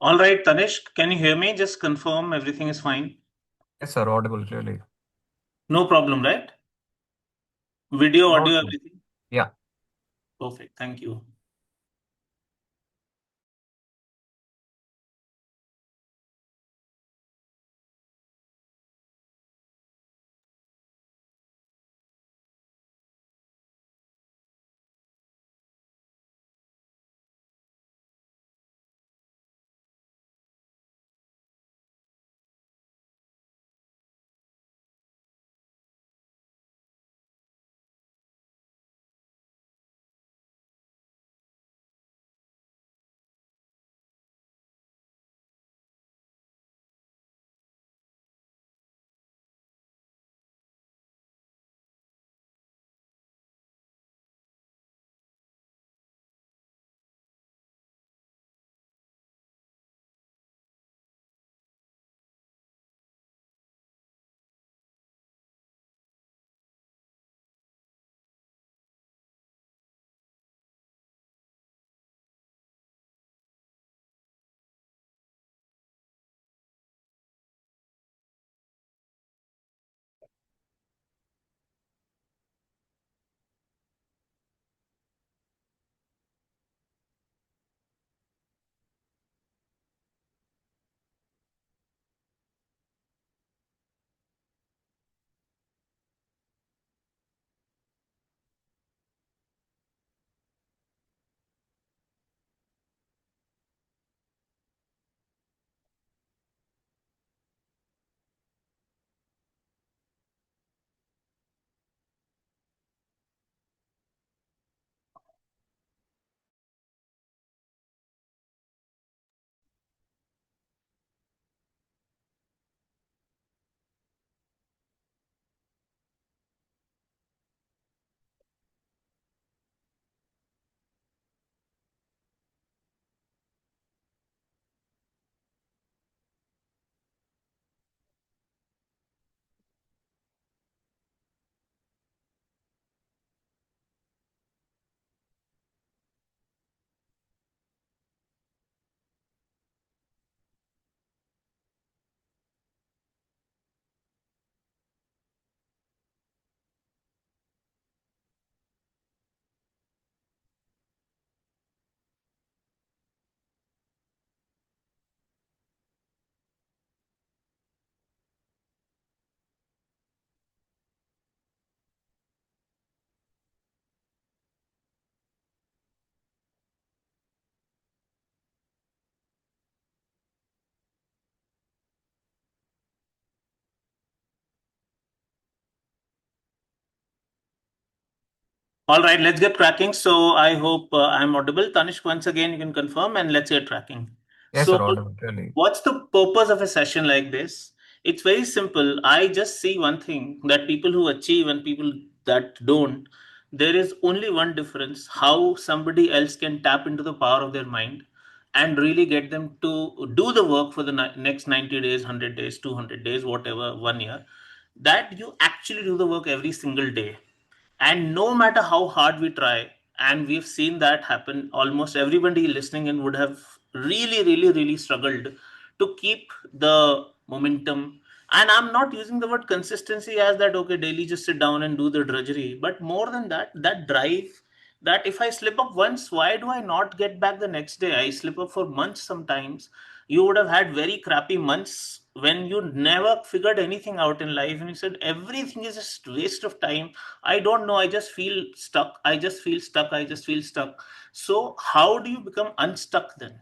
All right, Tanishq, can you hear me? Just confirm everything is fine. Yes, sir. Audible clearly. No problem, right? Video, No, audio, sir. everything. Yeah. Perfect. Thank you. All right, let's get cracking. So I hope I'm audible. Tanishq, once again, you can confirm and let's get cracking. Yes, So, sir. Audible clearly. what's the purpose of a session like this? It's very simple. I just see one thing that people who achieve and people that don't, there is only one difference how somebody else can tap into the power of their mind and really get them to do the work for the next 90 days, 100 days, 200 days, whatever, 1 year. That you actually do the work every single day, and no matter how hard we try, and we've seen that happen, almost everybody listening in would have really struggled to keep the momentum. And I'm not using the word consistency as that, okay, daily just sit down and do the drudgery, but more than that, that drive, that if I slip up once, why do I not get back the next day? I slip up for months sometimes. You would have had very crappy months when you never figured anything out in life and you said everything is just waste of time. I don't know. I just feel stuck. I just feel stuck. I just feel stuck. So, how do you become unstuck then?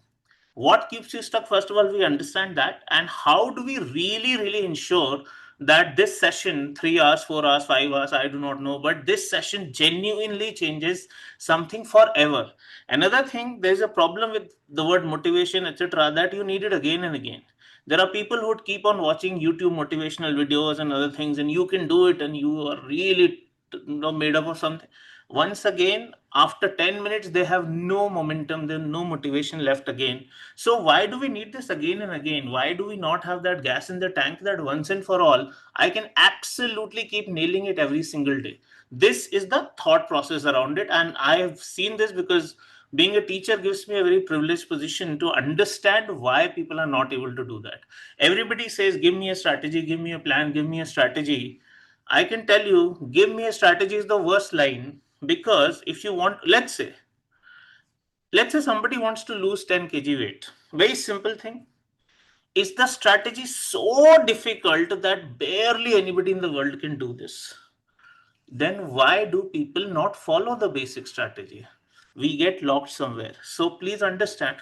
What keeps you stuck? First of all, we understand that. And how do we really ensure that this session, 3 hours, 4 hours, 5 hours, I do not know, but this session genuinely changes something forever? Another thing, there's a problem with the word motivation, etc., that you need it again and again. There are people who would keep on watching YouTube motivational videos and other things, and you can do it, and you are really, made up of something. Once again, after 10 minutes, they have no momentum, there's no motivation left again. So why do we need this again and again? Why do we not have that gas in the tank that once and for all I can absolutely keep nailing it every single day? This is the thought process around it, and I have seen this because Being a teacher gives me a very privileged position to understand why people are not able to do that. Everybody says, give me a strategy, give me a plan, give me a strategy. I can tell you, give me a strategy is the worst line, because if you want, let's say somebody wants to lose 10 kg weight. Very simple thing. Is the strategy so difficult that barely anybody in the world can do this? Then why do people not follow the basic strategy? We get locked somewhere. So please understand.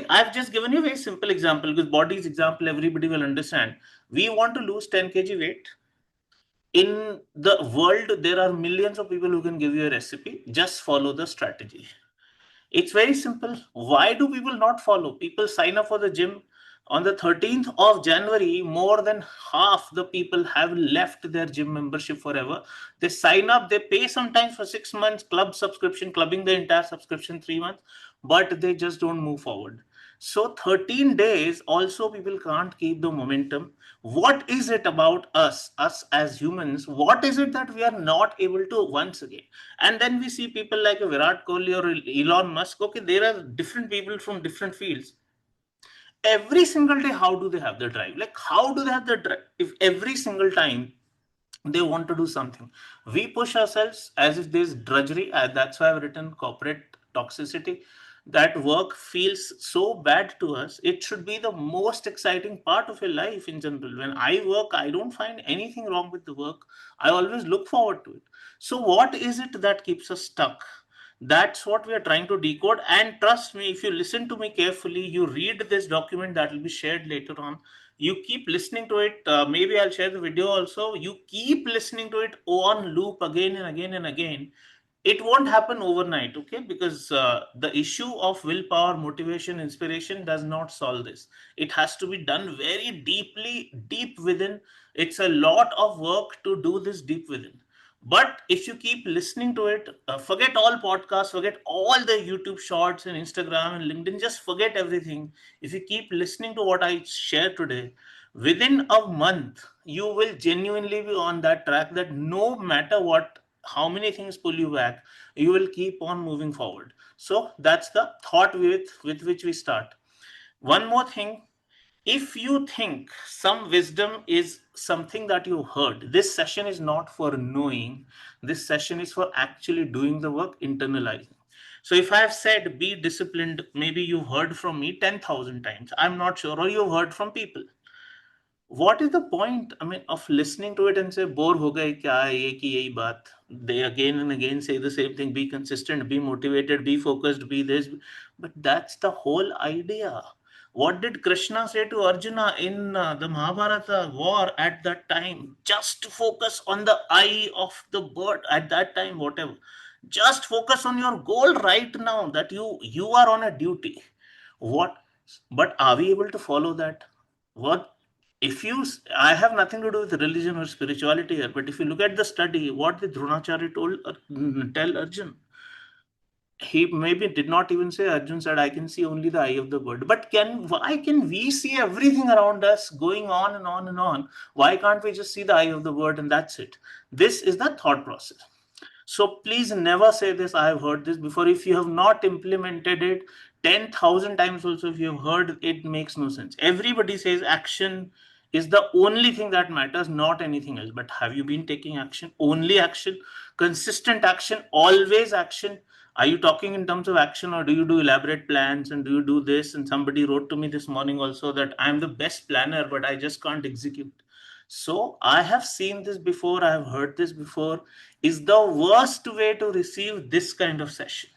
I've just given you a very simple example, because body's example everybody will understand. We want to lose 10 kg weight. In the world, there are millions of people who can give you a recipe. Just follow the strategy. It's very simple. Why do people not follow? People sign up for the gym. On the 13th of January, more than half the people have left their gym membership forever. They sign up, they pay sometimes for 6 months, club subscription, clubbing the entire subscription 3 months, but they just don't move forward. So 13 days, also people can't keep the momentum. What is it about us as humans? What is it that we are not able to once again? And then we see people like Virat Kohli or Elon Musk. Okay, there are different people from different fields. Every single day, how do they have the drive? Like, how do they have the drive? If every single time they want to do something, we push ourselves as if there's drudgery. That's why I've written corporate toxicity. That work feels so bad to us. It should be the most exciting part of your life in general. When I work, I don't find anything wrong with the work. I always look forward to it. So what is it that keeps us stuck? That's what we are trying to decode. And trust me, if you listen to me carefully, you read this document that will be shared later on, you keep listening to it. Maybe I'll share the video also. You keep listening to it on loop again and again and again. It won't happen overnight, okay? Because the issue of willpower, motivation, inspiration does not solve this. It has to be done very deeply, deep within. It's a lot of work to do this deep within. But if you keep listening to it, forget all podcasts, forget all the YouTube shorts and Instagram and LinkedIn, just forget everything. If you keep listening to what I share today, within a month, you will genuinely be on that track, that no matter what, how many things pull you back, you will keep on moving forward. So that's the thought with which we start. One more thing, if you think some wisdom is something that you heard, this session is not for knowing, this session is for actually doing the work, internalizing. So if I have said be disciplined, maybe you've heard from me 10,000 times, I'm not sure, or you've heard from people. What is the point, I mean, of listening to it and say bore ho gaye kya hai ye ki yahi baat? They again and again say the same thing: be consistent, be motivated, be focused, be this. But that's the whole idea. What did Krishna say to Arjuna in the Mahabharata war at that time? Just focus on the eye of the bird at that time, whatever. Just focus on your goal right now, that you are on a duty. What? But are we able to follow that? What if you I have nothing to do with religion or spirituality here, but if you look at the study, what the Dronacharya told tell Arjun, he maybe did not even say, Arjun said, I can see only the eye of the bird. But why can we see everything around us going on and on and on? Why can't we just see the eye of the bird and that's it? This is the thought process. So please never say this, I have heard this before. If you have not implemented it 10,000 times also, if you have heard it, makes no sense. Everybody says action is the only thing that matters, not anything else. But have you been taking action? Only action, consistent action, always action. Are you talking in terms of action, or do you do elaborate plans and do you do this? And somebody wrote to me this morning also that I'm the best planner, but I just can't execute. So I have seen this before, I have heard this before, is the worst way to receive this kind of session.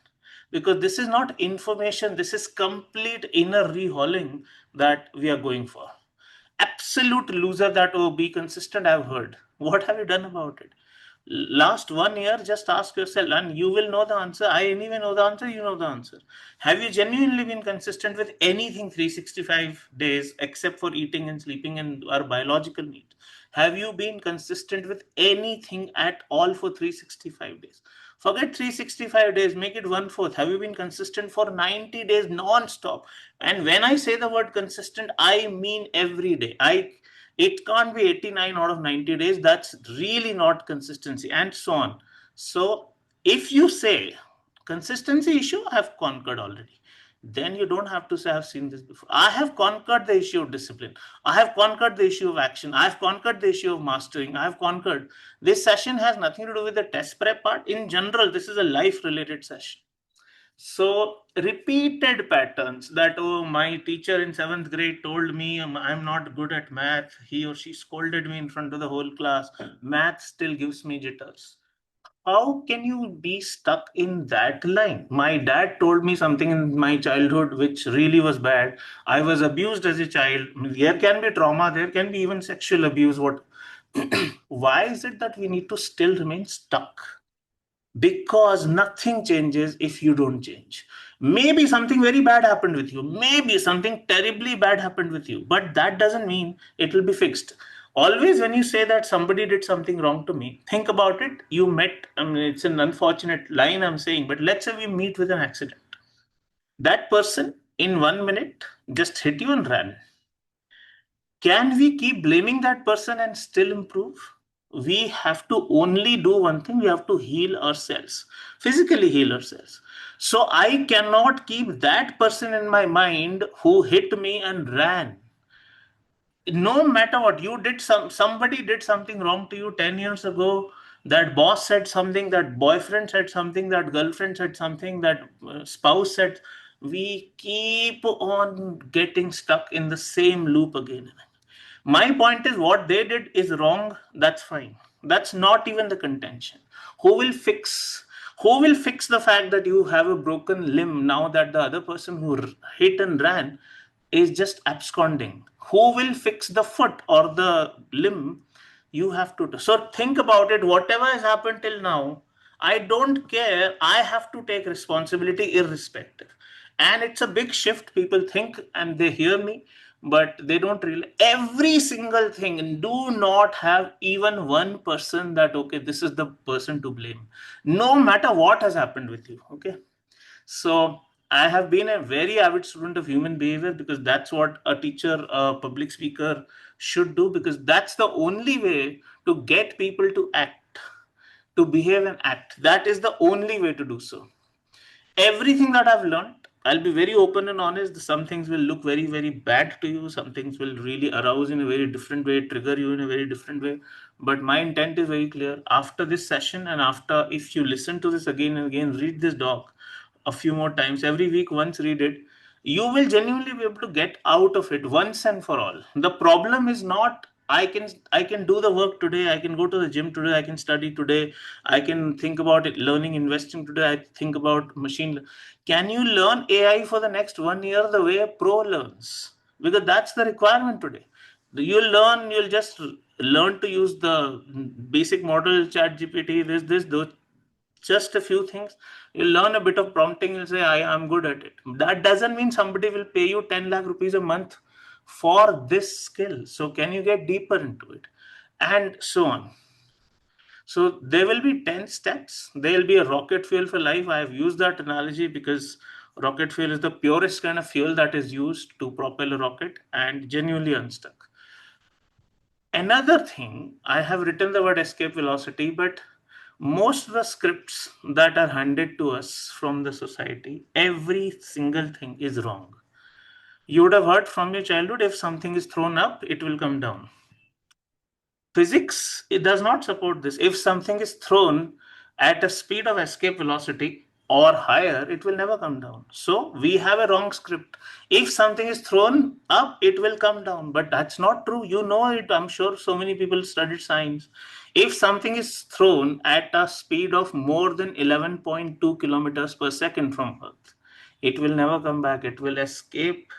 Because this is not information, this is complete inner rehauling that we are going for. Absolute loser that, oh, be consistent, I've heard. What have you done about it? Last 1 year, just ask yourself, and you will know the answer. I anyway know the answer, you know the answer. Have you genuinely been consistent with anything 365 days except for eating and sleeping and our biological needs? Have you been consistent with anything at all for 365 days? Forget 365 days, make it one fourth. Have you been consistent for 90 days non-stop? And when I say the word consistent, I mean every day. It can't be 89 out of 90 days. That's really not consistency, and so on. So if you say Consistency issue, I have conquered already. Then you don't have to say, I've seen this before. I have conquered the issue of discipline. I have conquered the issue of action. I have conquered the issue of mastering. I have conquered. This session has nothing to do with the test prep part. In general, this is a life related session. So, repeated patterns that, oh, my teacher in seventh grade told me I'm not good at math. He or she scolded me in front of the whole class. Math still gives me jitters. How can you be stuck in that line? My dad told me something in my childhood which really was bad. I was abused as a child. There can be trauma, there can be even sexual abuse. What? Why is it that we need to still remain stuck? Because nothing changes if you don't change. Maybe something very bad happened with you, maybe something terribly bad happened with you, but that doesn't mean it will be fixed. Always when you say that somebody did something wrong to me, think about it. You met, I mean, it's an unfortunate line I'm saying, but let's say we meet with an accident. That person in 1 minute just hit you and ran. Can we keep blaming that person and still improve? We have to only do one thing. We have to heal ourselves, physically heal ourselves. So I cannot keep that person in my mind who hit me and ran. No matter what you did, somebody did something wrong to you 10 years ago. That boss said something, that boyfriend said something, that girlfriend said something, that spouse said. We keep on getting stuck in the same loop again. My point is, what they did is wrong. That's fine. That's not even the contention. Who will fix? Who will fix the fact that you have a broken limb now that the other person who hit and ran is just absconding? Who will fix the foot or the limb? You have to do. So think about it. Whatever has happened till now, I don't care. I have to take responsibility irrespective. And it's a big shift. People think and they hear me, but they don't really. Every single thing. And do not have even one person that, okay, this is the person to blame. No matter what has happened with you. Okay. So I have been a very avid student of human behavior because that's what a teacher, a public speaker should do, because that's the only way to get people to act, to behave and act. That is the only way to do so. Everything that I've learned, I'll be very open and honest. Some things will look very, very bad to you. Some things will really arouse in a very different way, trigger you in a very different way. But my intent is very clear. After this session, and after, if you listen to this again and again, read this doc a few more times, every week, once read it, you will genuinely be able to get out of it once and for all. The problem is not I can do the work today, I can go to the gym today, I can study today, I can think about it, learning investing today, I think about can you learn AI for the next 1 year the way a pro learns? Because that's the requirement today. You'll just learn to use the basic model, chat GPT, this those, just a few things. You'll learn a bit of prompting, you'll say I am good at it. That doesn't mean somebody will pay you 10 lakh rupees a month for this skill. So can you get deeper into it, and so on. So there will be 10 steps. There will be a rocket fuel for life. I have used that analogy because rocket fuel is the purest kind of fuel that is used to propel a rocket and genuinely unstuck. Another thing, I have written the word escape velocity, but most of the scripts that are handed to us from the society, every single thing is wrong. You would have heard from your childhood, if something is thrown up, it will come down. Physics, it does not support this. If something is thrown at a speed of escape velocity or higher, it will never come down. So we have a wrong script. If something is thrown up, it will come down. But that's not true. You know it. I'm sure so many people studied science. If something is thrown at a speed of more than 11.2 kilometers per second from Earth, it will never come back. It will escape.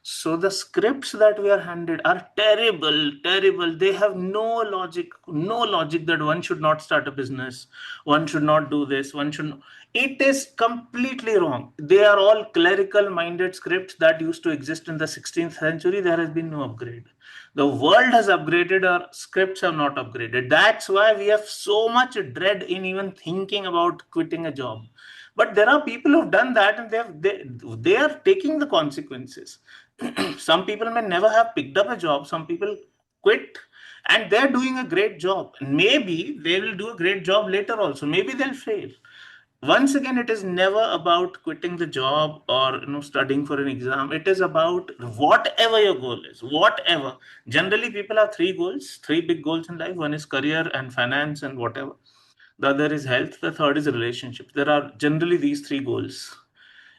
So the scripts that we are handed are terrible, terrible. They have no logic that one should not start a business, one should not do this, one should. It is completely wrong. They are all clerical minded scripts that used to exist in the 16th century. There has been no upgrade. The world has upgraded, our scripts have not upgraded. That's why we have so much dread in even thinking about quitting a job. But there are people who've done that, and they are taking the consequences. Some people may never have picked up a job. Some people quit and they're doing a great job. Maybe they will do a great job later also. Maybe they'll fail. Once again, it is never about quitting the job or studying for an exam. It is about whatever your goal is, whatever. Generally people have three goals, three big goals in life. One is career and finance and whatever, the other is health, the third is relationships. There are generally these three goals.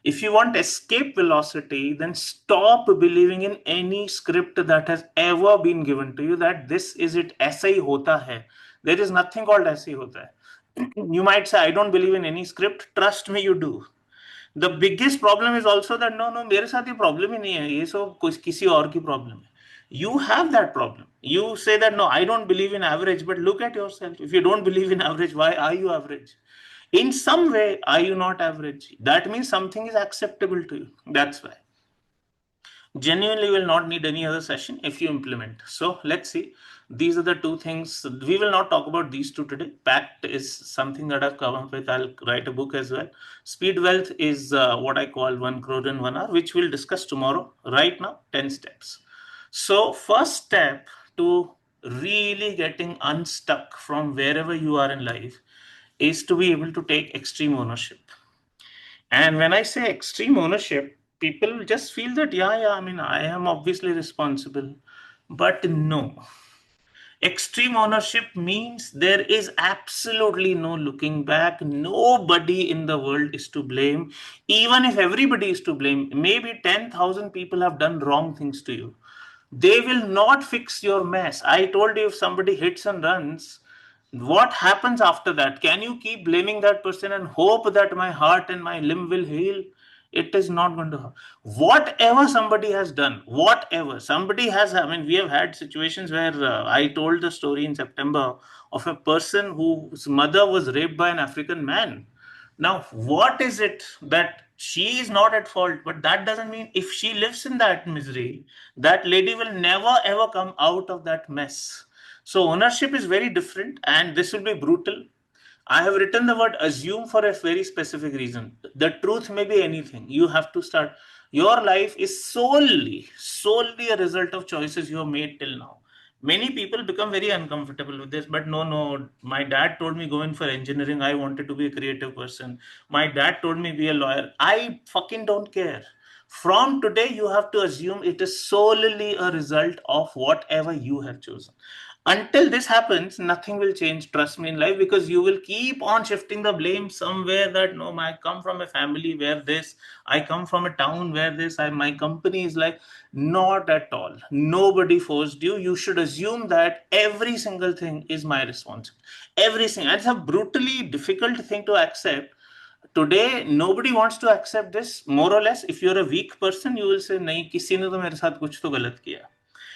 If you want escape velocity, then stop believing in any script that has ever been given to you that this is it, aisa hi hota hai. There is nothing called aisa hi hota hai. You might say, I don't believe in any script. Trust me, you do. The biggest problem is also that no, no, मेरे साथ ये problem ही नहीं है, ये सब कुछ किसी और की problem है. You have that problem. You say that no, I don't believe in average, but look at yourself. If you don't believe in average, why are you average? In some way, are you not average? That means something is acceptable to you. That's why. Genuinely will not need any other session if you implement. So let's see. These are the two things. We will not talk about these two today. Pact is something that I've come up with. I'll write a book as well. Speed wealth is what I call 1 crore in 1 hour, which we'll discuss tomorrow. Right now, 10 steps. So first step to really getting unstuck from wherever you are in life is to be able to take extreme ownership. And when I say extreme ownership, people just feel that, yeah, I mean, I am obviously responsible. But no. Extreme ownership means there is absolutely no looking back. Nobody in the world is to blame. Even if everybody is to blame, maybe 10,000 people have done wrong things to you. They will not fix your mess. I told you, if somebody hits and runs, what happens after that? Can you keep blaming that person and hope that my heart and my limb will heal? It is not going to happen. Whatever somebody has done, whatever somebody has, I mean, we have had situations where I told the story in September of a person whose mother was raped by an African man. Now, what is it that she is not at fault, but that doesn't mean if she lives in that misery, that lady will never ever come out of that mess. So, ownership is very different, and this will be brutal. I have written the word assume for a very specific reason. The truth may be anything. You have to start. Your life is solely a result of choices you have made till now. Many people become very uncomfortable with this, but no, no. My dad told me go in for engineering. I wanted to be a creative person. My dad told me be a lawyer. I fucking don't care. From today, you have to assume it is solely a result of whatever you have chosen. Until this happens, nothing will change, trust me, in life, because you will keep on shifting the blame somewhere that no, I come from a family where this, I come from a town where this, my company is like. Not at all. Nobody forced you. You should assume that every single thing is my responsibility. Everything. It's a brutally difficult thing to accept. Today nobody wants to accept this. More or less, if you're a weak person, you will say नहीं, किसी ने तो मेरे साथ कुछ तो गलत किया.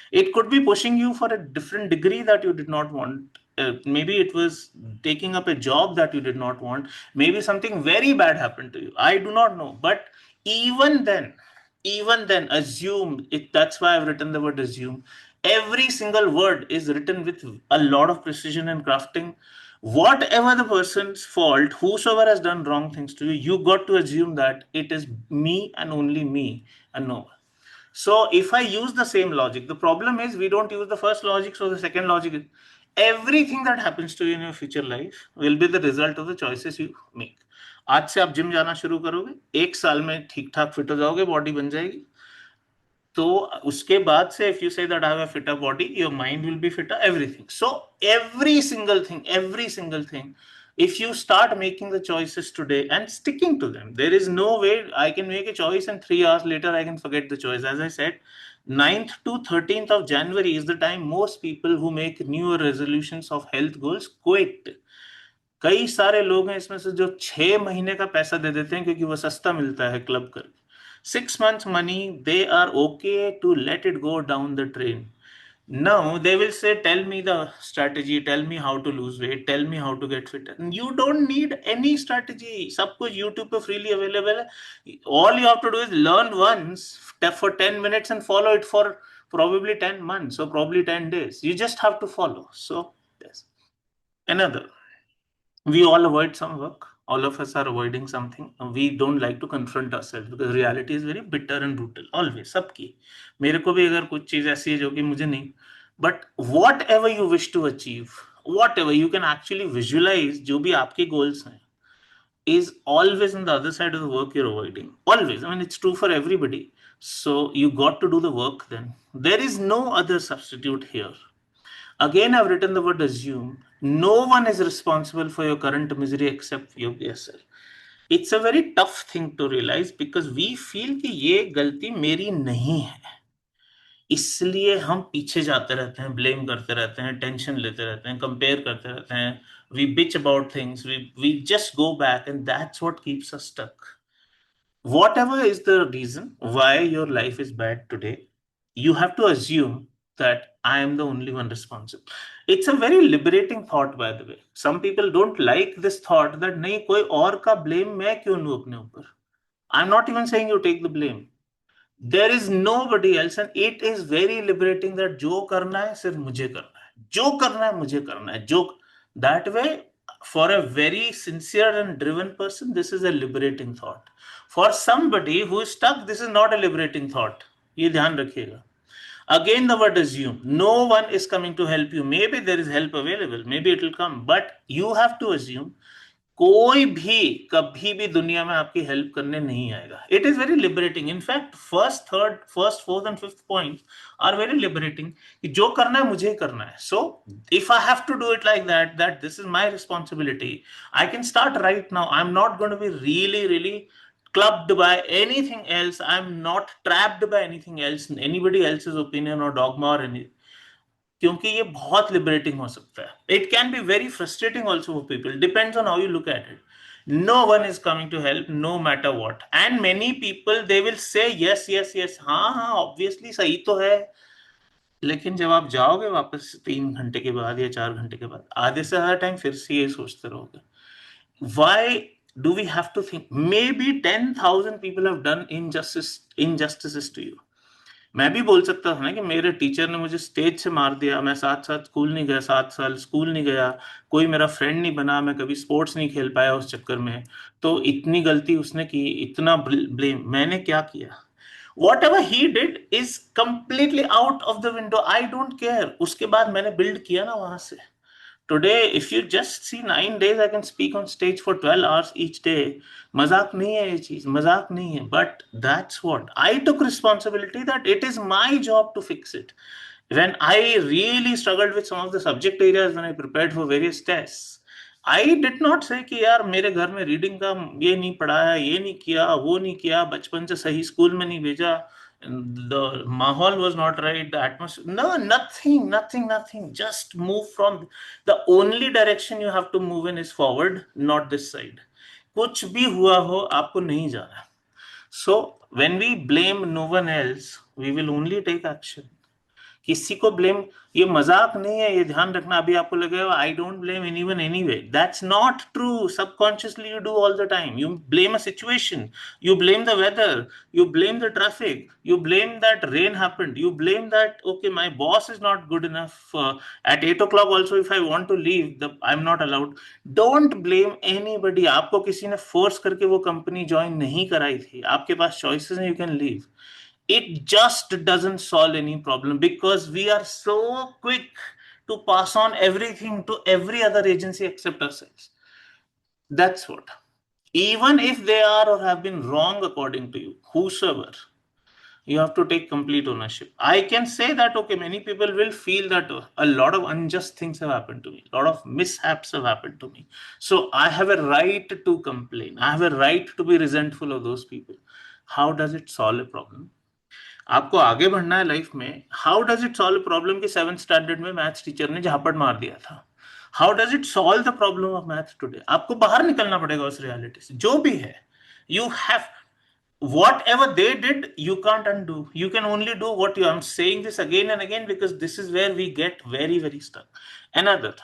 It could be pushing you for a different degree that you did not want. Maybe it was taking up a job that you did not want. Maybe something very bad happened to you. I do not know. But even then, assume it. That's why I've written the word assume. Every single word is written with a lot of precision and crafting. Whatever the person's fault, whosoever has done wrong things to you, you got to assume that it is me and only me and no one. So if I use the same logic, the problem is we don't use the first logic, so the second logic is everything that happens to you in your future life will be the result of the choices you make. आज से आप gym जाना शुरू करोगे, 1 साल में ठीक ठाक फिट हो जाओगे, बॉडी बन जाएगी. तो उसके बाद से if you say that I have a fitter body, your mind will be fitter, everything. So every single thing, if you start making the choices today and sticking to them, there is no way I can make a choice and 3 hours later I can forget the choice. As I said, 9th to 13th of January is the time most people who make new resolutions of health goals quit. कई सारे लोग हैं इसमें से जो 6 महीने का पैसा दे देते हैं क्योंकि वो सस्ता मिलता है क्लब कर. 6 months money, they are okay to let it go down the drain. Now they will say, tell me the strategy, tell me how to lose weight, tell me how to get fit. You don't need any strategy. सब कुछ YouTube पे freely available है. All you have to do is learn once for 10 minutes and follow it for probably 10 months or probably 10 days. You just have to follow. So yes. Another, we all avoid some work. All of us are avoiding something. We don't like to confront ourselves because reality is very bitter and brutal. Always, सबकी. मेरे को भी अगर कुछ चीज ऐसी है जो कि मुझे नहीं. But whatever you wish to achieve, whatever you can actually visualize, जो भी आपके goals हैं, is always on the other side of the work you're avoiding. Always. I mean, it's true for everybody. So you got to do the work then. There is no other substitute here. Again, I've written the word assume. No one is responsible for your current misery except yourself. It's a very tough thing to realize because we feel कि ये गलती मेरी नहीं है, इसलिए हम पीछे जाते रहते हैं, ब्लेम करते रहते हैं, टेंशन लेते रहते हैं, कंपेयर करते रहते हैं, we bitch about things, we just go back and that's what keeps us stuck. Whatever is the reason why your life is bad today, you have to assume that I am the only one responsible. It's a very liberating thought, by the way. Some people don't like this thought that नहीं कोई और का blame मैं क्यों लूं अपने ऊपर. I'm not even saying you take the blame. There is nobody else, and it is very liberating that जो करना है सिर्फ मुझे करना है, जो करना है मुझे करना है, जो that way. For a very sincere and driven person, this is a liberating thought. For somebody who is stuck, this is not a liberating thought. ये ध्यान रखिएगा. Again, the word assume. No one is coming to help you. Maybe there is help available. Maybe it will come. But you have to assume कोई भी कभी भी दुनिया में आपकी हेल्प करने नहीं आएगा. It is very liberating. In fact first fourth and fifth point are very liberating कि जो करना है मुझे ही करना है. So if I have to do it like that this is my responsibility, I can start right now. I am not going to be really clubbed by anything else. I'm not trapped by anything else, anybody else's opinion or dogma or anything. क्योंकि ये बहुत liberating हो सकता है. It can be very frustrating also for people, depends on how you look at it. No one is coming to help no matter what, and many people they will say yes yes yes, हाँ हाँ obviously सही तो है. लेकिन जब आप जाओगे वापस 3 घंटे के बाद या 4 घंटे के बाद, आधे से ज्यादा टाइम फिर से ये सोचते रहोगे. Why do we have to think? Maybe 10,000 people have done injustices to you. मैं भी बोल सकता था ना कि मेरे टीचर ने मुझे स्टेज से मार दिया, मैं 7 साल स्कूल नहीं गया, 7 साल स्कूल नहीं गया, कोई मेरा फ्रेंड नहीं बना, मैं कभी स्पोर्ट्स नहीं खेल पाया उस चक्कर में, तो इतनी गलती उसने की, इतना ब्लेम. मैंने क्या किया? What ever he did is completely out of the window. I don't care. उसके बाद मैंने बिल्ड किया ना वहां से. Today, if you just see 9 days, I can speak on stage for 12 hours each day. मजाक नहीं है ये चीज, मजाक नहीं है. But that's what I took responsibility, that it is my job to fix it. When I really struggled with some of the subject areas when I prepared for various tests, I did not say कि यार मेरे घर में reading का ये नहीं पढ़ाया, ये नहीं किया, वो नहीं किया, बचपन से सही स्कूल में नहीं भेजा, the mahal was not right, the atmosphere, no, nothing. Just move from the only direction you have to move in is forward, not this side. कुछ भी हुआ हो आपको नहीं जाना. So when we blame no one else, we will only take action. किसी को blame, ये मजाक नहीं है, ये ध्यान रखना. अभी आपको लगेगा I don't blame anyone anyway. That's not true. Subconsciously you do all the time. You blame a situation, you blame the weather, you blame the traffic, you blame that rain happened, you blame that okay my boss is not good enough, at 8 o'clock also if I want to leave, I'm not allowed. Don't blame anybody. आपको किसी ने force करके वो company join नहीं कराई थी, आपके पास choices हैं, you can leave. It just doesn't solve any problem because we are so quick to pass on everything to every other agency except ourselves. That's what. Even if they are or have been wrong according to you, whosoever, you have to take complete ownership. I can say that, okay, many people will feel that a lot of unjust things have happened to me, a lot of mishaps have happened to me. So I have a right to complain. I have a right to be resentful of those people. How does it solve a problem? आपको आगे बढ़ना है life में. How does it solve problem कि 7th standard में maths teacher ने झापड़ मार दिया था? How does it solve the problem of maths today? आपको बाहर निकलना पड़ेगा उस रियलिटी से, जो भी है. You have whatever they did, you can't undo. You can only do what you. I'm saying this again and again because this is where we get very stuck. Another,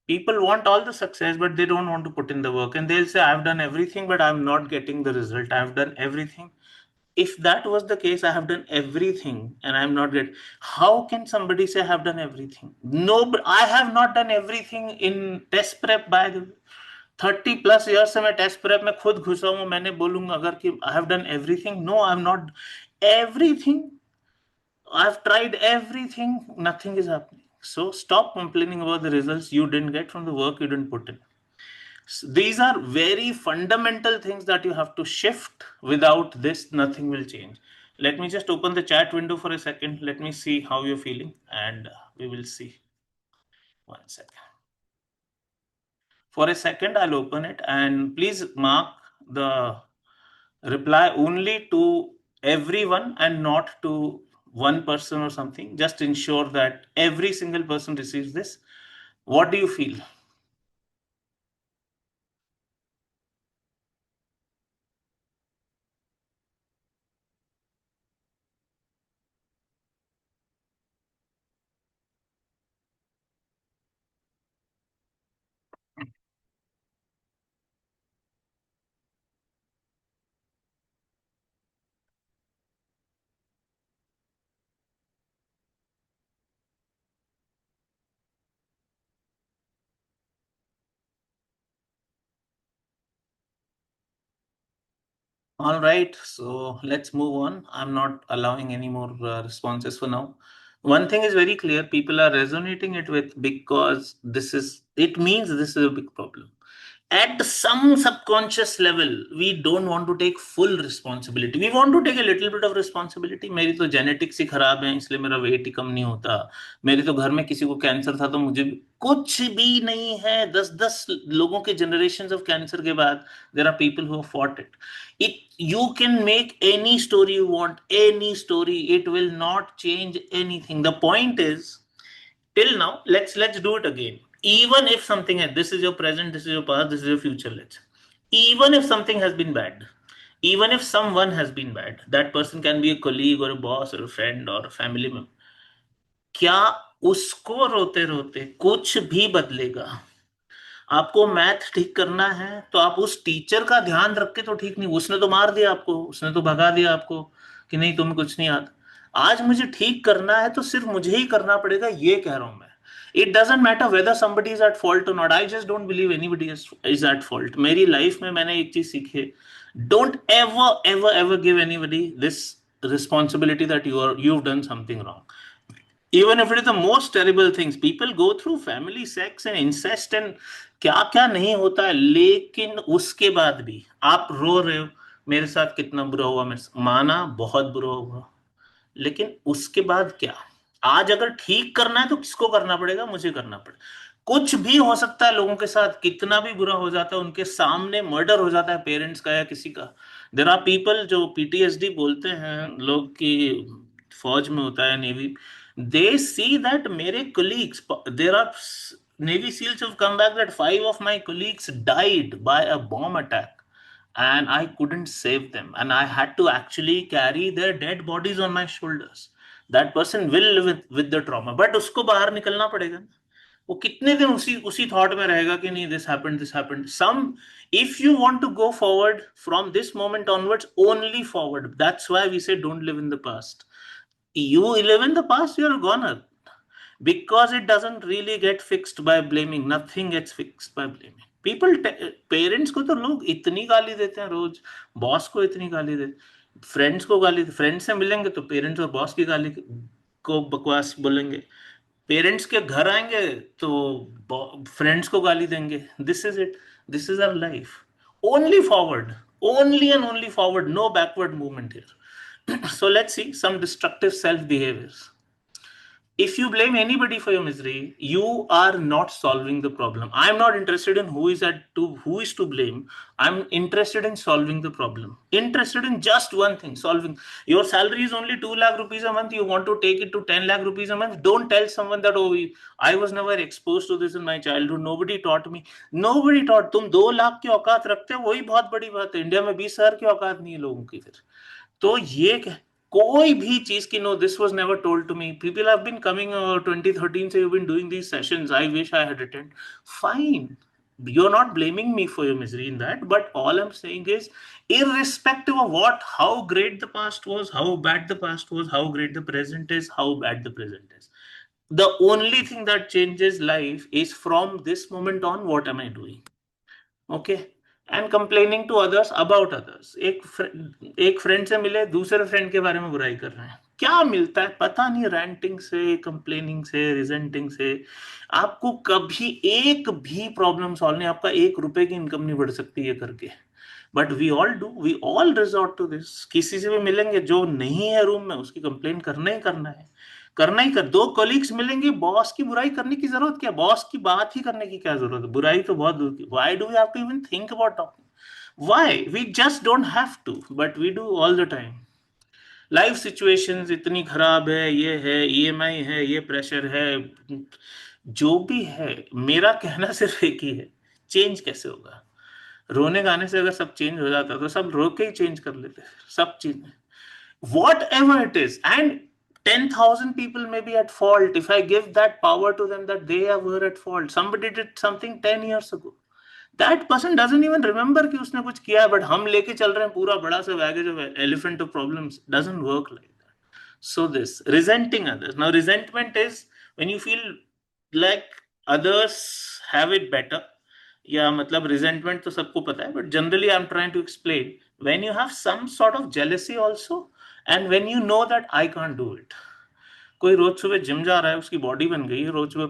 people want all the success but they don't want to put in the work, and they'll say I've done everything but I'm not getting the result. I've done everything. If that was the case, I have done everything and I'm not good. How can somebody say I have done everything? No, but I have not done everything in test prep. By the 30+ years से मैं test prep में खुद घुसा हूँ. मैंने बोलूंगा अगर कि I have done everything? No, I'm not. Everything, I've tried everything, nothing is happening. So stop complaining about the results you didn't get from the work you didn't put in. These are very fundamental things that you have to shift. Without this, nothing will change. Let me just open the chat window for a second. Let me see how you're feeling, and we will see. One second. For a second, I'll open it, and please mark the reply only to everyone and not to one person or something. Just ensure that every single person receives this. What do you feel? All right, so let's move on. I'm not allowing any more responses for now. One thing is very clear, people are resonating it with, because it means this is a big problem. At some subconscious level, we don't want to take full responsibility. We want to take a little bit of responsibility. मेरी तो genetics ही खराब है, इसलिए मेरा wait ही कम नहीं होता. मेरे तो घर में किसी को कैंसर था, तो मुझे भी कुछ भी नहीं है. 10-10 लोगों के जनरेशन ऑफ कैंसर के बाद there are people who have fought it. You can make any story you want, any story. It will not change anything. The point is, till now, let's do it again. Even if something has, this is your present, this is your past, this is your future. Let's, even if something has been bad, even if someone has been bad, that person can be a colleague or a boss or a friend or a family member. क्या उसको रोते रोते कुछ भी बदलेगा? आपको math ठीक करना है, तो आप उस टीचर का ध्यान रख के तो ठीक नहीं. उसने तो मार दिया आपको, उसने तो भगा दिया आपको कि नहीं तुम्हें कुछ नहीं आता. आज मुझे ठीक करना है तो सिर्फ मुझे ही करना पड़ेगा, ये कह रहा हूं मैं. It doesn't matter whether somebody is at fault or not. I just don't believe anybody is at fault. मेरी लाइफ में मैंने एक चीज सीखी है. Don't ever give anybody this responsibility that you've done something wrong. Even if it is the most terrible things, people go through family sex and incest and क्या क्या नहीं होता है. लेकिन उसके बाद भी आप रो रहे हो, मेरे साथ कितना बुरा हुआ, मैं माना बहुत बुरा हुआ, लेकिन उसके बाद क्या? आज अगर ठीक करना है तो किसको करना पड़ेगा? मुझे करना पड़ेगा. कुछ भी हो सकता है लोगों के साथ, कितना भी बुरा हो जाता है, उनके सामने मर्डर हो जाता है पेरेंट्स का या किसी का. देर आर पीपल जो पीटीएसडी बोलते हैं लोग की, फौज में होता है, नेवी. दे सी दैट मेरे colleagues, देर आर Navy SEALs have come back that 5 of my colleagues died by a bomb attack, and I couldn't save them, and I had to actually carry their dead bodies on my shoulders. That person will live with the trauma, but उसको बाहर निकलना पड़ेगा. वो कितने दिन उसी thought में रहेगा कि नहीं, this happened some. If you want to go forward from this moment onwards, only forward. That's why we say don't live in the past. You live in the past, you're a goner, because it doesn't really get fixed by blaming. Nothing gets fixed by blaming. People, parents को तो लोग इतनी गाली देते हैं रोज, boss को इतनी गाली देते, फ्रेंड्स को गाली, फ्रेंड्स से मिलेंगे तो पेरेंट्स और बॉस की गाली को बकवास बोलेंगे, पेरेंट्स के घर आएंगे तो फ्रेंड्स को गाली देंगे. This is it. This is our life. Only forward, only and only forward, no backward movement here. So let's see some destructive self behaviors. If you blame anybody for your misery, you are not solving the problem. I'm not interested in who is to blame. I'm interested in solving the problem. Interested in just one thing, solving. Your salary is only 2 lakh rupees a month. You want to take it to 10 lakh rupees a month. Don't tell someone that, oh, I was never exposed to this in my childhood. Nobody taught me. Nobody taught. तुम 2 लाख की औकात रखते हो, वही बहुत बड़ी बात है. इंडिया में 20,000 की औकात नहीं है लोगों की. फिर तो ये कोई भी चीज की, no this was never told to me. People have been coming 2013 से, you been doing these sessions. I wish I had attend. Fine, you're not blaming me for your misery in that, but all I'm saying is, irrespective of how great the past was, how bad the past was, how great the present is, how bad the present is, the only thing that changes life is from this moment on, what am I doing? Okay. And complaining to others about others. एक friend से मिले, दूसरे friend के बारे में बुराई कर रहे हैं. क्या मिलता है पता नहीं, रेंटिंग से, कंप्लेनिंग से, रिजेंटिंग से। आपको कभी एक भी प्रॉब्लम सॉल्व नहीं, आपका 1 रुपए की इनकम नहीं बढ़ सकती ये करके। But we all resort to this. किसी से भी मिलेंगे जो नहीं है रूम में, उसकी कंप्लेन करना ही करना है, करना ही कर। दो कलीग्स मिलेंगे, बॉस की बुराई करने की जरूरत क्या, बॉस की बात ही करने की क्या जरूरत है, बुराई तो बहुत दूर की। Why do we have to even think about talking, why we just don't have to, but we do all the time. Life situations इतनी खराब है, ये है, ईएमआई है, ये प्रेशर है, जो भी है। मेरा कहना सिर्फ एक ही है, चेंज कैसे होगा। रोने गाने से अगर सब चेंज हो जाता तो सब रो के ही चेंज कर लेते, सब चीज। Whatever it is, and 10,000 people may be at fault. If I give that power to them that they were at fault, somebody did something 10 years ago, that person doesn't even remember कि उसने कुछ किया है, but हम लेके चल रहे हैं पूरा बड़ा सा baggage of elephant of problems. Doesn't work like that. So this resenting others, now resentment is when you feel like others have it better, या मतलब resentment तो सबको पता है, but generally I'm trying to explain when you have some sort of jealousy also, and when you know that I can't do it. कोई रोज सुबह gym जा रहा है, उसकी बॉडी बन गई है, रोज सुबह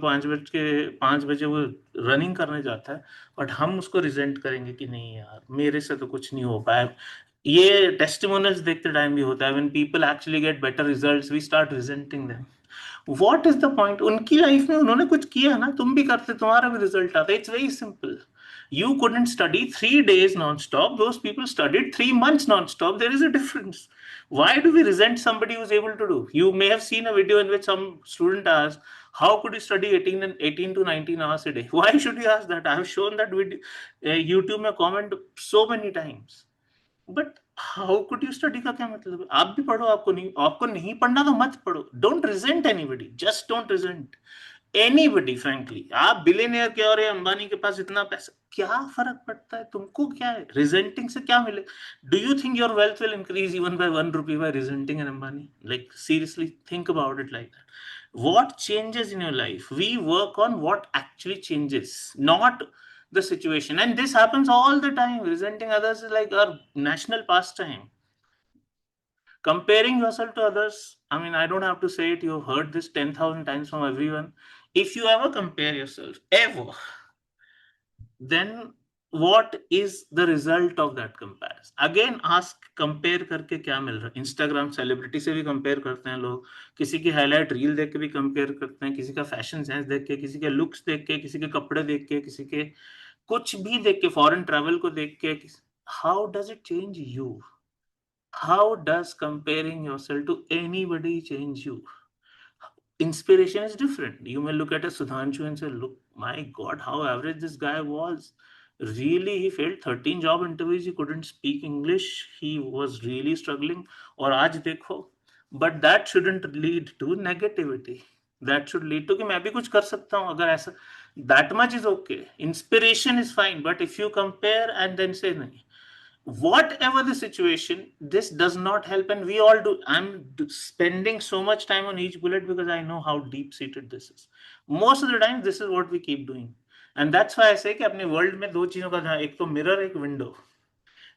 5 बजे वो रनिंग करने जाता है, बट हम उसको रिजेंट करेंगे कि नहीं यार मेरे से तो कुछ नहीं हो पाया। ये टेस्टिमोनियल्स देखते टाइम भी होता है, when people actually get better results we start resenting them. What is the point, उनकी लाइफ में उन्होंने कुछ किया ना, तुम भी करते, तुम्हारा भी रिजल्ट आता। It's very simple. You couldn't study 3 days non-stop, those people studied 3 months non-stop. There is a difference. Why do we resent somebody who's able to do? You may have seen a video in which some student asked, how could you study 18 to 19 hours a day? Why should you ask that? I have shown that video, YouTube में comment so many times. But how could you study का क्या मतलब है, आप भी पढ़ो, आपको नहीं पढ़ना तो मत पढ़ो। Don't resent anybody, just don't resent anybody frankly. आप बिलियनियर के और अंबानी के पास इतना पैसा, क्या फर्क पड़ता है, तुमको क्या है, रिजेंटिंग से क्या मिले। Do you think your wealth will increase even by 1 rupee by resenting an Ambani? Like seriously think about it like that. what changes in your life, we work on what actually changes, not the situation. And this happens all the time. Resenting others is like our national pastime. Comparing yourself to others, I mean, I don't have to say it, you've heard this 10,000 times from everyone. If you ever compare yourself ever, then what is the result of that comparison? Again ask, compare करके क्या मिल रहा है। Instagram celebrity से भी compare करते हैं लोग, किसी की हाईलाइट रील देख के भी कंपेयर करते हैं, किसी का फैशन सेंस देख के, किसी के लुक्स देख के, किसी के कपड़े देख के, किसी के कुछ भी देख के, फॉरेन ट्रैवल को देख के। How does it change you? How does comparing yourself to anybody change you? Inspiration is different. You may look at a Sudhanshu and say, look, my God, how average this guy was. Really, he failed 13 job interviews. He couldn't speak English. He was really struggling. Or aaj dekho. But that shouldn't lead to negativity. That should lead to कि मैं भी कुछ कर सकता हूँ अगर ऐसा। That much is okay. Inspiration is fine. But if you compare and then say नहीं, whatever the situation, this does not help. And we all do. I'm spending so much time on each bullet because I know how deep seated this is. Most of the time this is what we keep doing. And that's why I say कि अपने world में दो चीजों का ध्यान, एक तो mirror, एक विंडो।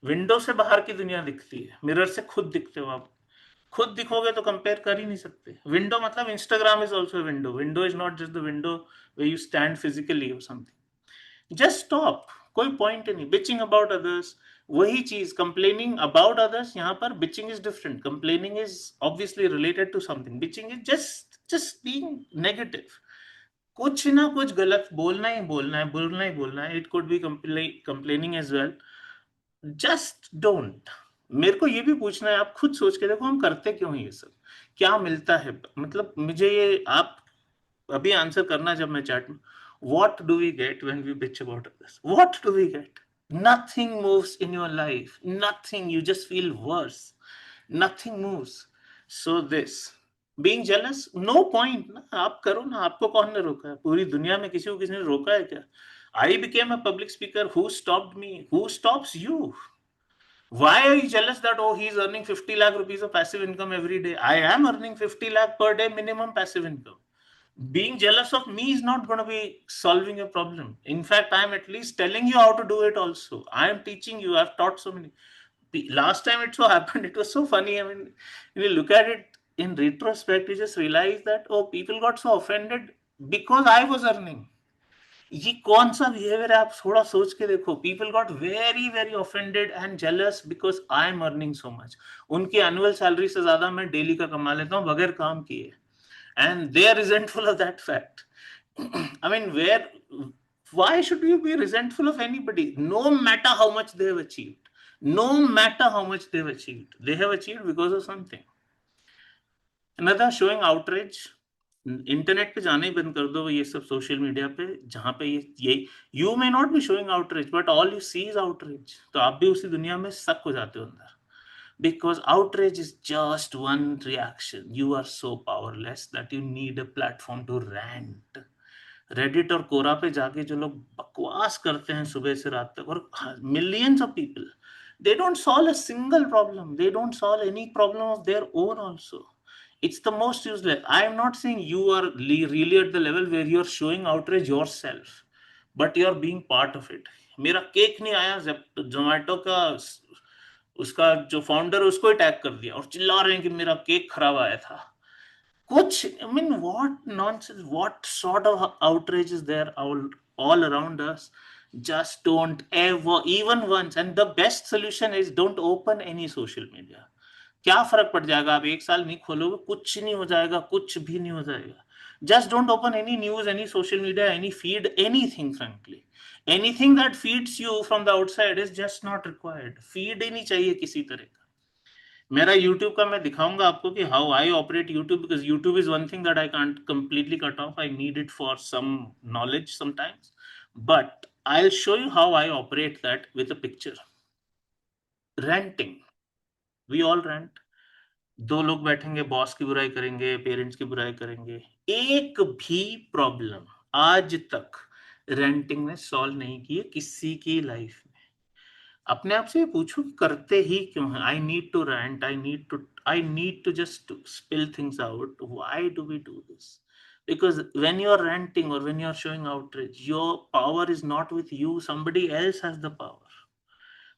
विंडो से बाहर की दुनिया दिखती है, मिरर से खुद दिखते हो आप। खुद दिखोगे तो कंपेयर कर ही नहीं सकते। विंडो मतलब Instagram is also window. Window is not just the window way you stand physically और समथिंग। जस्ट स्टॉप, कोई पॉइंट नहीं बिचिंग अबाउट अदर्स। वही चीज कंप्लेनिंग अबाउट अदर्स, यहाँ पर bitching is different. Complaining is obviously related to something, bitching is just being negative. कुछ ना कुछ गलत बोलना ही बोलना है, बोलना ही बोलना है। It could be complaining as well. Just don't. मेरे को ये भी पूछना है, आप खुद सोच के देखो हम करते क्यों हैं ये सब, क्या मिलता है। मतलब मुझे ये आप अभी आंसर करना जब मैं चैट में, what do we get when we bitch about others? What do we get? Nothing moves in your life, nothing. You just feel worse, nothing moves. So this being jealous, no point ना, आप करो ना, आपको कौन ने रोका है पूरी दुनिया में, किसी को किसी ने रोका है क्या? I became a public speaker, who stopped me? Who stops you? Why are you jealous that, oh, he's earning 50 lakh rupees of passive income every day? I am earning 50 lakh per day minimum passive income. Being jealous of me is not going to be solving your problem. In fact, I'm at least telling you how to do it also. I am teaching you. I've taught so many. The last time it so happened, it was so funny. I mean, if you look at it, in retrospect you just realize that, oh, people got so offended because I was earning. ये कौन सा behaviour है, आप थोड़ा सोच के देखो. People got very very offended and jealous because I am earning so much. उनकी एनुअल सैलरी से ज्यादा मैं डेली का कमा लेता हूँ बगैर काम किए, and they are resentful of that fact. I mean, why should you be resentful of anybody? No matter how much they have achieved, no matter how much they have achieved, they have achieved because of something. Another, showing outrage. Internet पे जाना ही बंद कर दो ये सब social media पे, जहां पे ये you may not be showing outreach but all you see is outreach, तो आप भी उसी दुनिया में सक हो जाते हो अंदर. Because outreach is just one reaction. You are so powerless that you need a platform to rant. Reddit और कोरा पे जाके जो लोग बकवास करते हैं सुबह से रात तक, और millions of people, they don't solve a single problem, they don't solve any problem of their own also. It's the most useless. I am not saying you are really at the level where you are showing outrage yourself, but you are being part of it. मेरा cake नहीं आया, जोमेटो का उसका जो founder उसको ही tag कर दिया और चिल्ला रहे हैं कि मेरा केक खराब आया था. कुछ, I mean, what nonsense, what sort of outrage is there all around us? Just don't ever, even once. And the best solution is don't open any social media. क्या फर्क पड़ जाएगा, आप एक साल नहीं खोलोगे, कुछ नहीं हो जाएगा, कुछ भी नहीं हो जाएगा. Just don't open any news, any social media, any feed, anything. Frankly, anything that feeds you from the outside is just not required. Feed ही नहीं चाहिए किसी तरह का. मेरा YouTube का मैं दिखाऊंगा आपको कि how I operate YouTube, because YouTube is one thing that I can't completely cut off. I need it for some knowledge sometimes, but I will show you how I operate that with a picture. Ranting, we all rant. दो लोग बैठेंगे, boss की बुराई करेंगे, parents की बुराई करेंगे. एक भी प्रॉब्लम आज तक रेंटिंग ने सॉल्व नहीं की है किसी की लाइफ. अपने आप से पूछो कि करते ही क्यों है. I need to rant, I need to just spill things out. Why do we do this? Because when you are renting or when you are showing outrage, your power is not with you, somebody else has the power.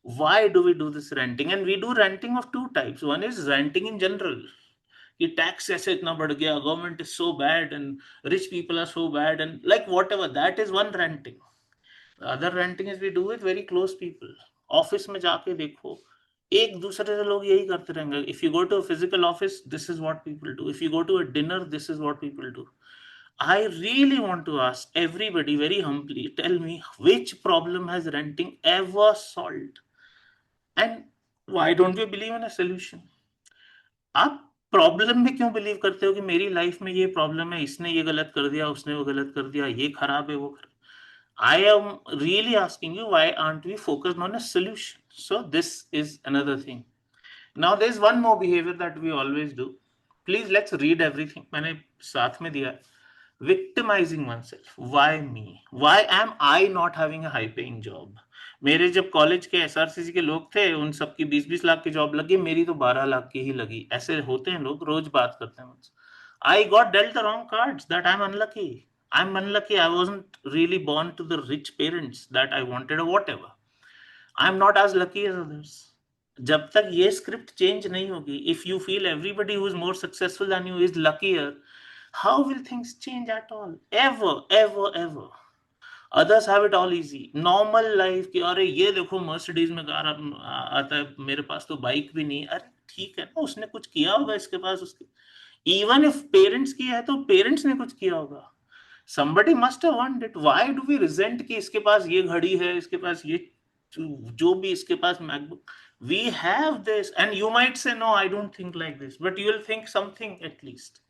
Why do we do this renting? And we do renting of two types. One is renting in general, कि tax ऐसे इतना बढ़ गया, government is so bad and rich people are so bad and like whatever, that is one ranting. Other ranting is we do with very close people. Office में जाके देखो, एक दूसरे से लोग यही करते रहेंगे. If you go to a physical office, this is what people do. If you go to a dinner, this is what people do. I really want to ask everybody very humbly, tell me which problem has renting ever solved, and why don't we believe in a solution? आप problem में क्यों believe करते हो कि मेरी life में ये problem है, इसने ये गलत कर दिया, उसने वो गलत कर दिया, ये खराब है, वो खराब. I am really asking you, why aren't we focused on a solution? So this is another thing. Now there's one more behavior that we always do. Please, let's read everything. मैंने साथ में दिया. Victimizing oneself. Why me? Why am I not having a high paying job? मेरे जब college के SRCC के लोग थे, उन सबकी 20-20 लाख की जॉब लगी, मेरी तो 12 लाख की ही लगी. ऐसे होते हैं लोग, रोज बात करते हैं मुझसे. I got dealt the wrong cards, that I'm unlucky. I'm unlucky. I wasn't really born to the rich parents that I wanted or whatever. I'm not as lucky as others. जब तक ये स्क्रिप्ट चेंज नहीं होगी, if you feel everybody who is more successful than you is luckier, how will things change at all? Ever, ever, ever. Others have it all easy. Normal life कि अरे ये देखो Mercedes में car आता है, मेरे पास तो बाइक भी नहीं. अरे ठीक है ना, उसने कुछ किया होगा इसके पास. उसके इवन इफ पेरेंट्स किया है तो पेरेंट्स ने कुछ किया होगा. somebody must have earned it. Why do we resent कि इसके पास ये घड़ी है, इसके पास ये जो भी इसके पास MacBook. We have this, and you might say no, I don't think like this, but you will think something at least.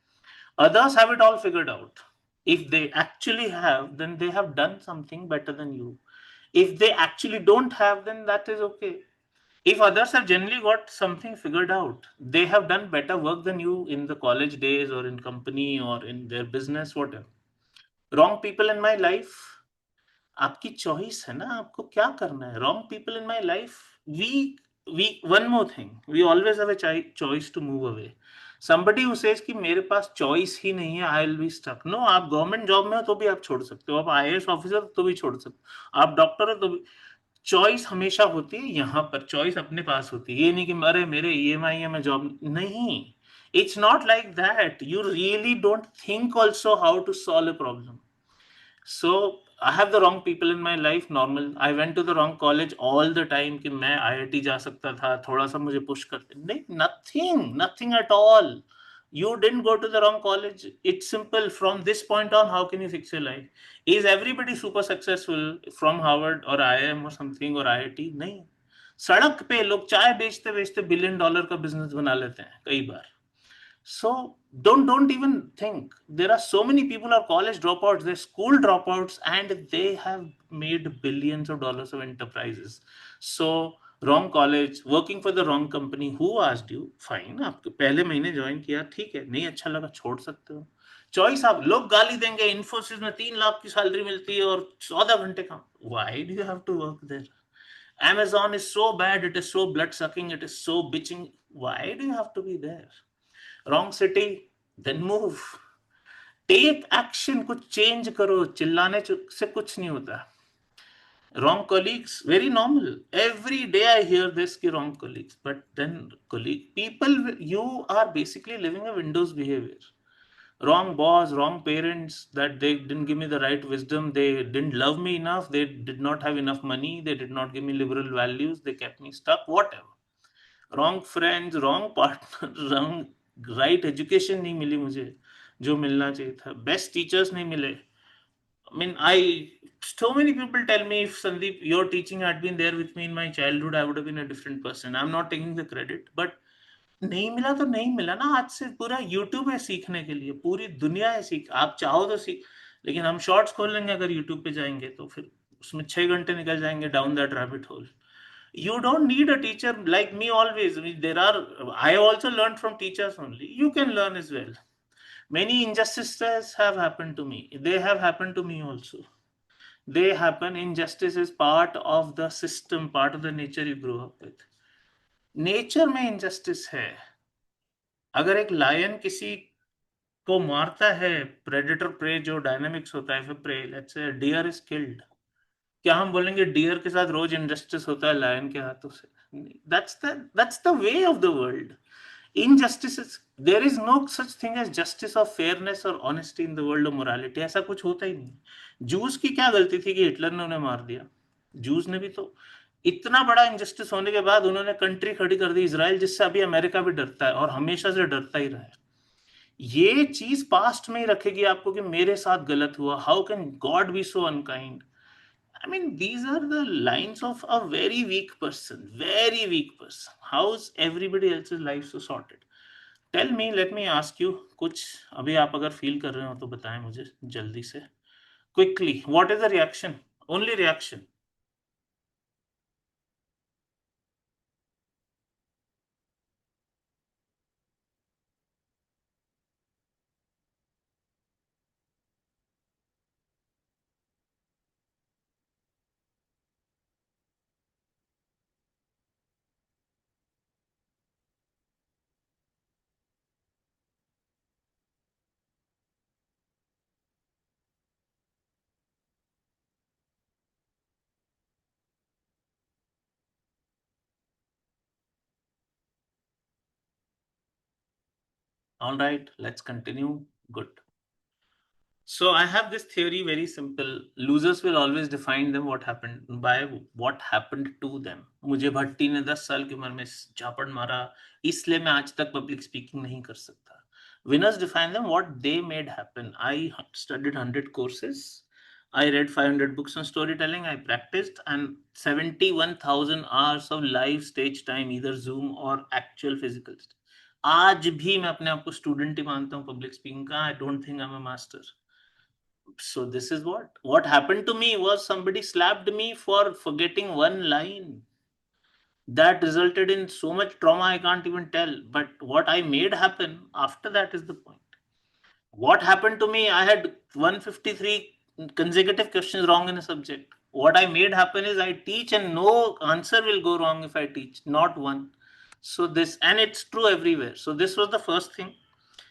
Others have it all figured out. If they actually have, then they have done something better than you. If they actually don't have, then that is okay. If others have generally got something figured out, they have done better work than you in the college days or in company or in their business, whatever. Wrong people in my life, आपकी choice है ना, आपको क्या करना है. Wrong people in my life, we one more thing, we always have a choice to move away. somebody who says कि मेरे पास choice ही नहीं है, I will be stuck. No, आप गवर्नमेंट जॉब में हो तो भी आप छोड़ सकते हो, आप आईएएस ऑफिसर तो भी छोड़ सकते हो, आप डॉक्टर हो तो भी. चॉइस हमेशा होती है, यहाँ पर चॉइस अपने पास होती है. ये नहीं कि अरे मेरे ईएमआई है, मैं जॉब नहीं. It's not like that. You really don't think also how to solve a problem. So I have the wrong people in my life, normal. I went to the wrong college all the time कि मैं IIT जा सकता था, थोड़ा सा मुझे push करते नहीं, nothing at all. You didn't go to the wrong college. It's simple. From this point on, how can you fix your life? Is everybody super successful from Harvard or IIM or something or IIT? नहीं. सड़क पे लोग चाय बेचते बेचते $1 billion का business बना लेते हैं कई बार. So don't even think. There are so many people are college dropouts, they're school dropouts, and they have made billions of dollars of enterprises. So wrong college, working for the wrong company. Who asked you? Fine, आपके पहले महीने join किया, ठीक है, नहीं अच्छा लगा छोड़ सकते हो. चॉइस आप लोग गाली देंगे, इन्फोसिस में 3 लाख की सैलरी मिलती है और 14 घंटे काम. Why do you have to work there? Amazon is so bad, it is so blood sucking, it is so bitching. Why do you have to be there? Wrong city, then move. Take action, कुछ change करो. चिल्लाने से कुछ नहीं होता. Wrong colleagues, very normal. Every day I hear this ki wrong colleagues, but then colleague people, you are basically living a Windows behavior. Wrong boss, wrong parents, that they didn't give me the right wisdom, they didn't love me enough, they did not have enough money, they did not give me liberal values, they kept me stuck, whatever. Wrong friends, wrong partner, wrong right education नहीं मिली मुझे जो मिलना चाहिए था. Best teachers नहीं मिले. I mean, so many people tell me, if Sandeep, your teaching had been there with me in my childhood, I would have been a different person. I'm not taking the credit, but नहीं मिला तो नहीं मिला ना. आज से पूरा YouTube है सीखने के लिए, पूरी दुनिया है सीख. आप चाहो तो सीख, लेकिन हम शॉर्ट्स खोल लेंगे अगर यूट्यूब पे जाएंगे तो फिर उसमें 6 घंटे निकल जाएंगे down that rabbit hole. You don't need a teacher like me always. I mean, I also learned from teachers only. You can learn as well. Many injustices have happened to me. They have happened to me also. They happen. Injustice is part of the system, part of the nature you grow up with. Nature में injustice है. अगर एक lion किसी को मारता है, predator pray जो dynamics होता है, फिर pray, let's say deer is killed, क्या हम बोलेंगे डियर के साथ रोज इनजस्टिस होता है लायन के हाथों से? That's the way of the world. Injustices, there is no such thing as justice or fairness or honesty in the world of morality. ऐसा कुछ होता ही नहीं. जूस की क्या गलती थी कि हिटलर ने उन्हें मार दिया? जूस ने भी तो इतना बड़ा इंजस्टिस होने के बाद उन्होंने कंट्री खड़ी कर दी इजराइल, जिससे अभी अमेरिका भी डरता है और हमेशा से डरता ही रहा है. ये चीज पास्ट में ही रखेगी आपको कि मेरे साथ गलत हुआ. How can God B so unkind? I mean, these are the lines of a very weak person. Very weak person. How's everybody else's life so sorted? Tell me, let me ask you कुछ अभी आप अगर feel कर रहे हो तो बताएं मुझे जल्दी से. Quickly, what is the reaction? Only reaction. All right, let's continue. Good. So I have this theory, very simple. Losers will always define them what happened by what happened to them. मुझे भट्टी ने 10 साल की उम्र में झापड़ मारा, इसलिए मैं आज तक पब्लिक स्पीकिंग नहीं कर सकता. Winners define them what they made happen. I studied 100 courses. I read 500 books on storytelling. I practiced, and 71,000 hours of live stage time, either Zoom or actual physical. आज भी मैं अपने आप को स्टूडेंट ही मानता हूँ पब्लिक स्पीकिंग का. आई don't think I am a master. So this is what happened to me was somebody slapped me for forgetting one line. That resulted in so much trauma I can't even tell. But what I made happen after that is the point. What happened to me? I had 153 consecutive questions wrong in a subject. What I made happen is I teach and no answer will go wrong if I teach, not one. So this, and it's true everywhere. So this was the first thing.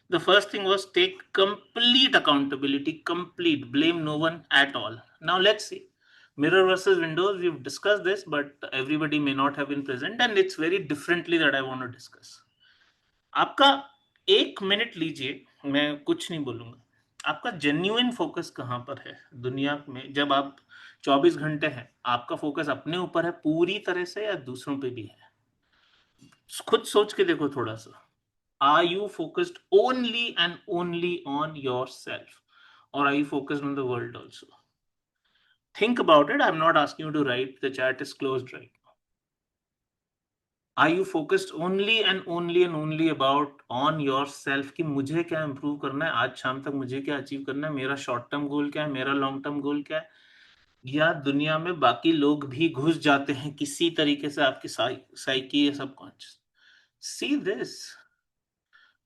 The first thing was take complete accountability, complete, blame no one at all. Now let's see. Mirror versus Windows, we've discussed this, but everybody may not have been present, and it's very differently that I want to discuss. आपका एक minute लीजिए, मैं कुछ नहीं बोलूंगा। आपका genuine focus कहाँ पर है दुनिया में? जब आप 24 घंटे हैं, आपका फोकस अपने ऊपर है पूरी तरह से या दूसरों पे भी है? खुद सोच के देखो थोड़ा सा। Are you focused only and only on yourself, or are you focused on the world also? Think about it. I'm not asking you to write. The chat is closed right now. Are you focused only about on yourself कि मुझे क्या improve करना है, आज शाम तक मुझे क्या अचीव करना है, मेरा शॉर्ट टर्म गोल क्या है, मेरा लॉन्ग टर्म गोल क्या है? या दुनिया में बाकी लोग भी घुस जाते हैं किसी तरीके से आपकी साइकी या सबकॉन्शियस? सी दिस,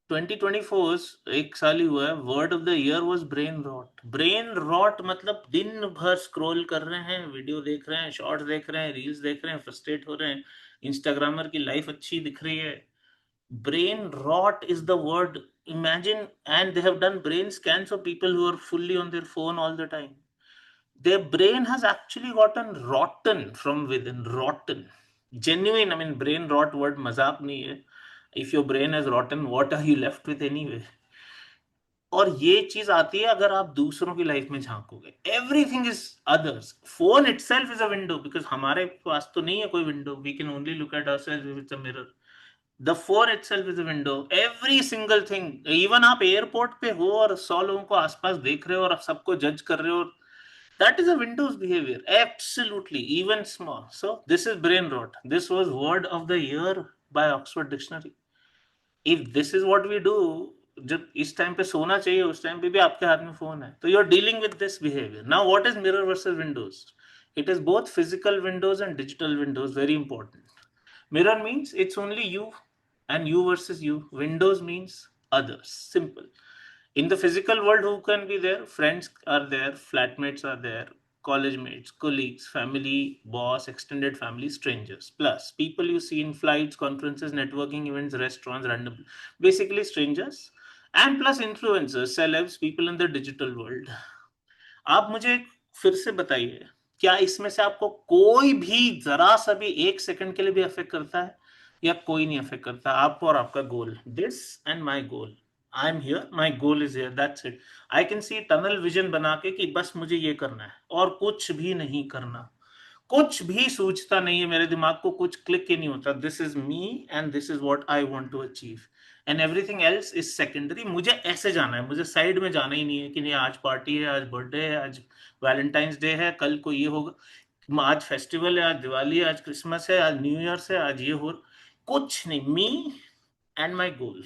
2024 एक साल ही हुआ है, word of the year was brain rot. Brain rot मतलब दिन भर स्क्रॉल कर रहे हैं, वीडियो देख रहे हैं, शॉर्ट्स देख रहे हैं, रील्स देख रहे हैं, फ्रस्ट्रेट हो रहे हैं, इंस्टाग्रामर की लाइफ अच्छी दिख रही है। Brain rot is the word. imagine, and they have done brain scans of people who are fully on their phone all the time. Their brain has actually gotten rotten from within. Rotten, genuine. I mean, brain rot word मजाक नहीं है। if your brain is rotten, what are you left with anyway? और ये चीज आती है अगर आप दूसरों की लाइफ में झांकोगे। Everything is others. Phone itself is a window, because हमारे पास तो नहीं है कोई window, we can only look at ourselves with a mirror. The phone itself is a window. Every single thing, even आप एयरपोर्ट पे हो और 100 लोगों को आसपास देख रहे हो और आप सबको जज कर रहे हो, that is a windows behavior. Absolutely, even small. So this is brain rot. This was word of the year by Oxford Dictionary. If this is what we do, जब इस टाइम पे सोना चाहिए उस टाइम पे भी आपके हाथ में फोन है, तो you are dealing with this behaviour. Now what is mirror versus windows? It is both physical windows and digital windows, very important. Mirror means it's only you and you versus you. Windows means others. Simple. In the physical world, who can be there? Friends are there, flatmates are there, college mates, colleagues, family, boss, extended family, strangers. Plus, people you see in flights, conferences, networking events, restaurants, random. Basically, strangers. And plus, influencers, celebs, people in the digital world. आप मुझे फिर से बताइए, क्या इसमें से आपको कोई भी जरा सा भी एक सेकंड के लिए भी अफेक्ट करता है, या कोई नहीं अफेक्ट करता? आपको और आपका goal, this and my goal, I am here, my goal is here, that's it. I can see tunnel vision बना के कि बस मुझे ये करना है और कुछ भी नहीं करना। कुछ भी सूझता नहीं है मेरे दिमाग को, कुछ क्लिक ही नहीं होता। This is me and this is what I want to achieve, and everything else is secondary. मुझे ऐसे जाना है, मुझे साइड में जाना ही नहीं है कि नहीं आज पार्टी है, आज बर्थडे है, आज वैलेंटाइंस डे है, कल को ये होगा, आज फेस्टिवल है, आज दिवाली है, आज क्रिसमस है, आज न्यू ईयर है, आज ये हो। कुछ नहीं, me and my goal.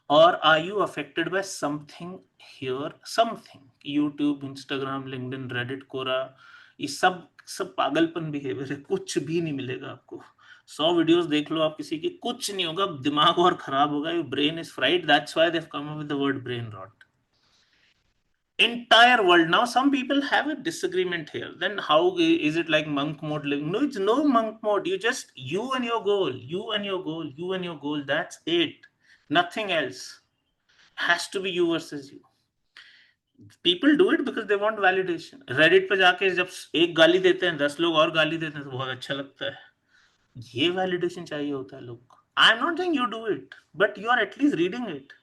or are you affected by something here? Something, YouTube, Instagram, LinkedIn, Reddit, Quora, ये सब सब पागलपन बिहेवियर है। कुछ भी नहीं मिलेगा आपको। 100 वीडियोस देख लो आप किसी की, कुछ नहीं होगा, दिमाग और खराब होगा। Your brain is fried, that's why they have come up with the word brain rot. Entire world. Now some people have a disagreement here. Then how is it like monk mode living? No, it's no monk mode. You just, you and your goal, you and your goal, you and your goal, that's it, nothing else. Has to be you versus you. People do it because they want validation. Reddit पे जाके जब एक गाली देते हैं 10 लोग और गाली देते हैं तो बहुत अच्छा लगता है। ये वैलिडेशन चाहिए होता है लोग को। I am not saying you do it, but you are at least reading it.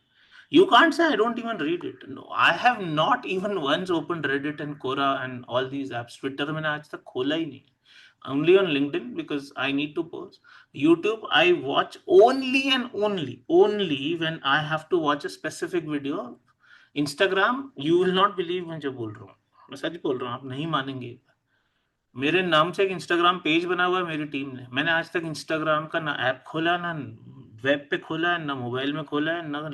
You can't say I don't even read it. No, I have not even once opened Reddit and Quora and all these apps. Twitter मैंने आज तक खोला ही नहीं। Only on LinkedIn because I need to post. YouTube I watch only and only when I have to watch a specific video. Instagram, you will not believe मैं जो बोल रहा हूँ, मैं सच बोल रहा हूँ, आप नहीं मानेंगे। मेरे नाम से एक इंस्टाग्राम पेज बना हुआ है मेरी टीम ने। मैंने आज तक इंस्टाग्राम का ना ऐप खोला, ना वेब पे खोला है, ना मोबाइल में खोला है, ना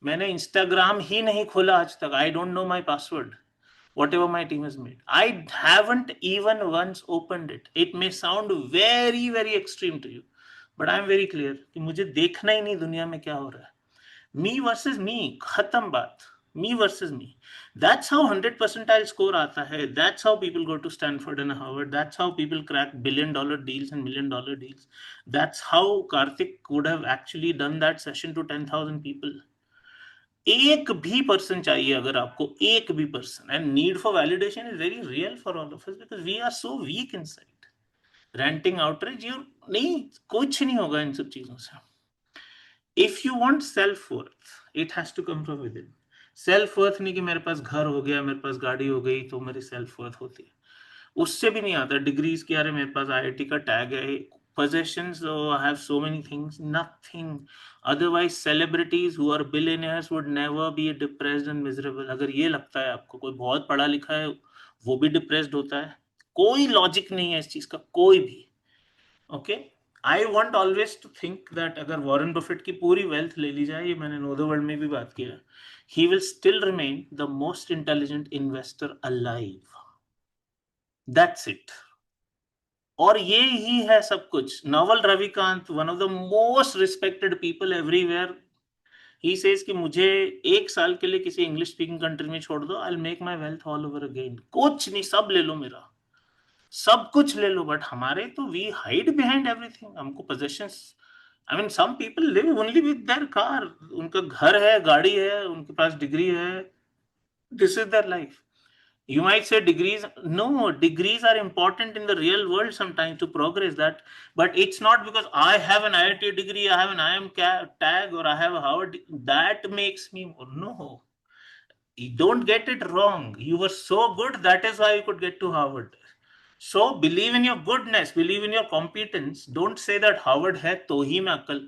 मैंने इंस्टाग्राम ही नहीं खोला आज तक। आई don't know my password, whatever my team has made. I haven't even once opened it. It may sound very very extreme to you, but I am very clear कि मुझे देखना ही नहीं दुनिया में क्या हो रहा है। मी वर्सेस मी, खत्म बात। Me versus me, that's how 100 percentile score आता है। That's how people go to Stanford and Harvard. That's how people crack $1 billion deals and $1 million deals. That's how Kartik would have actually done that session to 10,000 people. एक भी person चाहिए अगर आपको, एक भी person, and need for validation is very real for all of us because we are so weak inside. Ranting outreach, you नहीं, कुछ नहीं होगा इन सब चीजों से। If you want self worth it has to come from within. Self worth नहीं कि मेरे पास घर हो गया, मेरे पास गाड़ी हो गई तो मेरी सेल्फ वर्थ होती है. उससे भी नहीं आता. डिग्रीज की, अरे मेरे पास आईआईटी का टैग है, possessions, oh, I have so many things, nothing. Otherwise celebrities who are billionaires would never be depressed and miserable. अगर ये लगता है आपको कोई बहुत पढ़ा लिखा है वो भी डिप्रेस्ड होता है, कोई लॉजिक नहीं है इस चीज का, कोई भी. Okay. I want always to think that अगर वॉरेन बफेट की पूरी वेल्थ ले ली जाए, ये मैंने नो द वर्ल्ड में भी बात किया, he will still remain the most intelligent investor alive. That's it. और ये ही है सब कुछ. Naval Ravikant, one of the most respected people everywhere, he says कि मुझे एक साल के लिए किसी इंग्लिश स्पीकिंग कंट्री में छोड़ दो, I will make my wealth all over again. कुछ नहीं, सब ले लो मेरा, सब कुछ ले लो. बट हमारे तो वी हाइड बिहाइंड एवरीथिंग. हमको possessions, I mean some people live only with their car. उनका घर है, गाड़ी है, उनके पास डिग्री है, this is their life. You might say degrees, no, degrees are important in the real world sometimes to progress that, but it's not because I have an IIT degree, I have an IM tag, or I have a Harvard, that makes me more. No, you don't get it wrong. You were so good, that is why you could get to Harvard. So believe in your goodness, believe in your competence. Don't say that Harvard है तो ही मैं अक्ल.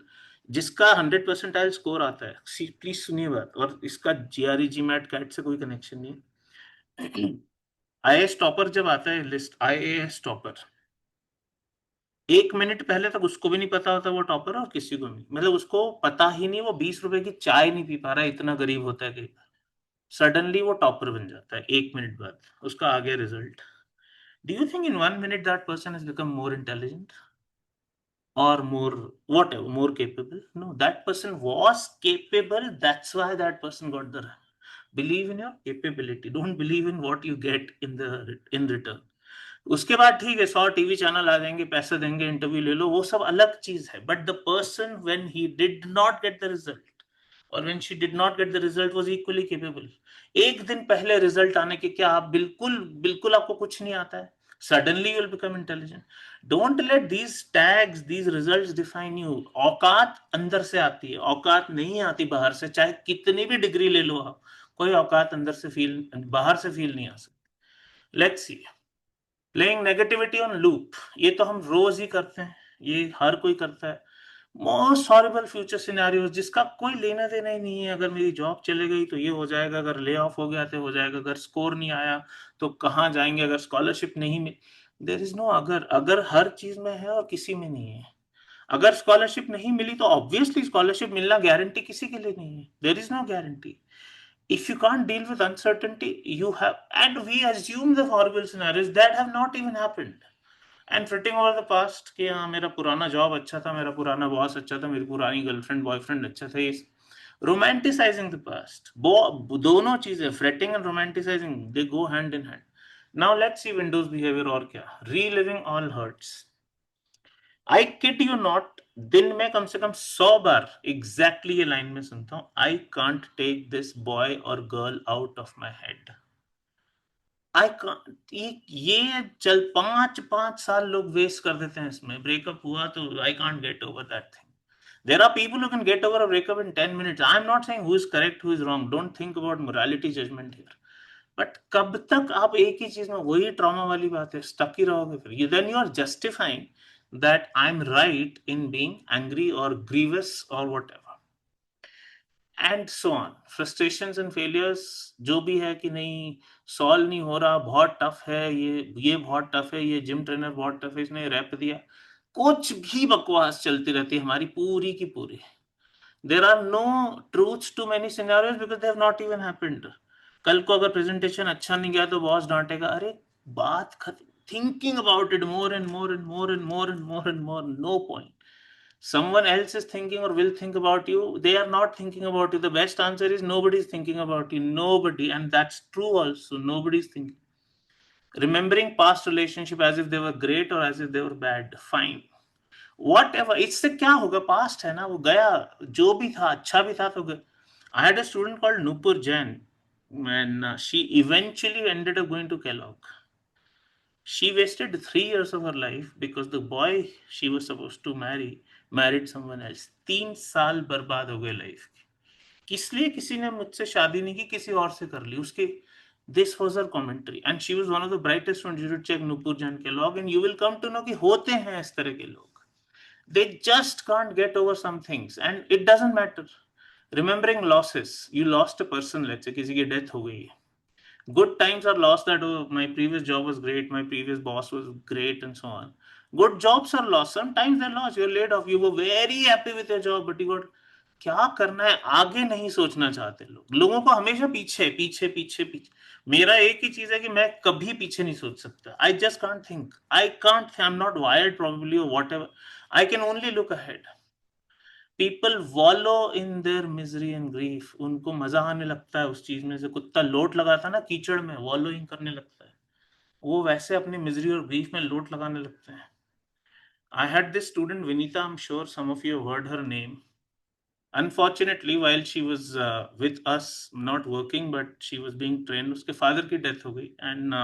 जिसका 100% score आता है, please सुनिए बात, और इसका जीआरई जीमैट कैट से कोई कनेक्शन नहीं है. आईएएस टॉपर जब आता है लिस्ट, आईएएस टॉपर, 1 मिनट पहले तक उसको भी नहीं पता होता वो टॉपर, और किसी को नहीं, मतलब उसको पता ही नहीं, वो 20 रुपए की चाय नहीं पी पा रहा है, इतना गरीब होता है कि सडनली वो टॉपर बन जाता है 1 मिनट बाद, उसका आगे result. Do you think in 1 minute that person has become more intelligent or whatever, more capable? No, that person was capable, that's why that person got the rank. Believe in your capability, don't believe in what you get in return. उसके बाद ठीक है, 100 TV channel आ जाएंगे, पैसे देंगे, interview ले लो, वो सब अलग चीज है. But the person when he did not get the result और when she did not get the result was equally capable. एक दिन पहले रिजल्ट आने के क्या आप बिल्कुल बिल्कुल आपको कुछ नहीं आता है, suddenly you will become intelligent. Don't let these tags, these results define you. औकात अंदर से आती है, औकात नहीं आती बाहर से. चाहे कितनी भी डिग्री ले लो आप, कोई औकात अंदर से फील, बाहर से फील नहीं आ सकती. Let's see. Playing negativity on loop, ये तो हम रोज ही करते हैं, ये हर कोई करता है. मोस्ट हॉरिबल फ्यूचर सिनेरियोस जिसका कोई लेना देना ही नहीं है. अगर मेरी जॉब चले गई तो ये हो जाएगा, अगर ले ऑफ हो गया तो हो जाएगा, अगर स्कोर नहीं आया तो कहाँ जाएंगे, अगर स्कॉलरशिप नहीं मिल. देर इज नो अगर. अगर हर चीज में है और किसी में नहीं है. अगर स्कॉलरशिप नहीं मिली तो ऑब्वियसली स्कॉलरशिप मिलना गारंटी किसी के लिए नहीं है. There is no guarantee. If you can't deal with uncertainty, you have, and we assume the horrible scenarios that have not even happened, and fretting over the past कि हाँ मेरा पुराना जॉब अच्छा था, मेरा पुराना बॉस अच्छा था, मेरी पुरानी गर्लफ्रेंड बॉयफ्रेंड अच्छा था, ये romanticizing the past. दोनों चीजें, fretting and romanticizing, they go hand in hand. Now let's see Windows behavior और क्या. Reliving all hurts. I kid you not, दिन में कम से कम 100 बार एग्जैक्टली ये लाइन में सुनता हूं, I can't take this boy और girl out of my head. I can't. ये चल 5 5 साल लोग वेस्ट कर देते हैं इसमें. ब्रेकअप हुआ तो I can't get over that thing. There are people who can get over a breakup in 10 minutes. I'm not saying who is correct, who is wrong. Don't think about morality judgment here. But कब तक आप एक ही चीज में, वही trauma वाली बात है, स्टक ही रहोगे फिर. You then you are justifying that I am right in being angry और ग्रीवस और whatever, and so on. Frustrations and failures जो भी है कि नहीं, सॉल्व नहीं हो रहा, बहुत टफ है, ये बहुत टफ है, ये जिम ट्रेनर बहुत टफ है, इसने रैप दिया, कुछ भी बकवास चलती रहती है हमारी पूरी की पूरी. There are no truths to many scenarios because they have not even happened. कल को अगर प्रेजेंटेशन अच्छा नहीं गया तो बॉस डांटेगा, अरे बात खत्म. Thinking about it more and more and more and more and more and more, no point. Someone else is thinking or will think about you, they are not thinking about you. The best answer is nobody is thinking about you, nobody. And that's true also, nobody is thinking. Remembering past relationship as if they were great or as if they were bad, fine, what ever. इससे क्या होगा, past है ना, वो गया. जो भी था अच्छा भी था तो गया. आई had a student called Nupur Jain, and she eventually ended up going to Kellogg. She wasted 3 years of her life because the boy she was supposed to marry married someone else. 3 साल बर्बाद हो गए लाइफ के। किस लिए किसी ने मुझसे शादी नहीं की, किसी और से कर ली उसके। This was her commentary and she was one of the brightest student. You should check Nupur जान के लॉग and you will come to know कि होते हैं इस तरह के लोग। They just can't get over some things and it doesn't matter. Remembering losses, you lost a person, let's say किसी की डेथ हो गई है, good times are lost, that oh my previous job was great, my previous boss was great and so on. Good jobs are lost, sometimes they're lost, you're laid off, you were very happy with your job but you got, क्या करना है आगे नहीं सोचना चाहते लोग। लोगों को हमेशा पीछे पीछे पीछे पीछे। मेरा एक ही चीज है कि मैं कभी पीछे नहीं सोच सकता। I just can't think, I am not wired probably और whatever. I can only look ahead. People wallow in their misery and grief. उनको मजा आने लगता है उस चीज में, से कुत्ता लोट लगाता है ना कीचड़ में, वॉलोइंग करने लगता है, वो वैसे अपनी मिजरी और ग्रीफ में लोट लगाने लगते हैं। I had this student Vinita, I am sure some of you heard her name. Unfortunately while she was with us not working but she was being trained, उसके फादर की डेथ हो गई एंड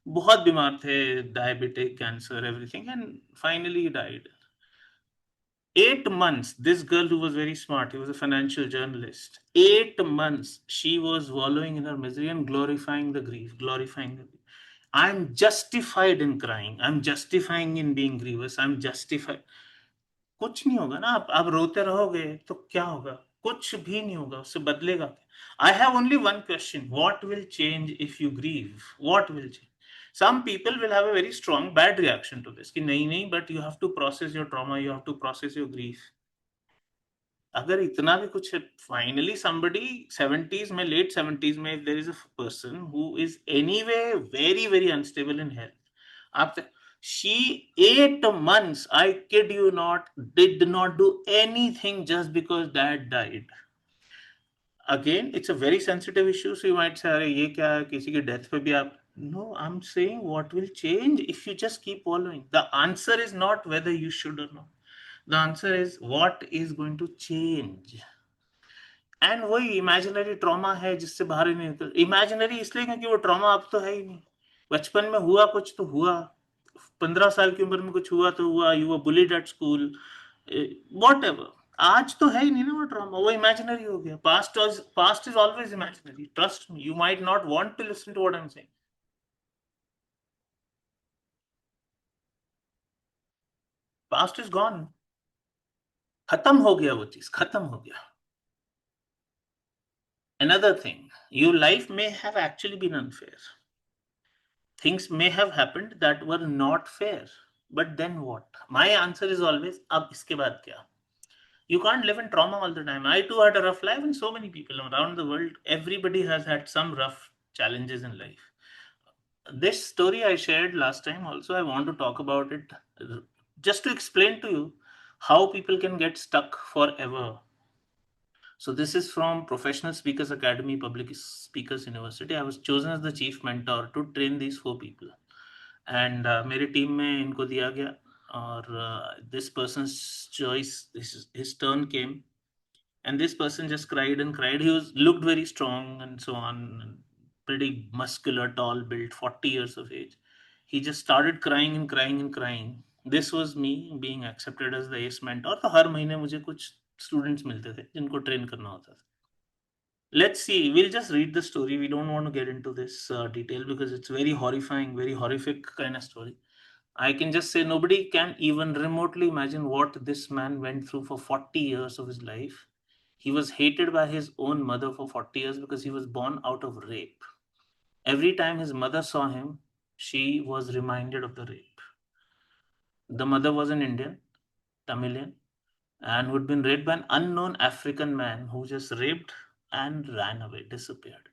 बहुत बीमार थे, diabetic cancer everything, and finally died. 8 months, this girl who was very smart, he was a financial journalist, 8 months she was wallowing in her misery and glorifying the grief, glorifying the grief. I'm justified in crying, I'm justifying in being grievous, I'm justified. कुछ नहीं होगा ना, आप रोते रहोगे तो क्या होगा? कुछ भी नहीं होगा, उससे बदलेगा क्या? I have only one question, what will change if you grieve? What will change? some people will have a very strong bad reaction to this कि नहीं नहीं, but you have to process your trauma, you have to process your grief. अगर इतना भी कुछ है, finally somebody 70s में, late 70s में, if there is a person who is anyway very very unstable in health, आप, she 8 months, I kid you not, did not do anything just because dad died. Again, it's a very sensitive issue, so you might say अरे ये क्या है, किसी की death पे भी आप, no, I'm saying what will change if you just keep following. The answer is not whether you should or not, the answer is what is going to change. And वही इमेजिनरी ट्रॉमा है जिससे बाहर ही नहीं निकल। Imaginary इसलिए क्योंकि वो trauma अब तो है ही नहीं। बचपन में हुआ कुछ तो हुआ, 15 साल की उम्र में कुछ हुआ तो हुआ, you were bullied at school, what ever. आज तो है ही नहीं ना वो ट्रॉमा, वो इमेजिनरी हो गया। Past is always imaginary, trust me, you might not want to listen to what I am saying. Past is gone, खत्म हो गया, वो चीज खत्म हो गया। Another thing, your life may have actually been unfair. Things may have happened that were not fair. But then what? My answer is always, ab iske baad kya? You can't live in trauma all the time. I too had a rough life, and so many people around the world, everybody has had some rough challenges in life. This story I shared last time also, I want to talk about it just to explain to you how people can get stuck forever. So this is from Professional Speakers Academy, Public Speakers University. I was chosen as the chief mentor to train these 4 people. And मेरी team में इनको दिया गया, और this person's choice, his turn came, and this person just cried and cried. He was looked very strong and so on, pretty muscular, tall built, 40 years of age. He just started crying and crying and crying. This was me being accepted as the ace mentor. तो हर महीने मुझे कुछ students मिलते थे जिनको train करना होता था। Let's see, we'll just read the story. We don't want to get into this detail because it's very horrifying, very horrific kind of story. I can just say nobody can even remotely imagine what this man went through for 40 years of his life. He was hated by his own mother for 40 years because he was born out of rape. Every time his mother saw him, she was reminded of the rape. The mother was an Indian, Tamilian, and who had been raped by an unknown African man who just raped and ran away, disappeared.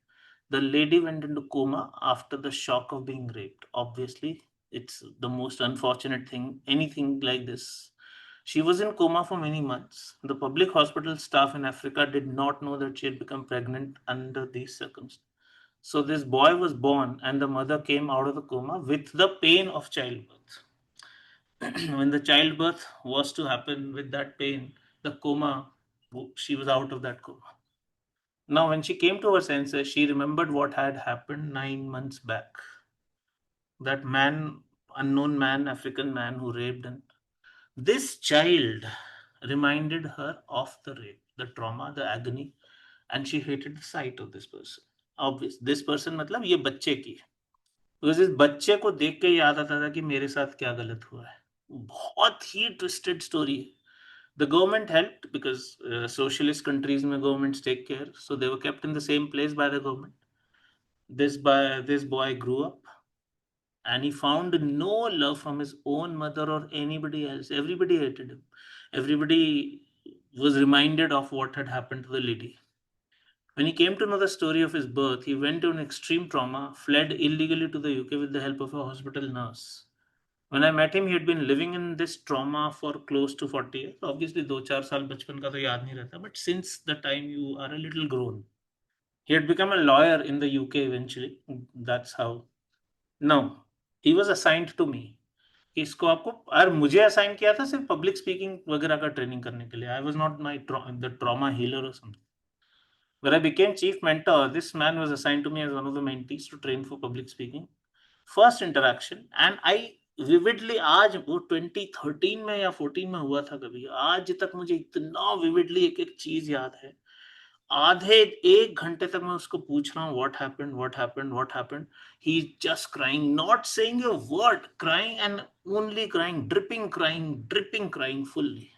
The lady went into coma after the shock of being raped. Obviously, it's the most unfortunate thing, anything like this. She was in coma for many months. The public hospital staff in Africa did not know that she had become pregnant under these circumstances. So, this boy was born, and the mother came out of the coma with the pain of childbirth. When the childbirth was to happen with that pain, the coma, she was out of that coma. Now, when she came to her senses, she remembered what had happened 9 months back. That man, unknown man, African man who raped, and this child reminded her of the rape, the trauma, the agony, and she hated the sight of this person. Obvious, this person मतलब ये बच्चे की, because इस बच्चे को देख के याद आता था कि मेरे साथ क्या गलत हुआ है. बहुत ही ट्विस्टेड स्टोरी है. The government helped because socialist countries में governments take care, so they were kept in the same place by the government. This boy grew up and he found no love from his own mother or anybody else. Everybody hated him. Everybody was reminded of what had happened to the lady. When he came to know the story of his birth, he went to an extreme trauma, fled illegally to the UK with the help of a hospital nurse. When I met him, he had been living in this trauma for close to 40 years. Obviously, 2-4 साल बचपन का तो याद नहीं रहता, but since the time you are a little grown, he had become a lawyer in the UK eventually. That's how. Now, he was assigned to me. कि इसको आपको, और मुझे असाइन किया था सिर्फ पब्लिक स्पीकिंग वगैरह का ट्रेनिंग करने के लिए. I was not my the trauma healer और something. When I became chief mentor, this man was assigned to me as one of the mentees to train for public speaking. First interaction, and I vividly, आज वो 2013 में या 14 में हुआ था कभी, आज तक मुझे इतना विविडली एक एक चीज याद है. आधे 1 घंटे तक मैं उसको पूछ रहा हूँ what happened, what happened, what happened. He just crying, not saying a word, crying and only crying, dripping crying fully.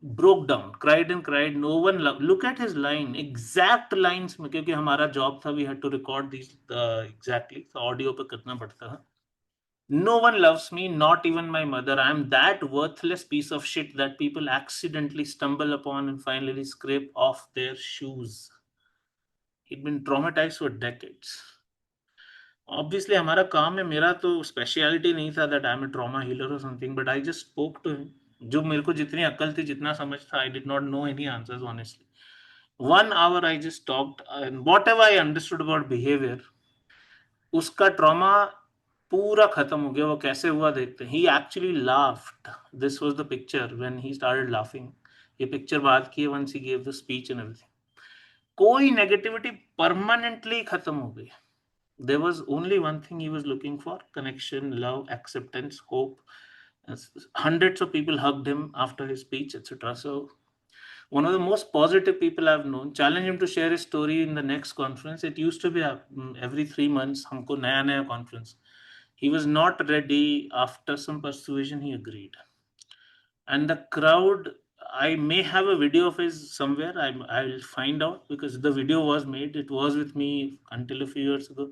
Broke down, cried and cried. No one loved. Look at his line, exact lines में, क्योंकि हमारा job था, we had to record these exactly, so audio पे करना पड़ता था. No one loves me, not even my mother. I am that worthless piece of shit that people accidentally stumble upon and finally scrape off their shoes. He'd been traumatized for decades. Obviously हमारा काम है, मेरा तो speciality नहीं था that I am a trauma healer और something, but I just spoke to him. जो मेरे को जितनी अक्ल थी, जितना समझ था, I did not know any answers honestly. 1 hour I just talked, and whatever I understood about behavior, उसका ट्रॉमा पूरा खत्म हो गया. वो कैसे हुआ देखते हैं. He actually laughed. This was the picture when he started laughing. ये पिक्चर बात की है once he gave the speech and everything. कोई नेगेटिविटी परमानेंटली खत्म हो गई. There was only one thing he was looking for: connection, love, acceptance, hope. Hundreds of people hugged him after his speech, etc. So one of the most positive people I've known. Challenge him to share his story in the next conference. It used to be every 3 months हमको नया नया conference. He was not ready. After some persuasion, he agreed. And the crowd, I may have a video of his somewhere. I'll find out, because the video was made, it was with me until a few years ago.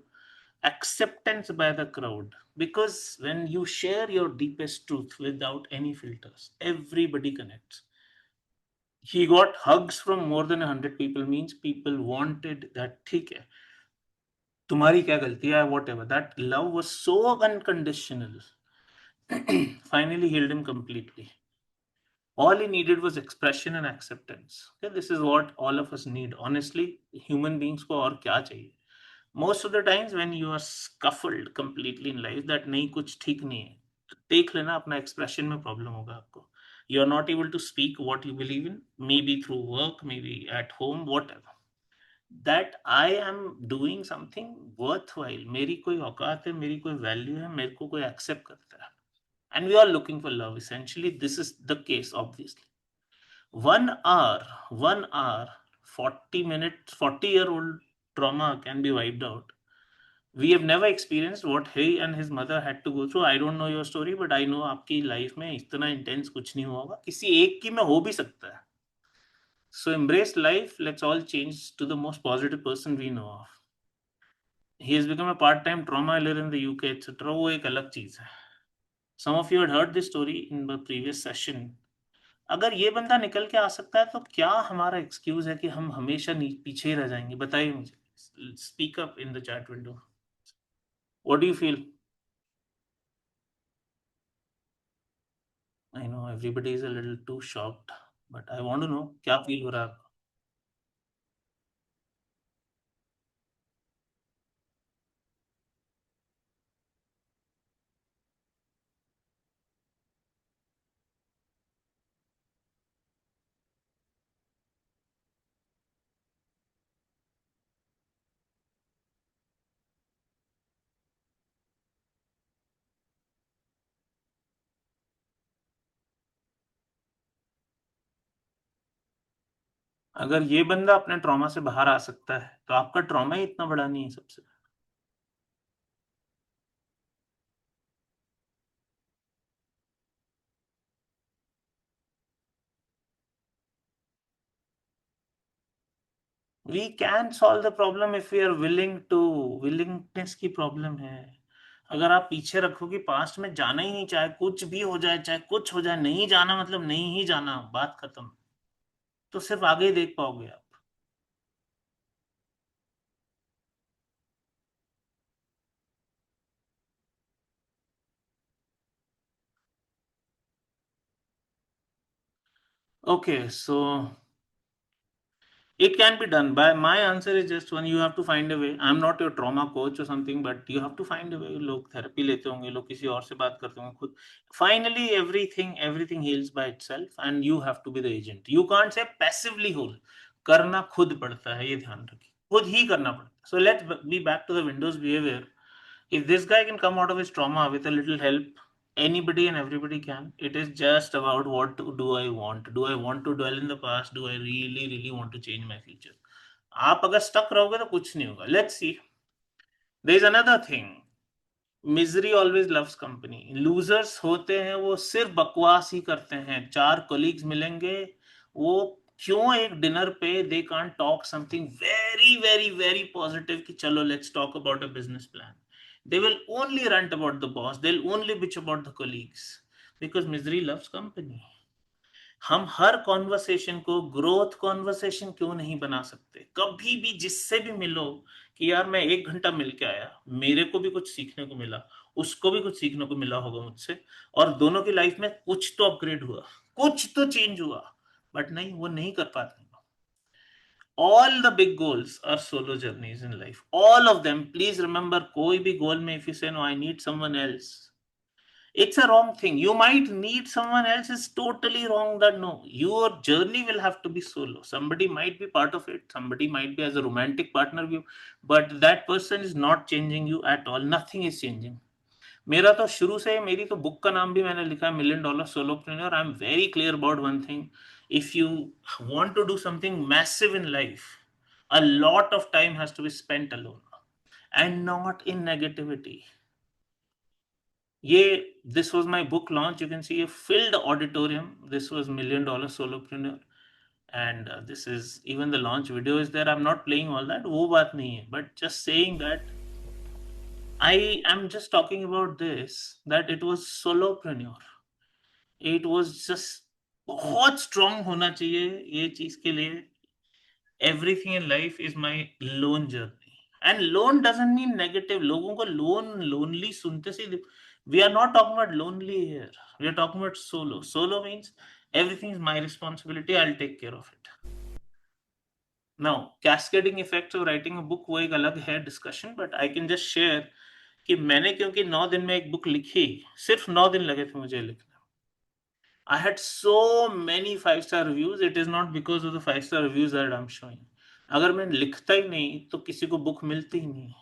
Acceptance by the crowd, because when you share your deepest truth without any filters, everybody connects. He got hugs from more than 100 people, means people wanted that. ठीक है, तुम्हारी क्या गलती है, whatever. That love was so unconditional. Finally healed him completely. All he needed was expression and acceptance. Okay, this is what all of us need. Honestly, human beings को और क्या चाहिए. Most of the times when you are scuffled completely in life, that नहीं कुछ ठीक नहीं है, तो देख लेना अपना expression में problem होगा आपको. You are not able to speak what you believe in, maybe through work, maybe at home, whatever. That I am doing something worthwhile. मेरी कोई औकात है, मेरी कोई value है, मेरे को कोई accept करता है. And we are looking for love. Essentially, this is the case, obviously. 1 hour, 40 minutes, 40-year-old trauma can be wiped out. We have never experienced what he and his mother had to go through. I don't know your story, but I know आपकी life में इतना intense कुछ नहीं हुआ होगा. किसी एक की में हो भी सकता है. So embrace life. Let's all change to the most positive person we know of. He has become a part-time trauma healer in the UK, etc. वो एक अलग चीज है. Some of you had heard this story in the previous session. अगर ये बंदा निकल के आ सकता है, तो क्या हमारा एक्सक्यूज है कि हम हमेशा पीछे ही रह जाएंगे. बताइए मुझे. Speak up in the chat window. What do you feel. I know everybody is a little too shocked, but I want to know क्या फील हो रहा है आपको. अगर ये बंदा अपने ट्रॉमा से बाहर आ सकता है तो आपका ट्रॉमा ही इतना बड़ा नहीं है सबसे। We can solve the problem if we are willing to. Willingness की प्रॉब्लम है। अगर आप पीछे रखो कि पास्ट में जाना ही नहीं, चाहे कुछ भी हो जाए, चाहे कुछ हो जाए, नहीं जाना मतलब नहीं ही जाना, बात खत्म, तो सिर्फ आगे ही देख पाओगे आप। Okay so it can be done. By my answer is just one. You have to find a way. I'm not your trauma coach or something, but you have to find a way. लोग therapy लेते होंगे, लोग किसी और से बात करते होंगे, खुद finally everything heals by itself and you have to be the agent. You can't say passively whole. करना खुद पड़ता है, ये ध्यान रखिए, खुद ही करना पड़ता है. So let's be back to the Windows behavior. If this guy can come out of his trauma with a little help, anybody and everybody can. It is just about what do I want. Do I want to dwell in the past? Do I really want to change my future? आप अगर stuck रहोगे तो कुछ नहीं होगा. Let's see. There is another thing. Misery always loves company. Losers होते हैं वो सिर्फ बकवास ही करते हैं. चार कोलीग्स मिलेंगे, वो क्यों एक डिनर पे they can't talk something very positive कि चलो let's talk about a business plan. They will only rant about the boss. They'll only bitch about the colleagues because misery loves company. हम हर conversation को growth conversation क्यों नहीं बना सकते? कभी भी जिससे भी मिलो कि यार मैं 1 घंटा मिल के आया, मेरे को भी कुछ सीखने को मिला, उसको भी कुछ सीखने को मिला होगा मुझसे, और दोनों की लाइफ में कुछ तो अपग्रेड हुआ, कुछ तो चेंज हुआ. बट नहीं, वो नहीं कर पाते. All the big goals are solo journeys in life. All of them. Please remember, कोई भी goal में if you say no, I need someone else, it's a wrong thing. You might need someone else is totally wrong. That no, your journey will have to be solo. Somebody might be part of it. Somebody might be as a romantic partner with you, but that person is not changing you at all. Nothing is changing. मेरा तो शुरू से, मेरी तो book का नाम भी मैंने लिखा है $1,000,000 Solopreneur. I am very clear about one thing. If you want to do something massive in life, a lot of time has to be spent alone and not in negativity. ये this was my book launch. You can see a filled auditorium. This was $1,000,000 Solopreneur, and this is even the launch video is there. I'm not playing all that, वो बात नहीं है, but just saying that I am just talking about this, that it was solopreneur. It was just बहुत strong होना चाहिए ये चीज के लिए. Everything in life is my lone journey. And lone doesn't mean negative. लोगों को lone, lonely सुनते से, we are not talking about lonely here. We are talking about solo. Solo means everything is my responsibility. I'll take care of it. Now, cascading effects of writing a book वो एक अलग है discussion, but I can just share कि मैंने क्योंकि 9 दिन में एक बुक लिखी, सिर्फ 9 दिन लगे थे मुझे लिखने. I had so many 5-star reviews. It is not because of the 5-star reviews that I'm showing. अगर मैं लिखता ही नहीं तो किसी को बुक मिलती ही नहीं.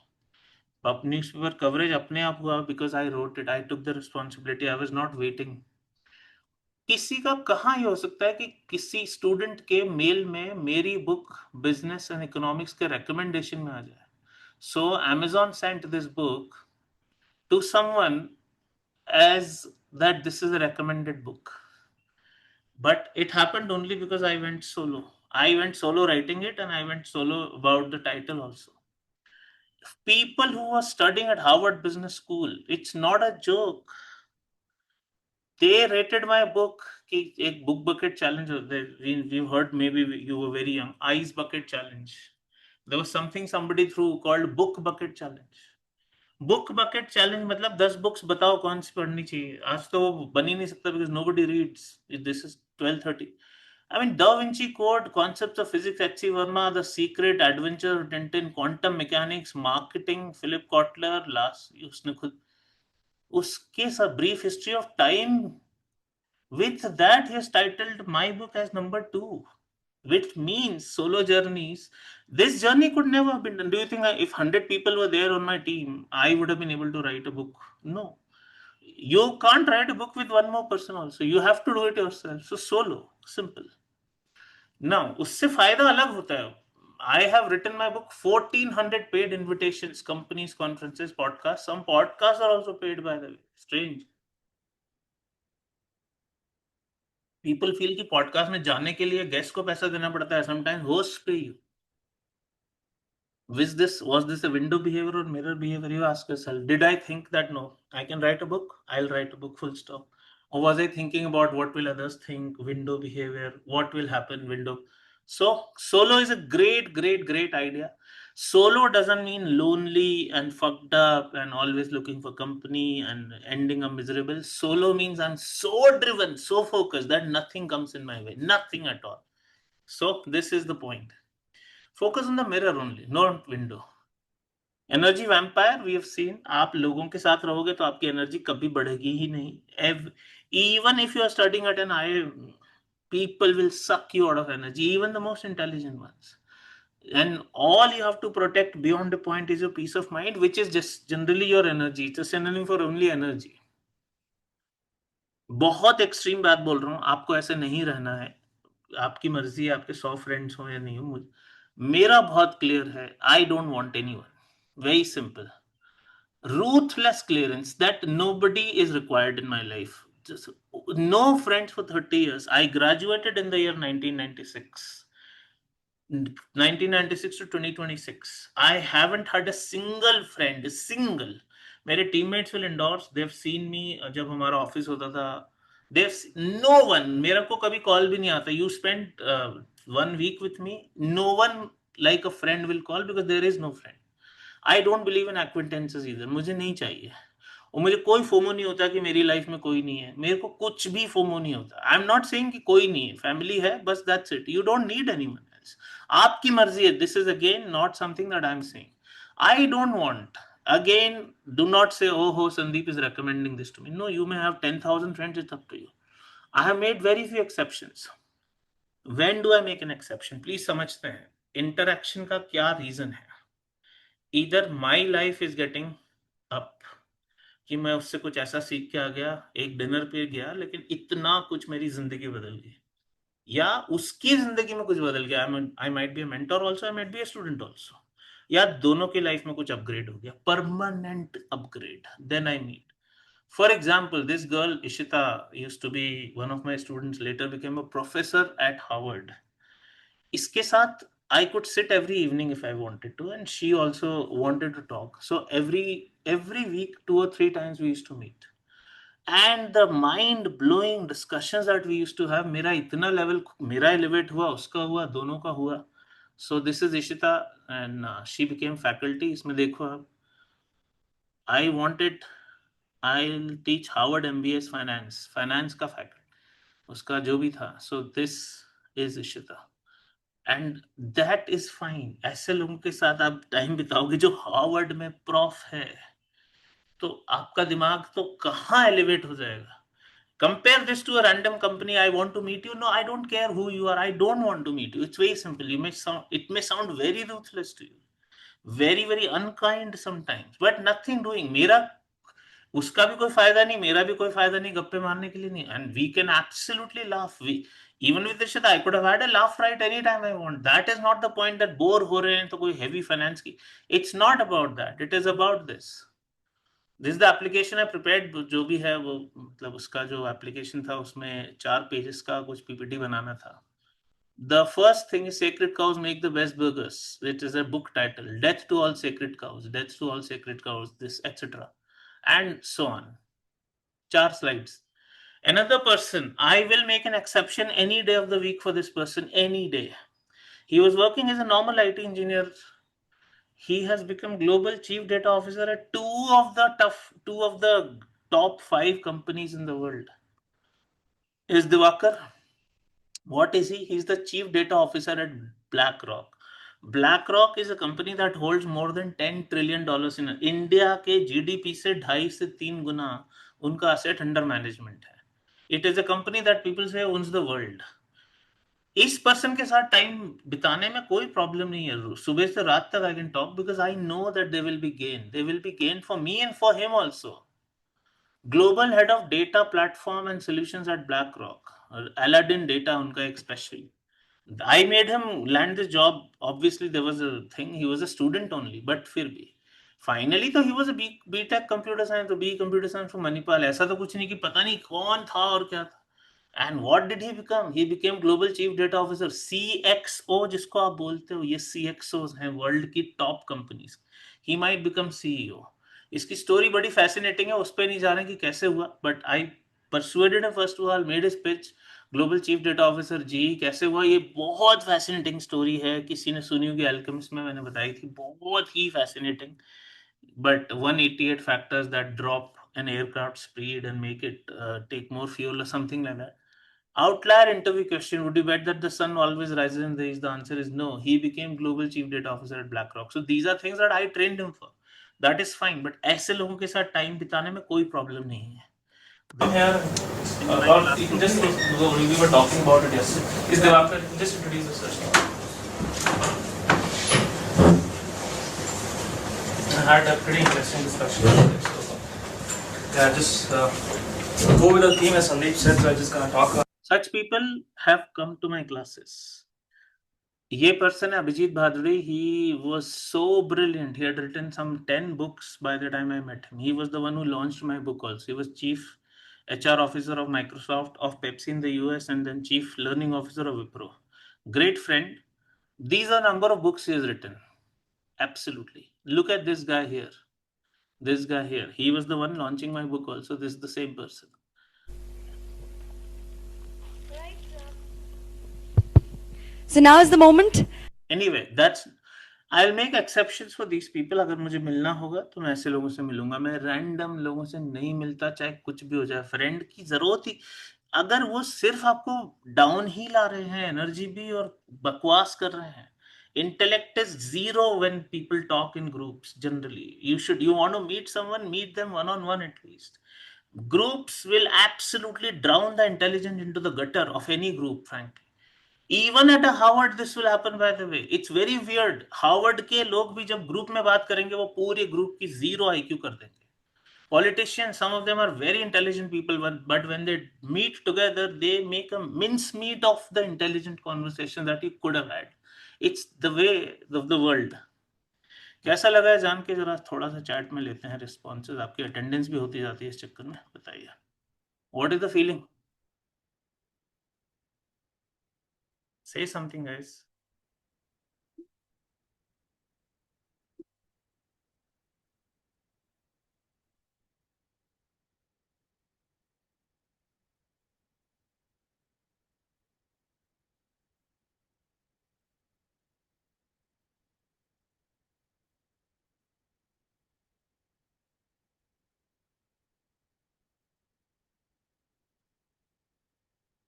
अब न्यूज़पेपर कवरेज अपने आप हुआ because I wrote it. I took the responsibility. I was not waiting. किसी का कहाँ ये हो सकता है कि किसी स्टूडेंट के मेल में मेरी बुक बिजनेस एंड इकोनॉमिक्स के रिकमेंडेशन में आ जाए. सो Amazon sent this book to someone as that this is a recommended book. But it happened only because I went solo. I went solo writing it and I went solo about the title also. People who are studying at Harvard Business School, it's not a joke. They rated my book कि एक book bucket challenge. We've heard, maybe you were very young, ice bucket challenge. There was somebody threw called book bucket challenge. Book bucket challenge मतलब 10 books बताओ कौन सी पढ़नी चाहिए. आज तो वो बन ही नहीं सकता because nobody reads. This is 12:30. I mean, Da Vinci Code, Concepts of Physics, H.C. Verma, The Secret, Adventure of Tintin, Quantum Mechanics, Marketing, Philip Kotler, last उसने खुद उसके सब Brief History of Time. With that, he has titled my book as number 2, which means solo journeys. This journey could never have been done. Do you think if 100 people were there on my team, I would have been able to write a book? No. You can't write a book with one more person also. You have to do it yourself. So solo, simple. Now उससे फायदा अलग होता है. I have written my book, 1400 paid invitations, companies, conferences, podcasts. Some podcasts are also paid, by the way. Strange. People feel कि podcast में जाने के लिए गेस्ट को पैसा देना पड़ता है. Sometimes hosts pay you. Was this a window behavior or mirror behavior? You ask yourself. Did I think that no, I can write a book? I'll write a book, full stop. Or was I thinking about what will others think? Window behavior. What will happen? Window. So solo is a great, great, great idea. Solo doesn't mean lonely and fucked up and always looking for company and ending up miserable. Solo means I'm so driven, so focused that nothing comes in my way. Nothing at all. So this is the point. Focus on the mirror only, not window. Energy vampire we have seen. आप लोगों के साथ रहोगे तो आपकी energy कभी बढ़ेगी ही नहीं. Even if you are starting at an I, people will suck you out of energy, even the most intelligent ones. And all you have to protect beyond the point is your peace of mind, which is just generally your energy. It's a synonym for only energy. बहुत extreme बात बोल रहा हूँ, आपको ऐसे नहीं रहना है. आपकी मर्जी है, आपके 100 फ्रेंड्स हो या नहीं हो. मेरा बहुत क्लियर है. I don't want anyone. Very simple. Ruthless clearance that nobody is required in my life. Just no friends for 30 years. I graduated in the year 1996. 1996 to 2026. I haven't had a single friend, a single. मेरे teammates will endorse. They've seen me जब हमारा office होता था. They've no one. मेरा को कभी call भी नहीं आता. You spent 1 week with me. No one like a friend will call because there is no friend. I don't believe in acquaintances इधर. मुझे नहीं चाहिए. और मुझे कोई फोमो नहीं होता कि मेरी लाइफ में कोई नहीं है. मेरे को कुछ भी फोमो नहीं होता. आई एम नॉट सेइंग कि कोई नहीं है. फैमिली है बस, that's it. You don't need anyone else. आपकी मर्जी है. This is again not something that I am saying. I don't want. Again, do not say, oh, Sandeep is recommending this to me. No, you may have 10,000 friends, it's up to you. I have made very few exceptions. When do I make an exception? Please समझते हैं interaction का क्या reason है. इधर my life is getting up कि मैं उससे कुछ ऐसा सीख के आ गया, एक डिनर पे गया, लेकिन इतना कुछ मेरी जिंदगी बदल गई, या उसकी जिंदगी में कुछ बदल गया. I might be a mentor also, I might be a student also, या दोनों की लाइफ में कुछ अपग्रेड हो गया, permanent upgrade. Then I meet. For example, this girl Ishita used to be one of my students, later became a professor at Harvard. इसके साथ I could sit every evening if I wanted to, and she also wanted to talk. So every week, 2 or 3 times we used to meet, and the mind blowing discussions that we used to have. मेरा इतना level, मेरा elevate हुआ, उसका हुआ, दोनों का हुआ. So this is Ishita, and she became faculty. इसमें देखो आप, I wanted, I'll teach Harvard MBS finance का faculty, उसका जो भी था. So this is Ishita. And that is fine. ऐसे लोगों के साथ आप टाइम बिताओगे जो हार्वर्ड में प्रॉफ है, तो आपका दिमाग तो कहाँ एलिवेट हो जाएगा. Compare this to a random company. I want to meet you. No, I don't care who you are. I don't want to meet you. It's very simple. You may sound, it may sound very ruthless to you, very very unkind sometimes, but nothing doing. मेरा, उसका भी कोई फायदा नहीं, मेरा भी कोई फायदा नहीं, गप्पे मारने के लिए नहीं. And we can absolutely laugh. We even with Rishita, I could have had a laugh right anytime I want. That is not the point that bore हो रहे हैं तो कोई heavy finance की. It's not about that. It is about this. This is the application I prepared. जो भी है वो, मतलब उसका जो application था उसमें 4 pages का कुछ PPT बनाना था. The first thing is sacred cows make the best burgers. It is a book title. Death to all sacred cows. Death to all sacred cows. This, etc. And so on. 4 slides. Another person, I will make an exception any day of the week for this person, any day. He was working as a normal IT engineer. He has become global chief data officer at two of the top 5 companies in the world. Is Diwakar? What is he? He's the chief data officer at BlackRock. BlackRock is a company that holds more than $10 trillion in India के GDP से 2.5 से 3 गुना उनका asset under management है. It is a company that people say owns the world. इस person के साथ time बिताने में कोई प्रॉब्लम नहीं है. सुबह से रात तक I can talk because I know that they will be gain. They will be gain for me and for him also. Global head of data platform and solutions at BlackRock. Aladdin data उनका एक special. I made him land this job. Obviously, there was a thing. He was a student only, but फिर भी finally तो he was a B Tech computer science, तो B computer science from Manipal, ऐसा तो कुछ नहीं कि पता नहीं कौन था और क्या था. And what did he become? He became global chief data officer, CXO, जिसको आप बोलते हो, ये CXOs हैं वर्ल्ड की top companies. He might become CEO. इसकी स्टोरी बड़ी फैसिनेटिंग है, उस पर नहीं जा रहे कि कैसे हुआ, but I persuaded him first of all, made his pitch. Global chief data officer ji कैसे हुआ, ये बहुत फैसिनेटिंग स्टोरी है, किसी ने सुनी होगी, एल्केमिस्ट में मैंने बताई थी, बहुत ही fascinating. But 188 factors that drop an aircraft speed and make it take more fuel or something like that. Outlier interview question: would you bet that the sun always rises in the east? The answer is no. He became global chief data officer at BlackRock. So these are things that I trained him for. That is fine. But ऐसे लोगों के साथ time बिताने में कोई problem नहीं है. Here, or you can just go. We were talking about it yesterday. Is Devakar? Just introduce yourself. I had a pretty interesting discussion about it. So, yeah, just go with the theme as Sandeep said. So I'm just gonna talk about. Such people have come to my classes. ये person है Abhijit Bhaduri. He was so brilliant. He had written some 10 books by the time I met him. He was the one who launched my book also. He was chief HR officer of Microsoft, of Pepsi in the US, and then chief learning officer of Wipro. Great friend. These are number of books he has written. Absolutely. Look at this guy here. This guy here. He was the one launching my book also. This is the same person. So now is the moment. Anyway, that's I'll make exceptions for these people. अगर मुझे मिलना होगा तो मैं ऐसे लोगों से मिलूंगा. मैं रैंडम लोगों से नहीं मिलता, चाहे कुछ भी हो जाए. फ्रेंड की जरूरत ही, अगर वो सिर्फ आपको डाउन ही ला रहे हैं, एनर्जी भी और बकवास कर रहे हैं. Intellect is zero when people talk in groups. Generally, you want to meet someone, meet them one on one at least. Groups will absolutely drown the intelligence into the gutter of any group, frankly. Even at Harvard this will happen. By the way, it's very weird. Harvard के लोग भी जब group में बात करेंगे, वो पूरे group की जीरो आईक्यू कर देंगे. Politicians, some of them are very intelligent people, but when they meet together, they make a mincemeat of the intelligent conversation that you could have had. It's the way of the world. कैसा लगा है जान के? जरा थोड़ा सा chat में लेते हैं रिस्पॉन्सेज. आपकी अटेंडेंस भी होती जाती है इस चक्कर में. बताइए, व्हाट इज द फीलिंग? से समथिंग गाइस.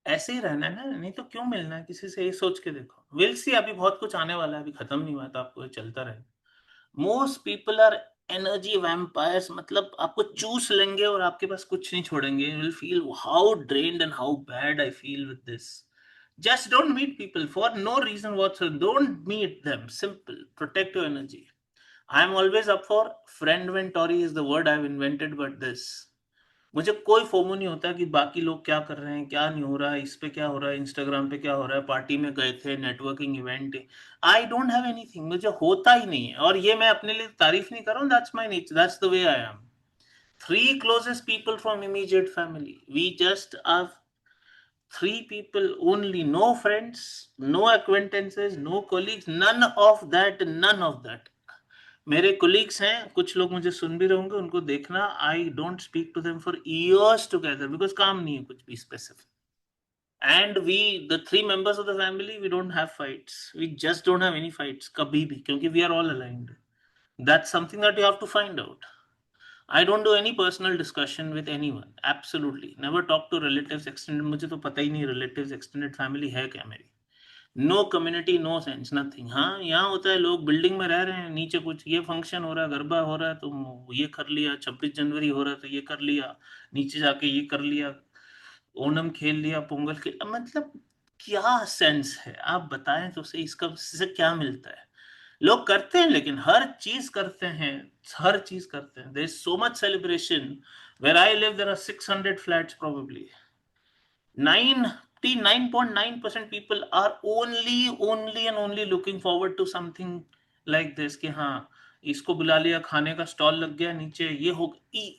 ऐसे ही रहना है ना, नहीं तो क्यों मिलना है किसी से? ये सोच के देखो. विल सी, अभी बहुत कुछ आने वाला है, अभी खत्म नहीं हुआ, तो आपको ये चलता रहेगा. Most people are energy vampires. मतलब आपको चूस लेंगे और आपके पास कुछ नहीं छोड़ेंगे. You will feel how drained and how bad I feel with this. Just don't meet people for no reason whatsoever. Don't meet them. Simple. Protect your energy. I am always up for friendventory is the word I have invented, but this, मुझे कोई FOMO नहीं होता कि बाकी लोग क्या कर रहे हैं, क्या नहीं हो रहा है, इस पे क्या हो रहा है, इंस्टाग्राम पे क्या हो रहा है, पार्टी में गए थे, networking event. I don't have anything. मुझे होता ही नहीं है. और ये मैं अपने लिए तारीफ नहीं कर रहा हूँ. That's my nature. That's the way I am. Three closest people from immediate family. We just are three people only. No friends, no acquaintances, no colleagues. None of that. None of that. मेरे colleagues हैं, कुछ लोग मुझे सुन भी रहे होंगे, उनको देखना. I don't speak to them for years together because काम नहीं है कुछ भी specific. And we, the three members of the family, we don't have fights. We just don't have any fights कभी भी, क्योंकि we are all aligned. That's something that you have to find out. I don't do any personal discussion with anyone. Absolutely. Never talk to relatives extended. मुझे तो पता ही नहीं relatives extended family है क्या मेरी. No community, no sense, nothing. हाँ, यहाँ होता है, लोग बिल्डिंग में रह रहे हैं, नीचे कुछ ये फंक्शन हो रहा है, गरबा हो रहा है तो ये कर लिया, 26 जनवरी हो रहा है तो ये कर लिया, नीचे जाके ये कर लिया, ओणम खेल लिया, पोंगल खेल. मतलब क्या सेंस है? आप बताएं तो सही, इसका इससे क्या मिलता है? लोग करते हैं, लेकिन हर चीज करते हैं. हर चीज करते हैं. There is so much celebration. Where I live there are 600 flats, probably 9 99.9% people are only looking forward to something like this कि हाँ इसको बुला लिया, खाने का स्टॉल लग गया नीचे, ये हो,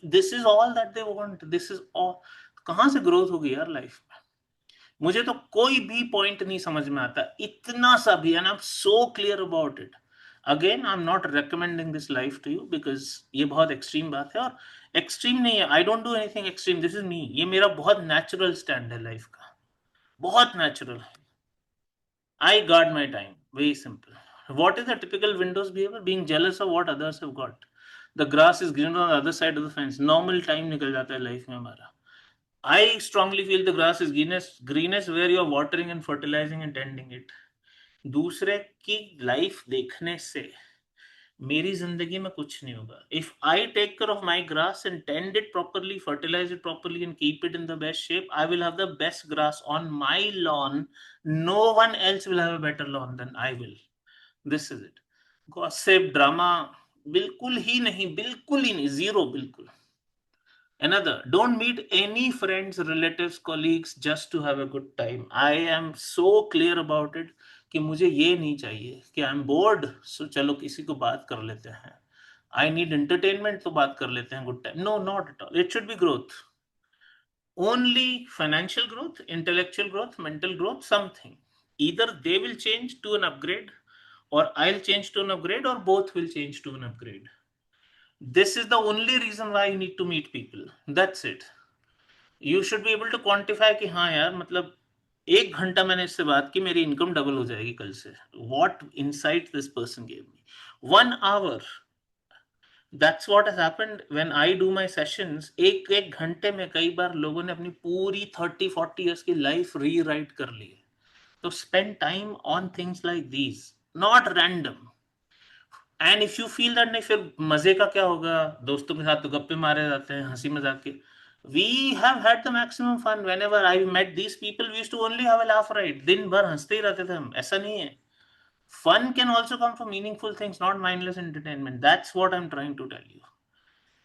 this is all that they want, this is all. कहाँ से ग्रोथ होगी यार लाइफ में? मुझे तो कोई भी पॉइंट नहीं समझ में आता, इतना सा भी, and I am so clear about it. Again I am not recommending this life to you because ये बहुत एक्सट्रीम बात है, और एक्सट्रीम नहीं है, I don't do anything extreme, this is me. ये मेरा बहुत नेचुरल स्टैंड है लाइफ का, बहुत natural. I guard my time. Very simple. What is the typical Windows behavior? Being jealous of what others have got. The grass is greener on the other side of the fence. Normal time निकल जाता है life में हमारा. I strongly feel the grass is greenest where you are watering and fertilizing and tending it. दूसरे की life देखने से मेरी जिंदगी में कुछ नहीं होगा. If I take care of my grass and tend it properly, fertilize it properly and keep it in the best shape, I will have the best grass on my lawn. No one else will have a better lawn than I will. This is it. Gossip, drama, बिल्कुल ही नहीं, zero, बिल्कुल. Another, don't meet any friends, relatives, colleagues just to have a good time. I am so clear about it कि मुझे ये नहीं चाहिए कि I M board सो चलो किसी को बात कर लेते हैं. आई नीड एंटरटेनमेंट तो बात कर लेते हैं, good time. No, not at all. It should be growth. Only financial growth, intellectual growth, mental growth, something. Either they will change to an upgrade, or I'll change to an upgrade, or both will change to an upgrade. This is the only reason why you need to meet people. That's it. You should be able to quantify कि हाँ यार, मतलब 1 घंटा मैंने इससे बात की, मेरी इनकम डबल हो जाएगी कल से. What insight this person gave me. 1 hour. That's what has happened when I do my sessions. एक घंटे में कई बार लोगों ने अपनी पूरी 30-40 years की लाइफ रीराइट कर ली है. तो spend time on things like these, not random. And if you feel that नहीं, फिर मजे का क्या होगा, दोस्तों के साथ तो गप्पे मारे जाते हैं, हंसी मजाक के. We have had the maximum fun whenever I met these people. We used to only have a laugh, right? दिन भर हंसते ही रहते थे हम, ऐसा नहीं है. Fun can also come from meaningful things, not mindless entertainment. That's what I'm trying to tell you.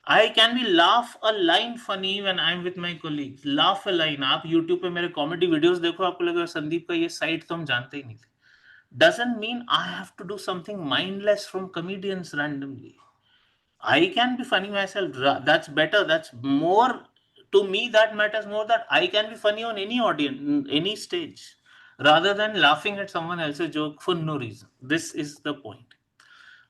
I can be laugh a line funny when I'm with my colleagues. Laugh a line. आप YouTube पे मेरे comedy videos देखो, आपको लगेगा संदीप का ये site तो हम जानते ही नहीं थे. Doesn't mean I have to do something mindless from comedians randomly. I can be funny myself. That's better. That's more, to me, that matters more, that I can be funny on any audience, any stage, rather than laughing at someone else's joke for no reason. This is the point.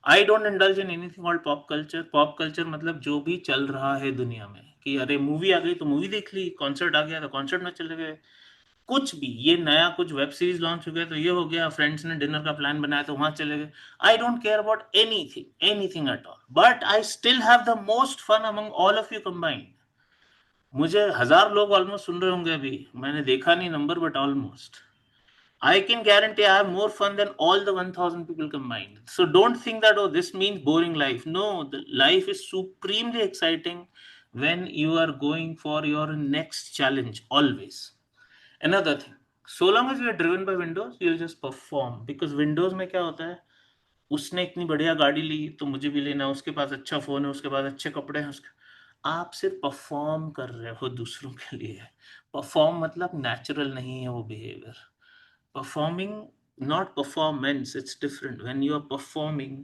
I don't indulge in anything called pop culture. Pop culture मतलब जो भी चल रहा है दुनिया में, कि अरे मूवी आ गई तो मूवी देख ली, कॉन्सर्ट आ गया तो कॉन्सर्ट में चले गए, कुछ भी, ये नया कुछ वेब सीरीज लॉन्च हो गया तो ये हो गया, फ्रेंड्स ने डिनर का प्लान बनाया तो वहां चले गए. I don't care about anything at all, but I still have the most fun among all of you combined. मुझे 1000 लोग ऑलमोस्ट सुन रहे होंगे अभी, मैंने देखा नहीं number, but almost. I can guarantee I have more fun than all the 1000 people combined. So don't think that, oh, this means boring life. No, the life is supremely exciting when you are going for your next challenge, always. Another thing, so long as you are driven by Windows, you'll just perform. Because Windows में क्या होता है, उसने इतनी बढ़िया गाड़ी ली तो मुझे भी लेना, उसके पास अच्छा फोन है, उसके पास अच्छे कपड़े हैं, आप सिर्फ परफॉर्म कर रहे हो दूसरों के लिए. परफॉर्म मतलब नेचुरल नहीं है वो behaviour. Performing, not performance, it's different. When you are performing,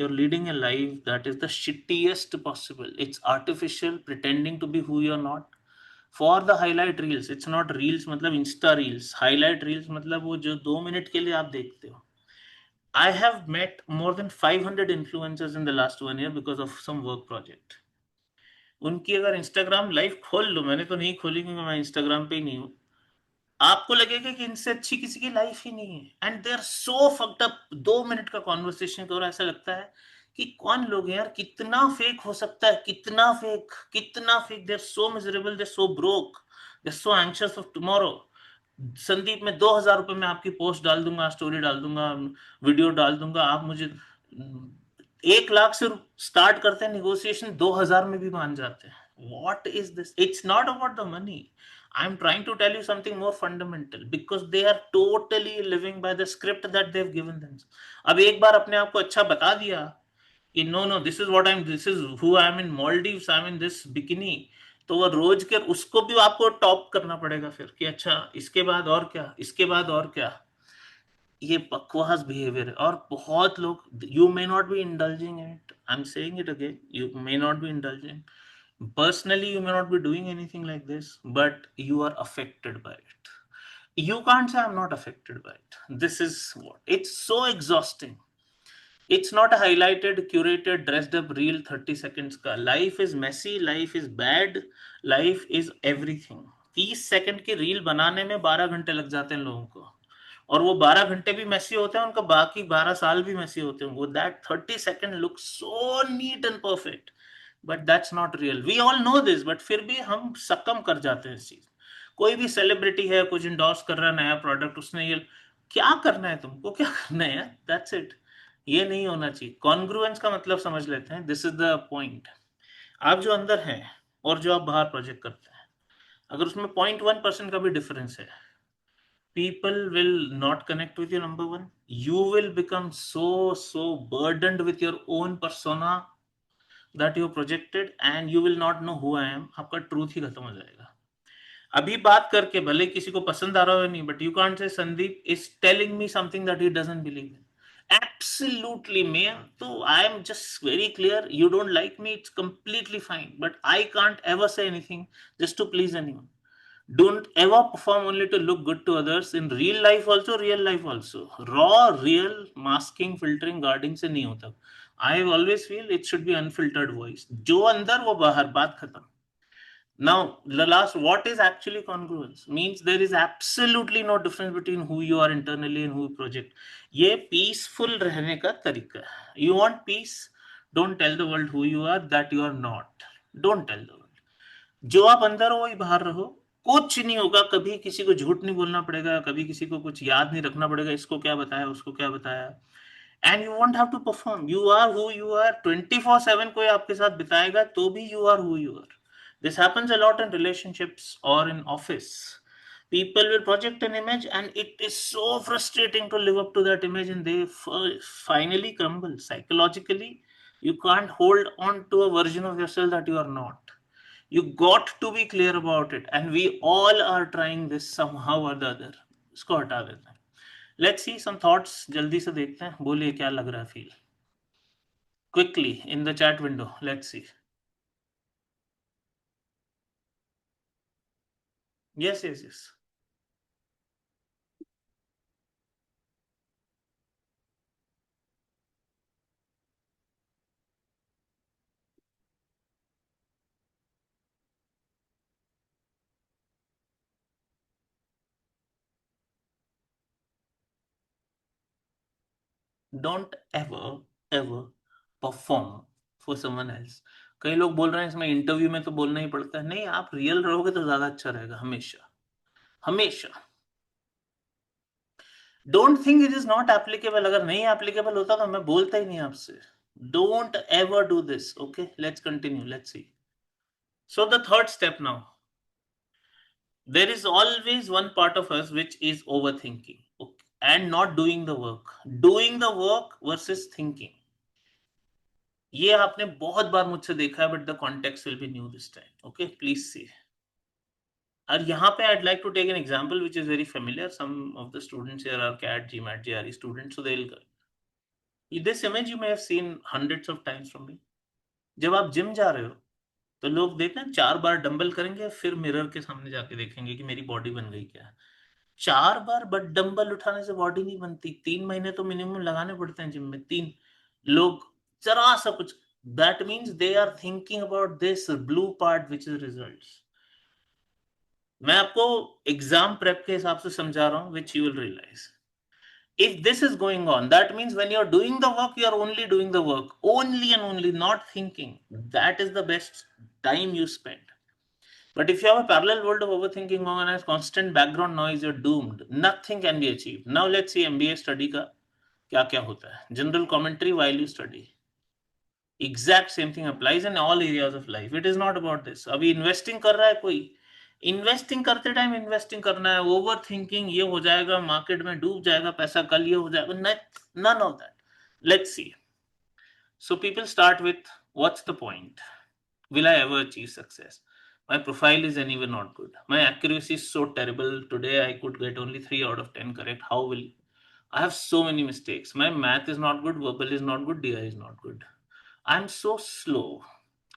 you're leading a life that is the shittiest possible. It's artificial, pretending to be who you're not, for the highlight reels. It's not reels मतलब insta reels. Highlight reels मतलब वो जो 2 minute के लिए आप देखते हो. I have met more than 500 influencers in the last 1 year because of some work project. उनकी अगर इंस्टाग्राम लाइव खोल लो, मैंने तो नहीं खोली क्योंकि मैं इंस्टाग्राम पे ही नहीं हूँ, आपको लगेगा कि इनसे अच्छी किसी की लाइफ ही नहीं है. And they are so fucked up. 2 minute का कॉन्वर्सेशन करो, ऐसा लगता है कि कौन लोग हैं यार, कितना फेक हो सकता है, कितना fake. They are so miserable, they are so broke, they are so anxious of tomorrow. Sandeep में 2000 रुपए में आपकी पोस्ट डाल दूंगा, स्टोरी डाल दूंगा, वीडियो डाल दूंगा, आप मुझे 1 लाख से स्टार्ट करते हैं निगोशिएशन, 2000 में भी मान जाते हैं. What is this? It's not about the money. I'm trying to tell you something more fundamental, because they are totally living by the script that they've given them. अब एक बार अपने आप को अच्छा बता दिया कि no, this is what I'm, this is who I am in Maldives, I'm in this bikini, तो वो रोज के उसको भी आपको टॉप करना पड़ेगा फिर कि अच्छा इसके बाद और क्या, इसके बाद और क्या। ये बकवास बिहेवियर है। और बहुत लोग, you may not B indulging it, I am saying it again, you may not B indulging personally, you may not be doing anything like this, but you are affected by it. You can't say I'm not affected by it. This is what it's so exhausting. It's not a highlighted, curated, dressed up reel 30 seconds का. Life is messy, life is bad, life is everything. 30 second की reel बनाने में 12 घंटे लग जाते हैं लोगों को, और वो 12 घंटे भी मैसी होते हैं, उनका बाकी 12 साल भी मैसी होते हैं. वो that 30 second look so neat and perfect, but that's not real. We all know this, but फिर भी हम सकम कर जाते हैं इस चीज. कोई भी सेलिब्रिटी है, कुछ इंडोर्स कर रहा है नया प्रोडक्ट, उसने ये क्या करना है, तुमको क्या करना है यार, दैट्स इट. ये नहीं होना चाहिए. कॉन्ग्रुएंस का मतलब समझ लेते हैं. This is the point. आप जो अंदर हैं और जो आप बाहर प्रोजेक्ट करते हैं, अगर उसमें 0.1% का भी डिफरेंस है, people will not connect with you. Number one, you will become so burdened with your own persona that you projected, and you will not know who I am. आपका ट्रूथ ही खत्म हो जाएगा. अभी बात करके भले किसी को पसंद आ रहा हो नहीं, but you can't say Sandeep is telling me something that he doesn't believe in. Absolutely, man. So I am just very clear. You don't like me, it's completely fine. But I can't ever say anything just to please anyone. Don't ever perform only to look good to others. In real life also, real life also. Raw, real masking, filtering, guarding से नहीं होता. I always feel it should be unfiltered voice. जो अंदर वो बाहर, बात खत्म. Now, the last, what is actually congruence? Means there is absolutely no difference between who you are internally and who you project. ये peaceful रहने का तरीका है. You want peace? Don't tell the world who you are, that you are not. Don't tell the world. जो आप अंदर हो वही बाहर रहो. कुछ नहीं होगा. कभी किसी को झूठ नहीं बोलना पड़ेगा, कभी किसी को कुछ याद नहीं रखना पड़ेगा, इसको क्या बताया, उसको क्या बताया. And you won't have to perform. You are who you are. 24/7 कोई आपके साथ बिताएगा तो भी you are who you are. This happens a lot in relationships or in office. People will project an image and it is so frustrating to live up to that image, and they finally crumble psychologically. You can't hold on to a version of yourself that you are not. You got to be clear about it, and we all are trying this somehow or the other. इसको हटा देते हैं. Let's see some thoughts. जल्दी से देखते हैं. बोलिए क्या लग रहा है feel. Quickly in the chat window. Let's see. Yes, yes, yes. Don't ever perform for someone else. कई लोग बोल रहे हैं इसमें इंटरव्यू में तो बोलना ही पड़ता है. नहीं, आप रियल रहोगे तो ज्यादा अच्छा रहेगा. हमेशा हमेशा. Don't think it is not applicable. अगर नहीं एप्लीकेबल होता तो मैं बोलता ही नहीं आपसे. Don't ever do this. Okay, let's continue. Let's see. So the third step now. There is always one part of us which is overthinking, okay, and not doing the work. Doing the work versus thinking. ये आपने बहुत बार मुझसे देखा है, but the context will be new this time. Okay, please see. और यहाँ पे I'd like to take an example which is very familiar. Some of the students here are CAT, GMAT, GRE students, so they'll. This image you may have seen hundreds of times from me. जब आप gym जा रहे हो तो लोग देखना 4 बार dumbbell करेंगे, फिर मिरर के सामने जाके देखेंगे कि मेरी बॉडी बन गई क्या. 4 बार बट डंबल उठाने से बॉडी नहीं बनती. 3 महीने तो मिनिमम लगाने पड़ते हैं जिम में. 3 लोग जरा सा कुछ. That means they are thinking about this blue part which is results. मैं आपको एग्जाम प्रेप के हिसाब से समझा रहा हूं, which you will realise. If this is going on, that means when you're doing the work, you're only doing the work. Only and only, not thinking. That is the best time you spend. But if you have a parallel world of overthinking on and constant background noise, you're doomed. Nothing can be achieved. Now let's see MBA study का क्या क्या होता है. General commentary while you study. Exact same thing applies in all areas of life. It is not about this. अभी investing कर रहा है कोई, इन्वेस्टिंग करते टाइम इन्वेस्टिंग करना है. ओवर थिंकिंग ये हो जाएगा, मार्केट में डूब जाएगा पैसा, कल ये हो जाएगा. None of that. Let's see. So people start with, what's the point? Will I ever achieve success? My profile is anyway not good. My accuracy is so terrible. Today I could get only 3 out of 10 correct. How will I have so many mistakes? My math is not good, verbal is not good, DI is not good. I'm so slow.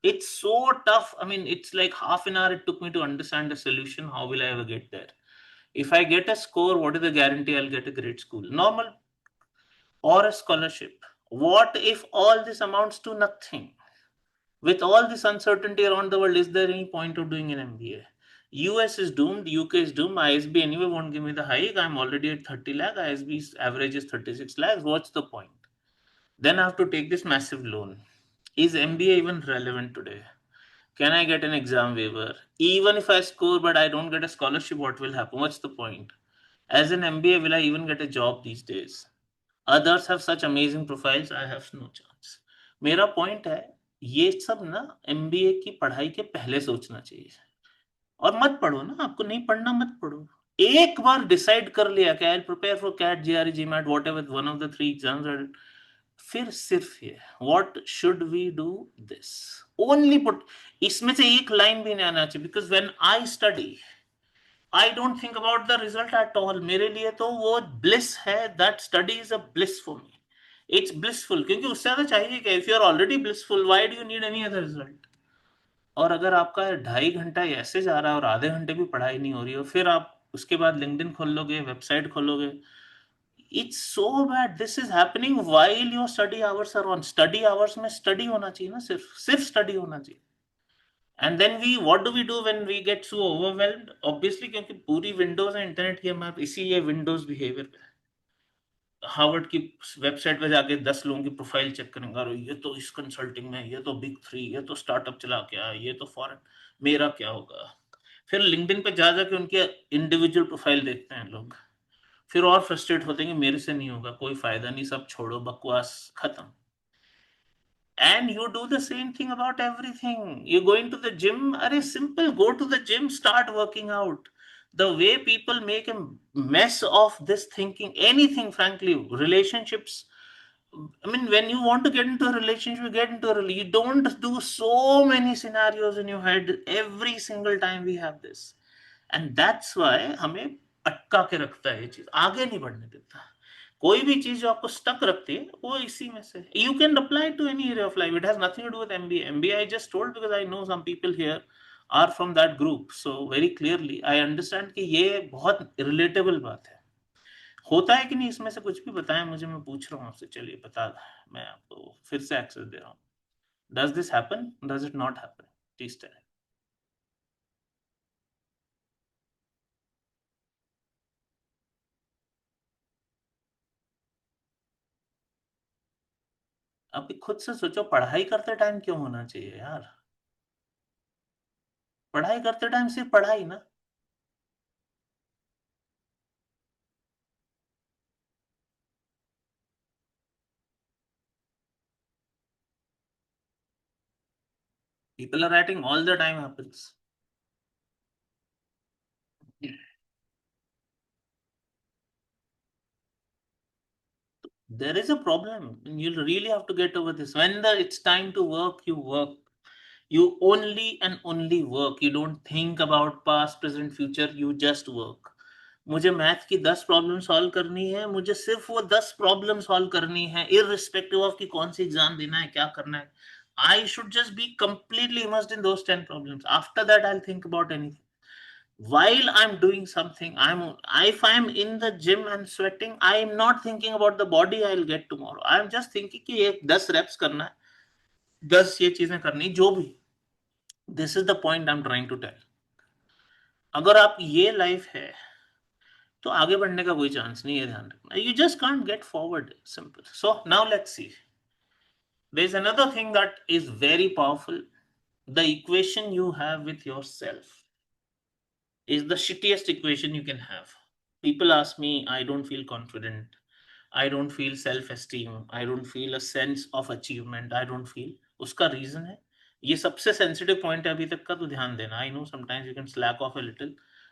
It's so tough. I mean, it's like half an hour it took me to understand the solution. How will I ever get there? If I get a score, what is the guarantee I'll get a great school? Normal or a scholarship. What if all this amounts to nothing? With all this uncertainty around the world, is there any point of doing an MBA? US is doomed, UK is doomed, ISB anyway won't give me the hike. I'm already at 30 lakh, ISB's average is 36 lakhs. What's the point? Then I have to take this massive loan. Is MBA even relevant today? Can I get an exam waiver? Even if I score but I don't get a scholarship, what will happen? What's the point? As an MBA, will I even get a job these days? Others have such amazing profiles, I have no chance. मेरा point है ये सब ना MBA की पढ़ाई के पहले सोचना चाहिए और मत पढ़ो ना आपको नहीं पढ़ना मत पढ़ो एक बार डिसाइड कर लिया कि I prepare for CAT GRE GMAT whatever one of the three exams फिर सिर्फ ये what should we do this only put इसमें से एक लाइन भी नहीं आना चाहिए because when I study I don't think about the result at all. मेरे लिए तो वो bliss है. That study is a bliss for me. It's blissful क्योंकि उससे ज़्यादा चाहिए कि if you are already blissful, why do you need any other result? और अगर आपका 2.5 घंटा ऐसे जा रहा है और आधे घंटे भी पढ़ाई नहीं हो रही हो फिर आप उसके बाद लिंक्डइन खोल लोगे वेबसाइट खोलोगे it's so bad this is happening while your study hours are on study hours में स्टडी होना चाहिए ना सिर्फ स्टडी होना चाहिए and then we what do we do when we get so overwhelmed obviously क्योंकि पूरी विंडोज है इंटरनेट की हमारे इसी ये विंडोज बिहेवियर पे हार्वर्ड की वेबसाइट पे जाके 10 लोगों की प्रोफाइल चेक करेंगे और ये तो इस कंसल्टिंग में ये तो बिग 3 ये तो स्टार्टअप चला क्या ये तो फॉरेन मेरा क्या होगा फिर लिंक्डइन पे जा जाके उनके इंडिविजुअल प्रोफाइल देखते हैं लोग फिर और फ्रस्ट्रेट होते हैं कि मेरे से नहीं होगा कोई फायदा नहीं सब छोड़ो बकवास खत्म and you do the same thing about everything. You're going to the gym, are simple, go to the gym, start working out. The way people make a mess of this thinking, anything, frankly, relationships. I mean, when you want to get into a relationship, you get into a relationship. You don't do so many scenarios in your head every single time we have this. And that's why हमें अटका के रखता है ये चीज आगे नहीं बढ़ने देता कोई भी चीज जो आपको स्टक रखती है वो इसी में से you can apply to any area of life it has nothing to do with MBA I just told because I know some people here are from that group so very clearly I understand कि ये बहुत relatable बात है होता है कि नहीं इसमें से कुछ भी बताएं मुझे मैं पूछ रहा हूँ आपसे चलिए बता मैं आपको फिर से एक्सेस दे रहा हूँ does this happen does it not happen please tell अब खुद से सोचो पढ़ाई करते टाइम क्यों होना चाहिए यार पढ़ाई करते टाइम सिर्फ पढ़ाई ना people are writing all the time happens there is a problem you'll really have to get over this when it's time to work you only and only work you don't think about past present future you just work मुझे math की 10 problem solve करनी है मुझे सिर्फ वो 10 problem solve करनी है irrespective of कि कौन सी एग्जाम देना है क्या करना है I should just be completely immersed in those 10 problems after that I'll think about anything while I'm doing something if I'm in the gym and sweating I'm not thinking about the body I'll get tomorrow I'm just thinking कि ये 10 reps करना है 10 ये चीजें करनी जो भी this is the point I'm trying to tell अगर आप ये लाइफ है तो आगे बढ़ने का कोई चांस नहीं है ध्यान रखना you just can't get forward simple so now let's see there's another thing that is very powerful the equation you have with yourself is the shittiest equation you can have. People ask me, I don't feel confident. I don't feel self-esteem. I don't feel a sense of achievement. I don't feel. उसका reason है ये सबसे sensitive point है अभी तक का तो ध्यान देना. I know sometimes you can slack off a little.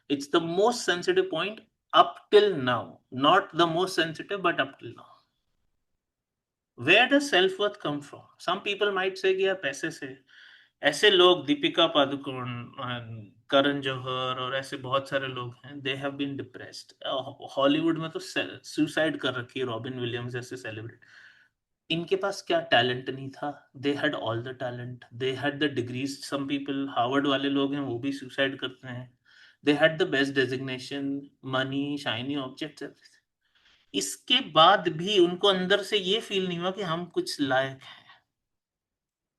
It's the most sensitive point up till now. Not the most sensitive, but up till now. Where does self-worth come from? Some people might say कि यार पैसे से ऐसे लोग दीपिका पादुकोण, करण जौहर और ऐसे बहुत सारे लोग हैं, they have been depressed. Hollywood में तो सुसाइड कर रखी है रॉबिन विलियम्स जैसे सेलिब्रिटी। इनके पास क्या टैलेंट नहीं था? They had all the talent, they had the degrees. Some people, Harvard वाले लोग हैं वो भी सुसाइड करते हैं। They had the best designation, money, shiny objects, इसके बाद भी उनको अंदर से ये फील नहीं हुआ कि हम कुछ लायक हैं।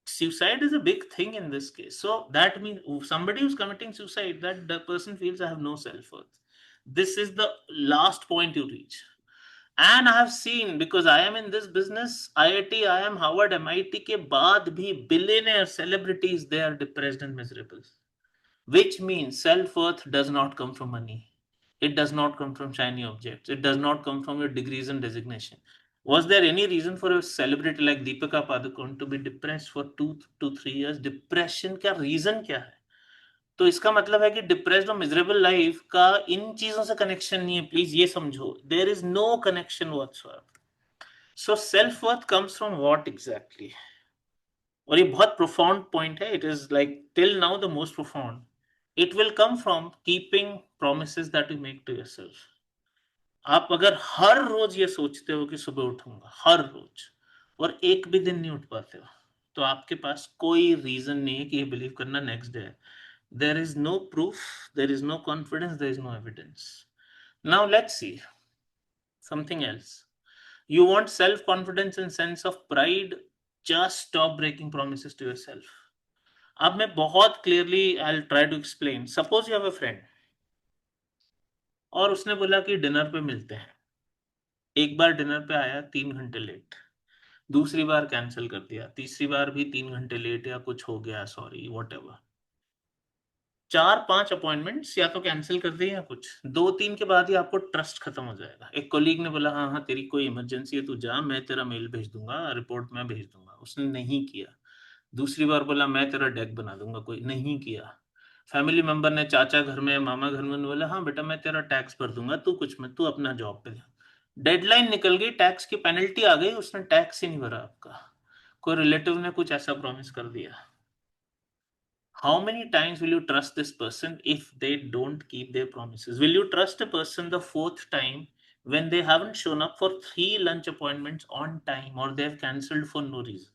Suicide is a big thing in this case. So that means somebody who's committing suicide, that the person feels I have no self-worth. This is the last point you reach. And I have seen, because I am in this business, IIT, IIM, Harvard, MIT के बाद भी billionaire celebrities, they are depressed and miserable. Which means self-worth does not come from money. It does not come from shiny objects. It does not come from your degrees and designation. Was there any reason for a celebrity like Deepika Padukone to be depressed for 2 to 3 years? Depression का reason क्या है? तो इसका मतलब है कि depressed और miserable life का इन चीजों से कनेक्शन नहीं है। प्लीज ये समझो, there is no connection whatsoever. So self worth comes from what exactly? और ये बहुत प्रोफाउंड पॉइंट है, it is like till now the most profound. It will come from keeping promises that you make to yourself. आप अगर हर रोज ये सोचते हो कि सुबह उठूंगा, हर रोज, और एक भी दिन नहीं उठ पाते हो, तो आपके पास कोई रीजन नहीं है कि ये बिलीव करना नेक्स्ट डे है। There is no proof, there is no confidence, there is no evidence. Now let's see something else. You want self-confidence and sense of pride, just stop breaking promises to yourself. अब मैं बहुत clearly I'll try to explain. Suppose you have a friend और उसने बोला कि dinner पे मिलते हैं। एक बार डिनर पे आया 3 घंटे लेट, दूसरी बार कैंसिल कर दिया, तीसरी बार भी 3 घंटे लेट या कुछ हो गया, सॉरी व्हाटएवर। 4-5 अपॉइंटमेंट्स या तो कैंसिल कर दिए या कुछ, 2-3 के बाद ही आपको ट्रस्ट खत्म हो जाएगा। एक कोलीग ने बोला हाँ हाँ तेरी कोई इमरजेंसी है तू जा, मैं तेरा मेल भेज दूंगा, रिपोर्ट मैं भेज दूंगा, उसने नहीं किया। दूसरी बार बोला मैं तेरा डेक बना दूंगा, कोई नहीं किया। फैमिली मेंबर ने, चाचा घर में, मामा घर में, बोला हाँ बेटा मैं तेरा टैक्स भर दूंगा, तू कुछ मत, तू अपना जॉब पे जा। डेडलाइन निकल गई, टैक्स की पेनल्टी आ गई, उसने टैक्स ही नहीं भरा आपका। कोई रिलेटिव ने कुछ ऐसा प्रॉमिस कर दिया। How many times will you trust this person if they don't keep their promises? Will you trust a person the fourth time when they haven't shown up for 3 lunch appointments on time or they've cancelled for no reason?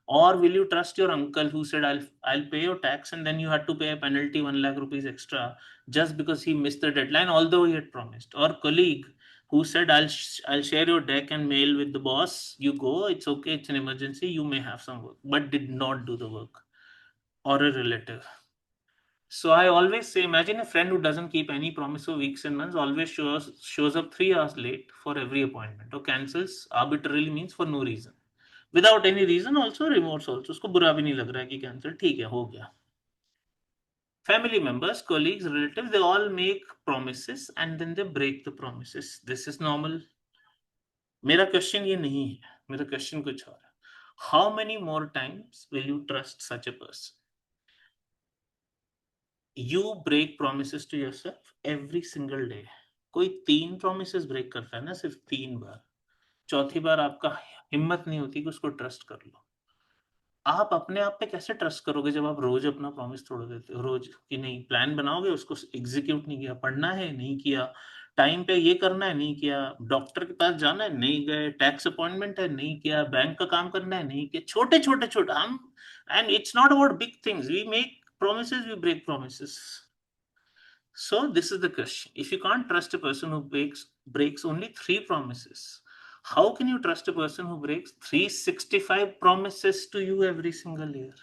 Or will you trust your uncle who said, I'll pay your tax, and then you had to pay a penalty 1 lakh rupees extra just because he missed the deadline, although he had promised? Or colleague who said, I'll share your deck and mail with the boss. You go, it's okay, it's an emergency, you may have some work, but did not do the work. Or a relative. So I always say, imagine a friend who doesn't keep any promise for weeks and months, always shows up 3 hours late for every appointment, or cancels arbitrarily, means for no reason, without any reason, also remorse also, उसको बुरा भी नहीं लग रहा है कि cancel, ठीक है हो गया। Family members, colleagues, relatives, they all make promises and then they break the promises. This is normal. मेरा क्वेश्चन ये नहीं है, मेरा क्वेश्चन कुछ और है। How many more times will you trust such a person? You break promises to yourself every single day. कोई 3 promises break करता है ना, सिर्फ 3 बार। चौथी बार आपका हिम्मत नहीं होती कि उसको ट्रस्ट कर लो। आप अपने आप पे कैसे ट्रस्ट करोगे जब आप रोज अपना प्रॉमिस तोड़ देते हो? रोज कि नहीं, प्लान बनाओगे, उसको एग्जीक्यूट नहीं किया, पढ़ना है नहीं किया, टाइम पे ये करना है नहीं किया, डॉक्टर के पास जाना है नहीं गए, टैक्स अपॉइंटमेंट है नहीं किया, बैंक का काम करना है नहीं किया, छोटे छोटे छोटे हम। And it's not about big things, we make promises, we break promises. So this is the question. If you can't trust a person who breaks only 3 promises, how can you trust a person who breaks 365 promises to you every single year?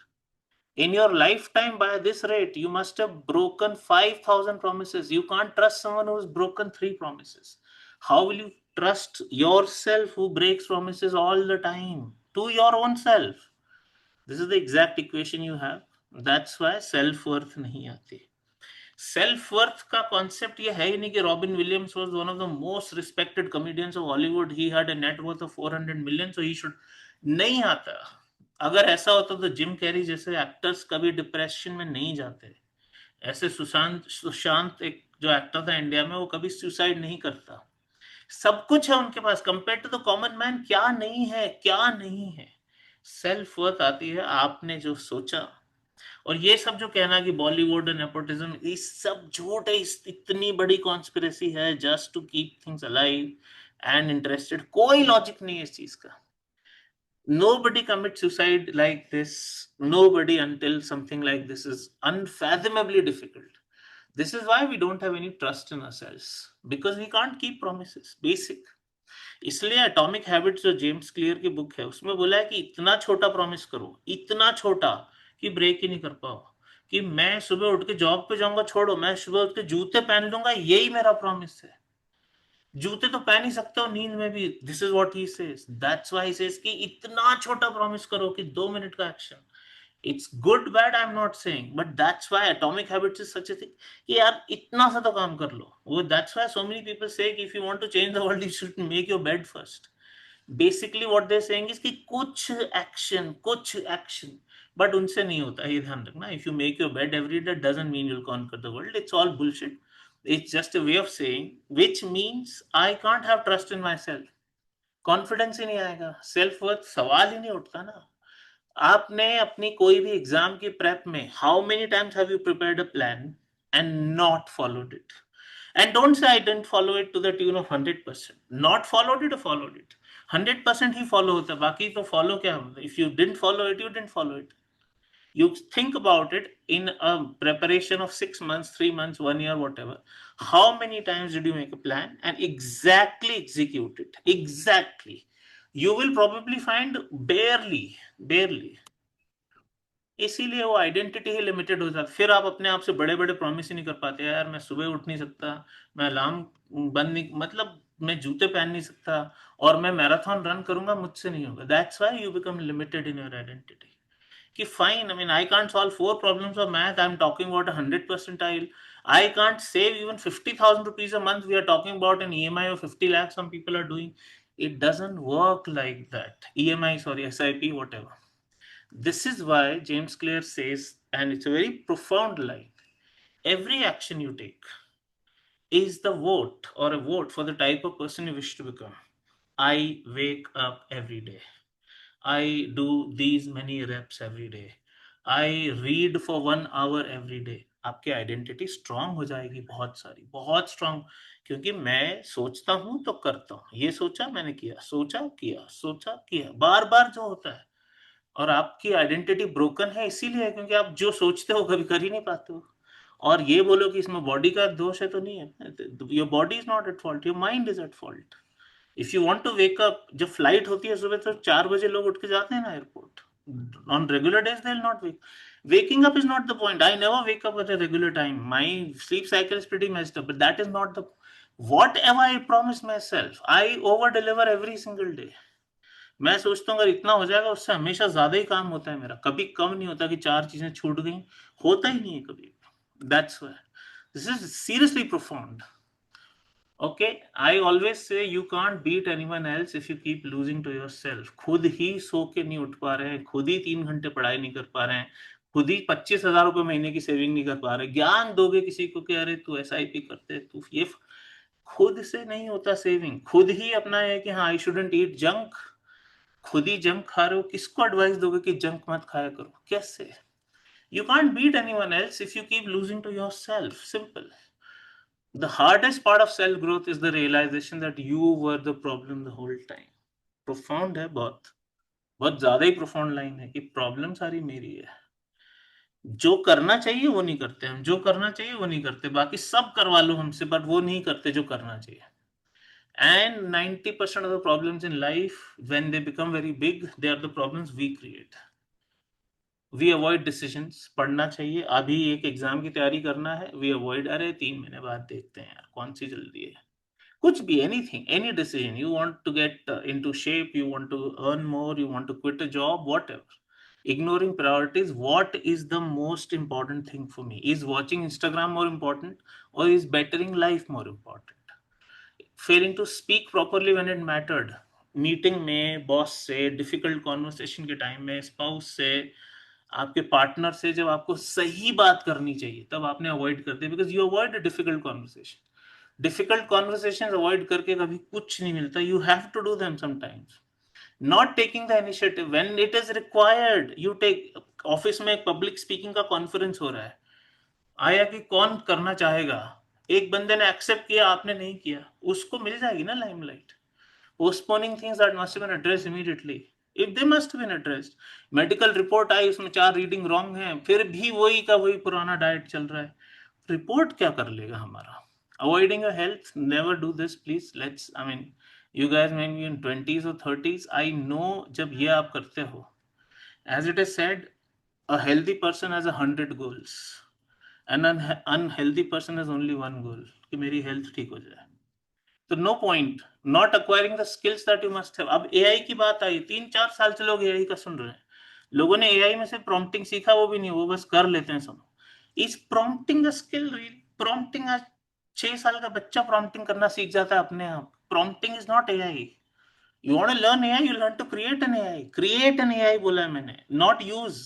In your lifetime, by this rate, you must have broken 5,000 promises. You can't trust someone who's broken 3 promises. How will you trust yourself who breaks promises all the time to your own self? This is the exact equation you have. That's why self-worth नहीं आती। Self worth का concept ये है ही नहीं कि robin Williams was one of the most respected comedians of Hollywood, he had a net worth of 400 million, so he should, नहीं आता। अगर ऐसा होता तो जिम कैरी जैसे एक्टर्स कभी डिप्रेशन में नहीं जाते। ऐसे सुशांत एक जो एक्टर था इंडिया में, वो कभी सुसाइड नहीं करता। सब कुछ है उनके पास, compare to the common man क्या नहीं है, क्या नहीं है। सेल्फ वर्थ आती है आपने जो सोचा, और ये सब जो कहना कि बॉलीवुड और नेपोटिज्म, ये सब झूठ है, इतनी बड़ी कॉन्स्पिरेसी है just to keep things alive and interested. कोई लॉजिक नहीं है इस चीज का। Nobody commits suicide like this. Nobody, until something like this is unfathomably difficult. This is why we don't have any trust in ourselves, because we can't keep promises. Basic. इसलिए atomic habits जो James clear की book है उसमें बोला है कि इतना छोटा प्रॉमिस करो, इतना छोटा कि ब्रेक ही नहीं कर पाओ, कि मैं सुबह उठ के जॉब पे जाऊंगा, छोड़ो, मैं सुबह उठ के जूते पहन लूंगा, यही मेरा प्रॉमिस है। जूते तो पहन ही सकते हो नींद में भी। This is what he says, that's why he says कि इतना छोटा प्रॉमिस करो कि 2 मिनट का action. It's good bad, I am not saying, but that's why atomic habits is such a thing कि यार इतना सा तो काम कर लो। वो that's why so many people से कि if you want to change the world you should make your bed first. Basically what they saying is कि कुछ एक्शन, बट उनसे नहीं होता, ये ध्यान रखना। If you make your bed every day doesn't mean you will conquer the world, it's all bullshit. It's just a way of saying, which means I can't have trust in myself. Confidence ही नहीं आएगा, self worth सवाल ही नहीं उठता ना। आपने अपनी कोई भी एग्जाम की प्रेप में how many times have you prepared a plan and not followed it? And don't say I didn't follow it to the tune of 100%। Not followed it, followed it 100% ही फॉलो होता है, बाकी तो follow क्या होता है? If you didn't follow it, you didn't follow it. You think about it in a preparation of 6 months, 3 months, 1 year, whatever. How many times did you make a plan and exactly execute it? Exactly. You will probably find barely. इसीलिए वो identity ही limited हो जाती। फिर आप अपने आप से बड़े बड़े प्रॉमिस ही नहीं कर पाते। यार मैं सुबह उठ नहीं सकता, मैं अलार्म बंद नहीं, मतलब मैं जूते पहन नहीं सकता, और मैं मैराथन रन करूंगा, मुझसे नहीं होगा। That's why you become limited in your identity. कि fine, I mean, I can't solve 4 problems of math, I'm talking about 100 percentile. I can't save even 50,000 rupees a month, we are talking about an EMI of 50 lakhs some people are doing. It doesn't work like that. EMI, sorry, SIP, whatever. This is why James Clear says, and it's a very profound line, every action you take is the vote, or a vote for the type of person you wish to become. I wake up every day, I do these many reps every day, I read for 1 hour every day. आपकी identity strong हो जाएगी, बहुत सारी, बहुत strong. क्योंकि मैं सोचता हूं तो करता हूं, ये सोचा मैंने किया, सोचा किया, सोचा किया, बार बार जो होता है। और आपकी आइडेंटिटी ब्रोकन है इसीलिए क्योंकि आप जो सोचते हो कभी कर ही नहीं पाते हो। और ये बोलो कि इसमें बॉडी का दोष है, तो नहीं है। Your body is not at fault, your mind is at fault. If you want to wake up, जब फ्लाइट होती है सुबह तो 4 बजे लोग उठ के जाते हैं ना airport. On regular days they will not wake. Waking up is not the point. I never wake up at a regular time. My sleep cycle is pretty messed up, but that is not the. Whatever I promise myself, I over deliver every single day. मैं सोचता हूँ अगर इतना हो जाएगा, उससे हमेशा ज्यादा ही काम होता है मेरा, कभी कम नहीं होता कि 4 चीजें छूट गई, होता ही नहीं है कभी। That's why this is seriously profound. Okay, I always say you can't beat anyone else if you keep losing to yourself. खुद ही सो के नहीं उठ पा रहे हैं, खुद ही 3 घंटे पढ़ाई नहीं कर पा रहे हैं, खुद ही 25,000 रुपए महीने की सेविंग नहीं कर पा रहे, ज्ञान दोगे किसी को कि अरे तू SIP करते, तू ये, खुद से नहीं होता सेविंग। खुद ही अपना है कि हाँ आई शुडंट ईट जंक, खुद ही जंक खा रहे हो, किसको एडवाइस दोगे कि जंक मत खाया करो? कैसे? You can't beat anyone else if you keep losing to yourself. Simple. The hardest part of self growth is the realization that you were the problem the whole time. Profound है बहुत, बहुत ज्यादा ही profound line है कि problem सारी मेरी है। जो करना चाहिए वो नहीं करते हम, जो करना चाहिए वो नहीं करते, बाकी सब करवा लो हमसे, बट वो नहीं करते जो करना चाहिए। And 90% of the problems in life, when they become very big, they are the problems we create. We avoid decisions. पढ़ना चाहिए, अभी एक एग्जाम की तैयारी करना है, we avoid, अरे 3 महीने बाद देखते हैं यार, कौन सी जल्दी है। कुछ भी, anything, any decision, you want to get into shape, you want to earn more, you want to quit a job, whatever. Ignoring priorities. What is the most important thing for me? Is watching Instagram more important, or is bettering life more important? Failing to speak properly when it mattered. Meeting में boss से, difficult conversation के time में spouse से, आपके partner से, जब आपको सही बात करनी चाहिए तब आपने अवॉइड कर दिया, because you avoid difficult conversation. Difficult conversation avoid करके कभी कुछ नहीं मिलता। You have to do them sometimes. Not taking the initiative when it is required, you take, office में एक पब्लिक स्पीकिंग का कॉन्फ्रेंस हो रहा है, आया कि कौन करना चाहेगा, एक बंदे ने एक्सेप्ट किया, आपने नहीं किया, उसको मिल जाएगी ना limelight. Postponing things that must been addressed immediately, if they must been addressed. Medical report आई, उसमें 4 रीडिंग रॉन्ग है, फिर भी वही का वही पुराना डाइट चल रहा है. रिपोर्ट क्या कर लेगा हमारा? Avoiding your health, never do this please. Let's, I mean, you guys may be in 20s और 30s, आई नो. जब ये आप करते हो, as it is said, a healthy person has 100 goals. An unhealthy person has only one goal, कि मेरी health ठीक हो जाए. तो no point not acquiring the skills that you must have. अब एआई की बात आई, 3-4 साल से लोग एआई का सुन रहे हैं. लोगों ने एआई में से प्रॉम्प्टिंग सीखा, वो भी नहीं, वो बस कर लेते हैं सब. Is prompting a skill real? Prompting आज 6 साल का बच्चा प्रॉम्प्टिंग करना सीख जाता है अपने आप. Prompting is not AI. You want to learn AI, you learn to create an AI. Create an AI बोला है मैंने, not use.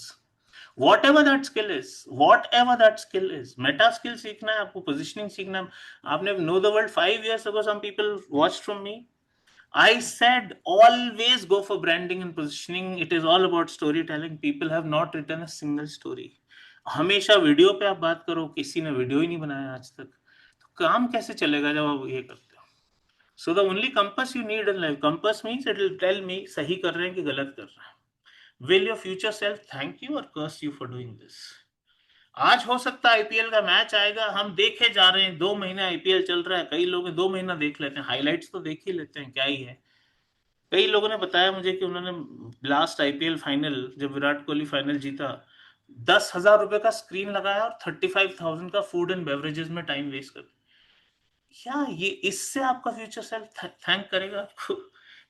Whatever that skill is, whatever that skill is, meta skill सीखना है आपको, positioning सीखना है. आपने know the world 5 years ago, some people watched from me. I said always go for branding and positioning. It is all about storytelling. People have not written a single story. हमेशा video पे आप बात करो, किसी ने video ही नहीं बनाया आज तक, तो काम कैसे चलेगा जब आप ये करते हो? So the only compass you need in life, compass means it will tell me सही कर रहे हैं कि गलत कर रहे हैं. Will your future self thank you or curse you for doing this? आज हो सकता है आईपीएल का मैच आएगा, हम देखे जा रहे हैं, 2 महीने आईपीएल चल रहा है, कई लोग 2 महीना देख लेते हैं, हाइलाइट्स तो देख ही लेते हैं, क्या ही है. कई लोगों ने बताया मुझे कि उन्होंने लास्ट आईपीएल फाइनल, जब विराट कोहली फाइनल जीता, 10,000 रुपए का स्क्रीन लगाया और 35,000 का फूड एंड बेवरेजेस में टाइम वेस्ट कर. क्या ये, इससे आपका फ्यूचर सेल्फ थैंक करेगा आपको?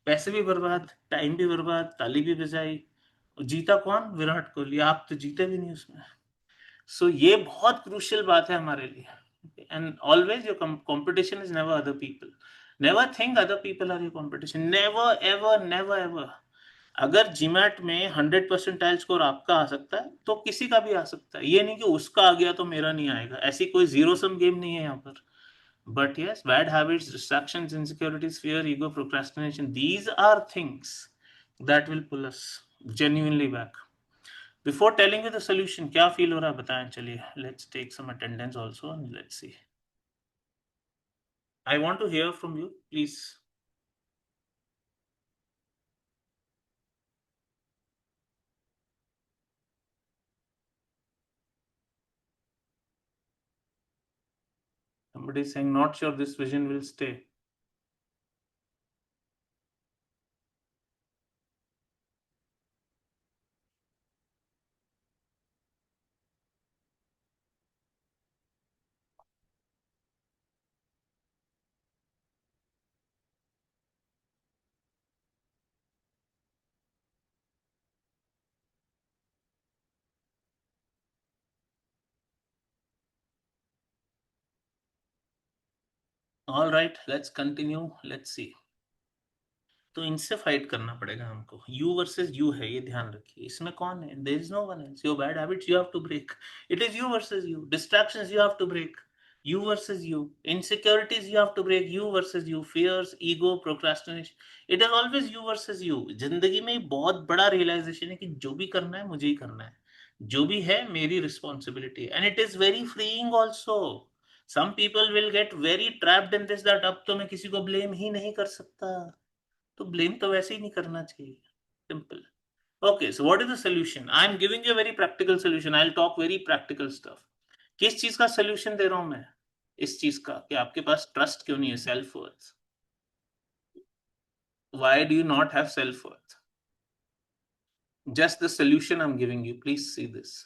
पैसे भी बर्बाद, टाइम भी बर्बाद, ताली भी बजाई. जीता कौन? विराट कोहली. आप तो जीते भी नहीं उसमें. सो ये बहुत क्रूशियल बात है हमारे लिए. And always your competition is never other people. Never think other people are your competition. Never ever, never ever. अगर जीमैट में 100 परसेंटाइल स्कोर आपका आ सकता है, तो किसी का भी आ सकता है. ये नहीं कि उसका आ गया तो मेरा नहीं आएगा. ऐसी कोई जीरो सम गेम नहीं है यहाँ पर. But yes, bad habits, distractions, insecurities, fear, ego, procrastination, these are things that will pull us genuinely back. Before telling you the solution, क्या feel हो रहा है बताएं. चलिए, let's take some attendance also and let's see. I want to hear from you, please. Somebody is saying, not sure this vision will stay. All right, let's continue. Let's see. तो इनसे fight करना पड़ेगा हमको. You versus you है, ये ध्यान रखिए. इसमें कौन है? There is no one else. Your bad habits you have to break. It is you versus you. Distractions you have to break. You versus you. Insecurities you have to break. You versus you. Fears, ego, procrastination, it is always you versus you. जिंदगी में बहुत बड़ा realisation है कि जो भी करना है मुझे ही करना है, जो भी है मेरी रिस्पॉन्सिबिलिटी है. And it is very freeing also. Some people will get very trapped in this that अब तो मैं किसी को ब्लेम ही नहीं कर सकता. तो ब्लेम तो वैसे ही नहीं करना चाहिए. Simple. Okay, so what is the solution? I am giving you very practical solution. I will talk very practical stuff. किस चीज का सोल्यूशन दे रहा हूं मैं? इस चीज का कि आपके पास ट्रस्ट क्यों नहीं है, self worth. Why do you not have self worth? Just the solution I am giving you. Please see this.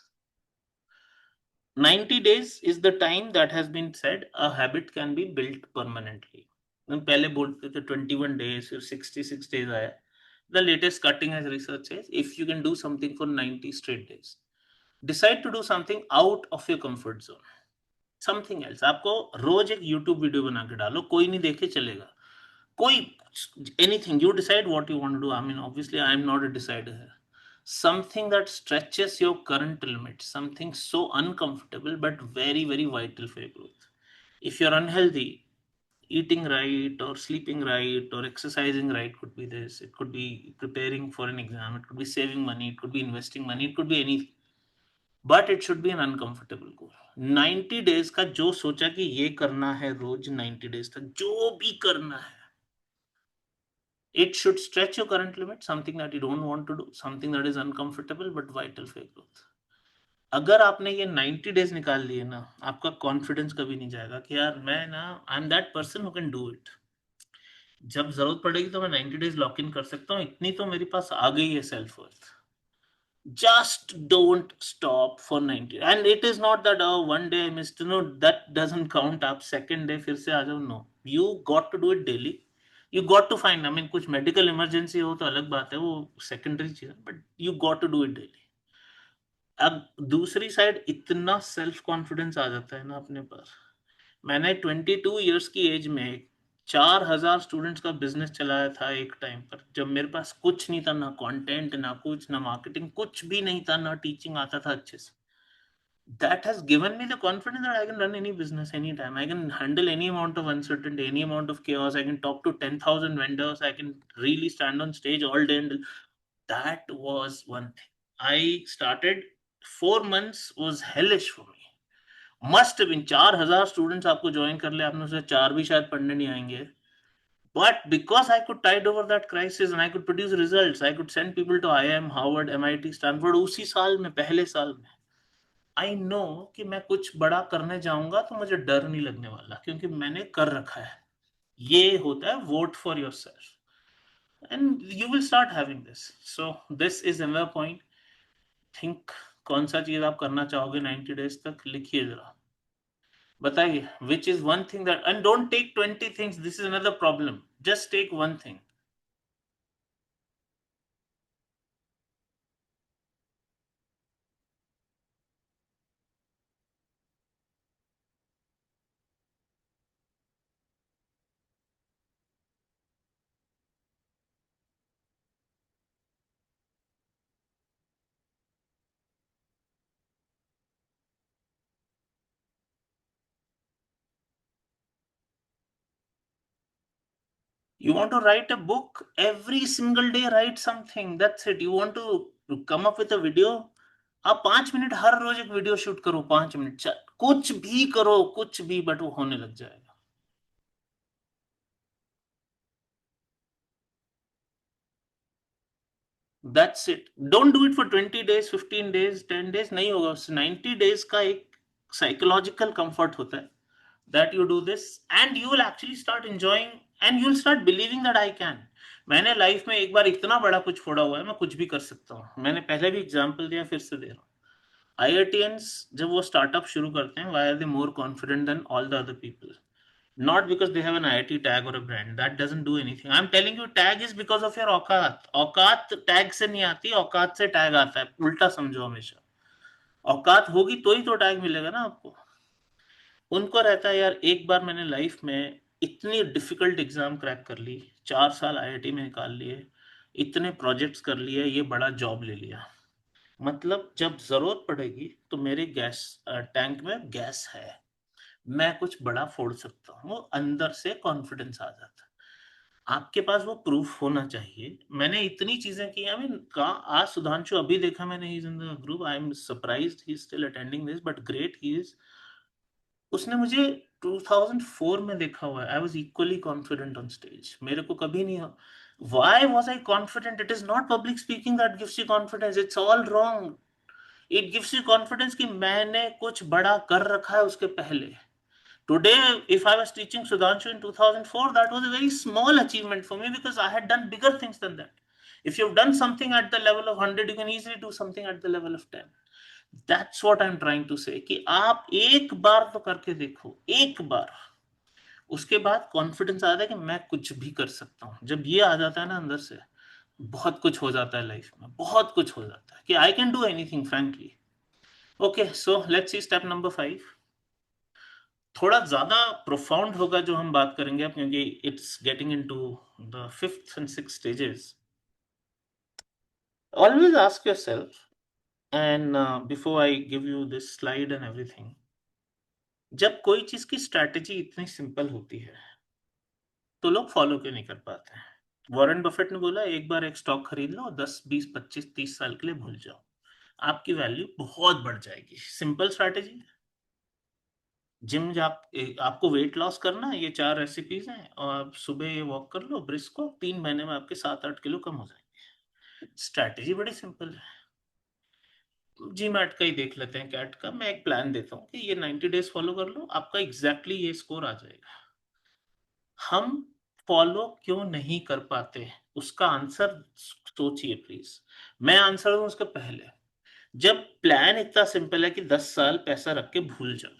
90 days is the time that has been said a habit can be built permanently. पहले बोलते थे 21 days, फिर 66 days आया. The latest cutting edge research says if you can do something for 90 straight days, decide to do something out of your comfort zone. Something else. आपको रोज एक YouTube video बना के डालो, कोई नहीं देखे चलेगा. कोई, anything. You decide what you want to do. I mean, obviously, I am not a decider here. Something that stretches your current limit, something so uncomfortable but very, very vital for your growth. If you're unhealthy, eating right or sleeping right or exercising right could be this. It could be preparing for an exam. It could be saving money. It could be investing money. It could be anything. But it should be an uncomfortable goal. 90 days का जो सोचा कि ये करना है रोज 90 days तक जो भी करना है, it should stretch your current limit, something that you don't want to do, something that is uncomfortable but vital for your growth। अगर आपने ये 90 डेज निकाल लिए ना, आपका कॉन्फिडेंस कभी नहीं जाएगा कि यार मैं ना I am that person who can do it. जब जरूरत पड़ेगी तो मैं 90 डेज लॉक इन कर सकता हूँ, इतनी तो मेरे पास आ गई है self worth. Just don't stop for 90, and it is not that oh one day I missed, no, that doesn't count। आप second day फिर से आ जाओ, no, you got to do it daily। you got to find, I mean कुछ medical emergency हो तो अलग बात है, वो secondary चीज है, but you got to do it daily। अब दूसरी साइड इतना सेल्फ कॉन्फिडेंस आ जाता है ना अपने पर। मैंने 22 ईयर्स की एज में 4,000 स्टूडेंट्स का बिजनेस चलाया था एक टाइम पर, जब मेरे पास कुछ नहीं था, ना कंटेंट, ना कुछ, ना मार्केटिंग, कुछ भी नहीं था, ना टीचिंग आता था अच्छे से। That has given me the confidence that I can run any business anytime। I can handle any amount of uncertainty, any amount of chaos। I can talk to 10,000 vendors। I can really stand on stage all day and that was one thing I started। 4 months was hellish for me। Must been 4,000 students आपको join कर ले, आपने उसे 4 भी शायद पढ़ने नहीं आएंगे, but because I could tide over that crisis and I could produce results, I could send people to IIM, Harvard, MIT, Stanford उसी साल में, पहले साल में। आई नो कि मैं कुछ बड़ा करने जाऊंगा तो मुझे डर नहीं लगने वाला, क्योंकि मैंने कर रखा है। ये होता है vote for your self and you will start having this. So this is another point. Think कौन सा चीज आप करना चाहोगे 90 डेज तक, लिखिए जरा, बताइए which is one thing that, and don't take 20 things, this is another problem, just take one thing। You want to write a book, every single day write something, that's it। You want to come up with a video, आप 5 minute हर रोज एक video shoot करो, 5 minute, कुछ भी करो, कुछ भी, but वो होने लग जाएगा। That's it. Don't do it for 20 days, 15 days, 10 days, नहीं होगा उससे। 90 डेज का एक साइकोलॉजिकल कंफर्ट होता है that you do this and you will actually start enjoying and you will start believing that I can। मैंने लाइफ में एक बार इतना बड़ा कुछ फोड़ा हुआ है, मैं कुछ भी कर सकता हूँ। मैंने पहले भी एग्जांपल दिया, फिर से दे रहा हूँ। IITians जब वो स्टार्टअप शुरू करते हैं, why are they more confident than all the other people? Not because they have an IIT tag or a brand, that doesn't do anything। I'm telling you, tag is because of your औकात। औकात tag से नहीं आती, औकात से tag आता है, उल्टा समझो हमेशा। औकात होगी तो ही तो टैग मिलेगा ना आपको। उनको रहता है यार, एक बार मैंने लाइफ में इतनी डिफिकल्ट एग्जाम क्रैक कर ली, 4 साल IIT में निकाल लिए, इतने प्रोजेक्ट्स कर लिए, ये बड़ा जॉब ले लिया, मतलब जब जरूरत पड़ेगी तो मेरे गैस टैंक में गैस है, मैं कुछ बड़ा फोड़ सकता हूँ। वो अंदर से कॉन्फिडेंस आ जाता है। आपके पास वो प्रूफ होना चाहिए। मैंने इतनी चीजें की, आई मीन कहा आज सुधांशु अभी देखा मैंने, he is in the group, I am surprised he is still attending this, but great he is. उसने मुझे 2004 में देखा हुआ है। I was equally confident on stage, मेरे को कभी नहीं। Why was I confident? It is not public speaking that gives you confidence, it's all wrong. It gives you confidence कि मैंने कुछ बड़ा कर रखा है उसके पहले। Today, if I was teaching Sudhanshu in 2004, that was a very small achievement for me because I had done bigger things than that। If you've done something at the level of 100, you can easily do something at the level of 10। That's what I'm trying to say कि आप एक बार तो करके देखो, एक बार, उसके बाद confidence आता है कि मैं कुछ भी कर सकता हूँ। जब ये आ जाता है ना अंदर से, बहुत कुछ हो जाता है लाइफ में, बहुत कुछ हो जाता है कि I can do anything frankly. Okay, so let's see step number 5। थोड़ा ज्यादा प्रोफाउंड होगा जो हम बात करेंगे अब, क्योंकि it's getting into the fifth and sixth stages. Always ask yourself, and before I give you this slide and everything, जब कोई चीज की स्ट्रैटेजी इतनी सिंपल होती है तो लोग फॉलो क्यों नहीं कर पाते हैं? वॉरेन बफेट ने बोला एक बार एक स्टॉक खरीद लो, 10 20 25 30 साल के लिए भूल जाओ। आपकी वैल्यू बहुत बढ़ जाएगी। सिंपल स्ट्रैटेजी, जिम आपको वेट लॉस करना है, ये 4 रेसिपीज हैं और आप सुबह ये वॉक कर लो ब्रिस्क को, 3 महीने में आपके 7-8 किलो कम हो जाएंगे। स्ट्रैटेजी बड़ी सिंपल है। GMAT का ही देख लेते हैं, कैट का। मैं एक प्लान देता हूँ कि ये 90 डेज फॉलो कर लो, आपका एग्जैक्टली ये स्कोर आ जाएगा। हम फॉलो क्यों नहीं कर पाते, उसका आंसर सोचिए प्लीज। मैं आंसर दूं उसके पहले, जब प्लान इतना सिंपल है कि 10 साल पैसा रख के भूल जाओ,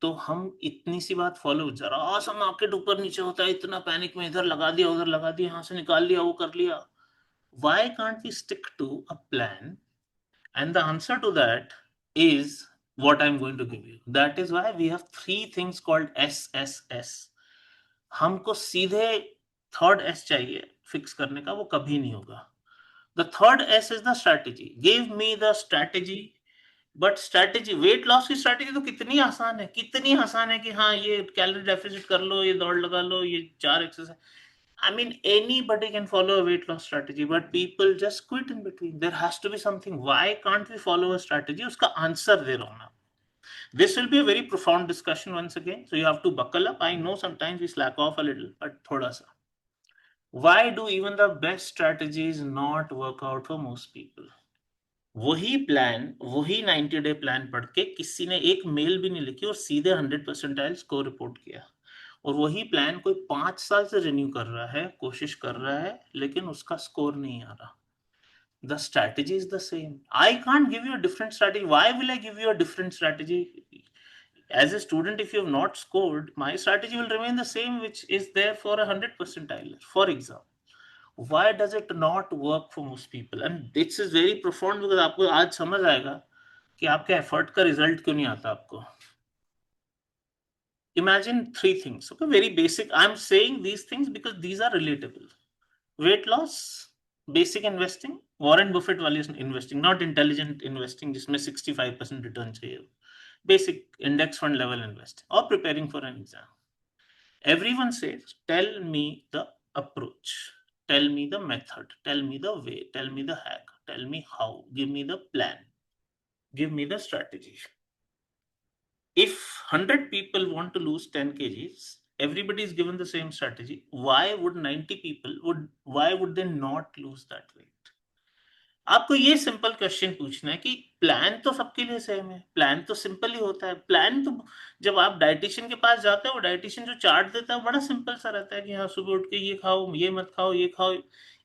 तो हम इतनी सी बात फॉलो, जरा सा मार्केट ऊपर नीचे होता है, इतना पैनिक में, इधर लगा दिया उधर लगा दिया, यहां से निकाल लिया वो कर लिया। Why can't we stick to a plan? And the answer to that is what I'm going to give you. That is why we have 3 things called SSS. हमको सीधे थर्ड एस चाहिए फिक्स करने का, वो कभी नहीं होगा। The third S is the strategy. Give me the strategy. But strategy, weight loss की स्ट्रैटेजी तो कितनी आसान है, कितनी आसान है कि हाँ ये कैलोरी डेफिसिट कर लो, ये दौड़ लगा लो, ये 4 exercise. I mean, anybody can follow a weight loss strategy, but people just quit in between. There has to be something. Why can't we follow a strategy? उसका आंसर दे रहा हूं मैं। This will be a very profound discussion once again, so you have to buckle up. I know sometimes we slack off a little, but thoda sa. Why do even the best strategies not work out for most people? वही plan, वही 90 day plan पढ़ के किसी ने एक mail भी नहीं लिखी और सीधे 100% स्कोर रिपोर्ट किया। और वही प्लान कोई 5 साल से रिन्यू कर रहा है, कोशिश कर रहा है, लेकिन उसका स्कोर नहीं आ रहा। The strategy is the same. I can't give you a different strategy. Why will I give you a different strategy? As a student, if you have not scored, my strategy will remain the same, which is there for 100 percentile, for example. Why does it not work for most people? And this is very profound, because आपको आज समझ आएगा कि आपके effort का result क्यों नहीं आता आपको। Imagine 3 things, okay, very basic. I'm saying these things because these are relatable. Weight loss, basic investing, Warren Buffett वाली इन्वेस्टिंग, नॉट इंटेलिजेंट इन्वेस्टिंग जिसमें 65% रिटर्न चाहिए, basic index fund level investing, और preparing for an exam. Everyone says, tell me the approach, tell me the method, tell me the way, tell me the hack, tell me how, give me the plan, give me the strategy. If 100 people want to lose 10 kgs, everybody is given the same strategy. Why would 90 people why would they not lose that weight? आपको ये simple question पूछना है कि plan तो सबके लिए same है, plan तो सिंपल ही होता है। प्लान तो जब आप डाइटिशियन के पास जाते हो, वो डाइटिशियन जो चार्ट देता है बड़ा सिंपल सा रहता है कि हाँ सुबह उठ के ये खाओ, ये मत खाओ, ये खाओ।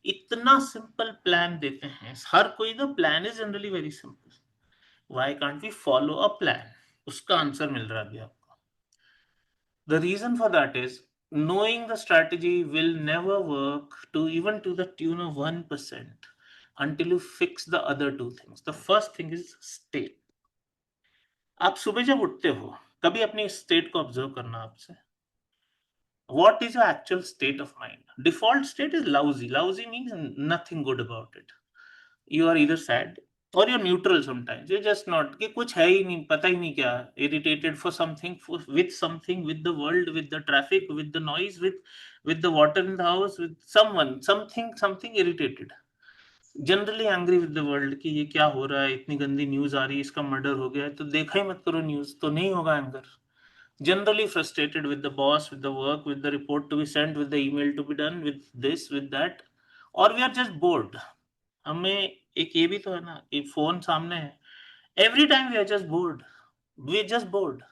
इतना सिंपल प्लान देते हैं हर कोई। The plan is generally very simple. Why can't we follow a plan? उसका आंसर मिल रहा है अभी आपको। The reason for that is, knowing the strategy will never work to even to the tune of 1% until you fix the other 2 things. The first thing is state. आप सुबह जब उठते हो, कभी अपनी स्टेट को ऑब्जर्व करना आपसे। What is your actual state of mind? Default state is lousy. Lousy means nothing good about it. You are either sad or you're neutral sometimes. You're just not, कि कुछ है ही नहीं, पता ही नहीं क्या, irritated for something, with something, with the world, with the traffic, with the noise, with the water in the house, with someone, something irritated. Generally angry with the world कि ये क्या हो रहा है, इतनी गंदी न्यूज आ रही है, इसका मर्डर हो गया है, तो देखा ही मत करो न्यूज, तो नहीं होगा anger. Generally frustrated with the boss, with the work, with the report to be sent, with the email to be done, with this, with that, और वी आर जस्ट बोर्ड। हमें एक ये भी तो है ना कि फोन सामने है, every time we are just bored, we are just bored,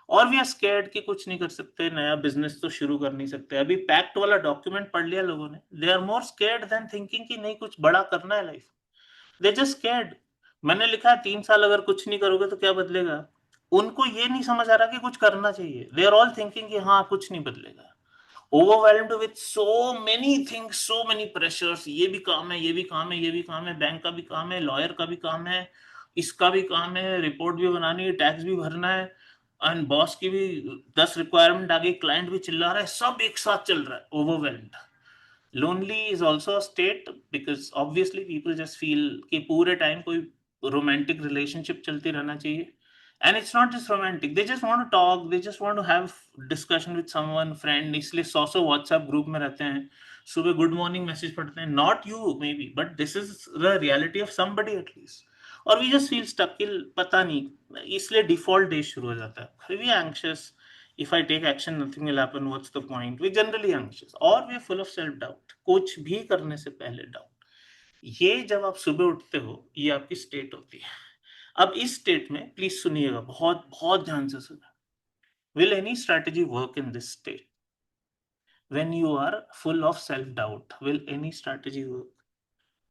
और वी आर स्कैर्ड कि कुछ नहीं कर सकते, नया बिजनेस तो शुरू कर नहीं सकते। अभी पैक्ट वाला डॉक्यूमेंट पढ़ लिया लोगों ने, they are more scared than thinking कि नहीं कुछ बड़ा करना है लाइफ। They just scared. मैंने लिखा है 3 साल अगर कुछ नहीं करोगे तो क्या बदलेगा। उनको ये नहीं समझ आ रहा कि कुछ करना चाहिए। दे आर ऑल थिंकिंग कि हाँ कुछ नहीं बदलेगा। overwhelmed with so many things, so many pressures, ये भी काम है, ये भी काम है, ये भी काम है, बैंक का भी काम है, लॉयर का भी काम है, इसका भी काम है, रिपोर्ट भी बनानी है, टैक्स भी भरना है, एंड बॉस की भी 10 रिक्वायरमेंट आ गई, क्लाइंट भी चिल्ला रहा है, सब एक साथ चल रहा है, overwhelmed. Lonely is also a state, because obviously people just feel कि पूरे टाइम कोई रोमांटिक रिलेशनशिप चलती रहना चाहिए। And it's not just romantic, they just want to talk, they just want to have discussion with someone, friend, इसलिए 100 WhatsApp group में रहते हैं, सुबह गुड मॉर्निंग मैसेज पढ़ते हैं। Not you may be, but this is the reality of somebody at least. और we just feel stuck कि पता नहीं, इसलिए डिफॉल्ट डे शुरू हो जाता है, we anxious, if I take action nothing will happen, what's the point, we generally anxious और we are full of self doubt, कुछ भी करने से पहले डाउट। ये जब आप सुबह उठते हो ये आपकी स्टेट होती है। अब इस स्टेट में प्लीज सुनिएगा, बहुत बहुत ध्यान से सुना, will any strategy work in this state? When you are full of self doubt, will any strategy work?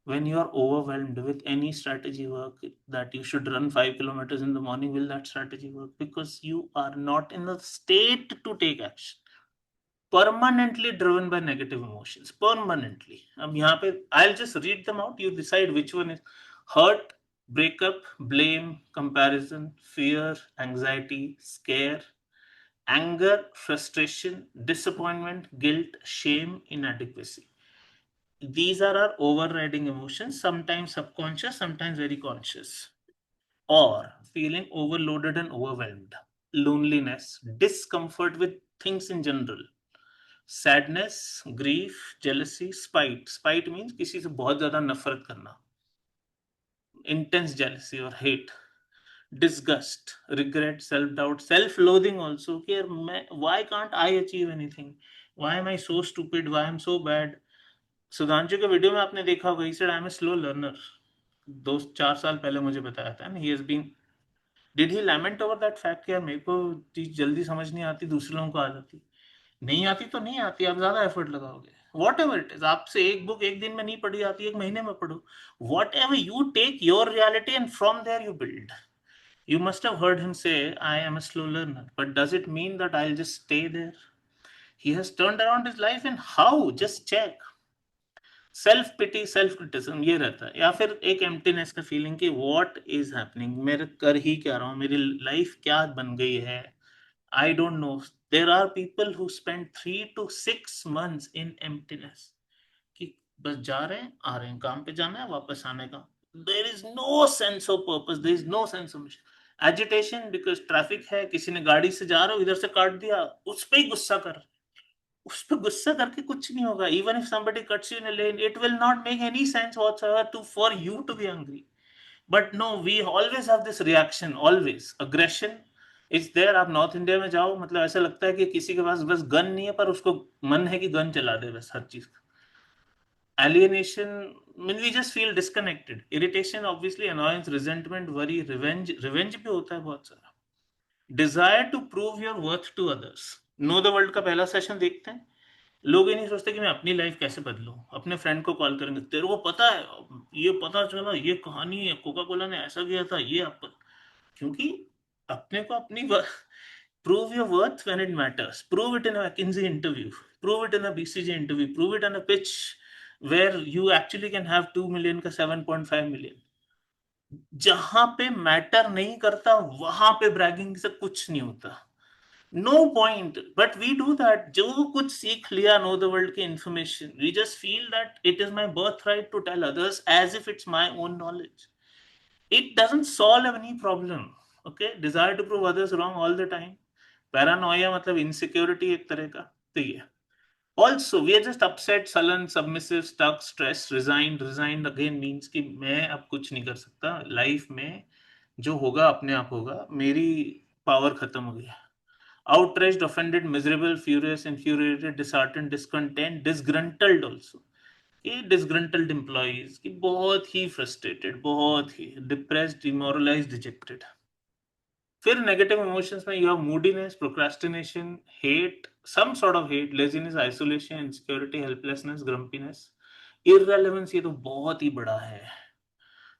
When you are overwhelmed, with any strategy work, that you should run 5 kilometers in the morning, will that strategy work? Because you are not in a state to take action, permanently driven by negative emotions, permanently। अब यहाँ पे I'll just read them out, you decide which one is hurt, breakup, blame, comparison, fear, anxiety, scare, anger, frustration, disappointment, guilt, shame, inadequacy. These are our overriding emotions, sometimes subconscious, sometimes very conscious. Or feeling overloaded and overwhelmed, loneliness, discomfort with things in general, sadness, grief, jealousy, spite. Spite means किसी से बहुत ज़्यादा नफरत करना, intense jealousy or hate, disgust, regret, self-doubt, self-loathing also कि यार मैं, why can't I achieve anything? Why am I so stupid? Why am I so bad? Sudhanshu के वीडियो में आपने देखा होगा, he said I am a slow learner। 2-4 साल पहले मुझे बताया था, and he has been, did he lament over that fact कि यार मेरे को चीज जल्दी समझ नहीं आती, दूसरे लोगों को आ जाती? नहीं आती तो नहीं आती, आप ज्यादा एफर्ट लगाओगे, वॉट एवर इट इज। आपसे एक बुक एक दिन में नहीं पढ़ी जाती, एक महीने में पढ़ो। Whatever you take your reality and from there you build. You must have heard him say, I am a slow learner. But does it mean that I'll just stay there? He has turned around his life, and how? Just check. Self pity, self criticism ये रहता है, या फिर एक emptiness का feeling कि what is happening, मेरे कर ही क्या रहा हूँ, मेरी लाइफ क्या बन गई है, I don't know. There are people who spend 3 to 6 months in emptiness, कि बस जा रहे हैं, आ रहे हैं, काम पे जाना है, वापस आने का, there is no sense of purpose, there is no sense of mission. Agitation because traffic है, किसी ने गाड़ी से जा रहे हो इधर से काट दिया, उस पर ही गुस्सा कर, उस पर गुस्सा करके कुछ नहीं होगा। Even if somebody cuts you in a lane, it will not make any sense whatsoever to for you to be angry, but no, we always have this reaction, always aggression is there। आप north India में जाओ, मतलब ऐसा लगता है कि किसी के पास बस गन नहीं है, पर उसको मन है कि गन चला दे बस हर चीज। alienation, when we just feel disconnected, irritation, obviously annoyance, resentment, worry, revenge भी होता है बहुत सारा। desire to prove your worth to others, know the world का पहला सेशन देखते हैं। लोग ये नहीं सोचते कि मैं अपनी लाइफ कैसे बदलूं, अपने फ्रेंड को कॉल करेंगे, तेरे को पता है, ये पता चला, ये कहानी है, कोका कोला ने ऐसा किया था, ये आप, क्योंकि अपने को अपनी prove your worth when it matters, prove it in a McKinsey interview, prove it in a BCG interview, prove it in a pitch where you actually can have 2 million का 7.5 million। जहां पे मैटर नहीं करता वहां पे bragging से कुछ नहीं होता, no point. But we do that, जो कुछ सीख लिया नो द वर्ल्ड की information, we just feel that it is my birth right to tell others as if it's my own knowledge. It doesn't solve any problem. Okay, desire to prove others wrong all the time, paranoia मतलब insecurity एक तरह का, तो ये also we are just upset, sullen, submissive, stuck, stressed, resigned। resigned again means कि मैं अब कुछ नहीं कर सकता लाइफ में, जो होगा अपने आप होगा, मेरी पावर खत्म हो गई। outraged, offended, miserable, furious, infuriated, disheartened, discontent, disgruntled also, ये disgruntled employees कि बहुत ही frustrated, बहुत ही depressed, demoralized, dejected। फिर नेगेटिव इमोशंस में you have moodiness, procrastination, hate, some sort of hate, laziness, isolation, insecurity, helplessness, grumpiness, irrelevance, ये तो बहुत ही बड़ा है।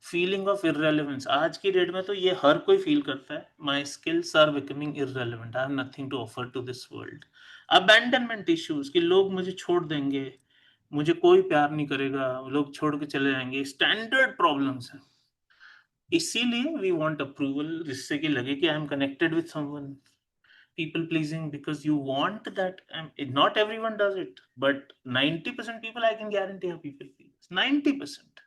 फीलिंग ऑफ इररेलेवेंस आज की डेट में तो ये हर कोई फील करता है, my skills are becoming irrelevant, I have nothing to offer to this world. Abandonment issues कि लोग मुझे छोड़ देंगे, मुझे कोई प्यार नहीं करेगा, लोग छोड़ के चले जाएंगे, स्टैंडर्ड प्रॉब्लम्स हैं। इसीलिए वी वांट अप्रूवल, जिससे कि लगे कि I am connected with someone. people pleasing because you want that, not everyone does it, but 90% people I can guarantee are people pleasers, 90%,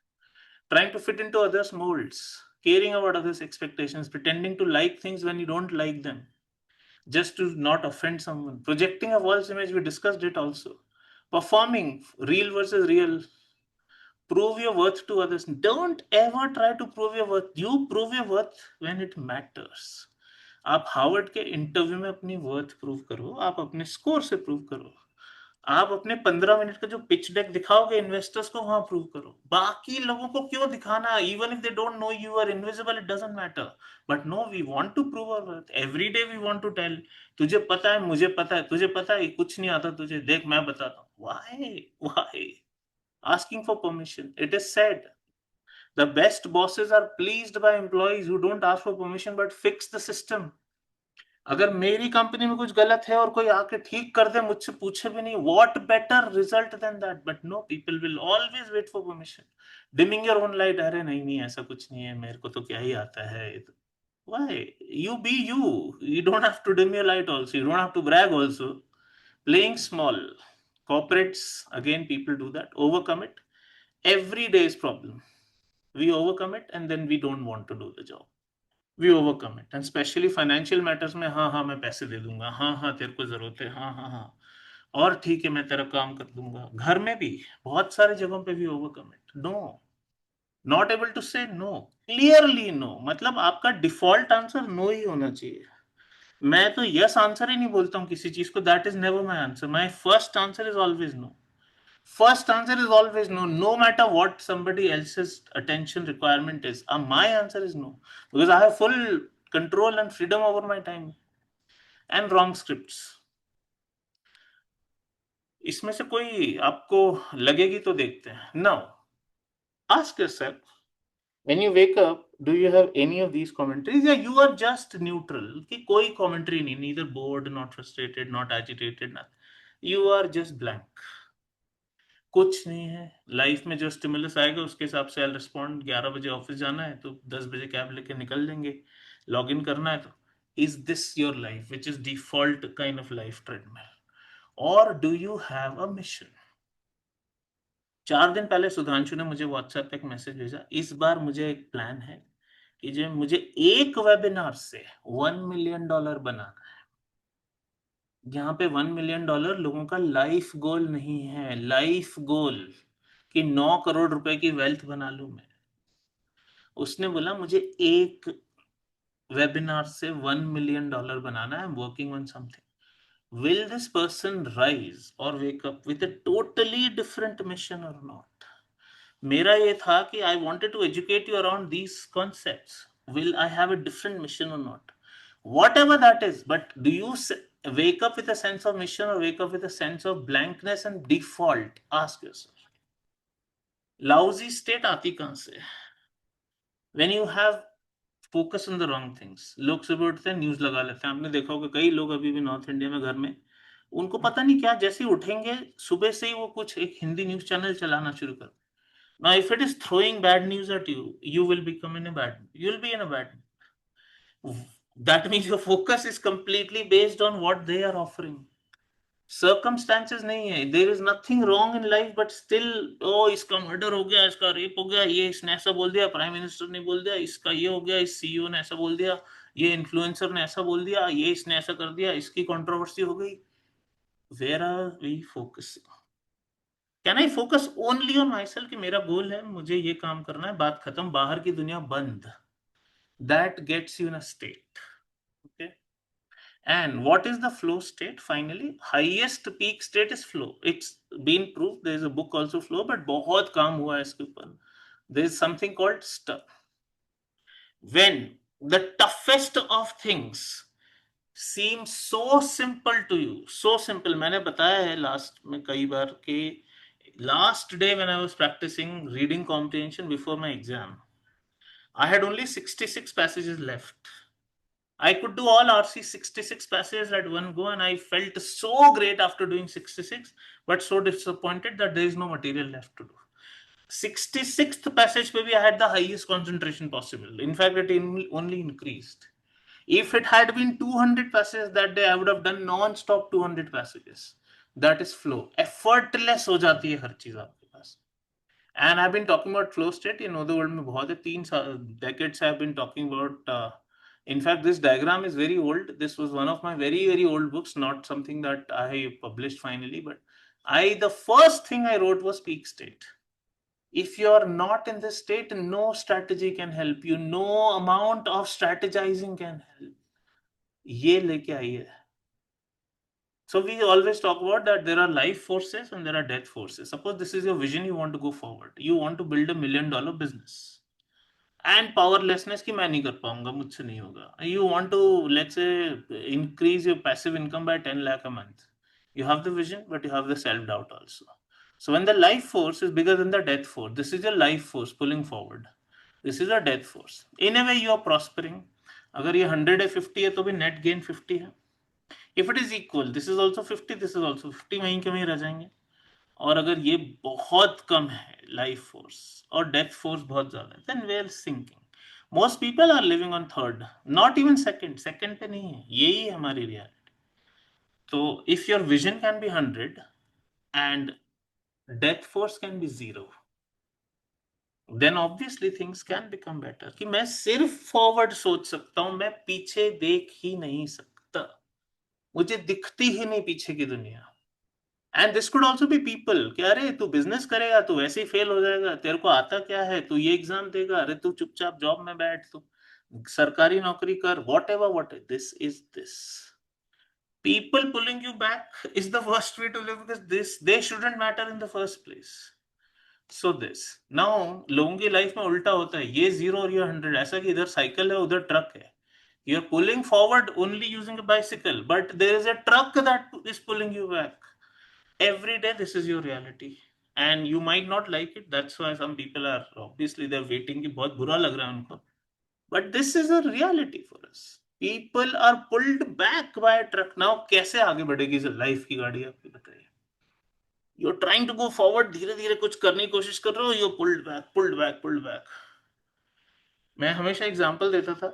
trying to fit into others molds, caring about others expectations, pretending to like things when you don't like them just to not offend someone, projecting a false image, we discussed it also, performing real versus real, Prove your worth to others. Don't ever try to prove your worth. You prove your worth when it matters. आप Harvard के interview में अपनी worth prove करो, आप अपने score से prove करो, आप अपने 15 मिनट का जो पिच डेक दिखाओगे इन्वेस्टर्स को, वहां प्रूव करो. बाकी लोगों को क्यों दिखाना? Even if they don't know you are invisible, it doesn't matter. But no, we want to prove our worth. Every day we want to tell, तुझे पता है, मुझे पता है, तुझे पता है, कुछ नहीं आता तुझे, देख मैं बताता हूँ. Why asking for permission? It is said the best bosses are pleased by employees who don't ask for permission but fix the system. अगर मेरी कंपनी में कुछ गलत है और कोई आके ठीक कर दे मुझसे पूछे भी नहीं, what better result than that? But no, people will always wait for permission. Dimming your own light, अरे नहीं नहीं ऐसा कुछ नहीं है, मेरे को तो क्या ही आता है. Why? You be you. You don't have to dim your light also. You don't have to brag also. Playing small. Corporates, again, people do that. Overcome it. Every day is problem. We overcome it and then we don't want to do the job. We overcome it. And especially financial matters में, हाँ हाँ मैं पैसे दे दूंगा, हाँ हाँ तेरे को जरूरत है, हाँ हाँ हाँ और ठीक है मैं तेरा काम कर दूंगा. घर में भी बहुत सारी जगहों पे भी overcome it. No, not able to say no, clearly no. मतलब आपका डिफॉल्ट आंसर नो ही होना चाहिए. मैं तो यस आंसर ही नहीं बोलता हूँ किसी चीज को. That is never my answer. My first answer is always no. First answer is always no, no matter what somebody else's attention requirement is. My answer is no, because I have full control and freedom over my time. And wrong scripts. इसमें से कोई आपको लगेगी तो देखते हैं. Now, ask yourself, when you wake up, do you have any of these commentaries? Yeah, you are just neutral. कि कोई commentary नहीं, neither bored, not frustrated, not agitated, nothing. You are just blank. कुछ नहीं है. Life में जो stimulus आएगा उसके हिसाब से आई रिस्पॉन्ड. 11 बजे ऑफिस जाना है तो 10 बजे कैब लेके निकल देंगे. लॉग इन करना है तो is this your life which is default kind of life treadmill, और do you have a mission? 4 दिन पहले सुधांशु ने मुझे व्हाट्सएप पे एक मैसेज भेजा, इस बार मुझे एक प्लान है कि जो मुझे एक वेबिनार से $1 मिलियन बनाना है. यहाँ पे $1 मिलियन लोगों का लाइफ गोल नहीं है. लाइफ गोल कि 9 करोड़ रुपए की वेल्थ बना लूं मैं. उसने बोला मुझे एक वेबिनार से $1 मिलियन बनाना है. I am working on something. Will this person rise or wake up with a totally different mission or not? मेरा ये था कि I wanted to educate you around these concepts. Will I have a different mission or not? Whatever that is, but do you wake up with a sense of mission or wake up with a sense of blankness and default? Ask yourself. Lousy state आती कहां से? When you have focus on the wrong things. लोग सुबह उठते हैं news लगा लेते हैं. आपने देखा होगा कई लोग अभी भी नॉर्थ इंडिया में घर में, उनको पता नहीं क्या, जैसे ही उठेंगे सुबह से ही वो कुछ एक हिंदी न्यूज चैनल चलाना शुरू कर. Now, if it is throwing bad news at you, you will become in a bad mood. You'll be in a bad mood. That means your focus is completely based on what they are offering. Circumstances नहीं है. There is nothing wrong in life, but still, oh इसका murder हो गया, इसका rape हो गया, ये इसने ऐसा बोल दिया, प्राइम मिनिस्टर ने बोल दिया, इसका ये हो गया, इस सीईओ ने ऐसा बोल दिया, ये इन्फ्लुएंसर ने ऐसा बोल दिया, ये इसने ऐसा कर दिया, इसकी कंट्रोवर्सी हो गई. Where are we focusing? Can I focus only on myself कि मेरा गोल है, मुझे ये काम करना है, बात खत्म, बाहर की दुनिया बंद. That gets you in a state. Okay. And what is the flow state? Finally, highest peak state is flow. It's been proved. There is a book also, Flow, but बहुत काम हुआ है इसके ऊपर. There is something called stuff. When the toughest of things seem so simple to you, so simple. मैंने बताया है last में कई बार कि last day when I was practicing reading comprehension before my exam, I had only 66 passages left. I could do all RC 66 passages at one go, and I felt so great after doing 66, but so disappointed that there is no material left to do. 66th passage पे भी I had the highest concentration possible. In fact, it only increased. If it had been 200 passages that day, I would have done non-stop 200 passages. That is flow. Effortless हो जाती है हर चीज आपके पास. And I've been talking about flow state. You know, the world में बहुत है. 3 decades I've been talking about. In fact, this diagram is very old. This was one of my very, very old books, not something that I published finally. But the first thing I wrote was peak state. If you're not in this state, no strategy can help you, no amount of strategizing can help. ये लेके आइए. So we always talk about that there are life forces and there are death forces. Suppose this is your vision, you want to go forward. You want to build $1 million business. And powerlessness की मैं नहीं कर पाऊंगा, मुझसे नहीं होगा. You want to, let's say, increase your passive income by 10 lakh a month. You have the vision, but you have the self-doubt also. So when the life force is bigger than the death force, this is your life force pulling forward. This is a death force. In a way, you are prospering. अगर ये 100 है 50 है तो भी net gain 50 है. If it is equal, this is also 50, this is also 50, वहीं के वहीं रह जाएंगे. और अगर ये बहुत कम है लाइफ फोर्स और डेथ फोर्स बहुत ज्यादा है, then we are sinking. Most people are living on third, not even second. Second पे नहीं है, यही है हमारी रियलिटी. तो if your vision can be 100 and death force can be 0, then obviously things can become better. कि मैं सिर्फ फॉरवर्ड सोच सकता हूं, मैं पीछे देख ही नहीं सकता, मुझे दिखती ही नहीं पीछे की दुनिया. And this could also be people कि अरे तू बिजनेस करेगा, तू वैसे ही फेल हो जाएगा, तेरे को आता क्या है, तू ये एग्जाम देगा, अरे तू चुपचाप जॉब में बैठ, तू सरकारी नौकरी कर, what ever what this is this. People pulling you back is the worst way to live because this they shouldn't matter in the first place. So this now लोगों की लाइफ में उल्टा होता है, ये 0 और ये 100. ऐसा कि इधर साइकिल है उधर ट्रक है. You're pulling forward only using a bicycle, but there is a truck that is pulling you back. Every day this is your reality and you might not like it. That's why some people are obviously they're waiting कि बहुत बुरा लग रहा है उनको. But this is a reality for us. People are pulled back by a truck. Now कैसे आगे बढ़ेगी लाइफ की गाड़ी, आपको बताइए. You're trying to go forward, धीरे धीरे कुछ करने की कोशिश कर रहे हो, you're pulled back, pulled back, pulled back. मैं हमेशा एग्जांपल देता था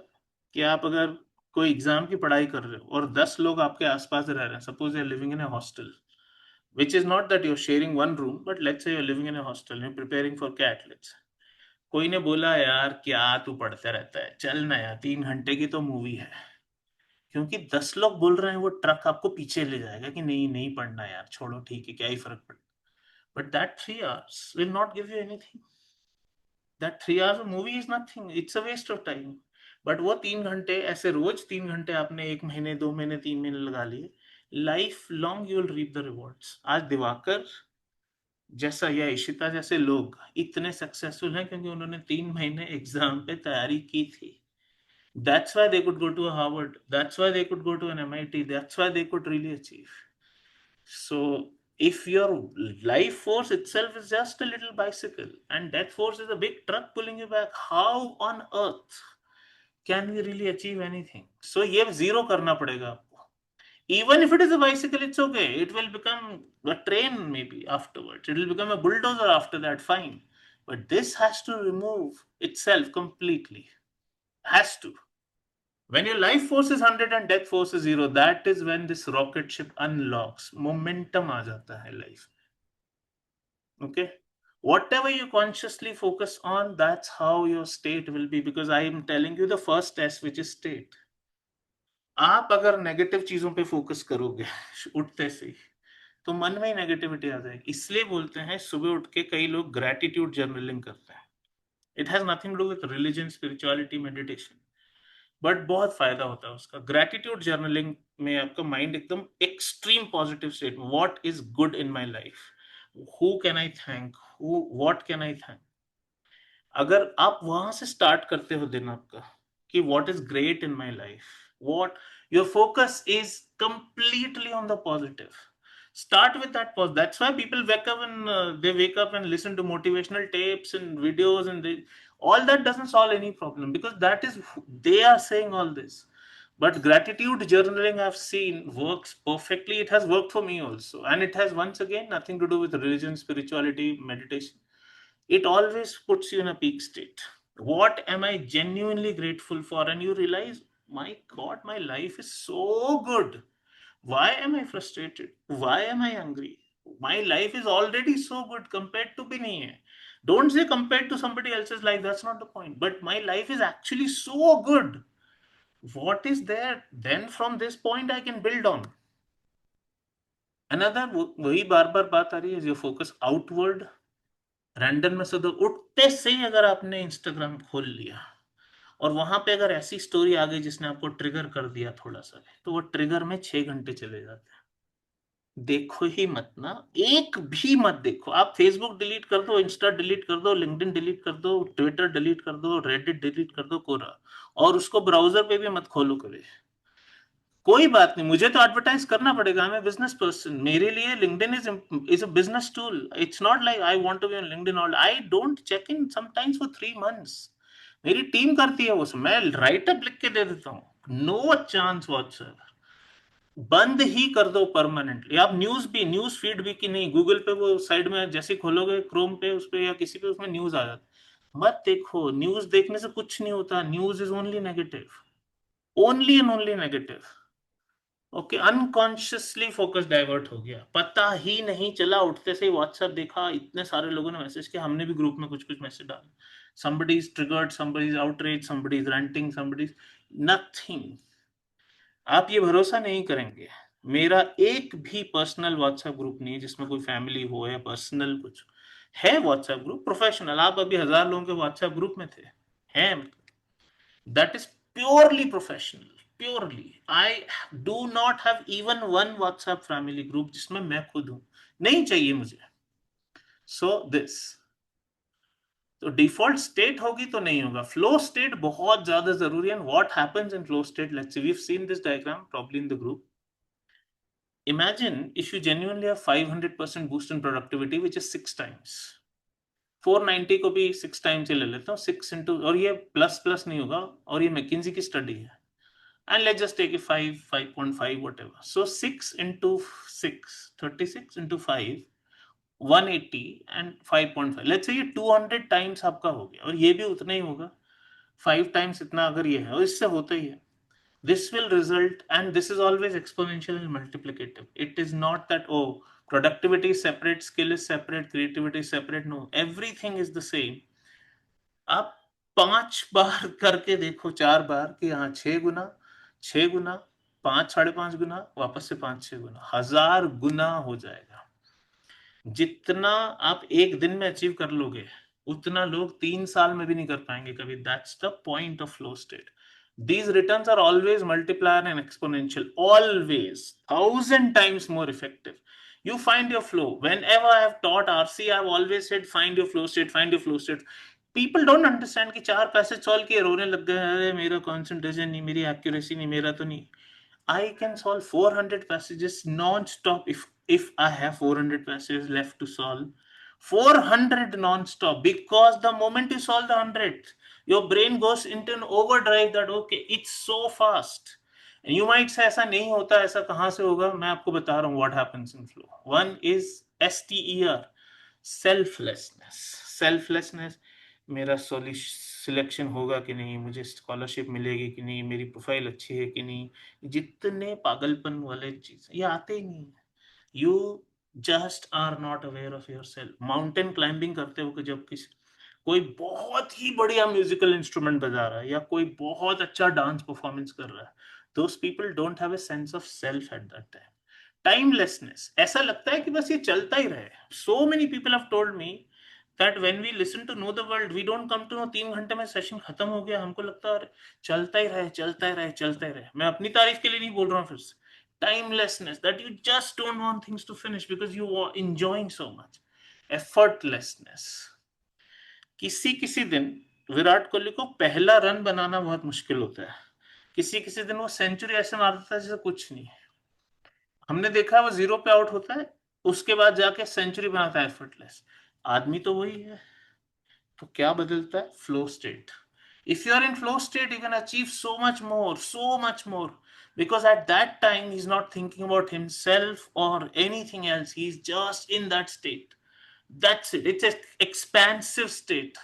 कि आप अगर कोई एग्जाम की पढ़ाई कर रहे हो और 10 लोग आपके आसपास रह रहे हैं, suppose you are living in a hostel, which is not that you're sharing one room, but let's say you're living in a hostel, you're preparing for CAT. Let's कोई ने बोला यार क्या तू पढ़ते रहता है, चल ना यार 3 घंटे की तो मूवी है. क्योंकि 10 लोग बोल रहे हैं, वो ट्रक आपको पीछे ले जाएगा कि नहीं नहीं पढ़ना यार, छोड़ो ठीक है, क्या ही फर्क पड़ता. But that 3 hours will not give you anything. That 3 hours of movie is nothing. It's a waste of time. But वो 3 घंटे ऐसे रोज 3 घंटे आपने 1 महीने 2 महीने 3 महीने लगा लिए, life long you will reap the rewards. आज दिवाकर जैसा या इशिता जैसे लोग इतने सक्सेसफुल हैं क्योंकि उन्होंने 3 महीने एग्जाम पे तैयारी की थी. That's why they could go to a Harvard. That's why they could go to an MIT. That's why they could really achieve. So if your life force itself is just a little bicycle and that force is a big truck pulling you back, how on earth can we really achieve anything? So ये zero करना पड़ेगा आपको. Even if it is a bicycle, it's okay. It will become a train maybe afterwards. It will become a bulldozer after that, fine. But this has to remove itself completely. Has to. When your life force is 100 and death force is 0, that is when this rocket ship unlocks. Momentum आ जाता है life. Okay? Whatever you consciously focus on, that's how your state will be. Because I am telling you the first test, which is state. आप अगर negative चीजों पे focus करोगे उठते से, तो मन में ही नेगेटिविटी आ जाएगी. इसलिए बोलते हैं सुबह उठ के कई लोग ग्रेटिट्यूड जर्नलिंग करते हैं. It has nothing to do with religion, spirituality, meditation, but बहुत फायदा होता है उसका. ग्रेटिट्यूड जर्नलिंग में आपका माइंड एकदम extreme positive state, what is good in my life, who can I thank, who what can I thank. अगर आप वहां से स्टार्ट करते हो दिन आपका कि what is great in my life, what your focus is completely on the positive. Start with that pause. That's why people wake up and listen to motivational tapes and videos, and all that doesn't solve any problem because that is they are saying all this. But gratitude journaling I've seen works perfectly. It has worked for me also, and it has once again nothing to do with religion, spirituality, meditation. It always puts you in a peak state. What am I genuinely grateful for? And you realize, my God, my life is so good. Why am I frustrated? Why am I angry? My life is already so good compared to Bini. Don't say compared to somebody else's life, that's not the point. But my life is actually so good. What is there? Then from this point I can build on. Another वही बार बार बात आ रही है, your focus outward random में से तो उठते से ही अगर आपने इंस्टाग्राम खोल लिया और वहां पे अगर ऐसी स्टोरी आ गई जिसने आपको ट्रिगर कर दिया थोड़ा सा भी, तो वो ट्रिगर में 6 घंटे चले जाते हैं। देखो ही मत ना, एक भी मत देखो। आप फेसबुक डिलीट कर दो, इंस्टा डिलीट कर दो, लिंक्डइन डिलीट कर दो, ट्विटर डिलीट कर दो, रेडिट डिलीट कर दो, कोरा, और उसको ब्राउजर पे भी मत खोलो कभी। कोई बात नहीं, मुझे तो एडवर्टाइज करना पड़ेगा, मैं बिजनेस पर्सन, मेरे लिए LinkedIn is a business tool. It's not like I want to be on LinkedIn all, I don't check in sometimes for 3 months. मेरी टीम करती है वो सब, मैं राइट अप लिख के दे देता हूँ, नो चांस व्हाट्सएवर। बंद ही कर दो परमानेंटली। आप न्यूज भी, न्यूज फीड भी, कि नहीं गूगल पे वो साइड में जैसे खोलोगे क्रोम पे उस पे या किसी पे, उसमें न्यूज आ जाता, मत देखो। न्यूज देखने से कुछ नहीं होता, news is only negative, only and only negative. Okay, unconsciously focus divert हो गया, पता ही नहीं चला, उठते से ही व्हाट्सएप देखा, इतने सारे लोगों ने मैसेज किया, हमने भी ग्रुप में कुछ कुछ मैसेज डाले, somebody is triggered, somebody is outraged, somebody is ranting, somebody is nothing। आप ये भरोसा नहीं करेंगे, मेरा एक भी पर्सनल व्हाट्सएप ग्रुप नहीं है जिसमें कोई फैमिली हो या पर्सनल कुछ है। व्हाट्सएप ग्रुप प्रोफेशनल, आप अभी 1000 लोगों के व्हाट्सएप ग्रुप में थे, हैं, that is purely professional, purely। I do not have even one WhatsApp family group जिसमें मैं खुद हूं, नहीं चाहिए मुझे। So this, तो डिफॉल्ट स्टेट होगी तो नहीं होगा, फ्लो स्टेट बहुत ज्यादा जरूरी है। What happens in flow state, let's see, we have seen this diagram probably in the group। Imagine if you genuinely have 500% boost in productivity, which is 6 times। 490 को भी 6 times ही ले लेता हूँ, 6 into, और ये प्लस प्लस नहीं होगा, और ये मैकिन्जी की स्टडी है। And let's just take it 5, 5.5, whatever. So 6 into 6, 36 into 5, 180 and 5.5। Let's say ये 200 times आपका हो गया, और ये भी उतना ही होगा, 5 times इतना अगर ये है, और इससे होता ही है। This will result, and this is always exponential and multiplicative। It is not that, oh, productivity is separate, skill is separate, creativity is separate। No, everything is the same। आप 5 बार करके देखो, 4 बार, कि हाँ 6 गुना, 6 गुना, 5, 5.5 गुना, वापस से 5, 6 गुना, 1000 गुना हो जाएगा। जितना आप एक दिन में अचीव कर लोगे, उतना लोग 3 साल में भी नहीं कर पाएंगे कभी। That's the point of flow state. These returns are always multiplier and exponential, always 1000 times more effective। You find your flow. Whenever I have taught RC, I've always said find your flow state, find your flow state। People don't understand कि 4 passage solve किए, रोने लग गए, अरे मेरा concentration नहीं, मेरी accuracy नहीं, मेरा तो नहीं। I can solve 400 passages non-stop if I have 400 passages left to solve. 400 non-stop, because the moment you solve the 100, your brain goes into an overdrive that okay, it's so fast। And you might say ऐसा नहीं होता, ऐसा कहाँ से होगा? मैं आपको बता रहा हूँ what happens in flow। One is STER, selflessness। Selflessness, मेरा सिलेक्शन होगा कि नहीं, मुझे स्कॉलरशिप मिलेगी कि नहीं, मेरी प्रोफाइल अच्छी है कि नहीं, जितने पागलपन वाले चीज ये आते ही नहीं है। You just are not aware of your self. Mountain climbing करते हो कि जब किसी, कोई बहुत ही बढ़िया म्यूजिकल इंस्ट्रूमेंट बजा रहा है या कोई बहुत अच्छा डांस परफॉर्मेंस कर रहा है, those people don't have a sense of self at that time. Timelessness, ऐसा लगता है कि बस ये चलता ही रहे। सो many people have told me that when we listen to know the world, we don't come to know 3 घंटे में सेशन खत्म हो गया, हमको लगता है चलता ही रहे, चलता ही रहे, चलता ही रहे। मैं अपनी तारीफ के लिए नहीं बोल रहा हूँ फिर से। Timelessness, that you just don't want things to finish because you are enjoying so much। effortlessness, किसी किसी दिन विराट कोहली को पहला रन बनाना बहुत मुश्किल होता है, किसी किसी दिन वो सेंचुरी ऐसे मारता है जैसे कुछ नहीं है। हमने देखा वो 0 पे आउट होता है, उसके बाद जाके सेंचुरी बनाता है एफर्टलेस। आदमी तो वही है। तो क्या बदलता है? Flow state. If you are in flow state, you can achieve so much more, so much more. Because at that time, he's not thinking about himself or anything else. He's just in that state. That's it. It's an expansive state.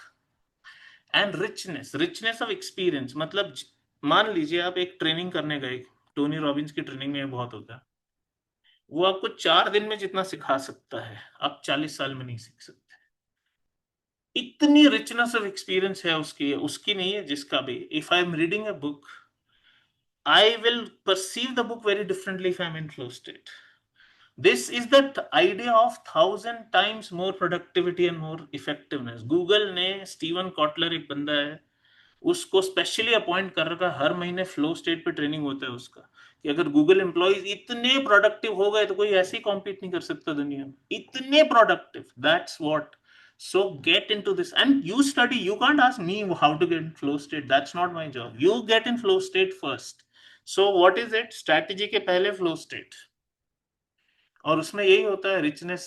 And richness, richness of experience। मतलब मान लीजिए आप एक training करने गए, Tony Robbins की training में बहुत होता है, वो आपको 4 दिन में जितना सिखा सकता है, आप 40 साल में नहीं सीख सकते। इतनी रिचनेस ऑफ एक्सपीरियंस है उसकी, उसकी नहीं है जिसका भी। If I am reading a book, I will perceive the book very differently if I'm in flow state। This is the idea of 1,000 times more productivity and more effectiveness. Google ने Steven Kotler एक बंदा है, उसको specially appoint कर रखा, हर महीने flow state पे training होता है उसका, कि अगर गूगल एम्प्लॉइज इतने प्रोडक्टिव हो गए तो कोई ऐसे ही कॉम्पीट नहीं कर सकता दुनिया में, इतने productive. That's what. So get into this and you study. You can't ask me how to get in flow state. That's not my job. You get in flow state first. So what is it? Strategy के पहले flow state. और उसमें यही होता है richness.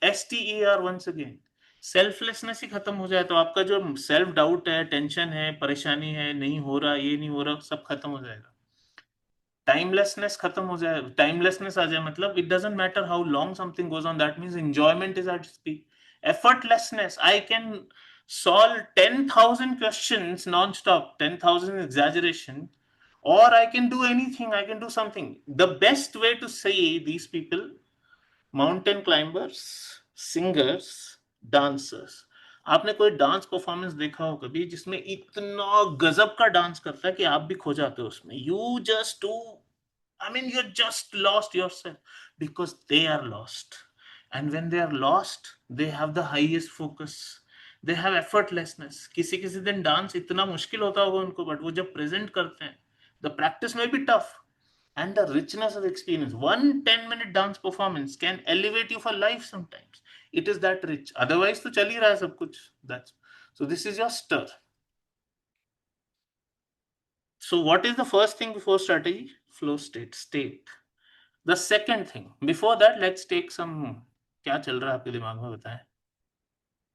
STER once again, selflessness ही खत्म हो जाए तो आपका जो सेल्फ डाउट है, टेंशन है, परेशानी है, नहीं हो रहा, ये नहीं हो रहा, सब खत्म हो जाएगा. टाइमलेसनेस खत्म हो जाए, टाइमलेसनेस आ जाए, मतलब it doesn't matter how long something goes on, that means enjoyment is at peak. Effortlessness, I can solve 10,000 questions non-stop. 10,000 exaggeration, or I can do anything, I can do something. The best way to say these people: mountain climbers, singers, dancers. आपने कोई dance performance देखा हो कभी जिसमें इतना गजब का dance करता है कि आप भी खो जाते हो उसमें? You just do, I mean, you're just lost yourself because they are lost. And when they are lost, they have the highest focus. They have effortlessness. किसी किसी दिन डांस इतना मुश्किल होता होगा उनको, बट वो जब प्रेजेंट करते हैं, the practice may be tough, and the richness of experience. One 10-minute dance performance can elevate you for life sometimes. It is that rich. Otherwise, तो चल ही रहा है सब कुछ. That's so. This is your stir. So, what is the first thing before strategy? Flow state. State. The second thing. Before that, let's take some. क्या चल रहा है आपके दिमाग में बताएं?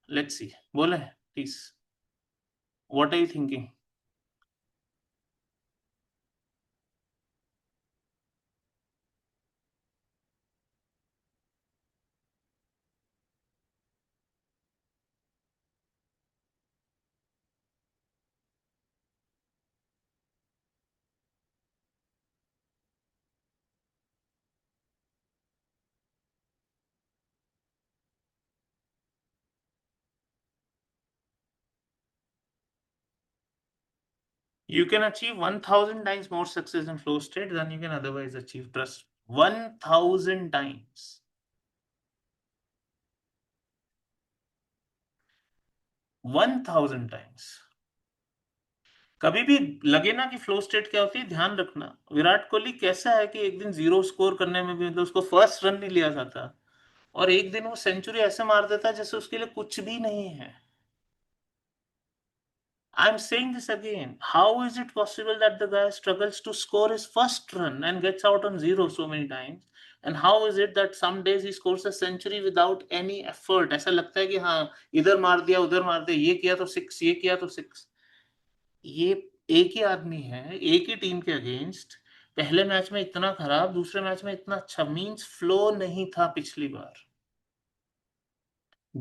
Let's see. बोले please. What are you thinking? You can achieve 1,000 times more success in flow state than you can otherwise achieve. Trust. 1,000 times. 1,000 times. कभी भी लगे ना कि फ्लो स्टेट क्या होती है, ध्यान रखना, विराट कोहली कैसा है कि एक दिन जीरो स्कोर करने में भी, मतलब उसको फर्स्ट रन नहीं लिया जाता, और एक दिन वो सेंचुरी ऐसे मार देता है जैसे उसके लिए कुछ भी नहीं है. I'm saying this again. How is it possible that the guy struggles to score his first run and gets out on zero so many times? And how is it that some days he scores a century without any effort? ऐसा लगता है कि हाँ, इधर मार दिया, उधर मार दिया, ये किया तो सिक्स, ये किया तो सिक्स. ये एक ही आदमी है, एक ही टीम के अगेंस्ट, पहले मैच में इतना खराब, दूसरे मैच में इतना अच्छा. मींस फ्लो नहीं था पिछली बार.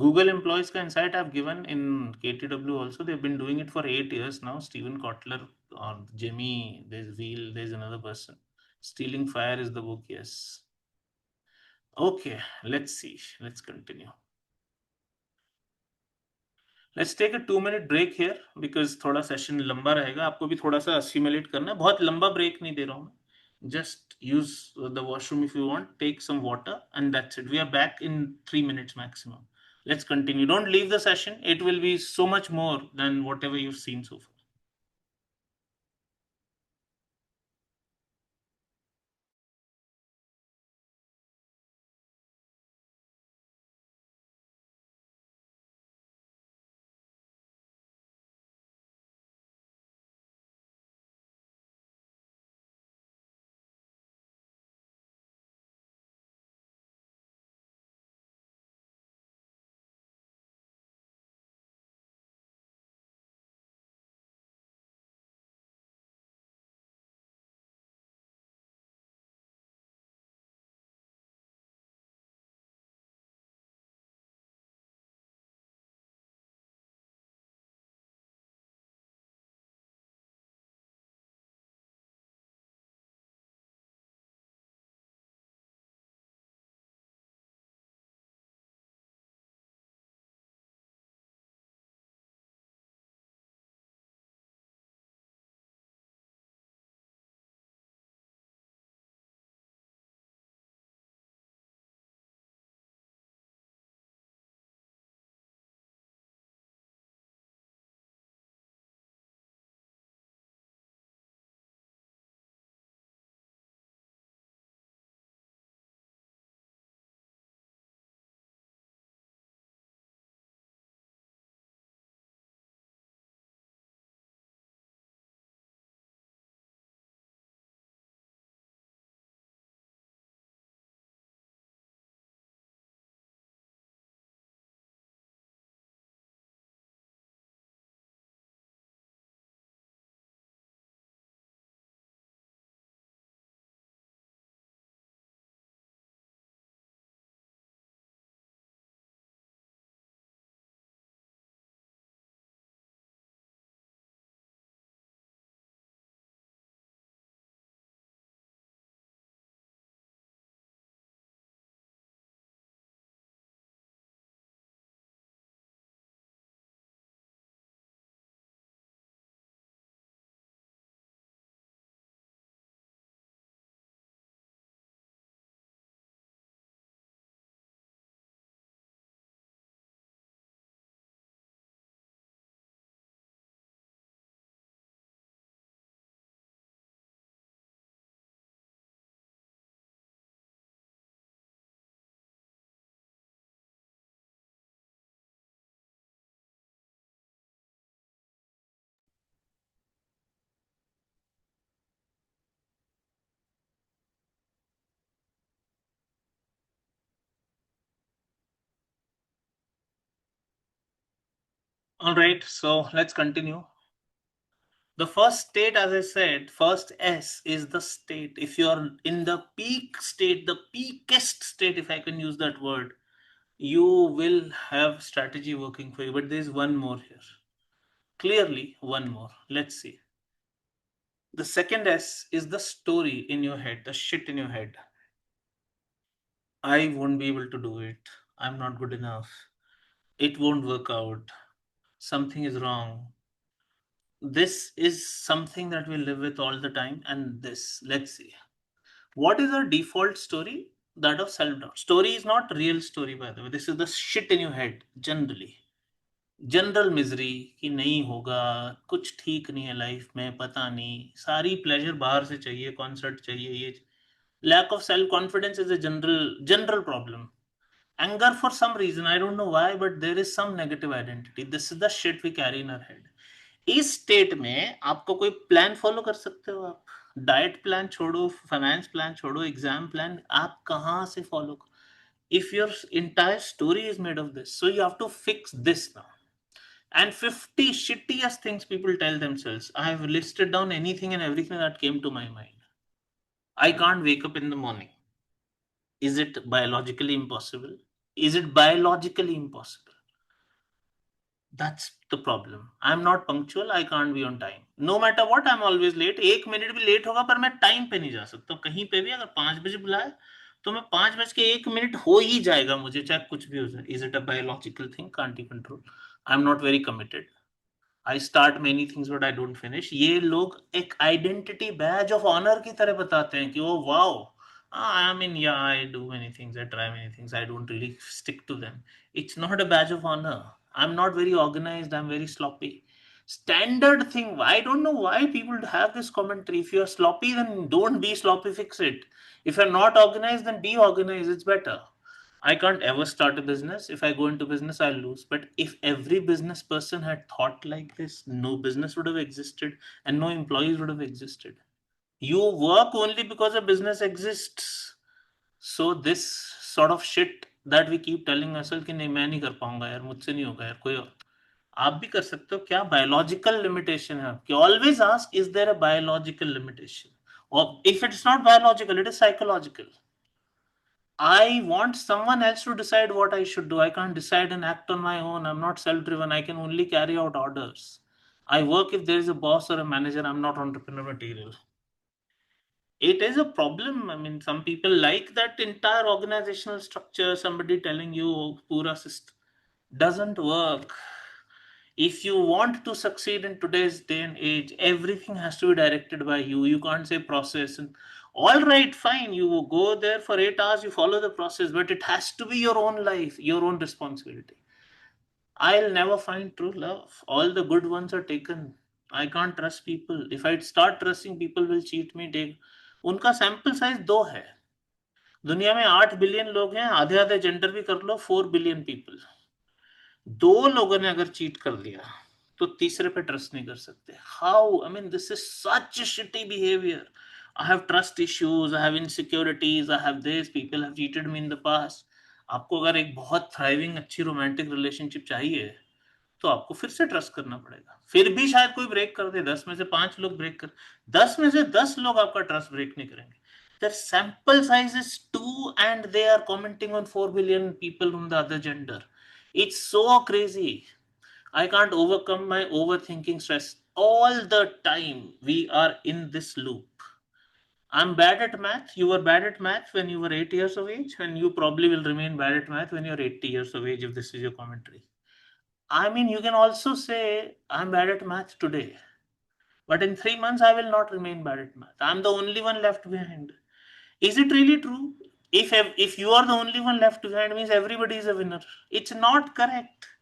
Google employees का insight I've given in KTW also. They've been doing it for 8 years now. Stephen Kotler or Jimmy, there's Wheel, there's another person. Stealing Fire is the book, yes. Okay, let's see. Let's continue. Let's take a 2-minute break here because थोड़ा session लंबा रहेगा. आपको भी थोड़ा सा assimilate करना है. बहुत लंबा break नहीं दे रहा हूँ. Just use the washroom if you want. Take some water and that's it. We are back in 3 minutes maximum. Let's continue. Don't leave the session. It will be so much more than whatever you've seen so far. All right, so let's continue. The first state, as I said, first S is the state. If you are in the peak state, the peakest state, if I can use that word, you will have strategy working for you. But there's one more here. Clearly, one more. Let's see. The second S is the story in your head, the shit in your head. I won't be able to do it. I'm not good enough. It won't work out. Something is wrong. This is something that we live with all the time. And this, let's see. What is our default story? That of self doubt. Story is not real story, by the way. This is the shit in your head, generally. General misery कि नहीं होगा, कुछ ठीक नहीं है life में, पता नहीं, सारी प्लेजर बाहर से चाहिए, कॉन्सर्ट चाहिए, ये lack of self confidence is a general problem. Anger, for some reason, I don't know why, but there is some negative identity. This is the shit we carry in our head. इस state में आपको कोई plan follow कर सकते हो? आप diet plan छोड़ो, finance plan छोड़ो, एग्जाम प्लान आप कहां से follow? If your entire story is made of this, so you have to fix this now. And 50 shittiest things people tell themselves. I have listed down anything and everything that came to my mind. I can't wake up in the morning. Is it biologically impossible? Is it biologically impossible? That's the problem. I'm not punctual. I can't be on time. No matter what, I'm always late. 1 minute भी late होगा पर मैं time पे नहीं जा सकता. कहीं पे भी अगर 5 बजे बुलाए तो मैं 5 बज के 1 मिनट हो ही जाएगा मुझे, चाहे कुछ भी हो जाए. Is it a biological thing? Can't you control? I'm not very committed. I start many things but I don't finish. ये लोग एक आइडेंटिटी बैज ऑफ ऑनर की तरह बताते हैं कि वो wow, I mean, yeah, I do many things, I try many things, I don't really stick to them. It's not a badge of honor. I'm not very organized, I'm very sloppy. Standard thing. I don't know why people have this commentary. If you're sloppy, then don't be sloppy, fix it. If you're not organized, then be organized, it's better. I can't ever start a business. If I go into business, I'll lose. But if every business person had thought like this, no business would have existed and no employees would have existed. You work only because a business exists. So this sort of shit that we keep telling ourselves कि नहीं मैं नहीं कर पाऊंगा यार, मुझसे नहीं होगा यार, कोई और. आप भी कर सकते हो क्या? बायोलॉजिकल लिमिटेशन है आपकी. Always ask, is there a biological limitation? और if it's not biological, it is psychological. I want someone else to decide what I should do. I can't decide and act on my own. I'm not self driven. I can only carry out orders. I work if there is a boss or a manager. I'm not entrepreneur material. It is a problem. I mean, some people like that entire organizational structure, somebody telling you, oh, pura system doesn't work. If you want to succeed in today's day and age, everything has to be directed by you. You can't say process and all right, fine, you go there for 8 hours, you follow the process, but it has to be your own life, your own responsibility. I'll never find true love. All the good ones are taken. I can't trust people. If I start trusting people will cheat me, take उनका sample size 2 है. दुनिया में 8 billion लोग हैं, आधे आधे gender भी कर लो, 4 बिलियन पीपल. 2 लोगों ने अगर चीट कर लिया तो तीसरे पे ट्रस्ट नहीं कर सकते. How? I mean this is such shitty behaviour. I have trust issues, I have insecurities, I have this, people have cheated me in the past. आपको अगर एक बहुत थ्राइविंग अच्छी रोमांटिक रिलेशनशिप चाहिए तो आपको फिर से ट्रस्ट करना पड़ेगा. फिर भी शायद कोई ब्रेक कर दे, 10 में से 5 लोग ब्रेक कर, 10 में से 10 लोग आपका ट्रस्ट ब्रेक नहीं करेंगे. Their sample size is 2 and they are commenting on 4 billion people from the other gender. It's so crazy. I can't overcome my overthinking stress. All the time we are in this loop. I'm bad at math. You were bad at math when you were 8 years of age, and you probably will remain bad at math when you're 80 years of age if this is your commentary. I mean, you can also say, I'm bad at math today, but in 3 months, I will not remain bad at math. I'm the only one left behind. Is it really true? If you are the only one left behind, means everybody is a winner. It's not correct.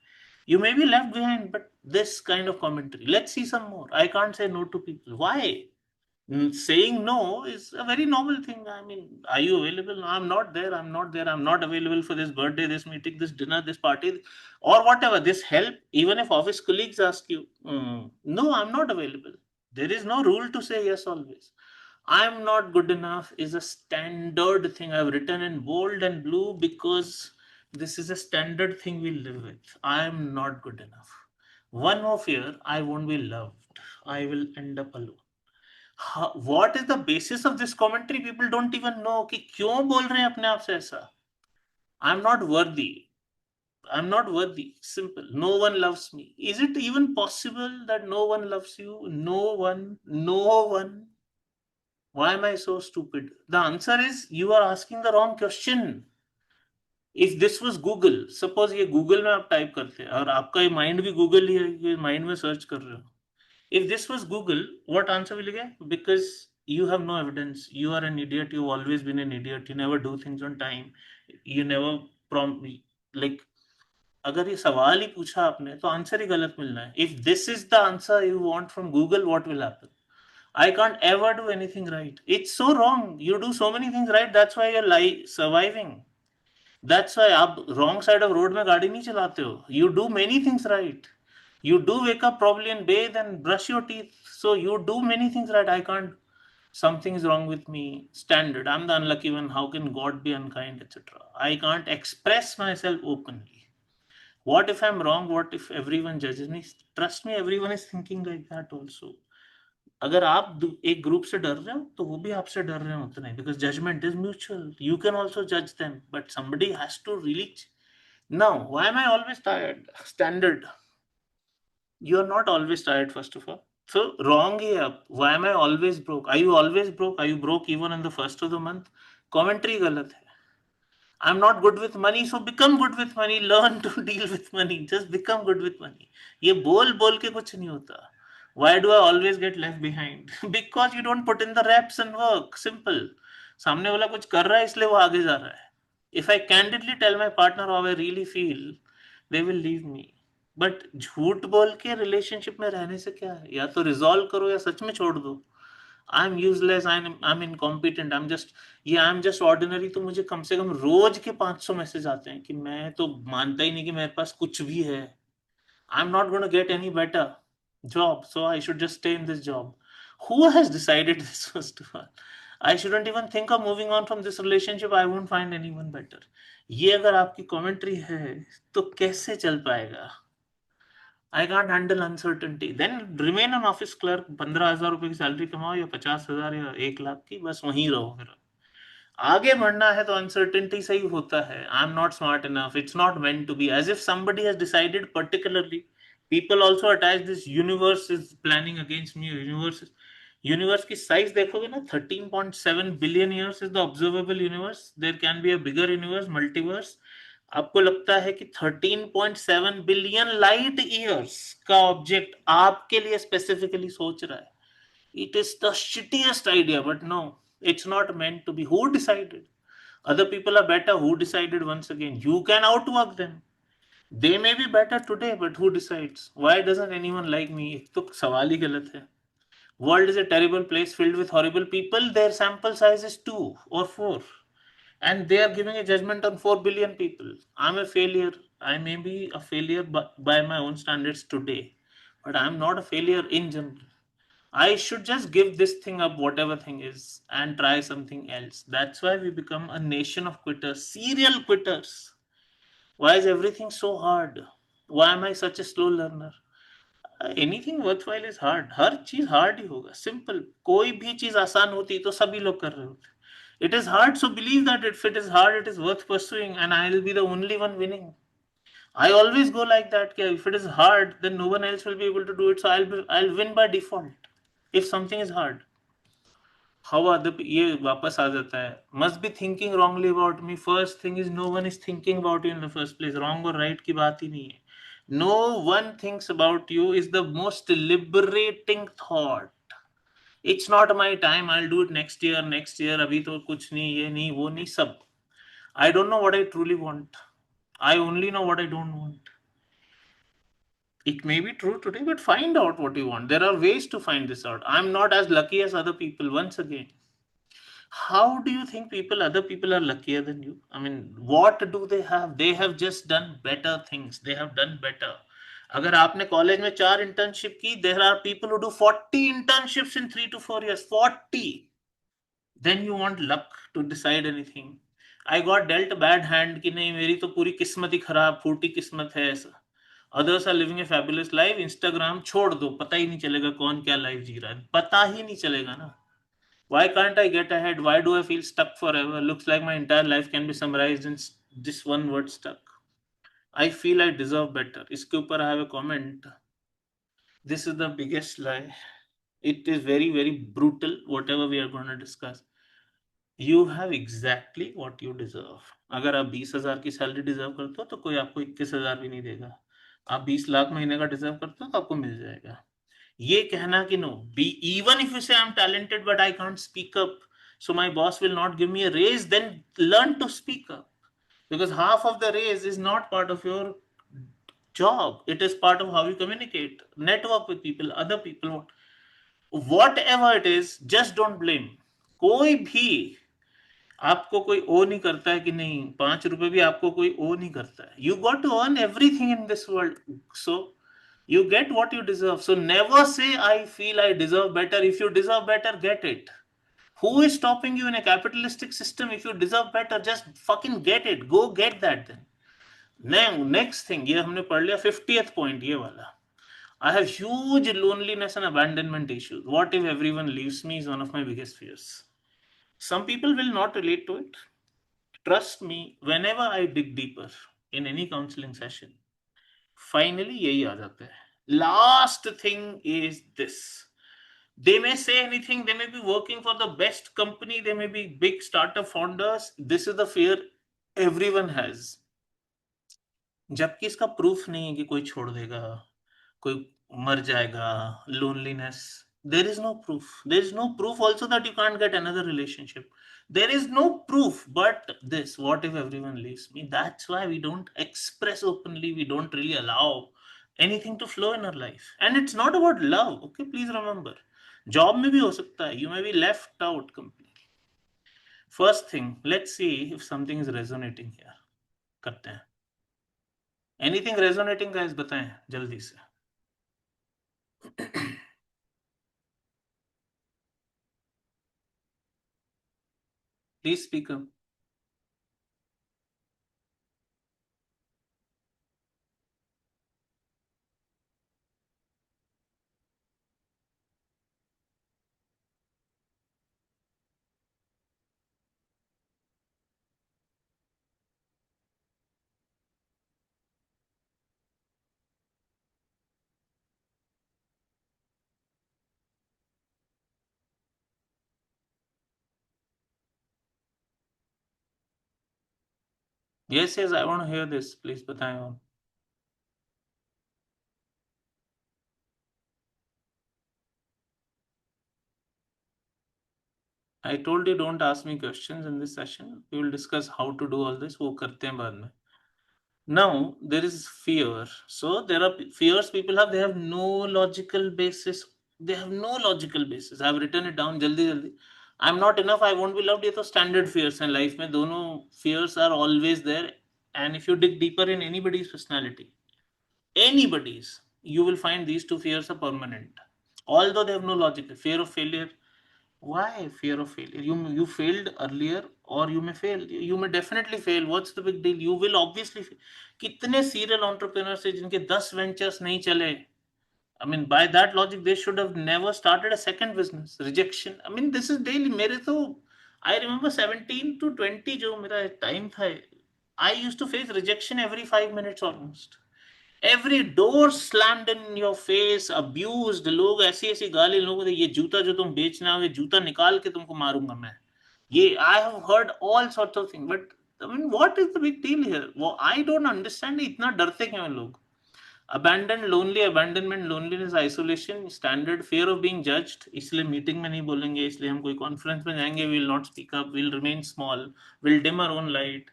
You may be left behind, but this kind of commentary. Let's see some more. I can't say no to people. Why? Saying no is a very noble thing. I mean, are you available? No, I'm not there. I'm not there. I'm not available for this birthday, this meeting, this dinner, this party, or whatever. This help. Even if office colleagues ask you, no, I'm not available. There is no rule to say yes always. I'm not good enough is a standard thing. I've written in bold and blue because this is a standard thing we live with. I'm not good enough. One more fear, I won't be loved. I will end up alone. What is the basis of this commentary? People don't even know कि क्यों बोल रहे हैं अपने आप से ऐसा. I'm not worthy. I'm not worthy. Simple. No one loves me. Is it even possible that no one loves you? No one. No one. Why am I so stupid? The answer is you are asking the wrong question. If this was Google, suppose ये Google में आप type करते हैं और आपका ये mind भी Google ही है, ये माइंड में सर्च कर रहे हो. If this was Google, what answer will you get? Because you have no evidence. You are an idiot. You've always been an idiot. You never do things on time. You never prompt me. Like, अगर ये सवाल ही पूछा आपने तो answer ही गलत मिलना है. If this is the answer you want from Google, what will happen? I can't ever do anything right. It's so wrong. You do so many things right. That's why you're surviving. That's why आप wrong side of road में गाड़ी नहीं चलाते हो. You do many things right. You do wake up probably and bathe and brush your teeth. So you do many things right. I can't. Something is wrong with me. Standard. I'm the unlucky one. How can God be unkind, etc. I can't express myself openly. What if I'm wrong? What if everyone judges me? Trust me, everyone is thinking like that also. अगर आप एक group से डर रहे हो तो वो भी आपसे डर रहे होते नहीं, because judgement is mutual. You can also जज them, but somebody has to reach. Now why am I always tired? Standard. You are not always tired, first of all. So wrong here. Why am I always broke? Are you always broke? Are you broke even on the first of the month? Commentary galat hai. I'm not good with money, so become good with money. Learn to deal with money. Just become good with money. ये बोल बोल के कुछ नहीं होता. Why do I always get left behind? Because you don't put in the reps and work. Simple. सामने वाला कुछ कर रहा है इसलिए वो आगे जा रहा है. If I candidly tell my partner how I really feel, they will leave me. But झूठ बोल के रिलेशनशिप में रहने से क्या है? या तो रिजॉल्व करो या सच में छोड़ दो. I am useless, I am incompetent, I am just ordinary. तो मुझे कम से कम रोज के 500 मैसेज आते हैं कि मैं तो मानता ही नहीं कि मेरे पास कुछ भी है. I am not gonna get any better job, so I should just stay in this job. Who has decided this? First of all, I shouldn't even think of moving on from this relationship. I won't find anyone better. ये अगर आपकी commentary है तो कैसे चल पाएगा? I can't handle uncertainty. Then remain an office clerk. 15,000 रुपए की सैलरी कमाओ या 50,000 या 1 लाख की, बस वहीं रहो. फिर आगे बढ़ना है तो अनसर्टेनिटी से ही होता है. I am not smart enough. It's not meant to be. As if somebody has decided particularly. People also attach this universe is planning against me. Universe की साइज देखोगे ना, 13.7 billion years is the observable universe. There can be a bigger universe, multiverse. आपको लगता है कि 13.7 billion light years का object आपके लिए स्पेसिफिकली सोच रहा है? It is the shittiest idea, but no, it's not meant to be. Who decided? Other people are better. Who decided? Once again, you can outwork them. They may be better today, but who decides? Why doesn't anyone like me? एक तो सवाल ही गलत है. World is a terrible place filled with horrible people. Their sample size is 2 or 4. And they are giving a judgment on 4 billion people. I'm a failure. I may be a failure by my own standards today, but I'm not a failure in general. I should just give this thing up, whatever thing is, and try something else. That's why we become a nation of quitters, serial quitters. Why is everything so hard? Why am I such a slow learner? Anything worthwhile is hard. हर चीज hard ही होगा. Simple. कोई भी चीज आसान होती तो सभी लोग कर रहे होते. It is hard, so believe that if it is hard, it is worth pursuing, and I will be the only one winning. I always go like that. If it is hard, then no one else will be able to do it, so I'll win by default. If something is hard, how other ये वापस आ जाता है. Must be thinking wrongly about me. First thing is, no one is thinking about you in the first place. Wrong or right की बात ही नहीं है. No one thinks about you is the most liberating thought. It's not my time. I'll do it next year. Next year. अभी तो कुछ नहीं, ये नहीं, वो नहीं, सब. I don't know what I truly want. I only know what I don't want. It may be true today, but find out what you want. There are ways to find this out. I'm not as lucky as other people. Once again, how do you think other people are luckier than you? I mean, what do they have? They have just done better things. They have done better. अगर आपने college में 4 internship की, there are people who do 40 internships in 3 to 4 years. 40. Then you want luck to decide anything. I got dealt a bad hand कि नहीं, मेरी तो पूरी किस्मत ही खराब, फूटी किस्मत है ऐसा. Others are living a fabulous life. Instagram छोड़ दो, पता ही नहीं चलेगा कौन क्या लाइफ जी रहा है, पता ही नहीं चलेगा ना. Why can't I get ahead? Why do I feel stuck forever? Looks like my entire life can be summarized in this one word, stuck. I feel I deserve better. इसके ऊपर I have a comment. This is the biggest lie. It is very, very brutal, whatever we are going to discuss. You have exactly what you deserve. अगर आप 20,000 की salary deserve करते हो तो कोई आपको 21,000 भी नहीं देगा. आप 20 लाख महीने का डिजर्व करते हो तो आपको मिल जाएगा. ये कहना कि no, be even if you say I am talented but I can't speak up, so my boss will not give me a raise, then learn to speak up, because half of the raise is not part of your job. It is part of how you communicate, network with people, other people, whatever it is. Just don't blame. कोई भी आपको कोई ओ नहीं करता है कि नहीं, 5 रुपए भी आपको कोई ओ नहीं करता है. You got to earn everything in this world, so you get what you deserve. So never say I feel I deserve better. If you deserve better, get it. Who is stopping you in a capitalistic system? If you deserve better, just fucking get it. Go get that then. Now, next thing, ये हमने पढ़ लिया 50th point, ये वाला. I have huge loneliness and abandonment issues. What if everyone leaves me is one of my biggest fears. Some people will not relate to it. Trust me, whenever I dig deeper in any counseling session, finally यही आ जाता है. Last thing is this. They may say anything, they may be working for the best company, they may be big startup founders. This is the fear everyone has. जबकि इसका proof नहीं है कि कोई छोड़ देगा, कोई मर जाएगा, loneliness. There is no proof. There is no proof also that you can't get another relationship. There is no proof, but this, what if everyone leaves me? That's why we don't express openly, we don't really allow anything to flow in our life. And it's not about love, okay? Please remember. Job में भी हो सकता है. You may be left out completely. First thing, let's see if something is resonating here. करते हैं. Anything resonating guys, बताएं जल्दी से. Please speak up. Yes, yes, I want to hear this. Please बताएं और. I told you don't ask me questions in this session. We will discuss how to do all this. वो करते हैं बाद में. Now there is fear. So there are fears people have. They have no logical basis. They have no logical basis. I have written it down. जल्दी जल्दी. I'm not enough. I won't be loved. ये तो standard fears हैं life में. दोनों fears are always there. And if you dig deeper in anybody's personality, anybody's, you will find these two fears are permanent. Although they have no logic. Fear of failure. Why fear of failure? You failed earlier, or you may fail. You may definitely fail. What's the big deal? You will obviously fail. कितने serial entrepreneurs हैं जिनके 10 ventures नहीं चले? I mean, by that logic, they should have never started a second business. Rejection. I mean, this is daily. मेरे तो, I remember 17 to 20 जो मेरा time था, I used to face rejection every 5 minutes almost. Every door slammed in your face, abused. लोग ऐसी ऐसी गाली लोगों को, ये जूता जो तुम बेचना हो, ये जूता निकाल के तुमको मारूंगा मैं. ये I have heard all sorts of things, but I mean, what is the big deal here? वो I don't understand. इतना डरते क्यों हैं लोग? Abandoned, lonely, abandonment, loneliness, isolation, standard, fear of being judged. इसलिए मीटिंग में नहीं बोलेंगे, इसलिए हम कोई कॉन्फ्रेंस में जाएंगे, we will not speak up, we will remain small, we will dim our own light.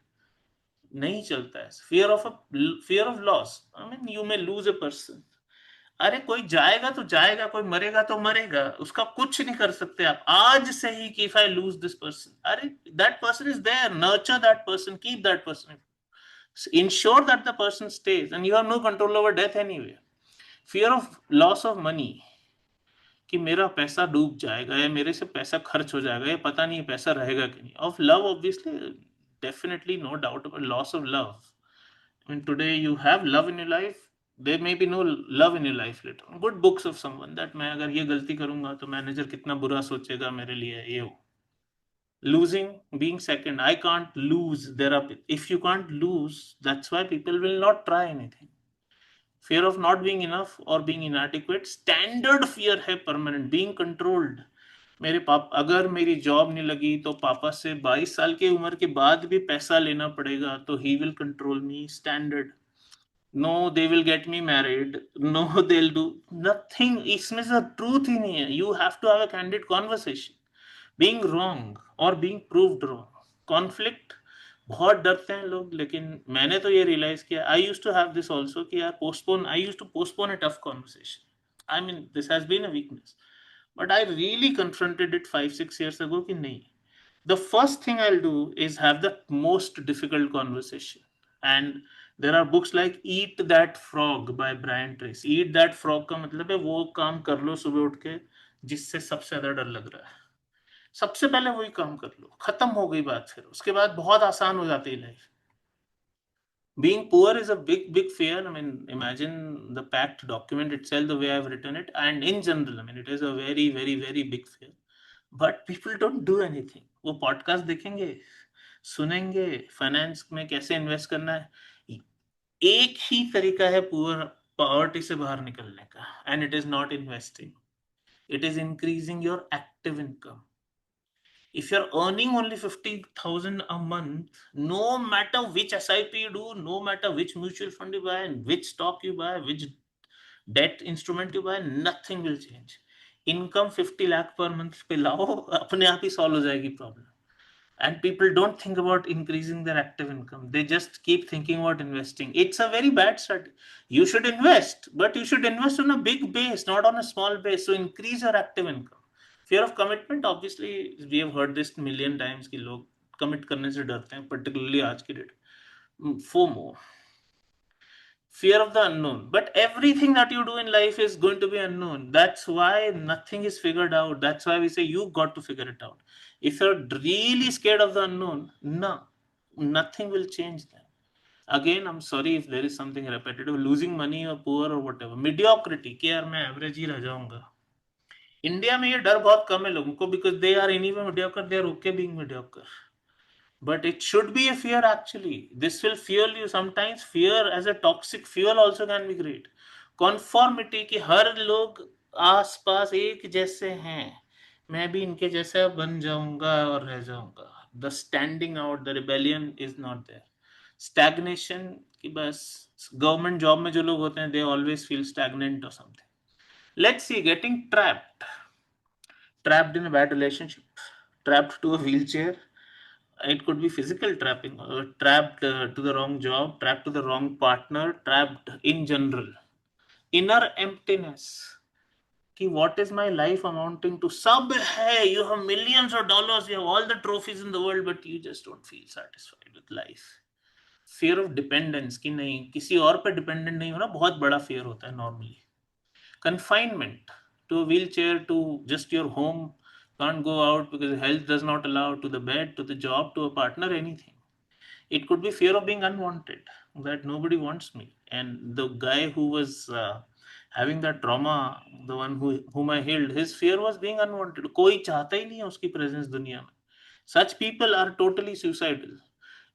नहीं चलता है. fear of loss. I mean, you may lose a person. अरे कोई जाएगा तो जाएगा, कोई मरेगा तो मरेगा, उसका कुछ नहीं कर सकते आप आज से ही कि if I lose this person, अरे that person is there, nurture that person, keep that person, ensure that the person stays, and you have no control over death anyway. Fear of loss of money, कि मेरा पैसा डूब जाएगा या मेरे से पैसा खर्च हो जाएगा, या पता नहीं पैसा रहेगा कि नहीं. Of love, obviously, definitely no doubt about loss of love. I mean, today you have love in your life, There may be no love in your life later on. Good books of someone that मैं अगर ये गलती करूंगा तो manager कितना बुरा सोचेगा मेरे लिए, ये हो. Losing, being second, I can't lose. There are, if you can't lose, that's why people will not try anything. Fear of not being enough or being inadequate, standard fear है permanent. Being controlled, मेरे पापा, अगर मेरी job नहीं लगी तो पापा से 22 साल की उम्र के बाद भी पैसा लेना पड़ेगा, तो he will control me. Standard. No, they will get me married. No, they'll do nothing. इसमें से truth ही नहीं है. You have to have a candid conversation. Being wrong or being proved wrong. Conflict, बहुत डरते हैं लोग, लेकिन मैंने तो ये रियलाइज किया. I use to have this also कि यार postpone, I use to postpone a tough conversation. I mean this has been a weakness, but I really confronted it 5-6 years ago कि नहीं. The first thing I'll do is have the most difficult conversation. And there are books like Eat That Frog by Brian Tracy. Eat That Frog का मतलब है वो काम कर लो सुबह उठ के जिससे सबसे ज्यादा डर लग रहा है. सबसे पहले वही काम कर लो, खत्म हो गई बात. फिर उसके बाद बहुत आसान हो जाती है life. Being poor is a big fear. I mean, imagine the pact document itself, the way I've written it, and in general, I mean, it is a very big fear. But people don't do anything. वो podcast देखेंगे, सुनेंगे, finance में कैसे invest करना है. एक ही तरीका है पुअर पॉवर्टी से बाहर निकलने का, and it is not investing, it is increasing your active income. If you're earning only 50,000 a month, no matter which SIP you do, no matter which mutual fund you buy, and which stock you buy, which debt instrument you buy, nothing will change. Income 50 lakh per month पे लाओ, अपने आप ही solve हो जाएगी problem. And people don't think about increasing their active income. They just keep thinking about investing. It's a very bad strategy. You should invest, but you should invest on a big base, not on a small base. So increase your active income. Fear of commitment, obviously, we have heard this million times कि लोग commit करने से डरते हैं, particularly आज की date. FOMO, fear of the unknown. But everything that you do in life is going to be unknown. That's why nothing is figured out. That's why we say you've got to figure it out. If you're really scared of the unknown, no, nothing will change that. Again, I'm sorry if there is something repetitive, losing money or poor or whatever. Mediocrity, कि यार मैं average ही रह जाऊंगा. India में ये डर बहुत कम है लोगों को, because they are anyway mediocre, they are okay being mediocre. But it should be a fear actually. This will fuel you. Sometimes fear as a toxic fuel also can be great. Conformity कि हर लोग आसपास एक जैसे हैं, मैं भी इनके जैसा बन जाऊंगा और रह जाऊंगा. The standing out, the rebellion is not there. Stagnation कि बस गवर्नमेंट जॉब में जो लोग होते हैं, they always feel stagnant or something. Let's see, getting trapped in a bad relationship, trapped to a wheelchair. It could be physical trapping, trapped to the wrong job, trapped to the wrong partner, trapped in general. Inner emptiness. Ki what is my life amounting to? Sab hai, you have millions of dollars, you have all the trophies in the world, but you just don't feel satisfied with life. Fear of dependence, कि नहीं किसी और पे dependent नहीं होना, बहुत बड़ा fear होता है normally. Confinement to a wheelchair, to just your home, can't go out because health does not allow, to the bed, to the job, to a partner, anything. It could be fear of being unwanted, that nobody wants me. And the guy who was having that trauma, the one whom I healed, his fear was being unwanted. कोई चाहता ही नहीं है उसकी presence दुनिया में. Such people are totally suicidal.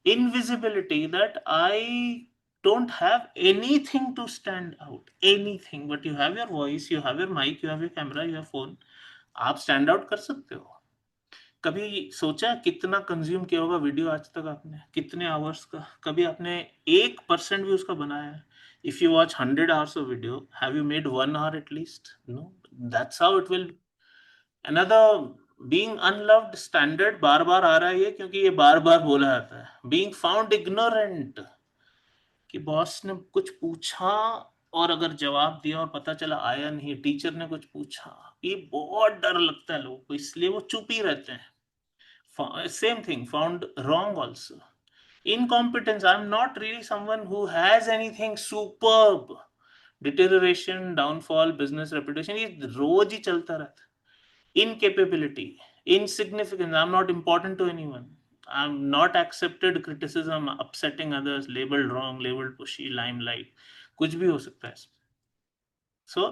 Invisibility, that I don't have anything to stand out, anything, but you have your voice, you have your mic, you have your camera, you have phone. आप stand out कर सकते हो. कभी सोचा कितना consume किया होगा video आज तक आपने, कितने आवर्स का? कभी आपने 1% भी उसका बनाया है? If you watch 100 hours of video, have you made 1 hour at least? No. That's how it will. Another, being unloved, standard बार बार आ रहा है ये, क्योंकि ये बार बार बोला जाता है. Being found ignorant, कि बॉस ने कुछ पूछा और अगर जवाब दिया और पता चला आया नहीं, टीचर ने कुछ पूछा, ये बहुत डर लगता है लोगों को, इसलिए वो चुप ही रहते हैं. Same thing, found wrong also. Incompetence, I'm not really someone who has anything superb. Deterioration, downfall, business reputation, ये रोज ही चलता रहता है. Incapability, insignificance, I'm not important to anyone. I'm not accepted criticism, upsetting others, labeled wrong, labeled pushy, limelight. कुछ भी हो सकता है इसमें. So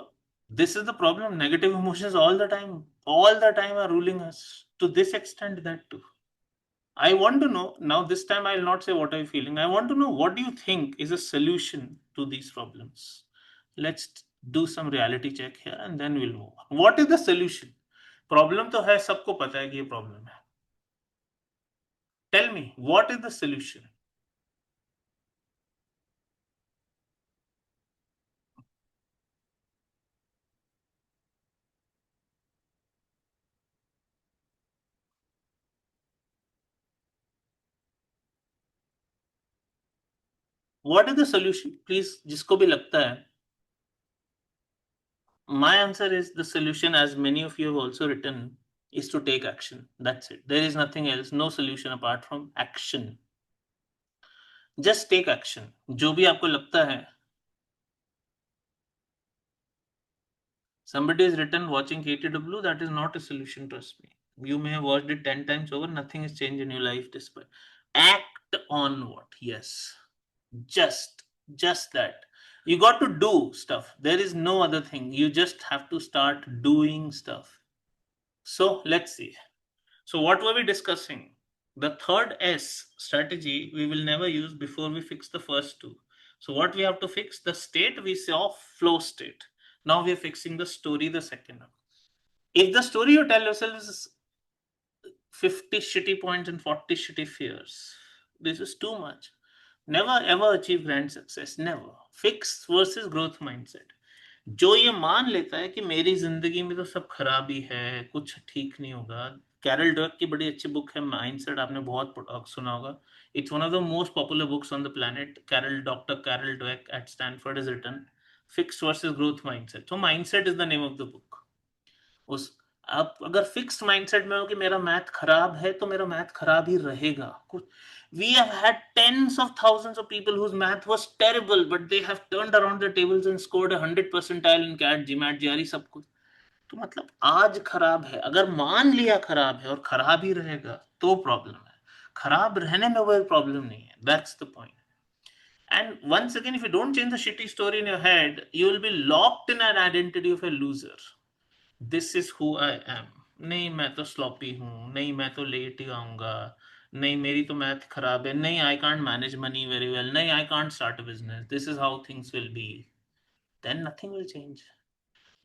this is the problem. Negative emotions all the time are ruling us to this extent that too. I want to know now. This time I will not say what I'm feeling. I want to know what do you think is a solution to these problems. Let's do some reality check here and then we'll move on. What is the solution? Problem तो है, सबको पता है कि ये problem है. Tell me, what is the solution? What is the solution? Please, जिसको भी लगता है. My answer is the solution, as many of you have also written, is to take action. That's it. There is nothing else. No solution apart from action. Just take action. जो भी आपको लगता है. Somebody has written watching KTW. That is not a solution. Trust me. You may have watched it 10 times over. Nothing has changed in your life despite. Act on what? Yes. Just that. You got to do stuff. There is no other thing. You just have to start doing stuff. So let's see. So what were we discussing? The third S strategy we will never use before we fix the first two. So what we have to fix? The state we saw, flow state. Now we are fixing the story, the second one. If the story you tell yourself is 50 shitty points and 40 shitty fears, this is too much. Never ever achieve grand success. Never. Fix versus growth mindset. जो ये मान लेता है कि मेरी जिंदगी में तो सब खराबी है, कुछ ठीक नहीं होगा. कैरल डवेक की बड़ी अच्छी बुक है माइंडसेट, आपने बहुत सुना होगा. It's one of the most popular books on the planet. Doctor Carol Dweck at Stanford is written fixed versus growth mindset. तो mindset is the name of the book. उस आप अगर फिक्स्ड माइंडसेट में हो कि मेरा मैथ खराब है तो मेरा मैथ खराब ही रहेगा. कुछ we have had tens of thousands of people whose math was terrible, but they have turned around their tables and scored 100 percentile in CAT, GMAT, GRE, सब कुछ. तो मतलब आज खराब है, अगर मान लिया खराब है और खराब ही रहेगा तो प्रॉब्लम है. खराब रहने में कोई प्रॉब्लम नहीं है. That's the point. And once again, if you don't change the shitty story in your head, you will be locked in an identity of a loser. This is who I am. नहीं मैं तो sloppy हूँ, नहीं मैं तो late ही आऊंगा, नहीं मेरी तो मैथ खराब है, नहीं I can't manage money very well, नहीं I can't start a business. This is how things will be. Then nothing will change.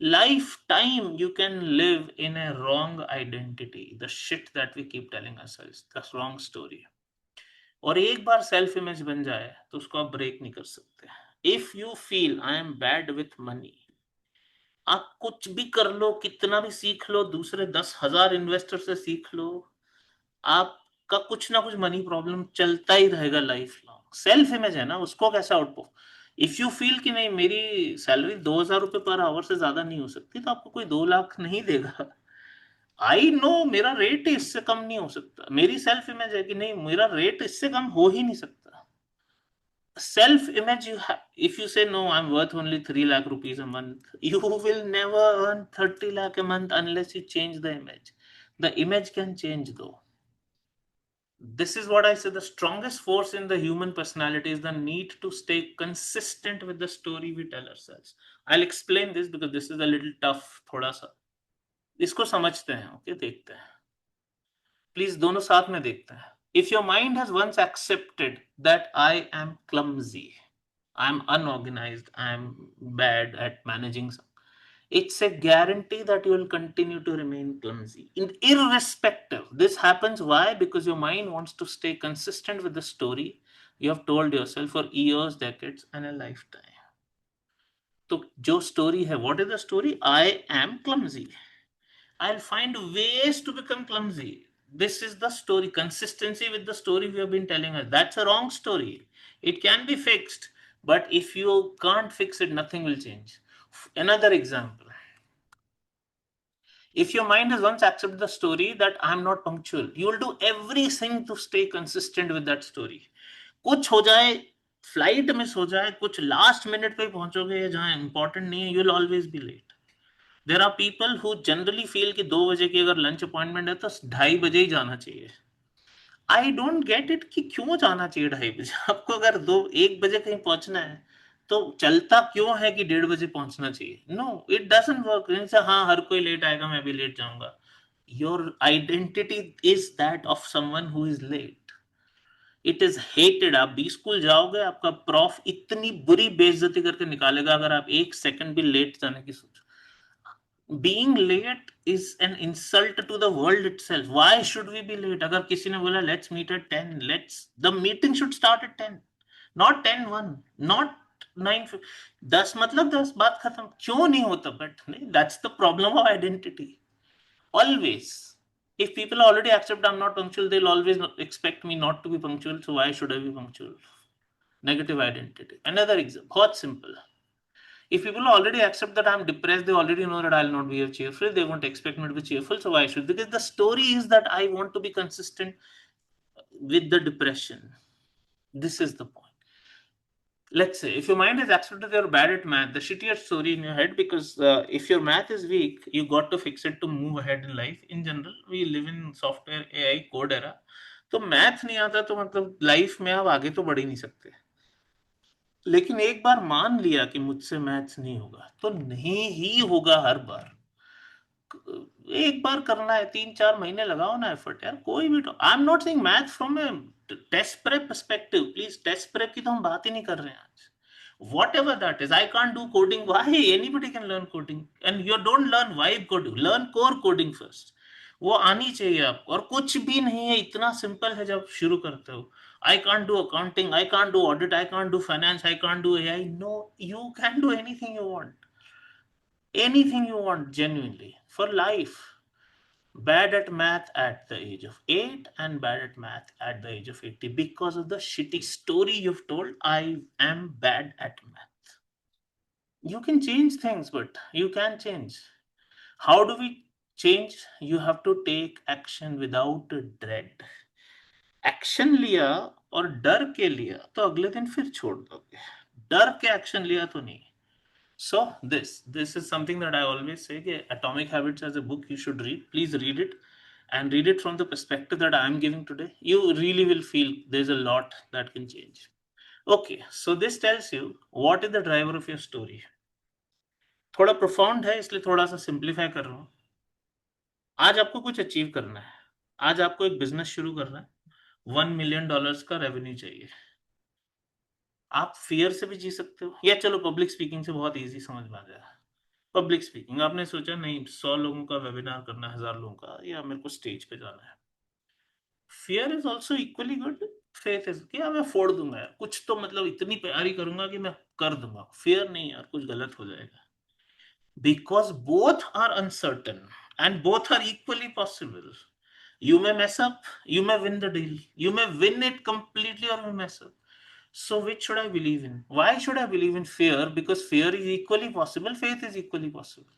Lifetime you can live in a wrong identity. The shit that we keep telling ourselves, the wrong story. और एक बार self image बन जाए तो उसको आप break नहीं कर सकते. If you feel I am bad with money, आप कुछ भी कर लो, कितना भी सीख लो, दूसरे 10,000 इन्वेस्टर से सीख लो, आपका कुछ ना कुछ मनी प्रॉब्लम चलता ही रहेगा लाइफ लॉन्ग. सेल्फ इमेज है ना, उसको कैसे आउटपुट. इफ यू फील कि नहीं मेरी सैलरी 2,000 रुपए पर आवर से ज्यादा नहीं हो सकती, तो आपको कोई 2 लाख नहीं देगा. आई नो मेरा रेट इससे कम नहीं हो सकता. मेरी सेल्फ इमेज है कि नहीं मेरा रेट इससे कम हो ही नहीं सकता. Self image you have. If you say no, I'm worth only 3 lakh rupees a month, you will never earn 30 lakh a month unless you change the image. The image can change though. This is what I say, the strongest force in the human personality is the need to stay consistent with the story we tell ourselves. I'll explain this because this is a little tough. थोड़ा सा इसको समझते हैं. Okay, देखते हैं please, दोनों साथ में देखते हैं. If your mind has once accepted that I am clumsy, I'm unorganized, I'm bad at managing some, it's a guarantee that you will continue to remain clumsy. Irrespective. This happens why? Because your mind wants to stay consistent with the story you have told yourself for years, decades, and a lifetime. So, जो story है, what is the story? I am clumsy. I'll find ways to become clumsy. This is the story. Consistency with the story we have been telling us. That's a wrong story. It can be fixed, but if you can't fix it, nothing will change. Another example. If your mind has once accepted the story that I'm not punctual, you will do everything to stay consistent with that story. कुछ हो जाए, flight miss हो जाए, कुछ last minute पे पहुंचोगे जहां important नहीं है, you will always be late. There are people who generally feel कि 2 बजे की अगर लंच अपॉइंटमेंट है तो 2:30 बजे ही जाना चाहिए. आई डोंट गेट इट कि क्यों जाना चाहिए 2:30 बजे. आपको अगर 1 बजे कहीं पहुंचना है तो चलता क्यों है कि 1:30 बजे पहुंचना चाहिए? No, it doesn't work. हाँ, हर कोई लेट आएगा, मैं भी लेट जाऊंगा। Your identity is that of someone who is late. It is hated. आप भी स्कूल जाओगे, आपका प्रॉफ इतनी बुरी बेइज्जती करके निकालेगा अगर आप 1 सेकंड भी लेट जाने की सोच। Being late is an insult to the world itself. Why should we be late? अगर किसी ने बोला let's meet at 10, the meeting should start at 10, not 10:01, not 9, 10 मतलब 10, बात खत्म। क्यों नहीं होता? बट नहीं, that's the problem of identity. Always, if people already accept I'm not punctual, they'll always expect me not to be punctual, so why should I be punctual? Negative identity. Another example, बहुत simple. If people already accept that I'm depressed, they already know that I'll not be cheerful. They won't expect me to be cheerful. So why should? Because the story is that I want to be consistent with the depression. This is the point. Let's say if your mind is accepted that you're bad at math, the shittier story in your head, because if your math is weak, you got to fix it to move ahead in life. In general, we live in software AI code era. तो math नहीं आता तो मतलब life में आप आगे तो बढ़ ही नहीं सकते। लेकिन एक बार मान लिया कि मुझसे मैथ्स नहीं होगा तो नहीं ही होगा हर बार। एक बार करना है, 3-4 महीने लगाओ ना एफर्ट यार, कोई भी। I am not saying math from a test prep perspective, please. Test prep की तो हम बात ही नहीं कर रहे हैं आज। whatever that is, I can't do coding. Why? Anybody can learn coding, and you don't learn vibe coding, learn core coding first. वो आनी चाहिए आपको। और कुछ भी नहीं है, इतना सिंपल है जब शुरू करते हो। I can't do accounting, I can't do audit, I can't do finance, I can't do AI. No, you can do anything you want. Anything you want, genuinely, for life. Bad at math at the age of 8 and bad at math at the age of 80 because of the shitty story you've told. I am bad at math. You can change things, but you can change. How do we change? You have to take action without dread. Action लिया और डर के लिया तो अगले दिन फिर छोड़ दोगे। डर के एक्शन लिया तो नहीं। So this is something that I always say, Atomic Habits as a book you should read. Please read it, and read it from the perspective that I am giving today. You really will feel there's a lot that can change. Okay, so this tells you what is the driver of your story. थोड़ा profound है इसलिए थोड़ा सा simplify कर रहा हूँ। आज आपको कुछ अचीव करना है। आज आपको एक बिजनेस शुरू करना है। $1 million का रेवेन्यू चाहिए। आप फियर से भी जी सकते हो, या चलो पब्लिक स्पीकिंग से बहुत इजी समझ में आ जाएगा। पब्लिक स्पीकिंग आपने सोचा नहीं 100 लोगों का वेबिनार करना है, 1000 लोगों का, या मेरे को स्टेज पे जाना है। Fear is also equally good. Faith is क्या मैं फोड़ दूंगा यार, कुछ तो मतलब इतनी तैयारी करूंगा कि मैं कर दूंगा। फियर नहीं यार, कुछ गलत हो जाएगा। Because both are uncertain and both are equally possible. You may mess up, you may win the deal, you may win it completely or you mess up. So which should I believe in? Why should I believe in fear? Because fear is equally possible, faith is equally possible.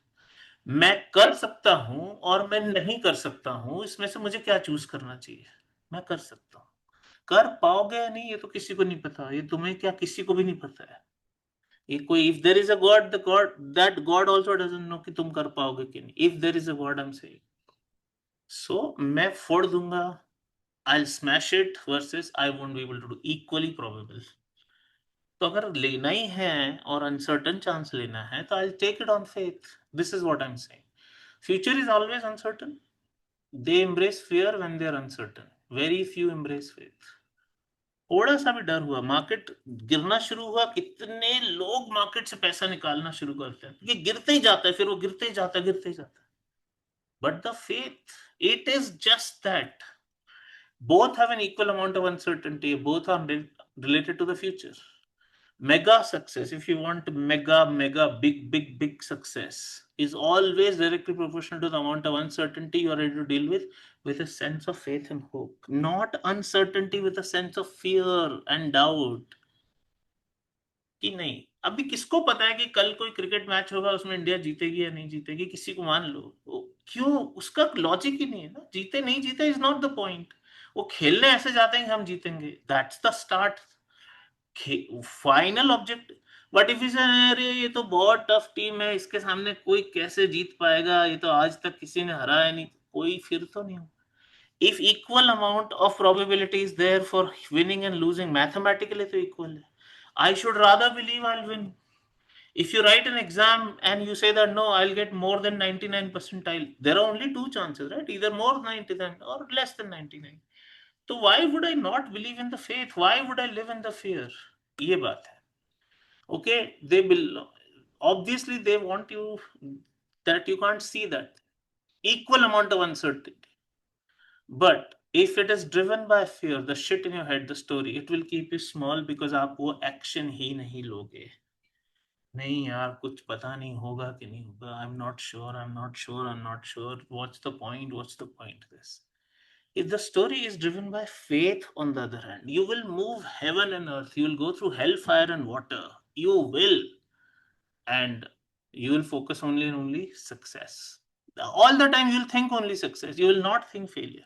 मैं कर सकता हूं और मैं नहीं कर सकता हूं, इसमें से मुझे क्या चूज करना चाहिए? मैं कर सकता हूं। कर पाओगे या नहीं ये तो किसी को नहीं पता, ये तुम्हें क्या किसी को भी नहीं पता है। ये कोई if there is a God, the God that God also doesn't know कि तुम कर पाओगे कि नहीं। If there is a God, I am saying. So मैं फोड़ दूंगा, I'll smash it, versus I won't be able to do, equally probable. तो अगर लेना ही है और अनसर्टन चांस लेना है तो I'll take it on faith. This is what I'm saying. Future is always uncertain. They embrace fear when they are uncertain. Very few embrace faith. थोड़ा सा भी डर हुआ, मार्केट गिरना शुरू हुआ, कितने लोग मार्केट से पैसा निकालना शुरू करते हैं। ये गिरते ही जाता है, फिर वो गिरते ही जाता है, गिरते ही जाता है। But the faith, it is just that both have an equal amount of uncertainty, both are related to the future. Mega success, if you want mega big success, is always directly proportional to the amount of uncertainty you are ready to deal with a sense of faith and hope, not uncertainty with a sense of fear and doubt कि नहीं। अभी किसको पता है कि कल कोई cricket match होगा, उसमें इंडिया जीतेगी या नहीं जीतेगी, किसी को मान लो। क्यों? उसका लॉजिक ही नहीं है ना। जीते नहीं जीते इज नॉट द पॉइंट। वो खेलने ऐसे जाते हैं कि हम जीतेंगे, that's the start, final object. But if is अरे ये तो बहुत टफ टीम है, इसके सामने कोई कैसे जीत पाएगा, ये तो आज तक किसी ने हराया नहीं, कोई फिर तो नहीं हो। If equal amount of probability is there for winning and losing, mathematically तो इक्वल है। I should rather believe I'll win. If you write an exam and you say that no, I'll get more than 99 percentile, there are only two chances, right? Either more than 99 or less than 99. So why would I not believe in the faith? Why would I live in the fear? ये बात है. Okay, they will obviously they want you that you can't see that equal amount of uncertainty. But if it is driven by fear, the shit in your head, the story, it will keep you small because आप वो action ही नहीं लोगे. नहीं यार कुछ पता नहीं होगा कि नहीं होगा. I'm not sure. I'm not sure. I'm not sure. What's the point? What's the point? This. If the story is driven by faith, on the other hand, you will move heaven and earth. You will go through hellfire and water. You will, and you will focus only and only success. All the time, you will think only success. You will not think failure.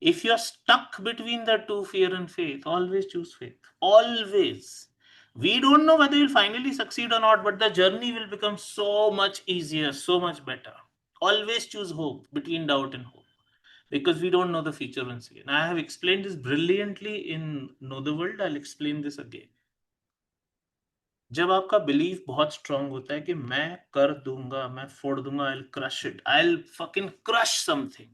If you're stuck between the two, fear and faith, always choose faith. Always. We don't know whether you'll finally succeed or not, but the journey will become so much easier, so much better. Always choose hope between doubt and hope because we don't know the future once again. I have explained this brilliantly in Know the World. I'll explain this again. जब आपका belief बहुत strong होता है कि मैं कर दूंगा, मैं फोड़ दूंगा, I'll crush it, I'll fucking crush something,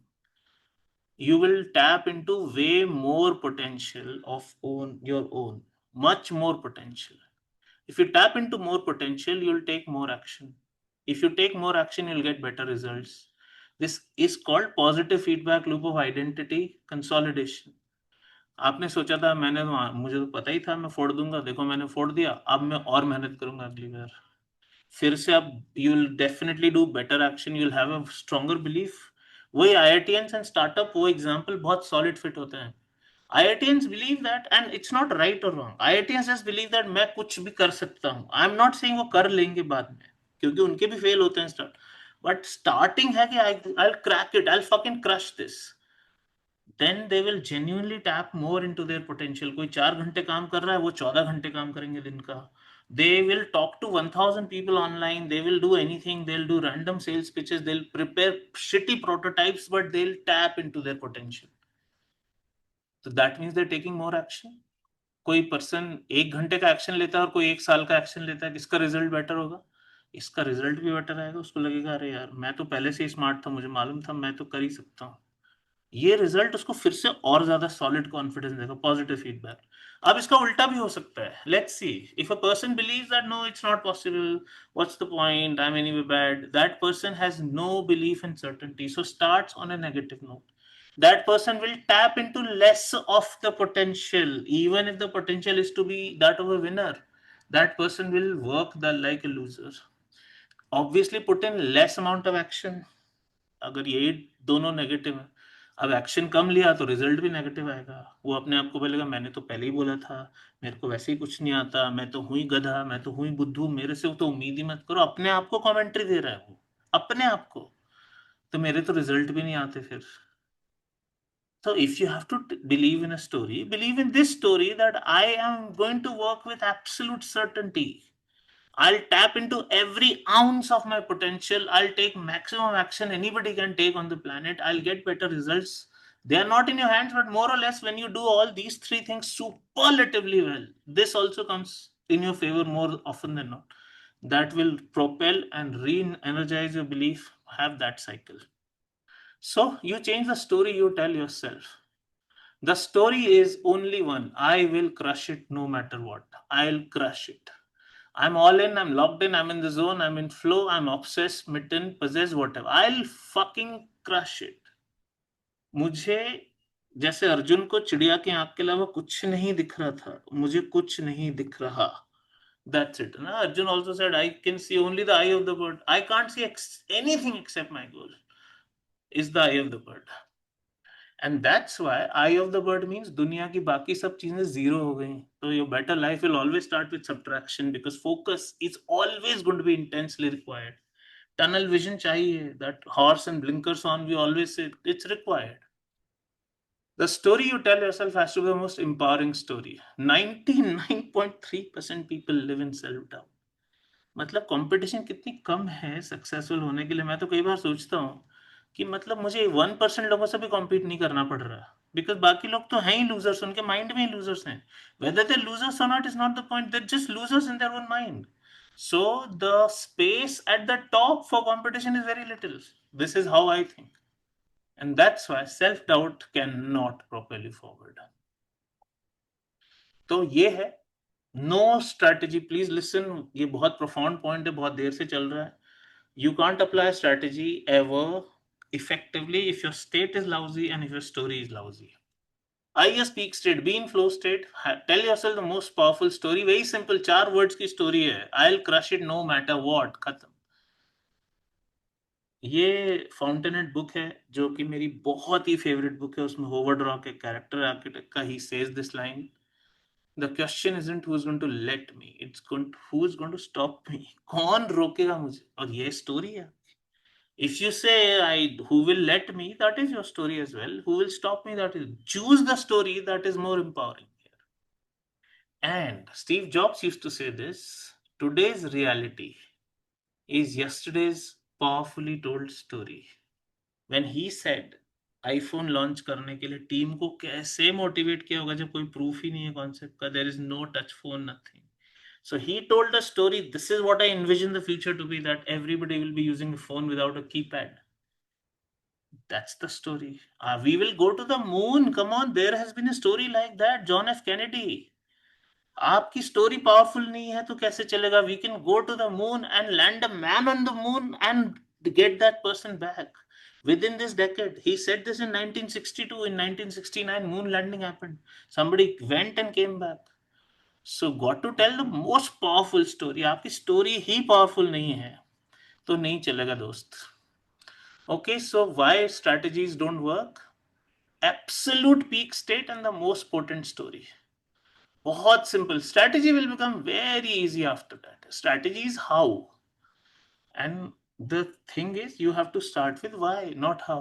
you will tap into way more potential of your own, much more potential. If you tap into more potential, you'll take more action. If you take more action, you'll get better results. This is called positive feedback loop of identity consolidation. आपने सोचा था मैंने मुझे तो पता ही था मैं फोड़ दूंगा, देखो मैंने फोड़ दिया, अब मैं और मेहनत करूंगा अगली बार. फिर से अब you will definitely do better action, you will have a stronger belief. वही आईआईटीएंस एंड स्टार्टअप वो एग्जांपल बहुत सॉलिड फिट होते हैं. IITians believe that, and it's not right or wrong. IITians just believe that मैं कुछ भी कर सकता हूँ. I'm not saying वो कर लेंगे बाद में, क्योंकि उनके भी फेल होते हैं स्टार्ट. बट स्टार्टिंग है कि I'll crack it, I'll fucking crush this. Then they will genuinely tap more into their potential. कोई 4 घंटे काम कर रहा है, वो 14 घंटे काम करेंगे दिन का. They will talk to 1000 people online. They will do anything. They'll do random sales pitches. They'll prepare shitty prototypes, but they'll tap into their potential. So that means they're taking more action. कोई person 1 घंटे का action लेता है और कोई 1 साल का action लेता है, किसका रिजल्ट बेटर होगा? इसका रिजल्ट भी बेटर आएगा. उसको लगेगा अरे यार मैं तो पहले से ही स्मार्ट था, मुझे मालूम था, मैं तो कर ही सकता हूँ. ये रिजल्ट उसको फिर से और ज्यादा सॉलिड कॉन्फिडेंस देगा, पॉजिटिव फीडबैक. अब इसका उल्टा भी हो सकता है. Let's see, if a person believes that no it's not possible, what's the point, I am anyway bad, that person has no belief in certainty, so starts on a negative note. That person will tap into less of the potential, even if the potential is to be that of a winner. That person will work like a loser. Obviously put in less amount of action. अगर ये दोनों negative है, अब action कम लिया तो result भी negative आएगा. वो अपने आप को बोलेगा मैंने तो पहले ही बोला था, मेरे को वैसे ही कुछ नहीं आता, मैं तो हुई गधा, मैं तो हुई बुद्धू, मेरे से तो उम्मीद ही मत करो. अपने आप को कमेंट्री दे रहा है वो, अपने आप को. तो मेरे तो रिजल्ट भी नहीं आते फिर. So if you have to believe in a story, believe in this story that I am going to work with absolute certainty. I'll tap into every ounce of my potential. I'll take maximum action anybody can take on the planet. I'll get better results. They are not in your hands, but more or less, when you do all these three things superlatively well, this also comes in your favor more often than not. That will propel and re energize your belief. Have that cycle. So you change the story you tell yourself. The story is only one. I will crush it no matter what. I'll crush it. I'm all in, I'm locked in, I'm in the zone, I'm in flow, I'm obsessed, smitten, possessed, whatever. I'll fucking crush it. मुझे जैसे अर्जुन को चिड़िया की आंख के अलावा कुछ नहीं दिख रहा था, मुझे कुछ नहीं दिख रहा. That's it. Na? Arjun also said, I can see only the eye of the bird. I can't see anything except my goal. Is the eye of the bird. And that's why eye of the bird means दुनिया की बाकी सब चीजें zero हो गई. So your better life will always start with subtraction because focus is always going to be intensely required. Tunnel vision चाहिए, that horse and blinkers on, we always say it's required. The story you tell yourself has to be the most empowering story. 99.3% people live in self-doubt. मतलब competition कितनी कम है successful होने के लिए. मैं तो कई बार सोचता हूँ कि मतलब मुझे 1% लोगों से भी कॉम्पीट नहीं करना पड़ रहा. बिकॉज बाकी लोग तो हैं ही लूजर्स, उनके माइंड में ही लूजर्स हैं. वेदर दे लूजर्स और not is not the point, they just losers in their own mind. So the space at the top for competition is very little. This is how I think. And that's why self-doubt cannot propel you forward. तो ये है no strategy. Please listen, ये बहुत profound point है, बहुत देर से चल रहा है. You can't apply strategy ever effectively if your state is lousy and if your story is lousy. IS peak state, be in flow state, tell yourself the most powerful story. Very simple, 4 words की story है. I'll crush it no matter what. खत्म. ये फाउंटेनेट book है जो कि मेरी बहुत ही favourite book है. उसमें होवर्ड रॉक एक कैरेक्टर आर्किटेक्ट का, he says this line, the question isn't who is going to let me, it's who is going to stop me. कौन रोकेगा मुझे? और ये स्टोरी है. If you say who will let me, that is your story as well. Who will stop me? That is, choose the story that is more empowering here. And Steve Jobs used to say this: today's reality is yesterday's powerfully told story. When he said iPhone launch करने के लिए team को कैसे motivate किया होगा जब कोई proof ही नहीं है कॉन्सेप्ट का, there is no touch phone, nothing. So he told a story. This is what I envision the future to be, that everybody will be using a phone without a keypad. That's the story. We will go to the moon. Come on, there has been a story like that. John F. Kennedy. आपकी story powerful नहीं है तो कैसे चलेगा? We can go to the moon and land a man on the moon and get that person back within this decade. He said this in 1962. In 1969, moon landing happened. Somebody went and came back. So got to tell the most powerful story. आपकी story ही powerful नहीं है तो नहीं चलेगा दोस्त. Okay, so why strategies don't work? Absolute peak state and the most potent story. बहुत simple. Strategy will become very easy after that. Strategy is how. And the thing is, you have to start with why, not how.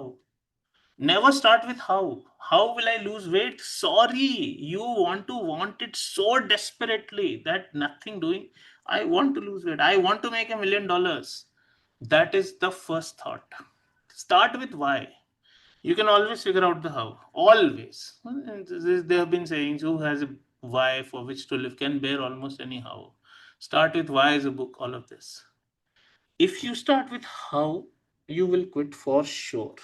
Never start with how. How will I lose weight? Sorry, you want it so desperately that nothing doing. I want to lose weight. I want to make $1 million. That is the first thought. Start with why. You can always figure out the how. Always. They have been saying who has a why for which to live can bear almost any how. Start with why is a book, all of this. If you start with how, you will quit for sure.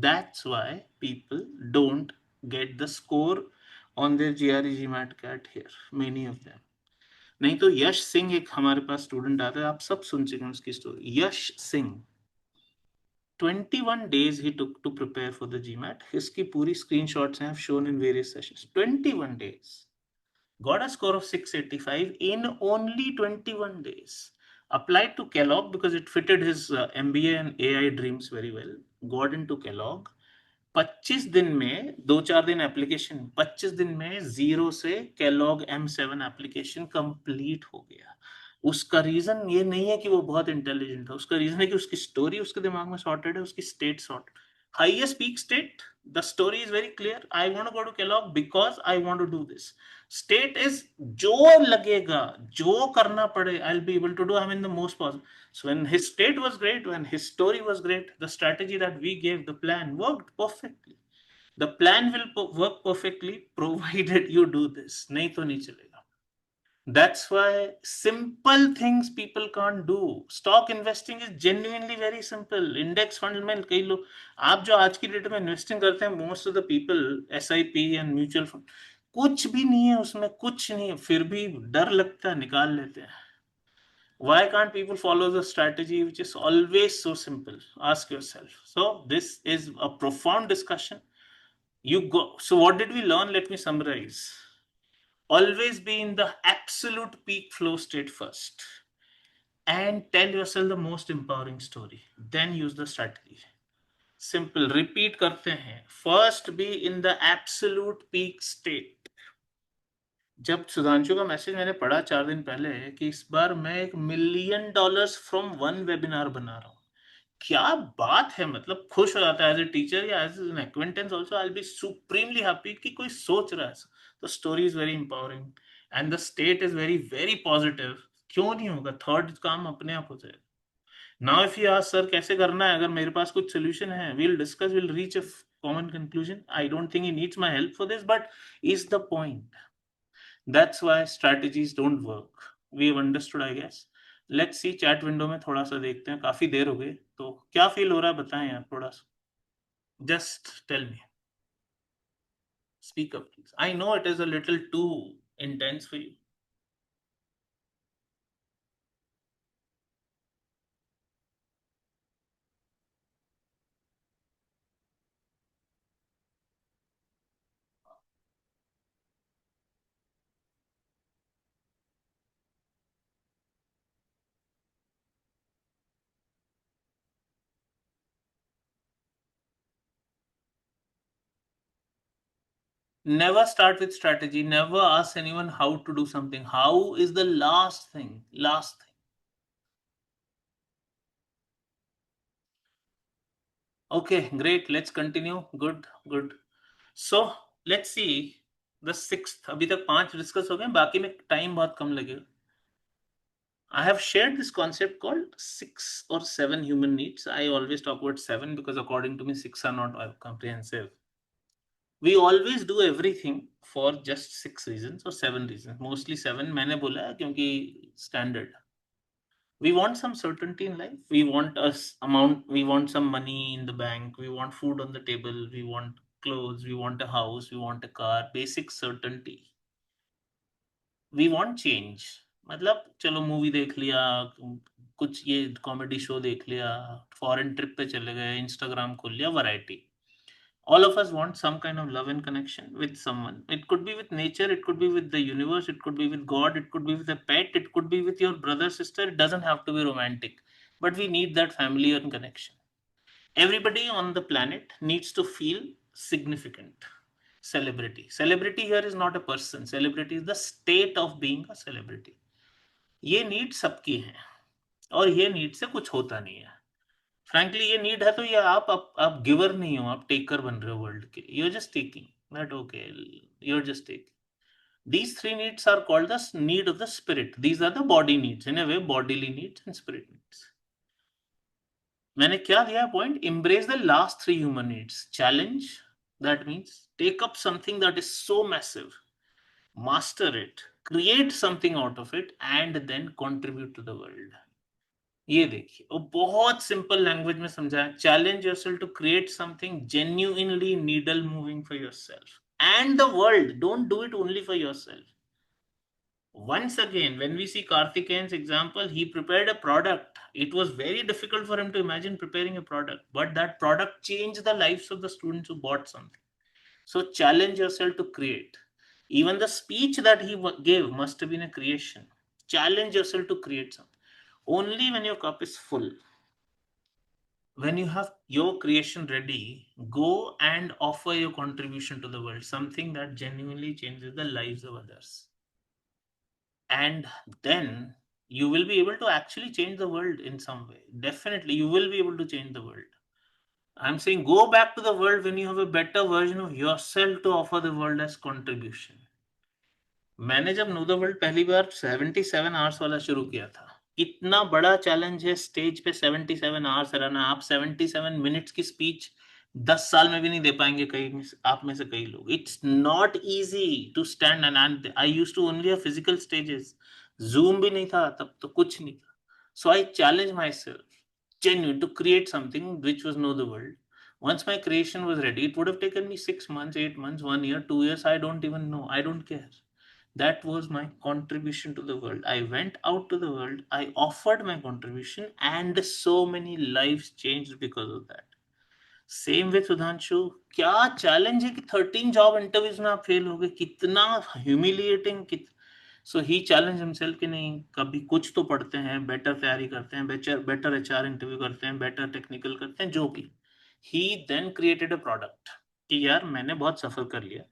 That's why people don't get the score on their GRE GMAT CAT here. Many of them. नहीं तो यश सिंह एक हमारे पास student आता है, आप सब सुन चुके हैं उसकी story. Yash Singh 21 days he took to prepare for the GMAT. His puri screenshots I have shown in various sessions. 21 days. Got a score of 685 in only 21 days. Applied to Kellogg because it fitted his MBA and AI dreams very well. Got into Kellogg. 25 दिन में 2-4 दिन application, 25 दिन में 0 से Kellogg M7 application complete हो गया. उसका reason ये नहीं है कि वो बहुत इंटेलिजेंट है, उसका रीजन है कि उसकी स्टोरी उसके दिमाग में सॉर्टेड है, उसकी state sorted. Highest peak state, the story is very clear. I want to go to Kellogg because I want to do this. State is जो लगेगा, जो करना पड़े, I'll be able to do. I'm in the most possible. So when his state was great, when his story was great, the strategy that we gave, the plan worked perfectly. The plan will work perfectly provided you do this. नहीं तो नहीं चलेगा. That's why simple things people can't do. Stock investing is genuinely very simple. Index fund में कई लोग, आप जो आज की डेट में इन्वेस्टिंग करते हैं, most of the people SIP and mutual fund, कुछ भी नहीं है उसमें, कुछ नहीं है, फिर भी डर लगता है, निकाल लेते हैं. Why can't people follow the strategy which is always so simple? Ask yourself. So this is a profound discussion. So what did we learn? Let me summarize. Always be in the absolute peak flow state first and tell yourself the most empowering story, then use the strategy. Simple. Repeat करते हैं. First be in the absolute peak state. जब सुधांशु का message मैंने पढ़ा 4 दिन पहले कि इस बार मैं $1 million फ्रॉम वन वेबिनार बना रहा हूँ, क्या बात है. मतलब खुश हो जाता है एज ए टीचर या as an acquaintance also. I will be supremely happy कि कोई सोच रहा है. तो story is very empowering and the state is very very positive. क्यों नहीं होगा? थर्ड काम अपने आप हो जाएगा. Now if you ask sir कैसे करना है, अगर मेरे पास कुछ सोल्यूशन है, we'll discuss, we'll reach common conclusion. I don't think he needs my help for this, but is the point. That's why strategies don't work. We've understood, I guess. Let's see chat window में थोड़ा सा देखते हैं, काफी देर हो गई, तो क्या फील हो रहा है बताएं यार थोड़ा सा. Just tell me. Speak up, please. I know it is a little too intense for you. Never start with strategy. Never ask anyone how to do something. How is the last thing. Last thing. Okay, great. Let's continue. Good, good. So let's see the sixth. अभी तक 5 discuss हो गए, बाकी में time बहुत कम लगेगा. I have shared this concept called 6 or 7 human needs. I always talk about 7 because according to me 6 are not comprehensive. We always do everything for just 6 reasons or 7 reasons. Mostly 7 मैंने बोला है क्योंकि standard. We want some certainty in life. We want we want some money in the bank. We want food on the table. We want clothes. We want a house. We want a car. Basic certainty. We want change. मतलब चलो movie देख लिया, कुछ ये comedy show देख लिया, foreign trip पे चले गए, इंस्टाग्राम खोल लिया, variety. All of us want some kind of love and connection with someone. It could be with nature, it could be with the universe, it could be with God, it could be with a pet, it could be with your brother, sister. It doesn't have to be romantic, but we need that family and connection. Everybody on the planet needs to feel significant. Celebrity here is not a person. Celebrity is the state of being a celebrity. ये need सबकी है, और ये need से कुछ होता नहीं है. फ्रैंकली ये नीड है तो ये आप गिवर नहीं हो, आप टेकर बन रहे हो वर्ल्ड के. You are just taking that. Okay, you are just taking. These three needs are called the need of the spirit. These are the body needs. In a way, bodily needs and spirit needs. मैंने क्या दिया point? Embrace the last three human needs. Challenge, that means take up something that is so massive, master it, create something out of it, and then contribute to the world. ये देखिए, और बहुत simple language में समझाया. Challenge yourself to create something genuinely needle moving for yourself and the world. Don't do it only for yourself. Once again, when we see Karthikeyan's example, he prepared a product. It was very difficult for him to imagine preparing a product, but that product changed the lives of the students who bought something. So challenge yourself to create. Even the speech that he gave must have been a creation. Challenge yourself to create something. Only when your cup is full, when you have your creation ready, go and offer your contribution to the world, something that genuinely changes the lives of others. And then you will be able to actually change the world in some way. Definitely, you will be able to change the world. I'm saying go back to the world when you have a better version of yourself to offer the world as contribution. मैंने जब no the world पहली बार 77 hours वाला शुरू किया था, इतना बड़ा challenge है स्टेज पे 77 आवर्स रहना. आप 77 मिनट्स की स्पीच 10 साल में भी नहीं दे पाएंगे कई आप में से कई लोग. It's not easy to stand and I used to only have physical stages. Zoom भी नहीं था तब, तो कुछ नहीं था. So I challenge myself genuine to create something which was know the world. Once my creation was ready, it would have taken me 6 months, 8 months, 1 year, 2 years. I don't even know. I don't care. That was my contribution to the world. I went out to the world, I offered my contribution, and so many lives changed because of that. Same with Sudhanshu. क्या challenge है कि 13 job interviews में आप fail हो गए, कितना humiliating. सो ही challenge himself कि नहीं, कभी कुछ तो पढ़ते हैं, बेटर तैयारी करते हैं, बेटर एचआर इंटरव्यू करते हैं, बेटर टेक्निकल करते हैं, जो भी. ही देन क्रिएटेड अ प्रोडक्ट कि यार मैंने बहुत सफर कर लिया.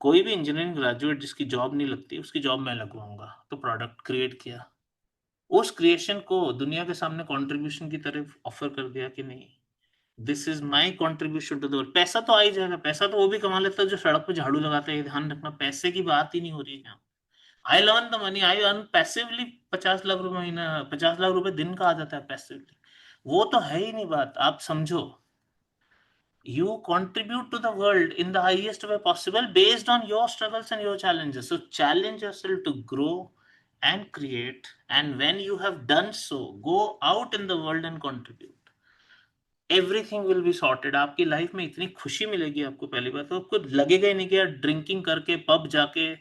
कोई भी इंजीनियरिंग ग्रेजुएट जिसकी जॉब नहीं लगती, उसकी जॉब मैं लगवाऊंगा. तो प्रोडक्ट क्रिएट किया, उस क्रिएशन को दुनिया के सामने कंट्रीब्यूशन की तरफ ऑफर कर दिया कि नहीं, this is my contribution to the world. पैसा तो आ ही जाएगा, पैसा तो वो भी कमा लेता है जो सड़क पे झाड़ू लगाता है. ध्यान रखना, पैसे की बात ही नहीं हो रही है. I learn the money, I earn passively. 50 lakh रुपए महीना, 50 लाख रुपए दिन का आ जाता है पैसिवली. वो तो है ही नहीं बात, आप समझो. You contribute to the world in the highest way possible based on your struggles and your challenges. So challenge yourself to grow and create, and when you have done so, go out in the world and contribute. Everything will be sorted. आपकी life में इतनी खुशी मिलेगी आपको. पहली बात तो आपको लगेगा ही नहीं कि यार ड्रिंकिंग करके, पब जाके,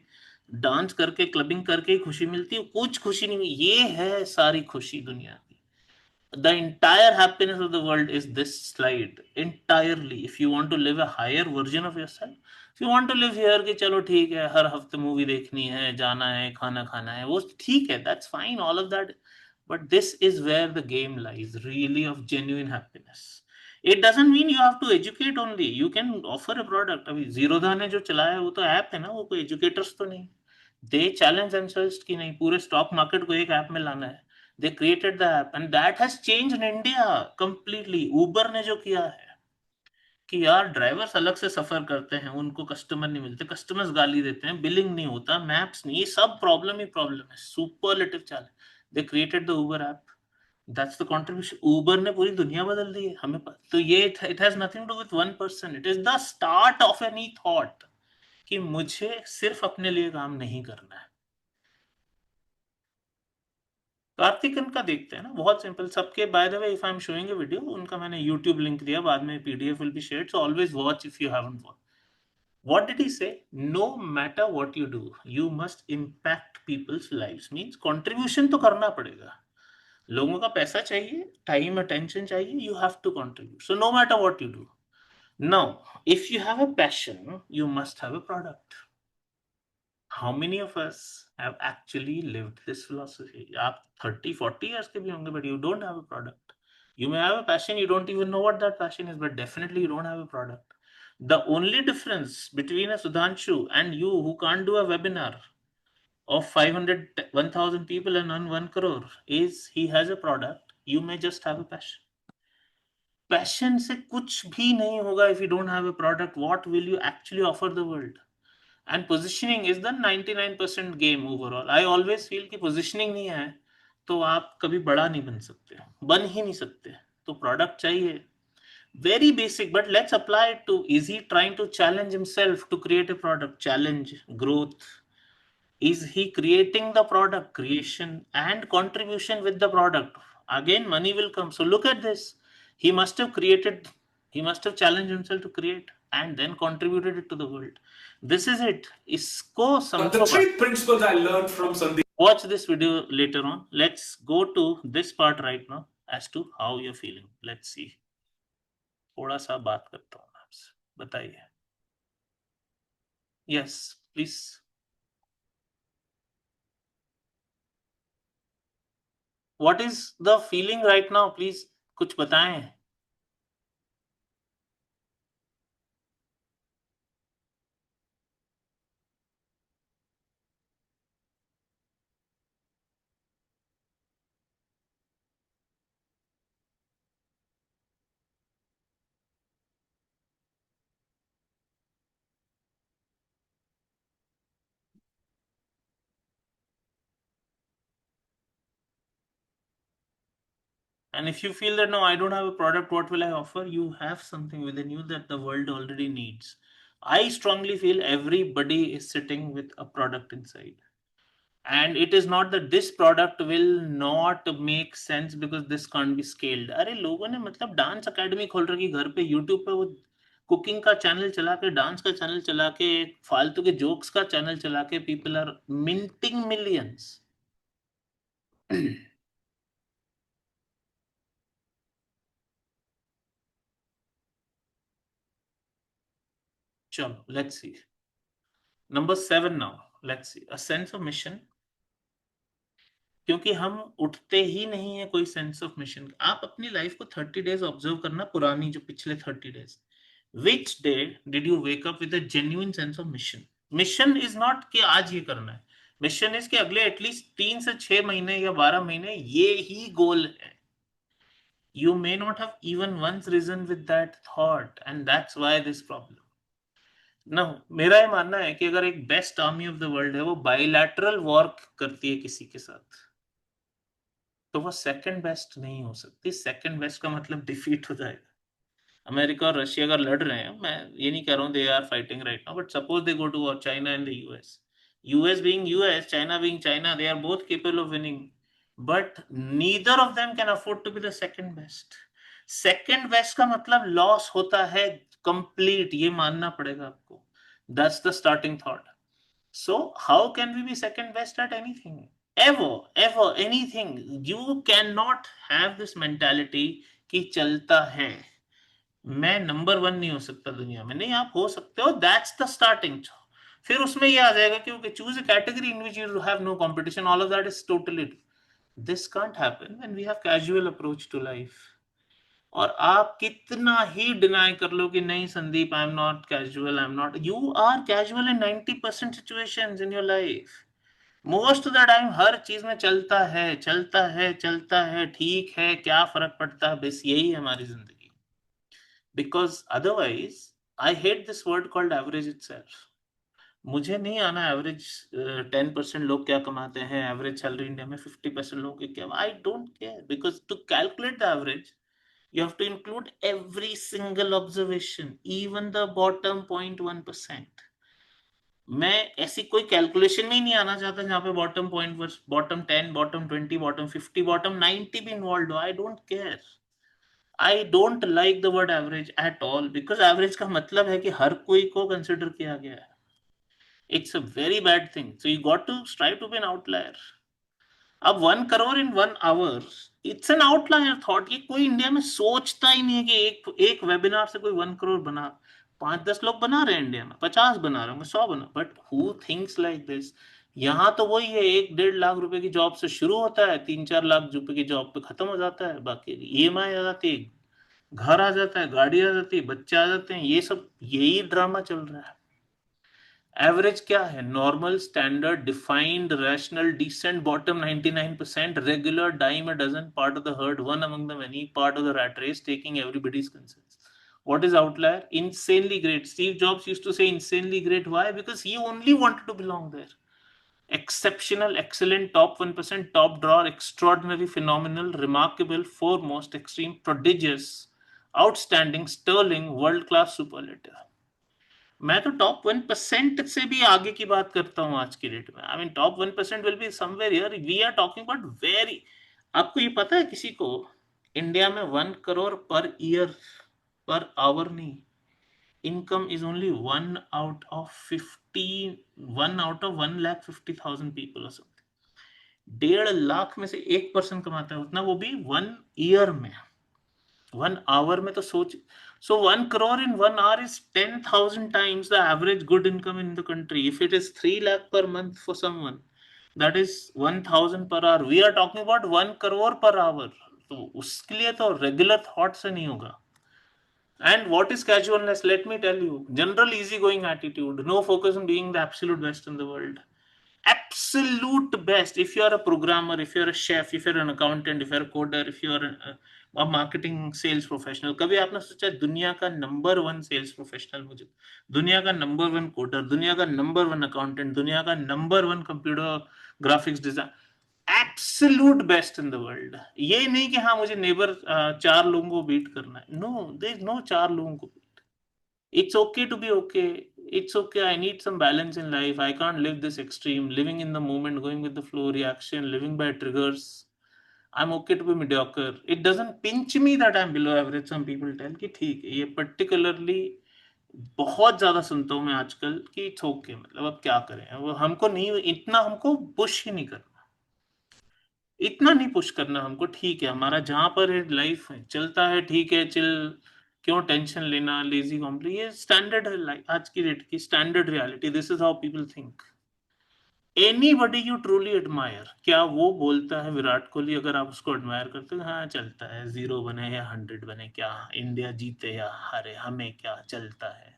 डांस करके, क्लबिंग करके ही खुशी मिलती है. कुछ खुशी नहीं. ये है सारी खुशी दुनिया की. The entire happiness of the world is this slide entirely. If you want to live a higher version of yourself, if you want to live here कि चलो ठीक है, हर हफ्ते मूवी देखनी है, जाना है, खाना खाना है, वो ठीक है, that's fine, all of that. But this is where the game lies, really, of genuine happiness. It doesn't mean you have to educate only. You can offer a product. अभी जीरोधा ने जो चलाया है वो तो ऐप है ना, वो कोई एजुकेटर्स तो नहीं. They challenge themselves कि नहीं, पूरे स्टॉक मार्केट को एक ऐप में लाना है. They created the app and that has changed in India completely. Uber ने जो किया है कि यार ड्राइवर्स अलग से सफर करते हैं, उनको कस्टमर नहीं मिलते, कस्टमर्स गाली देते हैं, बिलिंग नहीं होता, मैप्स नहीं, ये सब प्रॉब्लम ही प्रॉब्लम है. सुपरलेटिव चाल. They created the Uber app. That's the contribution. Uber ने पूरी दुनिया बदल दी है हमें. तो ये it has nothing to with one person. It is the start of any thought कि मुझे सिर्फ अपने लिए काम नहीं करना है. कार्तिकन का देखते हैं ना, बहुत सिंपल. सबके, by the way, if I am showing a video, उनका मैंने यूट्यूब लिंक दिया, बाद में PDF will be shared, so always watch if you haven't watch. What did he say? No matter what you do, you must impact people's lives. Means contribution तो करना पड़ेगा. लोगों का पैसा चाहिए, टाइम, अटेंशन चाहिए. You have to contribute. So no matter what you do. Now, if you have a passion, you must have a product. How many of us have actually lived this philosophy? आप 30-40 years के भी होंगे, but you don't have a product. You may have a passion, you don't even know what that passion is, but definitely you don't have a product. The only difference between a Sudhanshu and you who can't do a webinar of 500, 1000 people and earn 1 crore is he has a product. You may just have a passion. Passion से कुछ भी नहीं होगा if you don't have a product. What will you actually offer the world? And positioning is the 99% game overall. I always feel कि positioning नहीं है तो आप कभी बड़ा नहीं बन सकते, बन ही नहीं सकते. तो product चाहिए. Very basic, but let's apply it to, is he trying to challenge himself to create a product? Challenge, growth. Is he creating the product? Creation and contribution with the product. Again, money will come. So look at this. He must have created, he must have challenged himself to create and then contributed it to the world. This is it. Isko The 3 principles I learned from Sandeep. Watch this video later on. Let's go to this part right now as to how you're feeling. Let's see. थोड़ा सा बात करता हूँ आपसे. बताइए. Yes, please. What is the feeling right now? Please कुछ बताएं. And if you feel that no, I don't have a product, what will I offer? You have something within you that the world already needs. I strongly feel everybody is sitting with a product inside. And it is not that this product will not make sense because this can't be scaled. अरे लोगों ने मतलब dance academy खोल रखी घर पे, YouTube पे वो कुकिंग का चैनल चला के, डांस का चैनल चला के, फालतू के जोक्स का चैनल चला के, पीपल आर मिंटिंग मिलियंस. चलो, let's see. Number 7 now. Let's see. A sense of mission. क्योंकि हम उठते ही नहीं है कोई सेंस ऑफ मिशन. आप अपनी लाइफ को 30 डेज ऑब्जर्व करना, पुरानी जो पिछले 30 days. Which day did you wake up with a genuine sense of mission? Mission is not कि आज ये करना है. मिशन इज कि अगले एटलीस्ट 3 से 6 महीने या 12 महीने ये ही गोल है. You may not have even once risen with that thought, and that's why this problem. ना, मेरा ये मानना है कि अगर एक best army of the world है वो बाइलैटरल वॉर करती है किसी के साथ, तो वो सेकंड बेस्ट नहीं हो सकती. सेकंड बेस्ट का मतलब डिफीट हो जाएगा. अमेरिका और रशिया अगर लड़ रहे हैं, मैं ये नहीं कह रहा हूँ they are fighting right now, but suppose they go to war, China and the US, US being US, China being China, they are both capable of winning, but neither of them can afford to be the second best. Second best का मतलब loss होता है complete, ये मानना पड़ेगा आपको. That's the starting thought. So how can we be second best at anything? Ever, anything. You cannot have this mentality कि चलता है, मैं नंबर वन नहीं हो सकता दुनिया में. नहीं, आप हो सकते हो. That's the starting. फिर उसमें ये आ जाएगा कि choose a category in which you have no competition. All of that is totally, this can't happen when we have casual approach to life. और आप कितना ही डिनाई कर लो कि नहीं Sandeep, I am not casual, I am not, you are casual in 90% situations in your life. Most of the time हर चीज में चलता है, चलता है, चलता है, ठीक है, क्या फर्क पड़ता है, बस यही है हमारी जिंदगी. Because otherwise I hate this word called average itself. मुझे नहीं आना एवरेज 10% लोग क्या कमाते हैं, एवरेज सैलरी इंडिया में 50% लोग के क्या, I don't care. Because to calculate the average you have to include every single observation, even the bottom 0.1%. मैं ऐसी कोई कैलकुलेशन में ही नहीं आना चाहता जहां पे bottom point, bottom 10, bottom 20, bottom 50, bottom 90 भी इन्वॉल्व हो. आई don't care. I don't like the word average at all, because average का मतलब है कि हर कोई को कंसिडर किया गया है. It's a very bad thing. So you got to strive to be an outlier. अब 1 crore in 1 hour, it's an outlier thought. ये कोई इंडिया में सोचता ही नहीं है कि एक वेबिनार से कोई 1 करोड़ बना. 5-10 लोग बना रहे हैं इंडिया में, 50 बना रहे होंगे, 100 बना, but who thinks like this? यहाँ तो वही है, 1-1.5 लाख रुपए की जॉब से शुरू होता है, 3-4 लाख रुपए की जॉब पे खत्म हो जाता है, बाकी ईएमआई आ जाती है, घर आ जाता है, गाड़ी आ जाती है, बच्चे आ जाते हैं, ये सब यही ड्रामा चल रहा है. एवरेज क्या है? Normal, standard, defined, rational, decent, bottom 99%, regular, dime a dozen, part of the herd, one among the many, part of the rat race, taking everybody's consensus. What is outlier? Insanely great. Steve Jobs used to say insanely great. Why? Because he only wanted to belong there. Exceptional, excellent, top 1%, top drawer, extraordinary, phenomenal, remarkable, foremost, extreme, prodigious, outstanding, sterling, world class, superlative. मैं तो top 1% से भी आगे की बात करता हूं आज की डेट में. I mean top 1% will be somewhere here. We are talking about very. आपको ये पता है किसी को इंडिया में 1 crore per year, per hour नहीं, income is only 1 out of people और समथिंग. 1.5 लाख में से 1% कमाता है उतना, वो भी 1 ईयर में. 1 आवर में तो सोच. So 1 crore in 1 hour is 10,000 times the average good income in the country. If it is 3 lakh per month for someone, that is 1,000 per hour. We are talking about 1 crore per hour. तो उसके लिए तो regular thought से नहीं होगा. And what is casualness? Let me tell you. General easygoing attitude. No focus on being the absolute best in the world. Absolute best. If you are a programmer, if you are a chef, if you are an accountant, if you are a coder, if you are a marketing sales professional, कभी आपने सोचा दुनिया का number 1 sales professional मुझे, दुनिया का number 1 coder, दुनिया का नंबर 1 अकाउंटेंट, दुनिया का number 1 computer graphics design, absolute best in the world. ये नहीं कि हाँ मुझे नेबर 4 लोगों को बीट करना है. नो, देयर इज नो 4 लोगों को. It's okay to be okay. It's okay. I need some balance in life. I can't live this extreme, living in the moment, going with the flow, reaction, living by triggers. I'm okay to be mediocre. It doesn't pinch me that I'm below average. Some people tell कि ठीक है, ये particularly बहुत ज्यादा सुनता हूँ मैं आजकल कि it's okay, मतलब अब क्या करें, वो हमको नहीं, इतना हमको पुश ही नहीं करना, इतना नहीं पुश करना हमको. ठीक है, हमारा जहां पर लाइफ चलता है, ठीक है, चिल, क्यों टेंशन लेना, लेजी कॉम्प्ली, ये स्टैंडर्ड है लाइफ आज की डेट की standard reality. This is how people think. Anybody you truly admire, क्या वो बोलता है विराट कोहली, अगर आप उसको एडमायर करते हो, हाँ चलता है, 0 बने या 100 बने, क्या इंडिया जीते या हारे, हमें क्या, चलता है,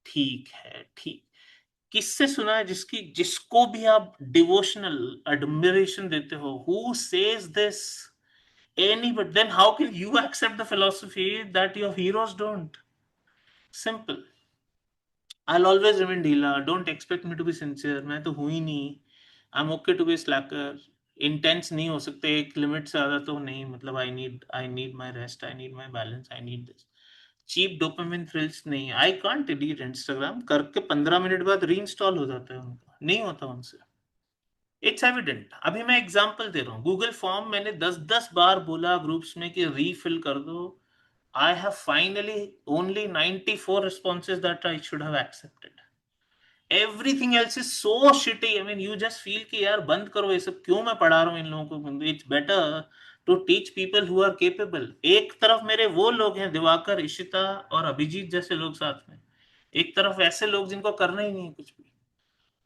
ठीक है, ठीक. किससे सुना है जिसको भी आप डिवोशनल एडमिरेशन देते हो, who says this? Anybody. Then how can you accept the philosophy that your heroes don't? Simple. I'll always remain ढीला. Don't expect me to be sincere. मैं तो हूं ही नहीं. I'm okay to be slacker. Intense नहीं हो सकते, एक limit से ज्यादा तो नहीं, मतलब I need my rest, I need my balance, I need this. Cheap dopamine thrills नहीं. आई कांट डिलीट इंस्टाग्राम, करके 15 मिनट बाद रीइंस्टॉल हो जाता है उनका, नहीं होता उनसे. It's evident. अभी मैं एग्जांपल दे रहा हूँ. गूगल फॉर्म मैंने 10 बार बोला ग्रुप्स में कि रीफिल कर दो. I have finally only 94 responses that I should have accepted. Everything else is so shitty. I mean, you just feel कि यार बंद करो ये सब, क्यों मैं पढ़ा रहा हूँ इन लोगों को. It's better to teach people who are capable. एक तरफ मेरे वो लोग हैं, दिवाकर, इशिता और अभिजीत जैसे लोग साथ में. एक तरफ ऐसे लोग जिनको करना ही नहीं है कुछ भी.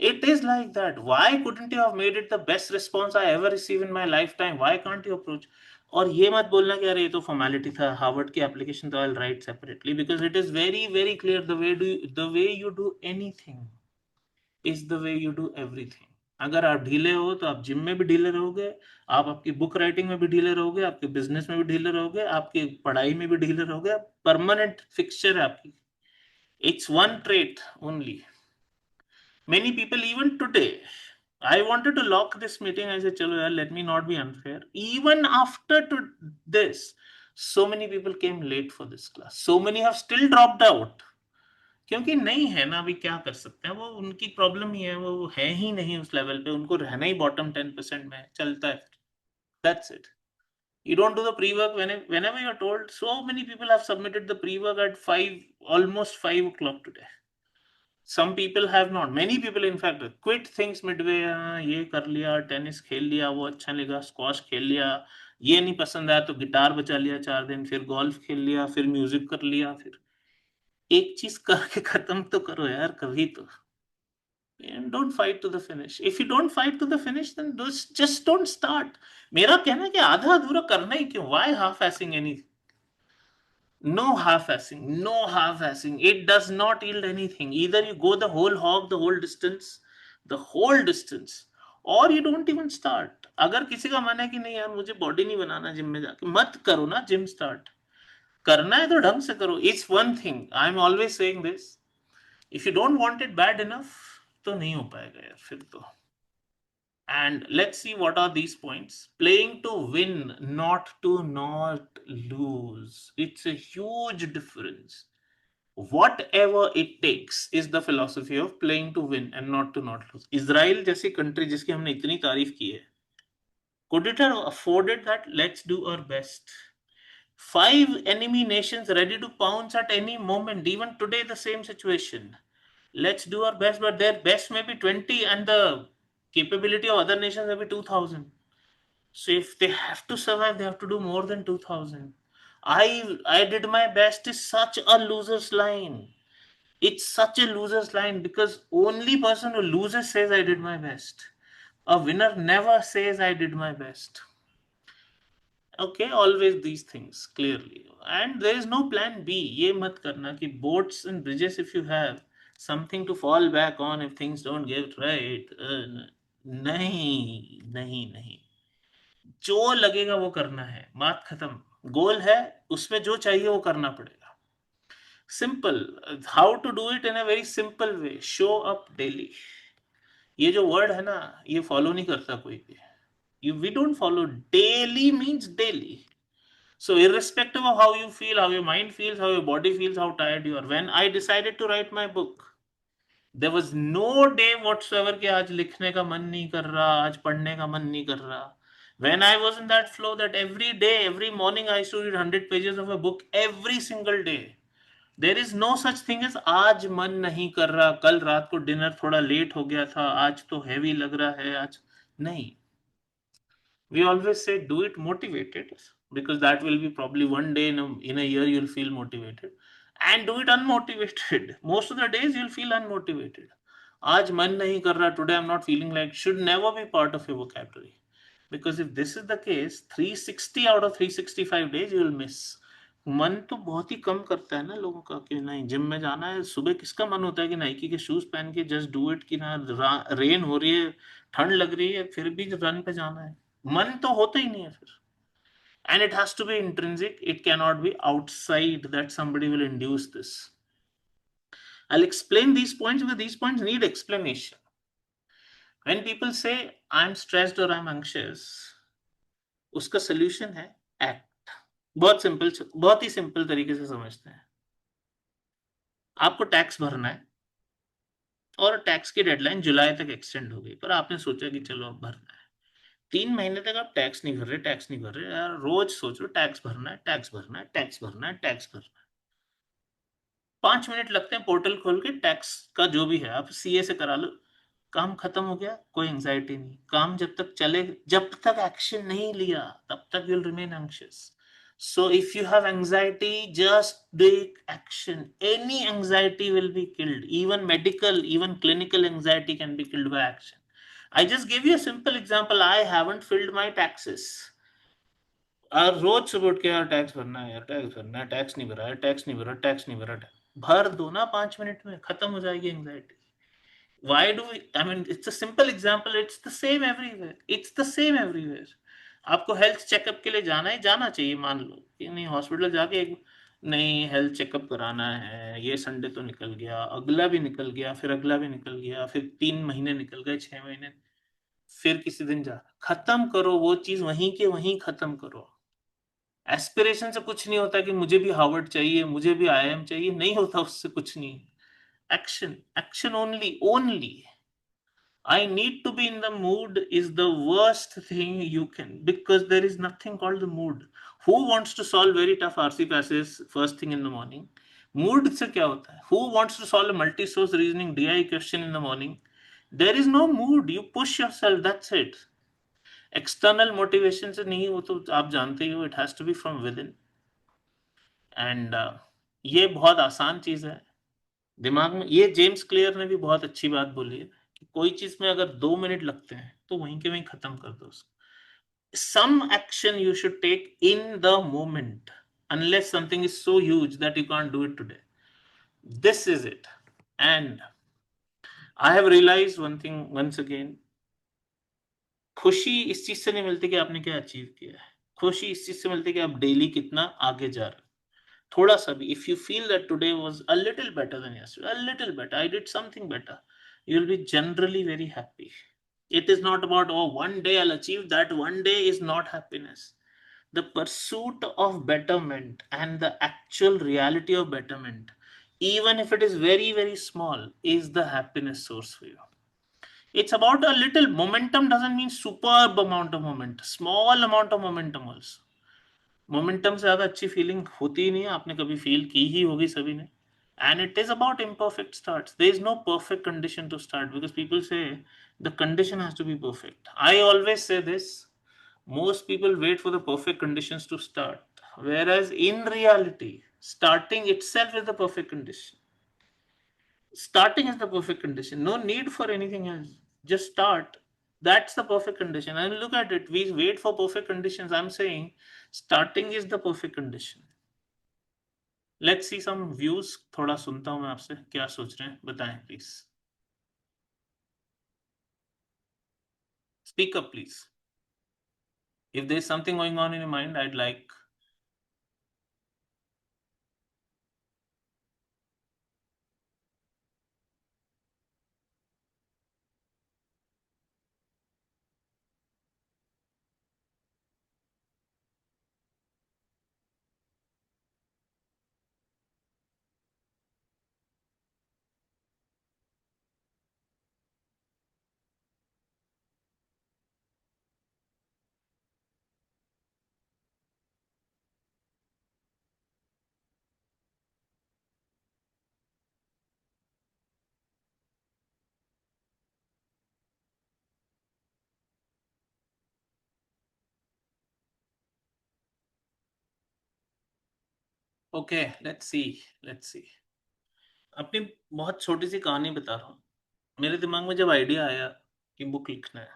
It is like that. Why couldn't you have made it the best response I ever received in my lifetime? Why can't you approach? और ये मत बोलना कि अरे ये तो फॉर्मेलिटी था, हार्वर्ड की एप्लीकेशन तो I will write separately, because it is very very clear. The way you do anything is the way you do everything. अगर आप ढीले हो तो आप जिम में भी ढीले रहोगे, आप आपकी बुक राइटिंग में भी ढीले रहोगे, आपके बिजनेस में भी ढीले रहोगे, आपकी पढ़ाई में भी ढीले रहोगे. परमानेंट फिक्सचर है आपकी. It's one trait only. Many people, even today, I wanted to lock this meeting. I said, chalo yaar, let me not be unfair. Even after this, so many people came late for this class. So many have still dropped out. क्योंकि नहीं है ना, अभी क्या कर सकते हैं. वो उनकी प्रॉब्लम ही है, वो है ही नहीं उस लेवल पे. उनको रहना ही बॉटम 10% में चलता है. That's it. You don't do the pre-work whenever you're told. So many people have submitted the pre-work at 5, almost 5 o'clock today. Some people have not. Many people, in fact, quit things midway. ये कर लिया, tennis खेल लिया, वो अच्छा लगा, squash खेल लिया, ये नहीं पसंद आया तो गिटार बजा लिया 4 दिन, फिर गोल्फ खेल लिया, फिर म्यूजिक कर लिया. फिर एक चीज करके खत्म तो करो यार कभी तो. And don't fight to the finish. If you don't fight to the finish, then just don't start. मेरा कहना है कि आधा अधूरा करना ही क्यों? Why half-assing anything? No half-assing, no half-assing. It does not yield anything. Either you go the whole hog, the whole distance, or you don't even start. अगर किसी का मन है कि नहीं यार मुझे बॉडी नहीं बनाना जिम में जाके, मत करो ना जिम स्टार्ट. करना है तो ढंग से करो. It's one thing. I'm always saying this. If you don't want it bad enough, तो नहीं हो पाएगा यार फिर तो. And let's see what are these points. Playing to win, not to not lose. It's a huge difference. Whatever it takes is the philosophy of playing to win and not to not lose. Israel जैसी country जिसकी हमने इतनी तारीफ की है, could it have afforded that? Let's do our best. 5 enemy nations ready to pounce at any moment. Even today, the same situation. Let's do our best, but their best may be 20 and the capability of other nations may be 2000. So if they have to survive, they have to do more than 2000. I did my best is such a loser's line. It's such a loser's line because only person who loses says I did my best. A winner never says I did my best. Okay, always these things clearly. And there is no plan B. ये मत करना कि boats and bridges, if you have something to fall back on if things don't get right. नहीं नहीं नहीं. जो लगेगा वो करना है. बात खत्म. गोल है, उसमें जो चाहिए वो करना पड़ेगा. Simple. How to do it in a very simple way. Show up daily. ये जो वर्ड है ना, ये फॉलो नहीं करता कोई भी. We don't follow. Daily means daily. So irrespective of how you feel, how your mind feels, how your body feels, how tired you are. When I decided to write my book, there was no day whatsoever कि आज लिखने का मन नहीं कर रहा, आज पढ़ने का मन नहीं कर रहा. When I was in that flow that every day, every morning I used to read 100 pages of a book every single day. There is no such thing as आज मन नहीं कर रहा, कल रात को डिनर थोड़ा लेट हो गया था, आज तो हैवी लग रहा है, आज नहीं. We always say do it motivated because that will be probably one day in a year you'll feel motivated, and do it unmotivated. Most of the days you'll feel unmotivated. Aaj man nahi kar raha, today I'm not feeling like, should never be part of your vocabulary. Because if this is the case, 360 out of 365 days you will miss. मन तो बहुत ही कम करता है ना लोगों का कि नहीं जिम में जाना है. सुबह किसका मन होता है कि नाइकी के शूज पहन के जस्ट डू इट, कि ना रेन हो रही है, ठंड लग रही है, फिर भी रन पे जाना है. मन तो होता ही नहीं है फिर. And it has to be intrinsic. It cannot be outside that somebody will induce this. I'll explain these points because these points need explanation. When people say I'm stressed or I'm anxious, उसका solution है act. बहुत simple, बहुत ही simple तरीके से समझते हैं. आपको tax भरना है और टैक्स की डेडलाइन जुलाई तक एक्सटेंड हो गई, पर आपने सोचा कि चलो अब भरना है। 3 महीने तक आप टैक्स नहीं भर रहे, टैक्स नहीं भर रहे यार, रोज सोचो टैक्स भरना है, टैक्स भरना है, टैक्स भरना है, टैक्स भरना है। 5 मिनट लगते हैं पोर्टल खोल के, टैक्स का जो भी है आप सीए से करा लो, काम खत्म हो गया, कोई एंजाइटी नहीं। काम जब तक चले, जब तक एक्शन नहीं लिया तब तक you will remain anxious. So if you have anxiety, just take action. Any anxiety will be killed. Even medical, even clinical anxiety can be killed by action. I just gave you a simple example. I haven't filled my taxes. रोज सुबह उठ के यार tax भरना है, यार tax भरना है, tax नहीं भरा है, टैक्स नहीं भरा, टैक्स नहीं भरा, भर दो ना, 5 मिनट में खत्म हो जाएगी anxiety. Why do we, I mean, it's a simple example, it's the same everywhere, it's the same everywhere. आपको हेल्थ चेकअप के लिए जाना है, जाना चाहिए, मान लो कि नहीं हॉस्पिटल जाके एक, नहीं हेल्थ चेकअप कराना है, ये संडे तो निकल गया, अगला भी निकल गया, फिर अगला भी निकल गया, फिर 3 महीने निकल गए, 6 महीने, फिर किसी दिन जा, खत्म करो वो चीज, वहीं के वहीं खत्म करो। एस्पिरेशन से कुछ नहीं होता कि मुझे भी हार्वर्ड चाहिए, मुझे भी आईआईएम चाहिए, नहीं होता उससे कुछ नहीं। Action, action only, only. I need to be in the mood is the worst thing you can, because there is nothing called the mood. Who wants to solve very tough RC passes first thing in the morning? Mood से क्या होता है? Who wants to solve a multi-source reasoning DI question in the morning? There is no mood. You push yourself. That's it. External motivation से नहीं, वो तो आप जानते ही हो. It has to be from within. And ये बहुत आसान चीज है दिमाग में। ये जेम्स क्लियर ने भी बहुत अच्छी बात बोली है कि कोई चीज में अगर 2 मिनट लगते हैं तो वहीं के वहीं खत्म कर दो उसको। Some action you should take in the moment, unless something is so huge that you can't do it today. This is it. And I have realized one thing once again, खुशी इस चीज से नहीं मिलती कि आपने क्या अचीव किया है, खुशी इस चीज से मिलती है कि आप डेली कितना आगे जा रहे हो। थोड़ा सा भी, if you feel that today was a little better than yesterday, a little better, I did something better, you'll be generally very happy. It is not about, oh, one day I'll achieve that. One day is not happiness. The pursuit of betterment and the actual reality of betterment, even if it is very, very small, is the happiness source for you. It's about a little momentum, doesn't mean superb amount of momentum, small amount of momentum also. Momentum से ज्यादा अच्छी feeling होती ही नहीं है, आपने कभी feel की ही होगी सभी ने। And it is about imperfect starts. There is no perfect condition to start, because people say the condition has to be perfect. I always say this: most people wait for the perfect conditions to start, whereas in reality starting itself is the perfect condition. Starting is the perfect condition, no need for anything else, just start. That's the perfect condition. And look at it, we wait for perfect conditions. I'm saying starting is the perfect condition. Let's see some views. थोड़ा सुनता हूं मैं आपसे, क्या सोच रहे हैं बताएं please. Speak up please. If there's something going on in your mind, I'd like. Okay, let's see. अपनी बहुत छोटी सी कहानी बता रहा हूँ। मेरे दिमाग में जब आइडिया आया कि बुक लिखना है,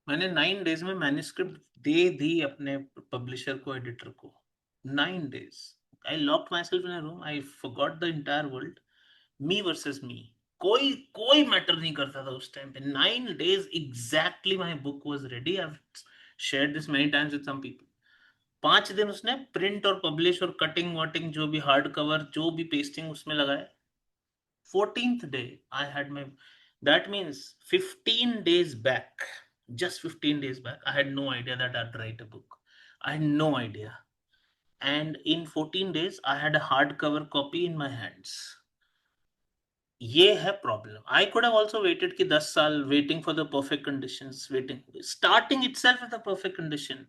मैंने 9 डेज में मैन्युस्क्रिप्ट दे दी अपने पब्लिशर को, एडिटर को। 9 days, I locked myself in a room, I forgot the entire world, me versus me. कोई कोई मैटर नहीं करता था उस टाइम पे। 9 days exactly my book was ready. I shared this many times with some people. 5 दिन उसने print और पब्लिश और कटिंग वटिंग, जो भी हार्ड कवर, जो भी पेस्टिंग उसमें लगाए। 14th day I had my, that means 15 days back, just 15 days back, I had no idea that I'd write a book. I had no idea. and in 14 days I had a hardcover copy in my hands. ये है problem. I could have also waited कि 10 साल waiting for the perfect conditions, waiting, starting itself with a perfect condition.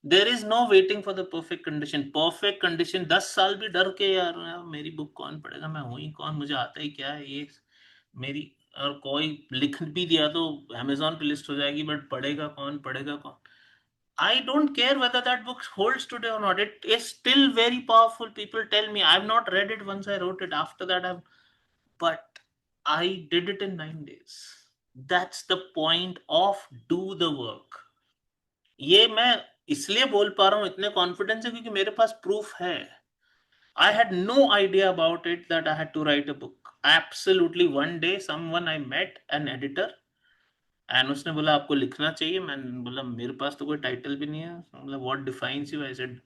There is no waiting for the perfect condition. Perfect condition 10 साल भी डर के यार मेरी बुक कौन पढ़ेगा, मैं हूँ ही कौन, मुझे आता ही क्या है ये मेरी, और कोई लिख भी दिया तो Amazon पे लिस्ट हो जाएगी, बट पढ़ेगा कौन, पढ़ेगा कौन. I don't care whether that book holds today or not. It is still very powerful. People tell me I've not read it once I wrote it. After that, but I did it in 9 days. That's the point of do the work. ये मैं इसलिए बोल पा रहा हूं इतने confidence से क्योंकि मेरे पास प्रूफ है. I had no idea about it that I had to write a book. Absolutely, one day someone I met, an editor, and उसने बोला आपको लिखना चाहिए. मैंने बोला मेरे पास तो कोई टाइटल भी नहीं है. मतलब what defines you? I said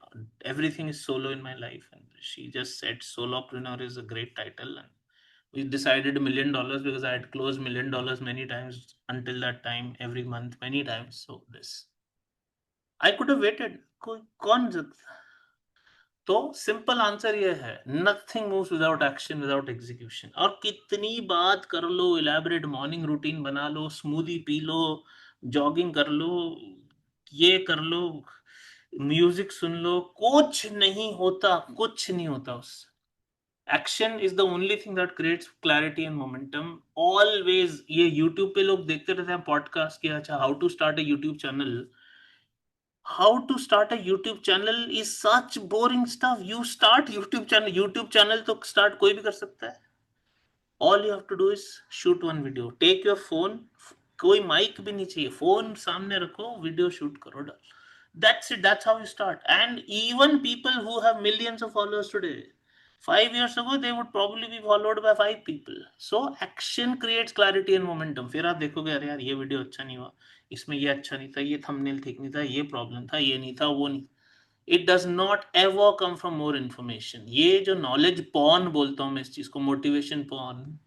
everything is solo in my life. And she just said solopreneur is a great title. And we decided $1 million because I had closed $1 million many times until that time, every month, many times. So this I could have waited. कौन तो simple answer ये है, nothing moves without action, without execution. और कितनी बात कर लो, elaborate morning routine बना लो, smoothie P low, jogging कर लो, ये कर लो, म्यूजिक सुन लो, कुछ नहीं होता, कुछ नहीं होता. उस action is the only thing that creates clarity and momentum always. ये यूट्यूब पे लोग देखते रहते हैं पॉडकास्ट किया, अच्छा how to start a YouTube channel. How to start a YouTube channel is such boring stuff. You start YouTube channel तो start कोई भी कर सकता है. All you have to do is shoot one video. Take your phone, कोई mic भी नहीं चाहिए, phone सामने रखो, video shoot करो, that's it. That's how you start. And even people who have millions of followers today, 5 years ago they would probably be followed by 5 people. So action creates clarity and momentum. फिर आप देखोगे अरे यार ये video अच्छा नहीं हुआ, इसमें ये अच्छा नहीं था, ये थंबनेल ठीक नहीं था, ये प्रॉब्लम था, ये नहीं था, वो नहीं. It does not ever come from more information. ये जो नॉलेज पॉर्न बोलता हूँ मैं इस चीज को, motivation porn,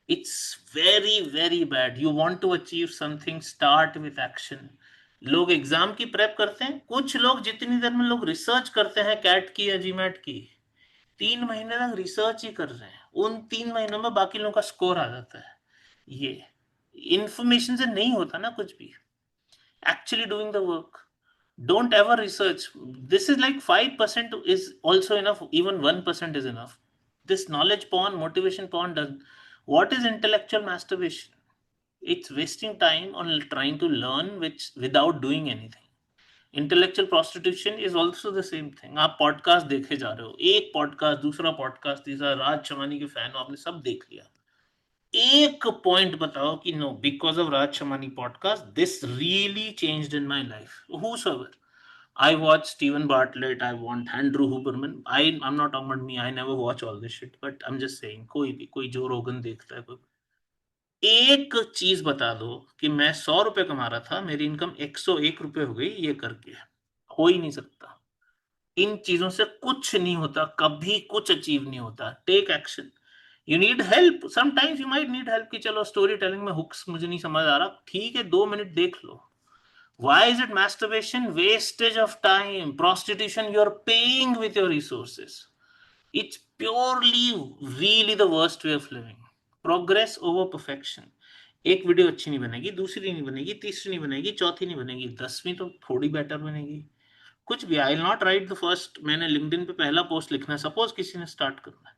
it's very very bad. You want to achieve something, start with action. लोग एग्जाम की प्रेप करते हैं, कुछ लोग जितनी देर में लोग रिसर्च करते हैं कैट की या जीमैट की, 3 महीने तक रिसर्च ही कर रहे हैं. उन 3 महीनों में बाकी लोगों का स्कोर आ जाता है. ये इंफॉर्मेशन से नहीं होता ना कुछ भी. Actually doing the work. Don't ever research. This is like 5% is also enough. Even 1% is enough. This knowledge porn, motivation porn does. What is intellectual masturbation? It's wasting time on trying to learn which without doing anything. Intellectual prostitution is also the same thing. आप podcast देखे जा रहे हो, एक podcast दूसरा podcast तीसरा, राज चमानी के fan हो, आपने सब देख लिया. एक पॉइंट बताओ कि no, because of Raj Shamani podcast this really changed in my life. Whosoever. I watch Stephen Bartlett, I want Andrew Huberman. I'm not talking about me, I never watch all this shit, but I'm just saying कोई भी, कोई जो रोगन देखता है, कोई एक चीज बता दो कि मैं 100 रुपए कमा रहा था, मेरी इनकम 101 रुपए हो गई ये करके. हो ही नहीं सकता. इन चीजों से कुछ नहीं होता, कभी कुछ अचीव नहीं होता. Take action. You need help, sometimes you might need help कि चलो स्टोरी टेलिंग में हुक्स मुझे नहीं समझ आ रहा, ठीक है 2 मिनट देख लो. Why is it masturbation? Wastage of time. Prostitution, you are paying with your resources. It's purely really the worst way of living. Progress over perfection. एक वीडियो अच्छी नहीं बनेगी, दूसरी नहीं बनेगी, तीसरी नहीं बनेगी, चौथी नहीं बनेगी, 10वीं तो थोड़ी बेटर बनेगी. कुछ भी. I will not right the first. मैंने लिंक्डइन पे पहला पोस्ट लिखना है, सपोज किसी ने स्टार्ट करना है,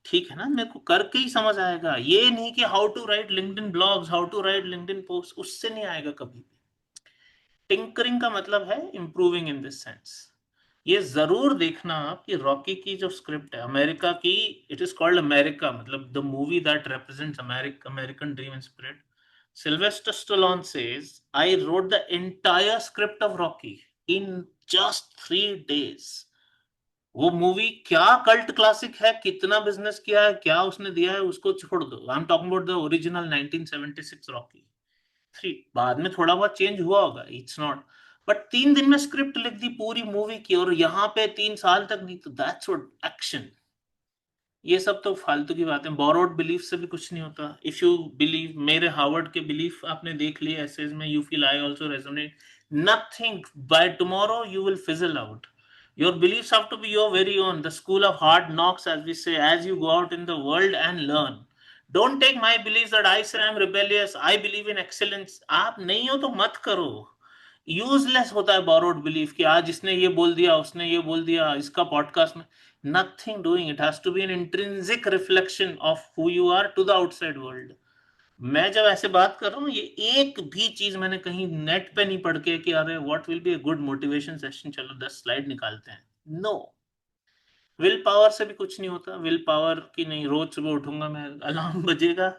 ठीक है ना, मेरे को करके ही समझ आएगा. ये नहीं कि how to write LinkedIn blogs, how to write LinkedIn post, उससे नहीं आएगा कभी भी. टिंकरिंग का मतलब है इंप्रूविंग इन दिस सेंस. ये जरूर देखना आप कि रॉकी की जो स्क्रिप्ट है अमेरिका की, इट इज कॉल्ड अमेरिका, मतलब the movie that represents American dream and spirit. Sylvester Stallone says, I wrote the entire script of Rocky in just 3 days. वो मूवी क्या कल्ट क्लासिक है, कितना business किया है, क्या उसने दिया है, उसको छोड़ दो. I am talking about the original 1976 Rocky 3. बाद में थोड़ा बहुत चेंज हुआ होगा, इट्स नॉट, बट 3 दिन में स्क्रिप्ट लिख दी पूरी मूवी की, और यहाँ पे 3 साल तक नहीं. तो दैट्स व्हाट एक्शन. ये सब तो फालतू की बातें. बोरोड बिलीफ से भी कुछ नहीं होता. इफ यू बिलीव, मेरे हार्वर्ड के बिलीफ आपने देख लिए एसेज में, you feel I also resonate. Nothing. By tomorrow you will fizzle out. Your beliefs have to be your very own. The school of hard knocks, as we say, as you go out in the world and learn. Don't take my beliefs that I say I'm rebellious, I believe in excellence. आप नहीं हो तो मत करो. Useless होता है borrowed belief कि आज इसने ये बोल दिया, उसने ये बोल दिया, इसका पॉडकास्ट में. Nothing doing. It has to be an intrinsic reflection of who you are to the outside world. मैं जब ऐसे बात कर रहा हूँ, ये एक भी चीज मैंने कहीं नेट पे नहीं पढ़ के कि अरे what will be a good motivation session, चलो 10 स्लाइड निकालते हैं. नो. विल पावर से भी कुछ नहीं होता. विल पावर की नहीं. रोज सुबह उठूंगा मैं, अलार्म बजेगा,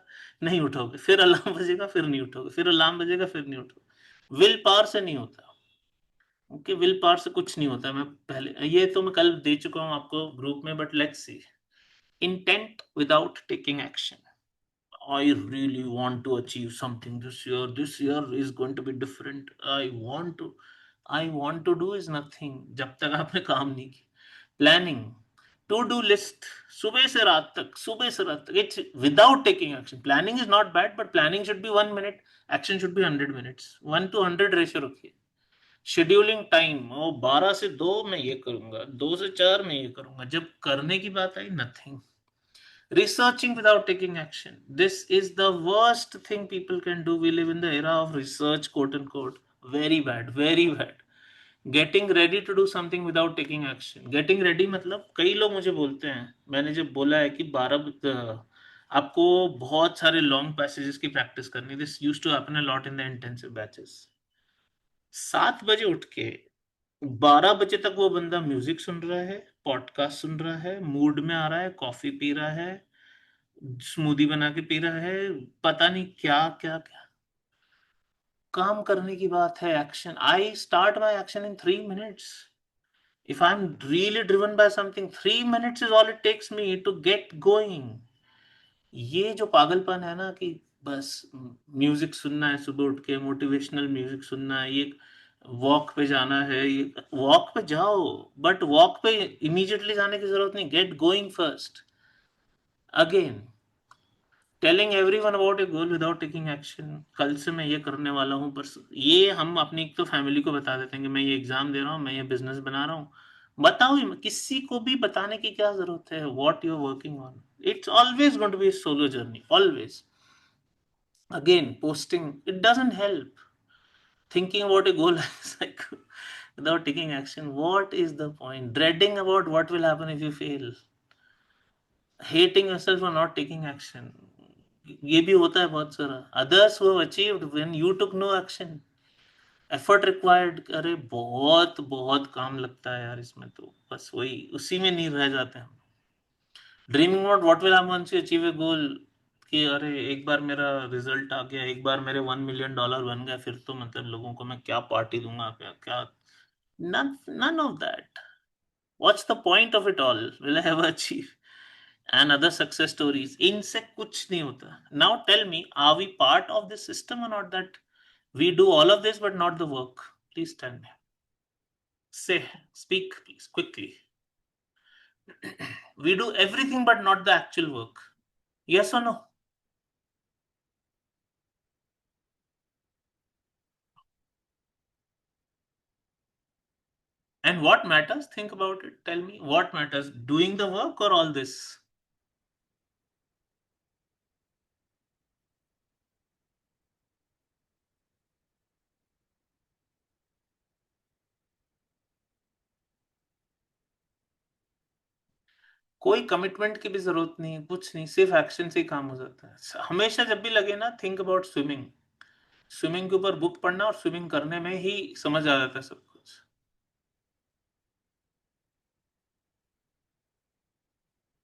नहीं उठोगे, फिर अलार्म बजेगा, फिर नहीं उठोगे, फिर अलार्म बजेगा, फिर नहीं उठोगे. विल पावर से नहीं होता. ओके, विल पावर से कुछ नहीं होता. मैं पहले ये तो मैं कल दे चुका हूँ आपको ग्रुप में, but let's C. Intent without taking action. I really want to achieve something this year. This year is going to be different. I want to do is nothing जब तक आपने काम नहीं किया. Planning, to do list, सुबह से रात तक, सुबह से रात तक. It's without taking action. Planning is not bad, but planning should be 1 minute. Action should be 100 minutes. 1 to 100 ratio रखिए. शेड्यूलिंग टाइम, ओ 12 से 2 मैं ये करूंगा, 2 से 4 मैं ये करूंगा. जब करने की बात आई, nothing. Researching without taking action. This is the worst thing people can do. We live in the era of research, quote unquote. Very bad, very bad. Getting ready to do something without taking action. Getting ready मतलब कई लोग मुझे बोलते हैं, मैंने जब बोला है कि 12 आपको बहुत सारे लॉन्ग पैसेजेस की प्रैक्टिस करनी. This used to happen a lot in the intensive batches. 7 बजे उठ के 12 बजे तक वो बंदा म्यूजिक सुन रहा है, पॉडकास्ट सुन रहा है, मूड में आ रहा है, कॉफी पी रहा है, स्मूदी बना के पी रहा है, पता नहीं क्या क्या क्या. काम करने की बात है. Action. I start my action in 3 minutes. If I'm really driven by something, 3 minutes is all it takes me to get going. ये जो पागलपन है ना कि बस म्यूजिक सुनना है, सुबह उठ के मोटिवेशनल म्यूजिक सुनना है, ये वॉक पे जाना है, ये वॉक पे जाओ, बट वॉक पे इमीडिएटली जाने की जरूरत नहीं. Get going first. Again, telling everyone about A goal without taking action. कल से मैं ये करने वाला हूँ, पर ये हम अपनी तो फैमिली को बता देते हैं कि मैं ये एग्जाम दे रहा हूँ, मैं ये बिजनेस बना रहा हूँ. बताओ ही मत. किसी को भी बताने की क्या जरूरत है what you are working on. It's always going to be solo journey, always. Again, posting, it doesn't help. Thinking about a goal is like without taking action, what is the point? Dreading about what will happen if you fail. Hating yourself for not taking action. ये भी होता है बहुत सारा. Others who have achieved when you took no action. Effort required. अरे बहुत बहुत काम लगता है यार इसमें, तो बस वही उसी में नहीं रह जाते हम. Dreaming about what will happen once you achieve a goal, कि अरे एक बार मेरा रिजल्ट आ गया, एक बार मेरे $1 million बन गया, फिर तो मतलब लोगों को मैं क्या पार्टी दूंगा, क्या क्या. None of that. What's the point of it all? Will I ever achieve? And other success stories. इनसे कुछ नहीं होता. Now tell me, are we part of this system or not, that we do all of this but not the work? Please tell me. Say, speak please, quickly. We do everything but not the actual work. Yes or no? And what matters? Think about it. Tell me what matters, doing the work or all this? कोई commitment की भी जरूरत नहीं है, कुछ नहीं, सिर्फ action से ही काम हो जाता है. हमेशा जब भी लगे ना, थिंक अबाउट स्विमिंग. स्विमिंग के ऊपर बुक पढ़ना और स्विमिंग करने में ही समझ आ जाता है सब कुछ.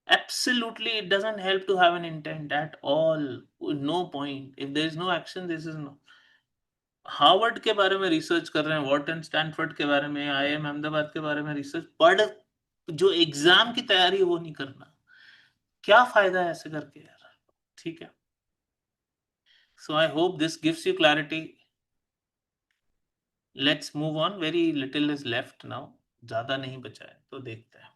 Absolutely, it doesn't help to have an intent at all. No point. If there is no action, this is no. Harvard के बारे में रिसर्च कर रहे हैं, वॉर्टन स्टैनफोर्ड के बारे में, आईआईएम अहमदाबाद के बारे में रिसर्च पढ़, जो एग्जाम की तैयारी है वो नहीं करना. क्या फायदा है ऐसे करके यार. ठीक है. So I hope this gives you clarity. Let's move on. Very little is left now. ज्यादा नहीं बचा है, तो देखते हैं.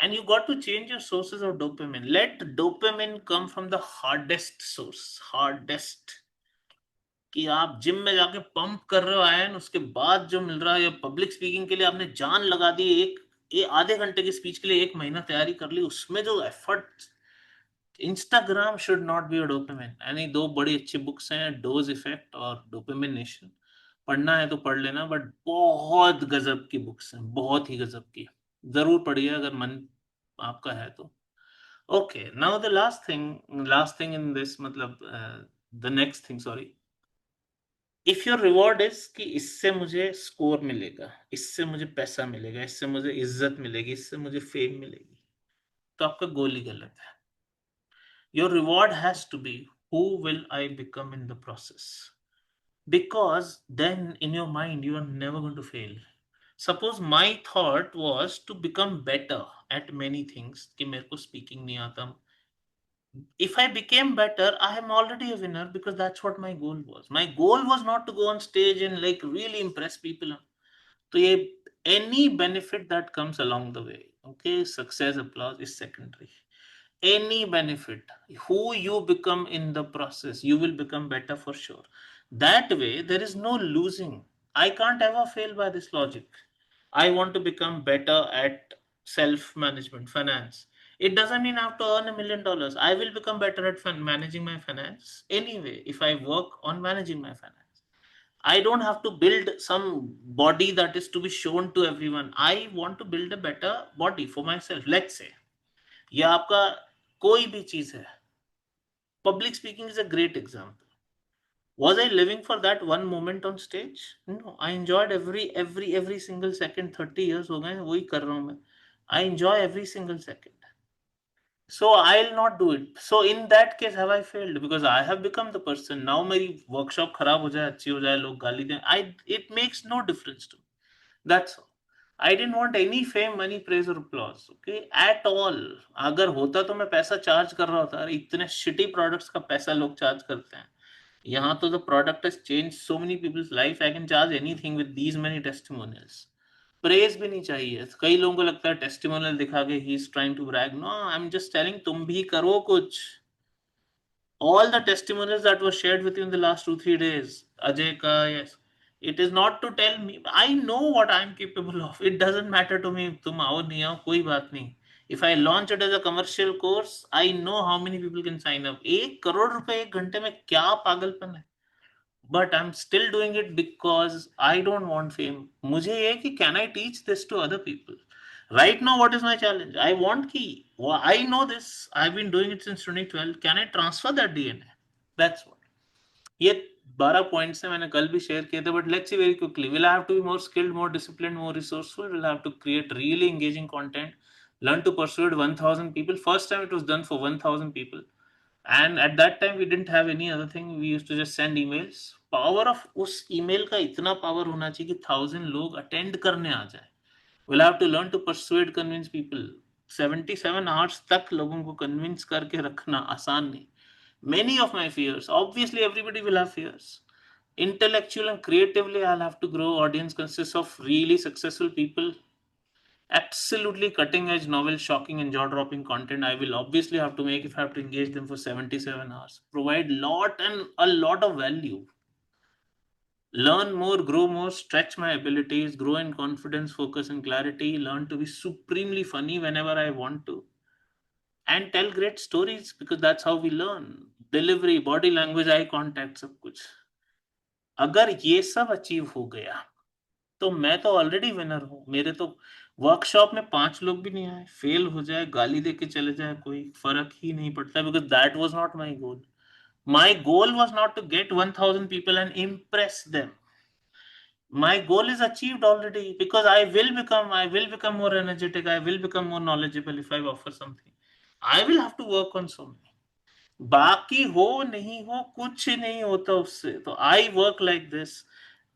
And you got to change your sources of dopamine. Let dopamine come from the hardest source. Hardest. कि आप gym में जाके पंप कर रहे हो आयन, उसके बाद जो मिल रहा है, या पब्लिक स्पीकिंग के लिए आपने जान लगा दी, एक ये आधे घंटे की स्पीच के लिए 1 महीना तैयारी कर ली, उसमें जो effort, Instagram should not be a dopamine. यानी दो बड़ी अच्छी बुक्स हैं, डोज इफेक्ट और डोपामिनेशन, पढ़ना है तो पढ़ लेना, बट बहुत गजब की बुक्स हैं, बहुत ही गजब की, जरूर पढ़िए अगर मन आपका है तो। Okay, now the last thing in this, मतलब the next thing, sorry, if your reward is कि इससे मुझे स्कोर मिलेगा, इससे मुझे पैसा मिलेगा, इससे मुझे इज्जत मिलेगी, इससे मुझे फेम मिलेगी, तो आपका गोल ही गलत है। Your reward has to be who will I become in the process? Because then in your mind you are never going to fail. Suppose my thought was to become better at many things, कि मेरे को speaking नहीं आता. If I became better, I am already a winner because that's what my goal was. My goal was not to go on stage and like really impress people. तो ये any benefit that comes along the way, okay, success, applause is secondary. Any benefit, who you become in the process, you will become better for sure. That way there is no losing. I can't ever fail by this logic. I want to become better at self management, finance. It doesn't mean I have to earn $1 million. I will become better at managing my finance anyway if I work on managing my finance. I don't have to build some body that is to be shown to everyone. I want to build a better body for myself. Let's say, या आपका कोई भी चीज है, public speaking is a great example. Was I living for that one moment on stage? No, I enjoyed every single second. 30 years हो गए वही कर रहा हूं मैं. I enjoy every single second. So I'll not do it. So in that case, have I failed? Because I have become the person. Now मेरी workshop खराब हो जाए, अच्छी हो जाए, लोग गाली दें, it makes no difference to me. That's all. I didn't want any fame, money, praise or applause. Okay, at all. अगर होता तो मैं पैसा चार्ज कर रहा होता. इतने shitty products का पैसा लोग चार्ज करते हैं. यहाँ तो the product has changed so many people's life. I can charge anything with these many testimonials. Praise भी नहीं चाहिए. कई लोगों को लगता है टेस्टिमोनियल दिखा के he is trying to brag. No, I am just telling तुम भी करो कुछ. All the testimonials that were shared with you in the last 2-3 days, Ajay ka, yes, it is not to tell me. I know what I am capable of. It doesn't matter to me तुम आओ नहीं आओ, कोई बात नहीं. If I launch it as a commercial course, I know how many people can sign up. 1 crore रुपए 1 घंटे में क्या पागलपन है. But I'm still doing it because I don't want fame. मुझे ये कि can I teach this to other people? Right now, what is my challenge? I want कि I know this. I've been doing it since 2012. Can I transfer that DNA? That's what. ये 12 points है, मैंने कल भी share किए थे, but let's see very quickly. Will have to be more skilled, more discipline, more resourceful. Will have to create really engaging content. Learn to persuade 1000 people. First time it was done for 1000 people. And at that time we didn't have any other thing. We used to just send emails. Power of उस email का इतना power होना चाहिए कि 1000 लोग attend करने आ जाए. We'll have to learn to persuade, convince people. 77 hours तक लोगों को convince करके रखना आसान नहीं. Many of my fears, obviously everybody will have fears. Intellectual and creatively, I'll have to grow. Audience consists of really successful people. Absolutely cutting edge, novel, shocking, and jaw dropping content I will obviously have to make if I have to engage them for 77 hours. Provide a lot of value. Learn more, grow more, stretch my abilities, grow in confidence, focus, and clarity. Learn to be supremely funny whenever I want to. And tell great stories because that's how we learn. Delivery, body language, eye contact, सब कुछ. अगर ये सब achieve हो गया तो मैं तो ऑलरेडी विनर हूं. मेरे तो वर्कशॉप में 5 लोग भी नहीं आए, फेल हो जाए, गाली दे के चले जाए, कोई फर्क ही नहीं पड़ता, because that was not my goal. My goal was not to get 1000 people and impress them. My goal is achieved already because I will become more energetic, I will become more knowledgeable if I offer something. I will have to work on so many. बाकी हो नहीं हो कुछ नहीं होता उससे. तो I work like this.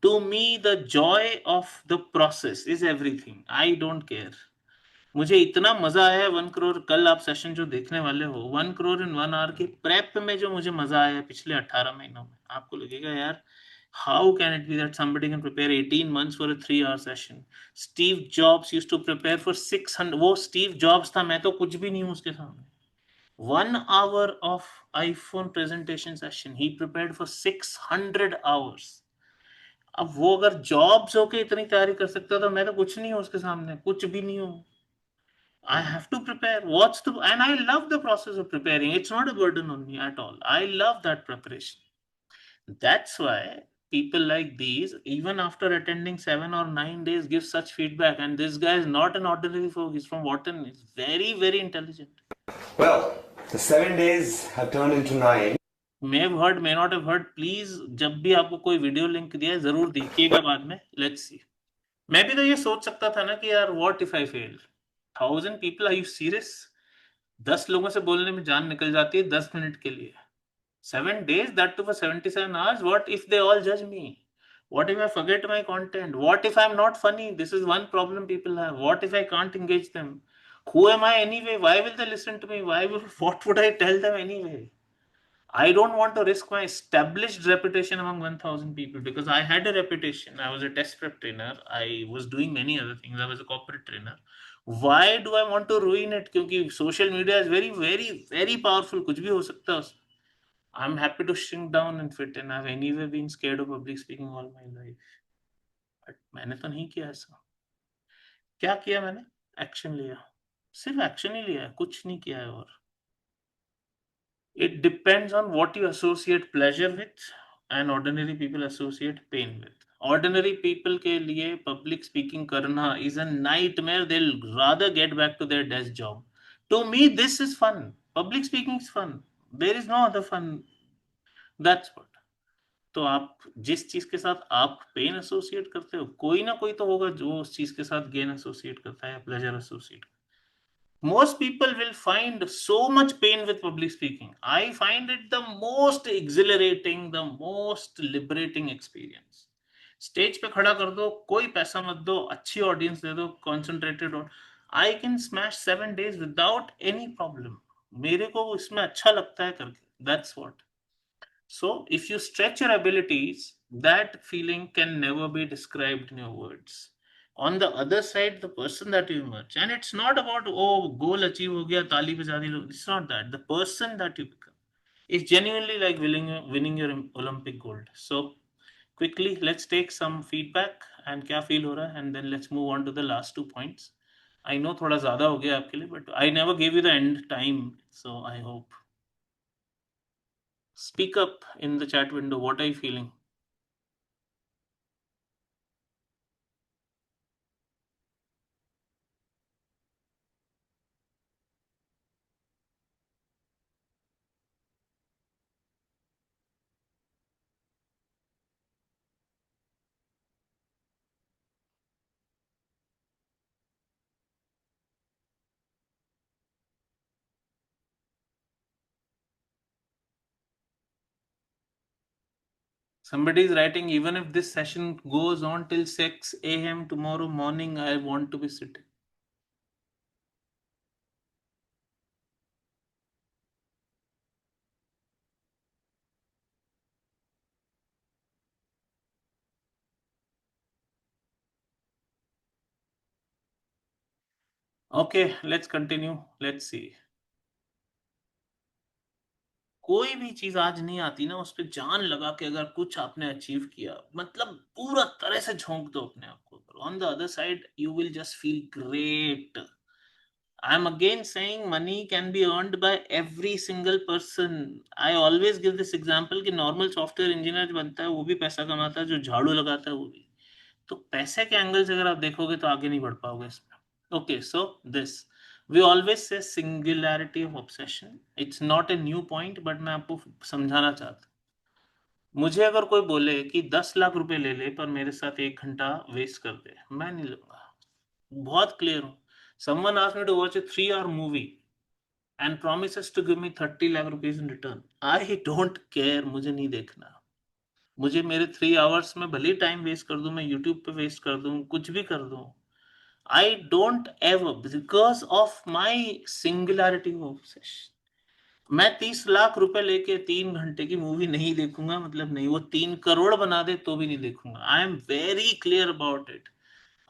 To me the joy of the process is everything. I don't care. मुझे इतना मजा आया है 1 करोड़. कल आप सेशन जो देखने वाले हो 1 करोड़ इन 1 आवर के प्रेप में जो मुझे मजा आया है पिछले 18 महीनों में, आपको लगेगा यार how can it be that somebody can prepare 18 months for a 3 hour session. Steve Jobs used to prepare for 600. वो स्टीव जॉब्स था, मैं तो कुछ भी नहीं हूं उसके सामने. 1 hour of iPhone presentation session he prepared for 600 hours. अब वो अगर जॉब्स होके इतनी तैयारी कर सकता तो मैं तो कुछ नहीं हूँ उसके सामने, कुछ भी नहीं हूँ. I have to prepare. And I love the process of preparing. It's not a burden on me at all. I love that preparation. That's why people like these, even after attending 7 or 9 days, give such feedback. And this guy is not an ordinary folk. He's from Wharton. He's very, very intelligent. Well, the 7 days have turned into 9. May have heard, may not have heard. Please, जब भी आपको कोई video link दिया है जरूर देखिएगा बाद में. Let's see. मैं भी तो ये सोच सकता था ना कि यार what if I fail? 1,000 people, are you serious? 10 लोगों से बोलने में जान निकल जाती है 10 मिनट के लिए. 7 days, that too for 77 hours. What if they all judge me? What if I forget my content? What if I'm not funny? This is one problem people have. What if I can't engage them? Who am I anyway? Why will they listen to me? What would I tell them anyway? I don't want to risk my established reputation among 1,000 people, because I had a reputation. I was a test prep trainer. I was doing many other things. I was a corporate trainer. Why do I want to ruin it? Because social media is very, very, very powerful. कुछ भी हो सकता है उसमें. I'm happy to shrink down and fit in. I've anyway been scared of public speaking all my life. But मैंने तो नहीं किया ऐसा. क्या किया मैंने? Action लिया. सिर्फ action ही लिया है, कुछ नहीं किया है और. It depends on what you associate pleasure with, and ordinary people associate pain with. Ordinary people के लिए public speaking करना is a nightmare. They'll rather get back to their desk job. To me, this is fun. Public speaking is fun. There is no other fun. That's what. तो आप जिस चीज के साथ आप पेन एसोसिएट करते हो, कोई ना कोई तो होगा जो उस चीज के साथ गेन एसोसिएट करता है या pleasure associate. Most people will find so much pain with public speaking. I find it the most exhilarating, the most liberating experience. Stage पे खड़ा कर दो, कोई पैसा मत दो, अच्छी ऑडियंस दे दो, कॉन्सेंट्रेटेड हो. I can smash 7 days without any problem. मेरे को इसमें अच्छा लगता है करके. That's what. So, if you stretch your abilities, that feeling can never be described in your words. On the other side, the person that you emerge, and it's not about, oh, goal achieve ho gaya, taali pe jaadi. It's not that. The person that you become is genuinely like winning your Olympic gold. So, quickly, let's take some feedback and kya feel ho raha hai, and then let's move on to the last 2 points. I know thoda zyada ho gaya aapke liye, but I never gave you the end time, so I hope. Speak up in the chat window. What are you feeling? Somebody is writing, even if this session goes on till 6 a.m. tomorrow morning, I want to be sitting. Okay, let's continue. Let's see. कोई भी चीज आज नहीं आती ना, उस पर जान लगा के अगर कुछ आपने अचीव किया, मतलब पूरा तरह से झोंक दो अपने आप को. On the other side you will just feel great. I am again saying money can be earned by every single person. I always give this example कि normal software engineer जो बनता है वो भी पैसा कमाता है, जो झाड़ू लगाता है वो भी. तो पैसे के एंगल से अगर आप देखोगे तो आगे नहीं बढ़ पाओगे इसमें. Okay, so this we always say singularity of obsession. It's not a new point, but मैं आपको समझाना चाहता हूँ. मुझे अगर कोई बोले कि 10 लाख रुपए ले ले पर मेरे साथ 1 घंटा वेस्ट कर दे, मैं नहीं लूंगा. बहुत क्लियर हूँ. Someone asked me to watch a 3-hour movie and promises to give me 30 lakh rupees in return. I don't care. मुझे नहीं देखना. मुझे मेरे 3 hours में भले टाइम वेस्ट कर दूं, मैं यूट्यूब पे वेस्ट कर दूं, कुछ भी कर दूं. I don't ever, because of my singularity of obsession. मैं 30 लाख रुपए लेके 3 घंटे की मूवी नहीं देखूंगा, मतलब नहीं. वो 3 करोड़ बना दे तो भी नहीं देखूंगा. I am very clear about it.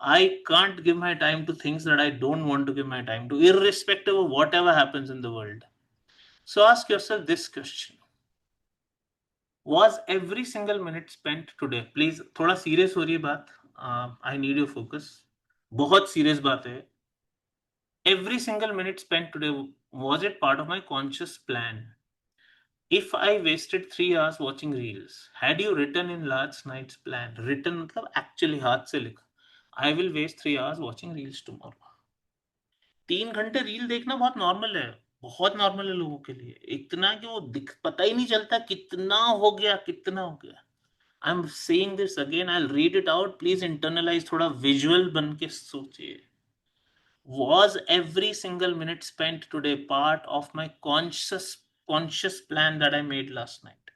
I can't give my time to things that I don't want to give my time to, irrespective of whatever happens in the world. So ask yourself this question. Was every single minute spent today? Please, थोड़ा serious हो रही है बात. I need your focus. बहुत serious बात है. Every single minute spent today, was it part of my conscious plan? If I wasted 3 hours watching reels, had you written in last night's plan? Written मतलब actually हाथ से लिखा. I will waste 3 hours watching reels tomorrow. 3 घंटे reel देखना बहुत normal है. बहुत normal है लोगों के लिए. इतना कि वो पता ही नहीं चलता कितना हो गया, कितना हो गया. I'm saying this again. I'll read it out. Please internalize. थोड़ा visual बन के सोचिए. Was every single minute spent today part of my conscious plan that I made last night?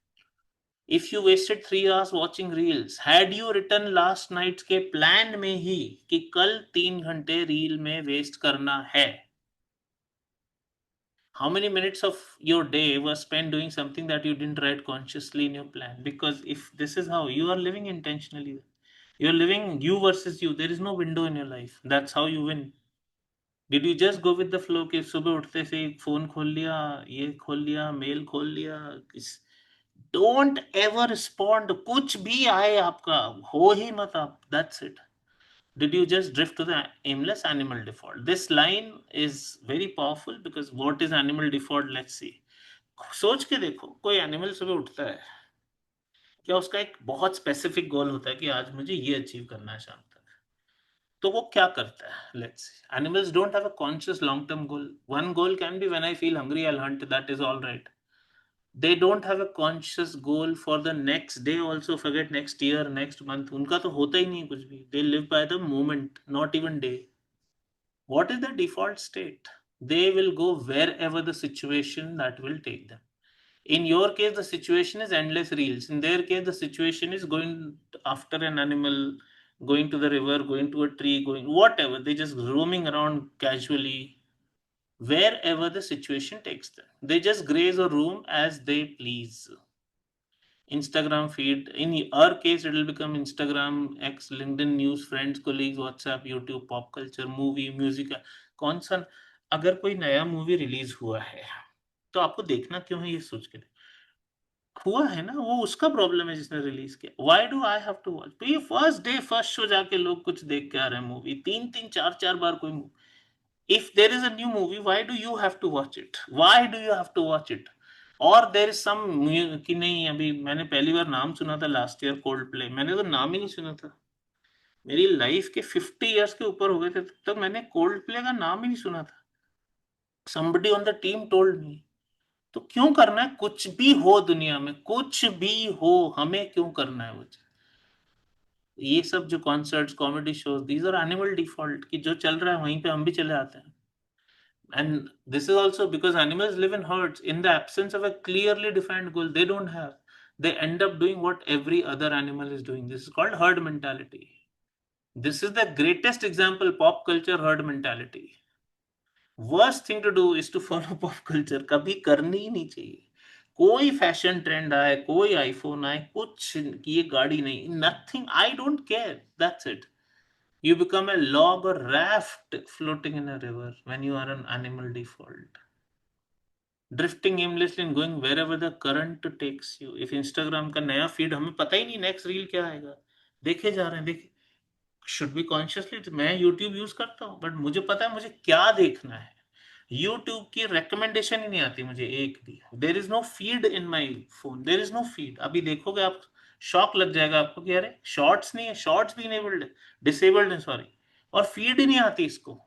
If you wasted 3 hours watching reels, had you written last night के plan में ही कि कल 3 घंटे reel में वेस्ट करना है? How many minutes of your day were spent doing something that you didn't write consciously in your plan? Because if this is how you are living intentionally, you're living you versus you. There is no window in your life. That's how you win. Did you just go with the flow कि सुबह उठते से phone खोल लिया, ये खोल लिया, mail खोल लिया? Don't ever respond. कुछ भी आए आपका हो ही मत आप. That's it. Did you just drift to the aimless animal default? This line is very powerful because what is animal default? Let's see. सोच के देखो, कोई एनिमल सुबह उठता है, क्या उसका एक बहुत स्पेसिफिक गोल होता है कि आज मुझे ये अचीव करना है शाम तक? तो वो क्या करता है? Let's see. Animals don't have a conscious long-term goal. One goal can be when I feel hungry, I'll hunt. That is all right. They don't have a conscious goal for the next day. Also, forget next year, next month. उनका तो होता ही नहीं कुछ भी. They live by the moment, not even day. What is the default state? They will go wherever the situation that will take them. In your case, the situation is endless reels. In their case, the situation is going after an animal, going to the river, going to a tree, going whatever. They just roaming around casually, wherever the situation takes them. They just graze or roam as they please. Instagram feed. In our case, it will become Instagram, X, LinkedIn, news, friends, colleagues, WhatsApp, YouTube, pop culture, movie, music. कौन सा अगर कोई नया movie release हुआ है तो आपको देखना क्यों है? ये सोच के हुआ है ना, वो उसका प्रॉब्लम है जिसने रिलीज किया. Why do I have to watch? तो ये फर्स्ट डे फर्स्ट शो जाके लोग कुछ देख के आ रहे हैं मूवी, 3-3 4-4 बार कोई movie. If there is a new movie, why do you have to watch it? Why do you have to watch it? और देर इज सम कि नहीं. अभी मैंने पहली बार नाम सुना था लास्ट ईयर, कोल्ड प्ले. मैंने तो नाम ही नहीं सुना था. मेरी लाइफ के 50 years के ऊपर हो गए थे तब तक मैंने कोल्ड प्ले का नाम ही नहीं सुना था. somebody on the team told me. तो क्यों करना है? कुछ भी हो दुनिया में, कुछ भी हो, हमें क्यों करना है वो चीज? ये सब जो concerts, comedy shows, these are animal default कि जो चल रहा है वहीं पे हम भी चले आते हैं. And this is also because animals live in herds. In the absence of a clearly defined goal, they don't have. They end up doing what every other animal is doing. This is called herd mentality. This is the greatest example, pop culture herd mentality. Worst thing to do is to follow pop culture. कभी करनी ही नहीं चाहिए. कोई fashion trend आए, कोई iPhone आए, कुछ ये गाड़ी नहीं, nothing. I don't care. That's it. You become a log or raft floating in a river when you are an animal default. Drifting aimlessly and going wherever the current takes you. If Instagram का नया feed हमें पता ही नहीं next reel क्या आएगा, देखे जा रहे हैं. देखे शुड बी कॉन्शियसली. मैं यूट्यूब यूज करता हूँ बट मुझे पता है मुझे क्या देखना है. यूट्यूब की रिकमेंडेशन ही नहीं आती मुझे एक भी. There is no feed in my phone. There is no feed. अभी देखोगे आप, शॉक लग जाएगा आपको कि अरे शॉर्ट्स नहीं है, शॉर्ट्स भी इनेबल्ड है, डिसेबल्ड है सॉरी, और फीड ही नहीं आती इसको.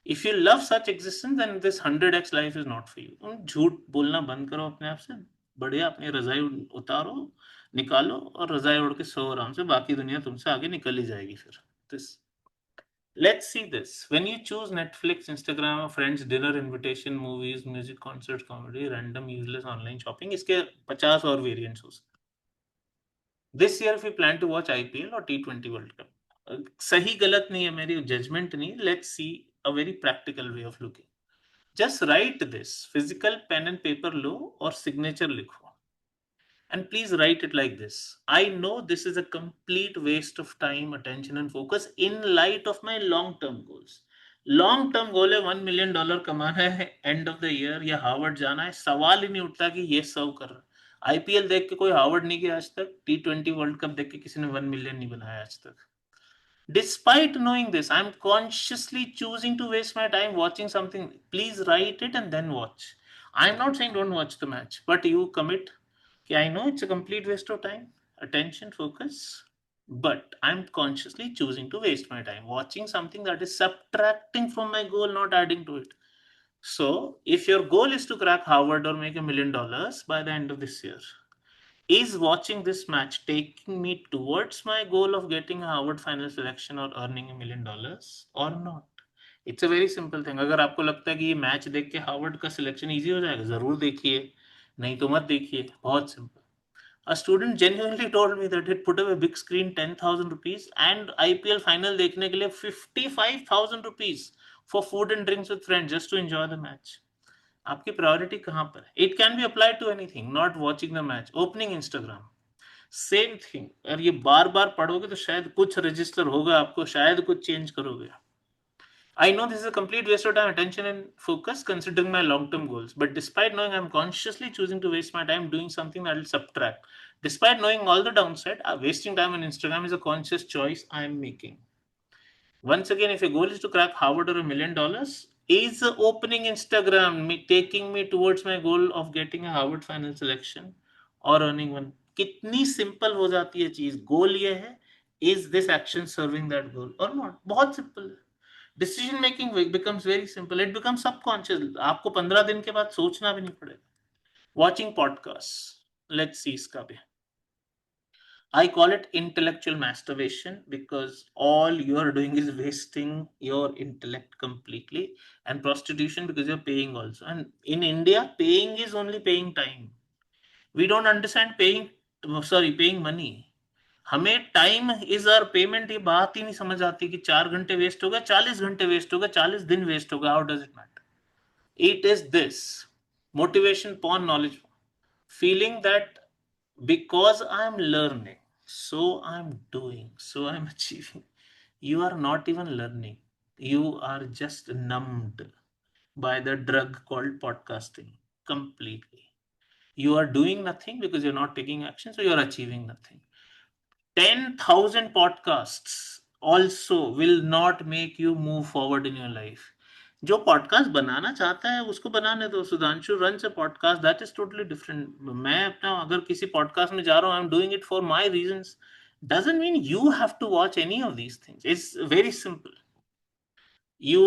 If you love such existence then this 100x life is not for you. तुम झूठ बोलना बंद करो अपने आप से. बढ़िया अपनी रजाई उतारो, निकालो और रजाई ओढ़ के सो आराम से. बाकी दुनिया तुमसे आगे निकल ही जाएगी फिर. This Let's see this. When you choose Netflix, Instagram, friends, dinner invitation, movies, music, concerts, comedy, random, useless online shopping, इसके 50 और variants हो सकते. This year, if you plan to watch IPL or T20 World Cup, सही गलत नहीं है, मेरी judgment नहीं. Let's see a very practical way of looking. Just write this. Physical pen and paper लो और signature लिखो. And please write it like this. I know this is a complete waste of time, attention, and focus in light of my long-term goals. Long term goal है $1 million कमाना है end of the year, या Harvard जाना है, सवाल ही नहीं उठता कि ये सर्व कर रहा। आईपीएल देख के कोई हार्वर्ड नहीं गया आज तक, T20 वर्ल्ड कप देख के किसी ने 1 मिलियन नहीं बनाया आज तक। Despite knowing this, I'm consciously choosing to waste my time watching something. Please write it and then watch. I'm not saying don't watch the match, but you commit. Okay, I know it's a complete waste of time, attention, focus, but I'm consciously choosing to waste my time watching something that is subtracting from my goal, not adding to it. So, if your goal is to crack Harvard or make $1 million by the end of this year, is watching this match taking me towards my goal of getting a Harvard final selection or earning $1 million or not? It's a very simple thing. अगर आपको लगता है कि ये match देख के Harvard का selection easy हो जाएगा, जरूर देखिए, नहीं तो मत देखिए। बहुत simple. A student genuinely told me that he'd put up a big screen, 10,000 rupees, and IPL final देखने के लिए 55,000 rupees for food and drinks with friends just to enjoy the match. आपकी प्रायोरिटी कहां पर है? It can be applied to anything, not watching the match, opening Instagram, same thing. और ये बार बार पढ़ोगे तो शायद कुछ रजिस्टर होगा, आपको शायद कुछ चेंज करोगे। I know this is a complete waste of time, attention, and focus considering my long term goals. But despite knowing I'm consciously choosing to waste my time doing something that will subtract, despite knowing all the downside, wasting time on Instagram is a conscious choice I am making. Once again, if your goal is to crack Harvard or $1 million, is opening Instagram taking me towards my goal of getting a Harvard final selection or earning one? कितनी simple हो जाती है चीज। गोल ये है, is this action serving that goal or not? बहुत simple है। Decision making becomes very simple. It becomes subconscious. आपको 15 दिन के बाद सोचना भी नहीं पड़ेगा। Watching podcasts, let's see इसका भी। I call it intellectual masturbation because all you are doing is wasting your intellect completely, and prostitution because you're paying also. And in India, paying is only paying time. We don't understand paying money. हमें time is our payment, ये बात ही नहीं समझ आती कि 4 घंटे waste हो गए, 40 घंटे वेस्ट हो गए, 40 दिन वेस्ट हो गए। How does it matter? It is this motivation porn knowledge, feeling that because I'm learning, so I'm doing, so I'm achieving. You are not even learning, you are just numbed by the drug called podcasting completely. You are doing nothing because you're not taking action, so you're achieving nothing. 10,000 podcasts also will not make you move forward in your life. जो podcast बनाना चाहता है उसको बनाने दो। Sudhanshu run a podcast, that is totally different. मैं अपना अगर किसी पॉडकास्ट में जा रहा हूँ, I am doing it for my reasons, doesn't mean you have to watch any of these things. It's very simple. You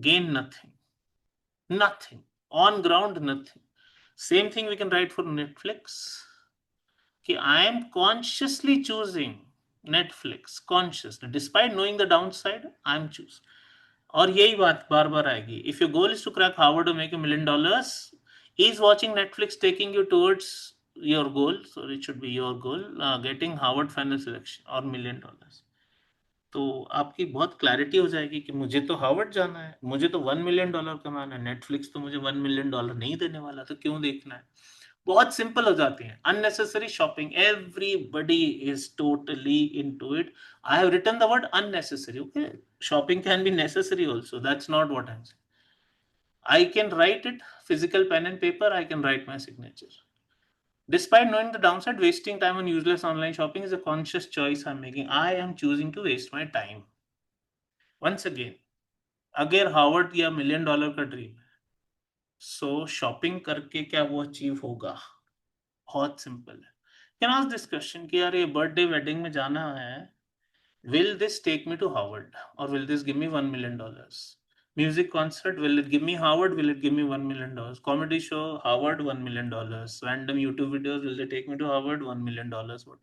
gain nothing on ground, nothing. Same thing we can write for Netflix, कि I am consciously choosing Netflix, consciously, despite knowing the downside, I am choosing. और यही बात बार बार आएगी। If your goal is to crack Harvard और make $1 million, is watching Netflix taking you towards your goal? So it should be your goal, getting Harvard final selection or $1 million. तो आपकी बहुत क्लैरिटी हो जाएगी कि मुझे तो हार्वर्ड जाना है, मुझे तो $1 million कमाना है, नेटफ्लिक्स तो मुझे $1 million नहीं देने वाला, तो क्यों देखना है। बहुत सिंपल हो जाती हैं। Unnecessary shopping, everybody is totally into it. I have written the word unnecessary. Okay, shopping can be necessary also, that's not what I am saying. I can write it, physical pen and paper, I can write my signature. Despite knowing the downside, wasting time on useless online shopping is a conscious choice I'm making. I am choosing to waste my time. Once again, अगर Harvard या $1 million का dream है, सो shopping करके क्या वो achieve होगा? बहुत simple है। कैन आस्क दिस क्वेश्चन कि यार ये बर्थडे वेडिंग में जाना है, will this take me to Harvard or will this give me $1 million? Music concert, will it give me Harvard? Will it give me $1 million? Comedy show, Harvard, $1 million. Random YouTube videos, will they take me to Harvard? $1 million. What?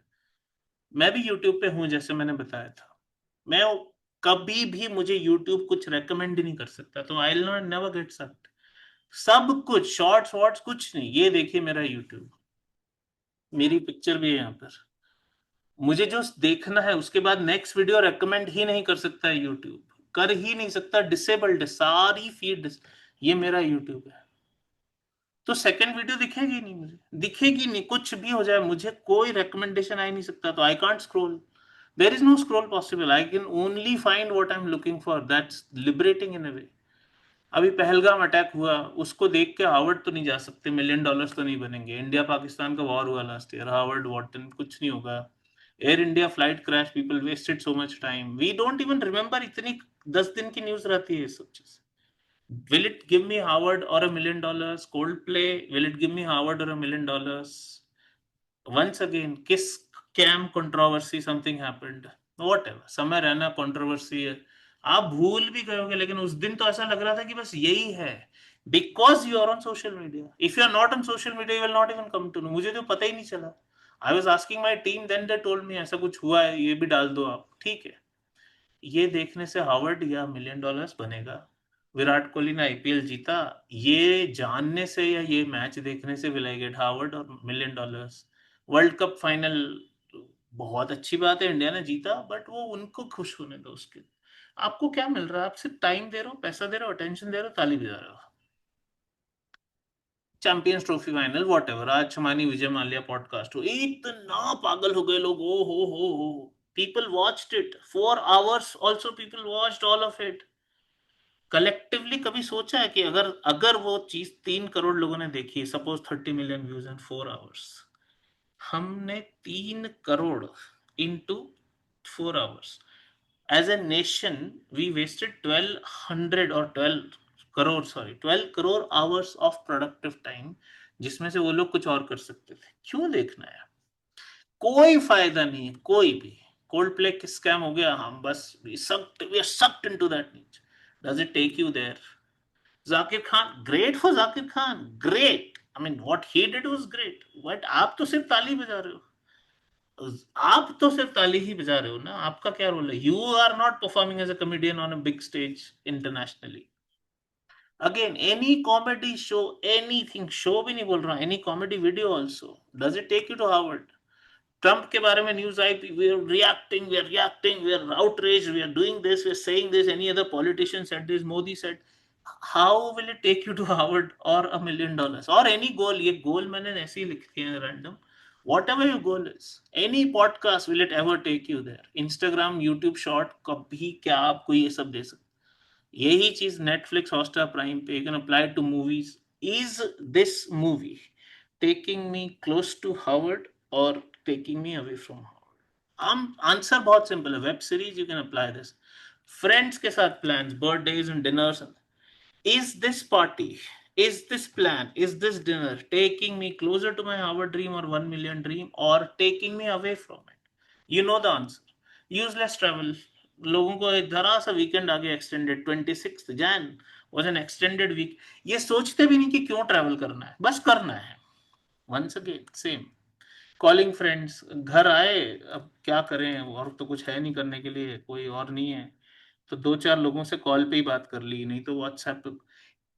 मैं भी YouTube पे हूँ, जैसे मैंने बताया था। मैं कभी भी मुझे YouTube कुछ रेकमेंड ही नहीं कर सकता, तो I will not never get sucked. सब कुछ शॉर्ट्स वॉट्स कुछ नहीं, ये देखिए मेरा YouTube, मेरी पिक्चर भी है यहाँ पर। मुझे जो देखना है उसके बाद नेक्स्ट वीडियो रेकमेंड ही नहीं कर सकता है यूट्यूब, कर ही नहीं सकता, डिसेबल्ड है सारी फीड। ये मेरा यूट्यूब है, तो सेकंड वीडियो दिखेगी नहीं, मुझे दिखेगी नहीं, कुछ भी हो जाए मुझे कोई रिकमेंडेशन आ ही नहीं सकता, तो I can't scroll. There is no scroll possible. I can only find what I'm looking for. That's liberating in a way. अभी पहलगाम अटैक हुआ, उसको देख के हार्वर्ड तो नहीं जा सकते, $1 million तो नहीं बनेंगे. इंडिया पाकिस्तान का वॉर हुआ लास्ट ईयर, हार्वर्ड वॉटन कुछ नहीं होगा. Air India flight crash, people wasted so much time. We don't even remember. इतनी 10 दिन की न्यूज रहती है ये सब चीज. Will it give me Howard or $1 million? Coldplay, will it give me Howard or $1 million? Once again, kiss cam controversy, something happened. Whatever, समय रहना controversy है. आप भूल भी गए होंगे, लेकिन उस दिन तो ऐसा लग रहा था कि बस यही है. Because you are on social media. If you are not on social media, you will not even come to know. मुझे तो पता ही नहीं चला. I was asking my team, then they told me ऐसा कुछ हुआ है, ये भी डाल दो आप. ठीक है. ये देखने से हार्वर्ड या $1 million बनेगा, विराट कोहली ने आईपीएल जीता, ये जानने से या ये मैच देखने से विल आई गेट हार्वर्ड और $1 million? वर्ल्ड कप फाइनल, बहुत अच्छी बात है इंडिया ने जीता, बट वो उनको खुश होने दो. उसके आपको क्या मिल रहा है? आप सिर्फ टाइम दे रहे हो, पैसा दे रहे हो, अटेंशन दे रहे हो, ताली बजा रहे हो. Champions trophy final what ever, आज शमानी विजय माल्या पॉडकास्ट हो, इतना पागल हो गए लोग. ओ हो. People watched it 4 hours. Also, people watched all of it. Collectively कभी सोचा है कि अगर अगर वो चीज 3 करोड़ लोगों ने देखी, suppose 30 million views in 4 hours, हमने 3 crore into 4 hours. As a nation, we wasted 1200 or 12 crore, sorry, 12 crore hours of productive time, जिसमें से वो लोग कुछ और कर सकते थे. क्यों देखना है? कोई फायदा नहीं है, कोई भी. कोल्ड प्ले स्कैम हो गया, हम बस we are sucked into that niche. Does it take you there? Zakir Khan, great for Zakir Khan, great. I mean, what he did was great. But आप तो सिर्फ ताली बजा रहे हो. आप तो सिर्फ ताली ही बजा रहे हो ना. आपका क्या रोल है? You are not performing as a comedian on a big stage internationally. Again, any comedy show, anything, show भी नहीं बोल रहा, any comedy video also, does it take you to Harvard? Trump के बारे में न्यूज आई, we are reacting, we are outrage, we are doing this, we are saying this, any other politician said this, Modi said. How will it take you to Harvard और $1 million और any गोल? ये गोल मैंने ऐसे ही लिखे हैं random. Whatever your goal is, any podcast, will it ever take you there? Instagram, YouTube short, कभी क्या आपको ये सब दे सकते? यही चीज नेटफ्लिक्स, हॉटस्टार, प्राइम पे, you can apply to movies. Is this movie taking me close to Harvard or taking me away from Harvard? Answer बहुत सिंपल है. Web series, you can apply this. Friends के साथ plans, birthdays and dinners. Is this party, is this plan, is this dinner taking me closer to my Harvard dream or 1 million dream, or taking me away from it? You know the answer. Useless travel. लोगों को जरा सा weekend आगे extended, 26 Jan was an extended week. ये सोचते भी नहीं कि क्यों ट्रैवल करना है, बस करना है. Once again same. Calling friends, घर आए, अब क्या करें, और तो कुछ है नहीं करने के लिए, कोई और नहीं है, तो 2-4 लोगों से कॉल पे ही बात कर ली, नहीं तो व्हाट्सएप पे.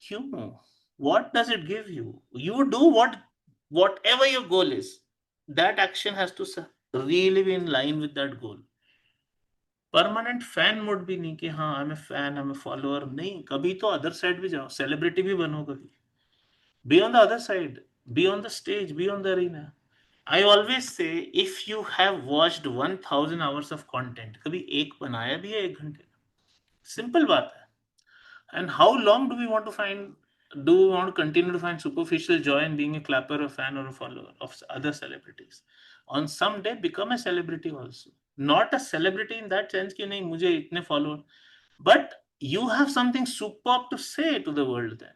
क्यों? What does it give you? You do whatever your goal is. That action has to really be in line with that goal. Permanent fan mode भी नहीं कि हाँ I am a fan, I am a follower. नहीं, कभी तो other side भी जाओ, celebrity भी बनो कभी. Be on the other side, be on the stage, be on the arena. I always say, if you have watched 1000 hours of content, कभी एक बनाया भी है 1 घंटे? सिंपल बात है. And how long do we want to find? Do we want to continue to find superficial joy in being a clapper, a fan, or a follower of other celebrities? On some day, become a celebrity also. Not a celebrity in that sense कि नहीं मुझे इतने follower, but you have something superb to say to the world then.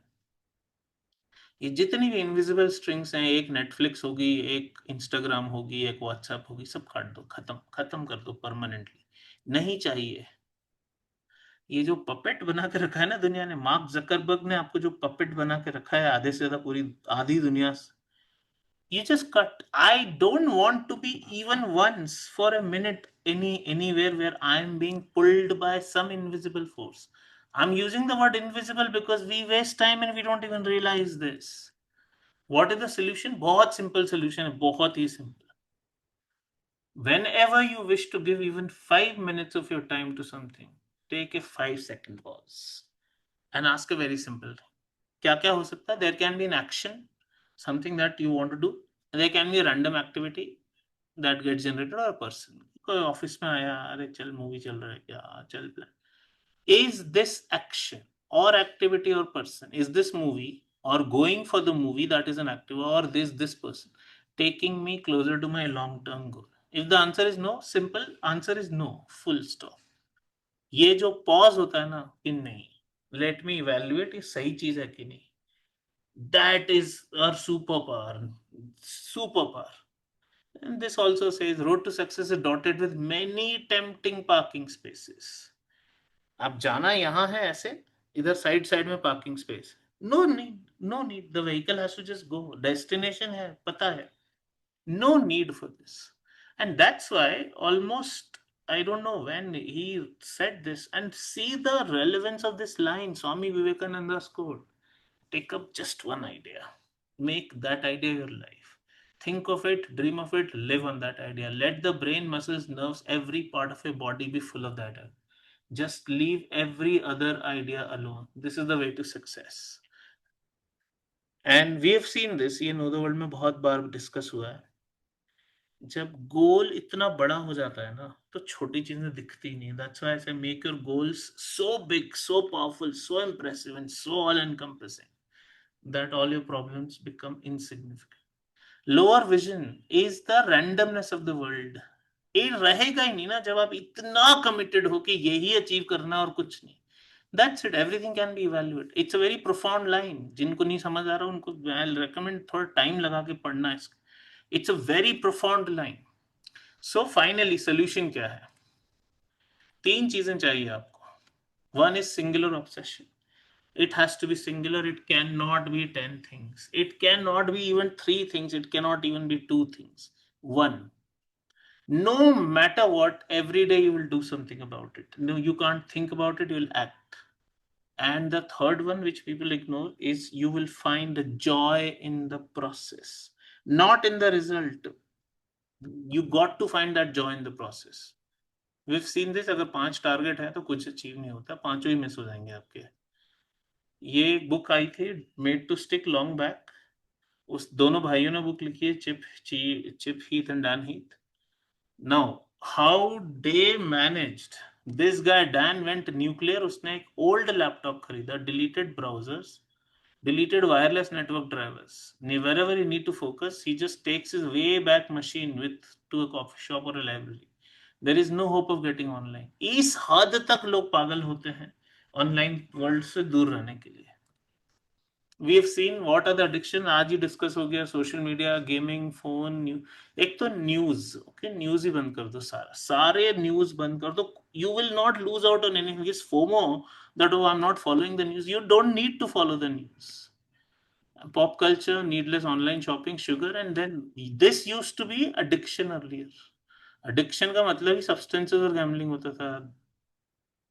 ये जितनी भी invisible strings हैं, एक Netflix होगी, एक इंस्टाग्राम होगी, एक व्हाट्सएप होगी, सब काट दो, खत्म कर दो परमानेंटली. नहीं चाहिए. ये जो पपेट बना के रखा है ना दुनिया ने, मार्क जकरबर्ग ने आपको जो पपेट बना के रखा है, आधे से ज्यादा पूरी आधी दुनिया, you just cut. I don't want to be even once for a minute anywhere where I am being pulled by some invisible force. I'm using the word invisible because we waste time and we don't even realize this. What is the solution? बहुत simple solution है, बहुत ही simple. Whenever you wish to give even 5 minutes of your time to something, take a 5-second pause and ask a very simple thing. क्या क्या हो सकता है? There can be an action, something that you want to do. There can be a random activity that gets generated, or a person. कोई office में आया, अरे चल मूवी चल रहा है क्या, चल plan. Is this action or activity or person, is this movie or going for the movie that is an activity, or this person taking me closer to my long term goal? If the answer is no, simple answer is no, full stop. ये जो pause होता है ना कि नहीं, let me evaluate ये सही चीज है कि नहीं, that is our superpower. Superpower. And this also says road to success is dotted with many tempting parking spaces. आप जाना यहाँ है ऐसे, इधर साइड साइड में parking space, no need, no need, the vehicle has to just go, destination है पता है, no need for this. And that's why almost, I don't know when he said this, and see the relevance of this line Swami Vivekananda's quote. Take up just one idea, make that idea your life, think of it, dream of it, live on that idea, let the brain, muscles, nerves, every part of your body be full of that idea. Just leave every other idea alone. This is the way to success. And we have seen this, ये no the world में बहुत बार discuss हुआ है. जब गोल इतना बड़ा हो जाता है ना, तो छोटी चीजें दिखती नहीं. That's why I say make your goals so big, so powerful, so impressive, and so all-encompassing that all your problems become insignificant. Lower vision is the randomness of the world. ये रहेगा ही नहीं ना जब आप इतना कमिटेड हो कि यही अचीव करना और कुछ नहीं. That's it. Everything can be evaluated. It's a very profound line. जिनको नहीं समझ आ रहा उनको I'll recommend थोड़ा टाइम लगा के पढ़ना इसका. It's a very profound line. So finally solution क्या है? 3 चीजें चाहिए आपको. One is singular obsession. It has to be singular. It cannot be 10 things. It cannot be even 3 things. It cannot even be 2 things. One. No matter what, every day you will do something about it. No, you can't think about it, you will act. And the third one, which people ignore, is you will find joy in the process, not in the result. You got to find that joy in the process. We've seen this. अगर 5 target है तो कुछ achieve नहीं होता, 5 ही miss हो जाएंगे आपके. ये एक बुक आई थी made to stick long back, उस दोनों भाइयों ने बुक लिखी है, Chip Heath and Dan Heath. Now, how they managed? This guy Dan went nuclear. उसने एक old laptop खरीदा, deleted browsers, deleted wireless network drivers. Wherever you need to focus, he just takes his way back machine with to a coffee shop or a library. There is no hope of getting online. इस हद तक लोग पागल होते हैं online world से दूर रहने के लिए. We have seen what are the addiction. आज ही डिस्कस हो गया, सोशल मीडिया, गेमिंग, फोन. एक तो न्यूज, ओके, न्यूज ही बंद कर दो, सारे न्यूज बंद कर दो. You will not lose out on anything. Is FOMO that oh I'm not following the news. You don't need to follow the news. Pop culture, needless online shopping, sugar, and then this used to be addiction earlier. Addiction का मतलब ही substances और gambling होता था.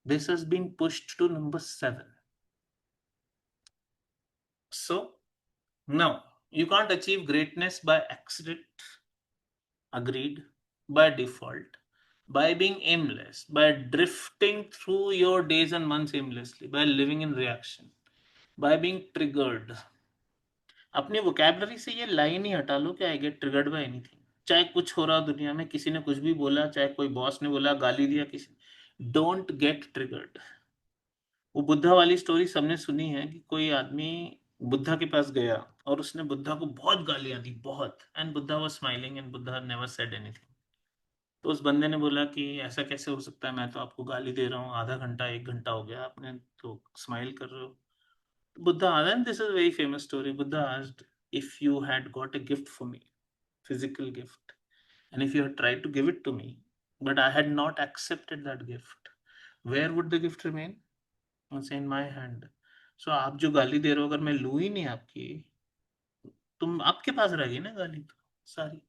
This has been pushed to number 7. So now you can't achieve greatness by accident, agreed, by default, by being aimless, by drifting through your days and months aimlessly, by living in reaction, by being triggered. अपनी vocabulary से ये line ही हटा लो कि I get triggered by anything. चाहे कुछ हो रहा दुनिया में, किसी ने कुछ भी बोला, चाहे कोई बॉस ने बोला, गाली दिया किसी, डोंट गेट ट्रिगर्ड. वो बुद्धा वाली स्टोरी सबने सुनी है कि कोई आदमी बुद्धा के पास गया और उसने बुद्धा को बहुत गालियां दी, बहुत, and Buddha was smiling and Buddha never said anything. तो उस बंदे ने बोला कि ऐसा कैसे हो सकता है, मैं तो आपको गाली दे रहा हूँ, आधा घंटा 1 घंटा हो गया, आपने तो स्माइल कर रहे हो. Buddha asked, and this is a very famous story. Buddha asked, if you had got a gift for me, physical gift, and if you had tried to give it to me, but I had not accepted that gift, where would the gift remain? It's in my hand. So आप जो गाली दे रहे हो, अगर मैं लूँ ही नहीं आपकी, तुम आपके पास रहेगी ना गाली तो सारी.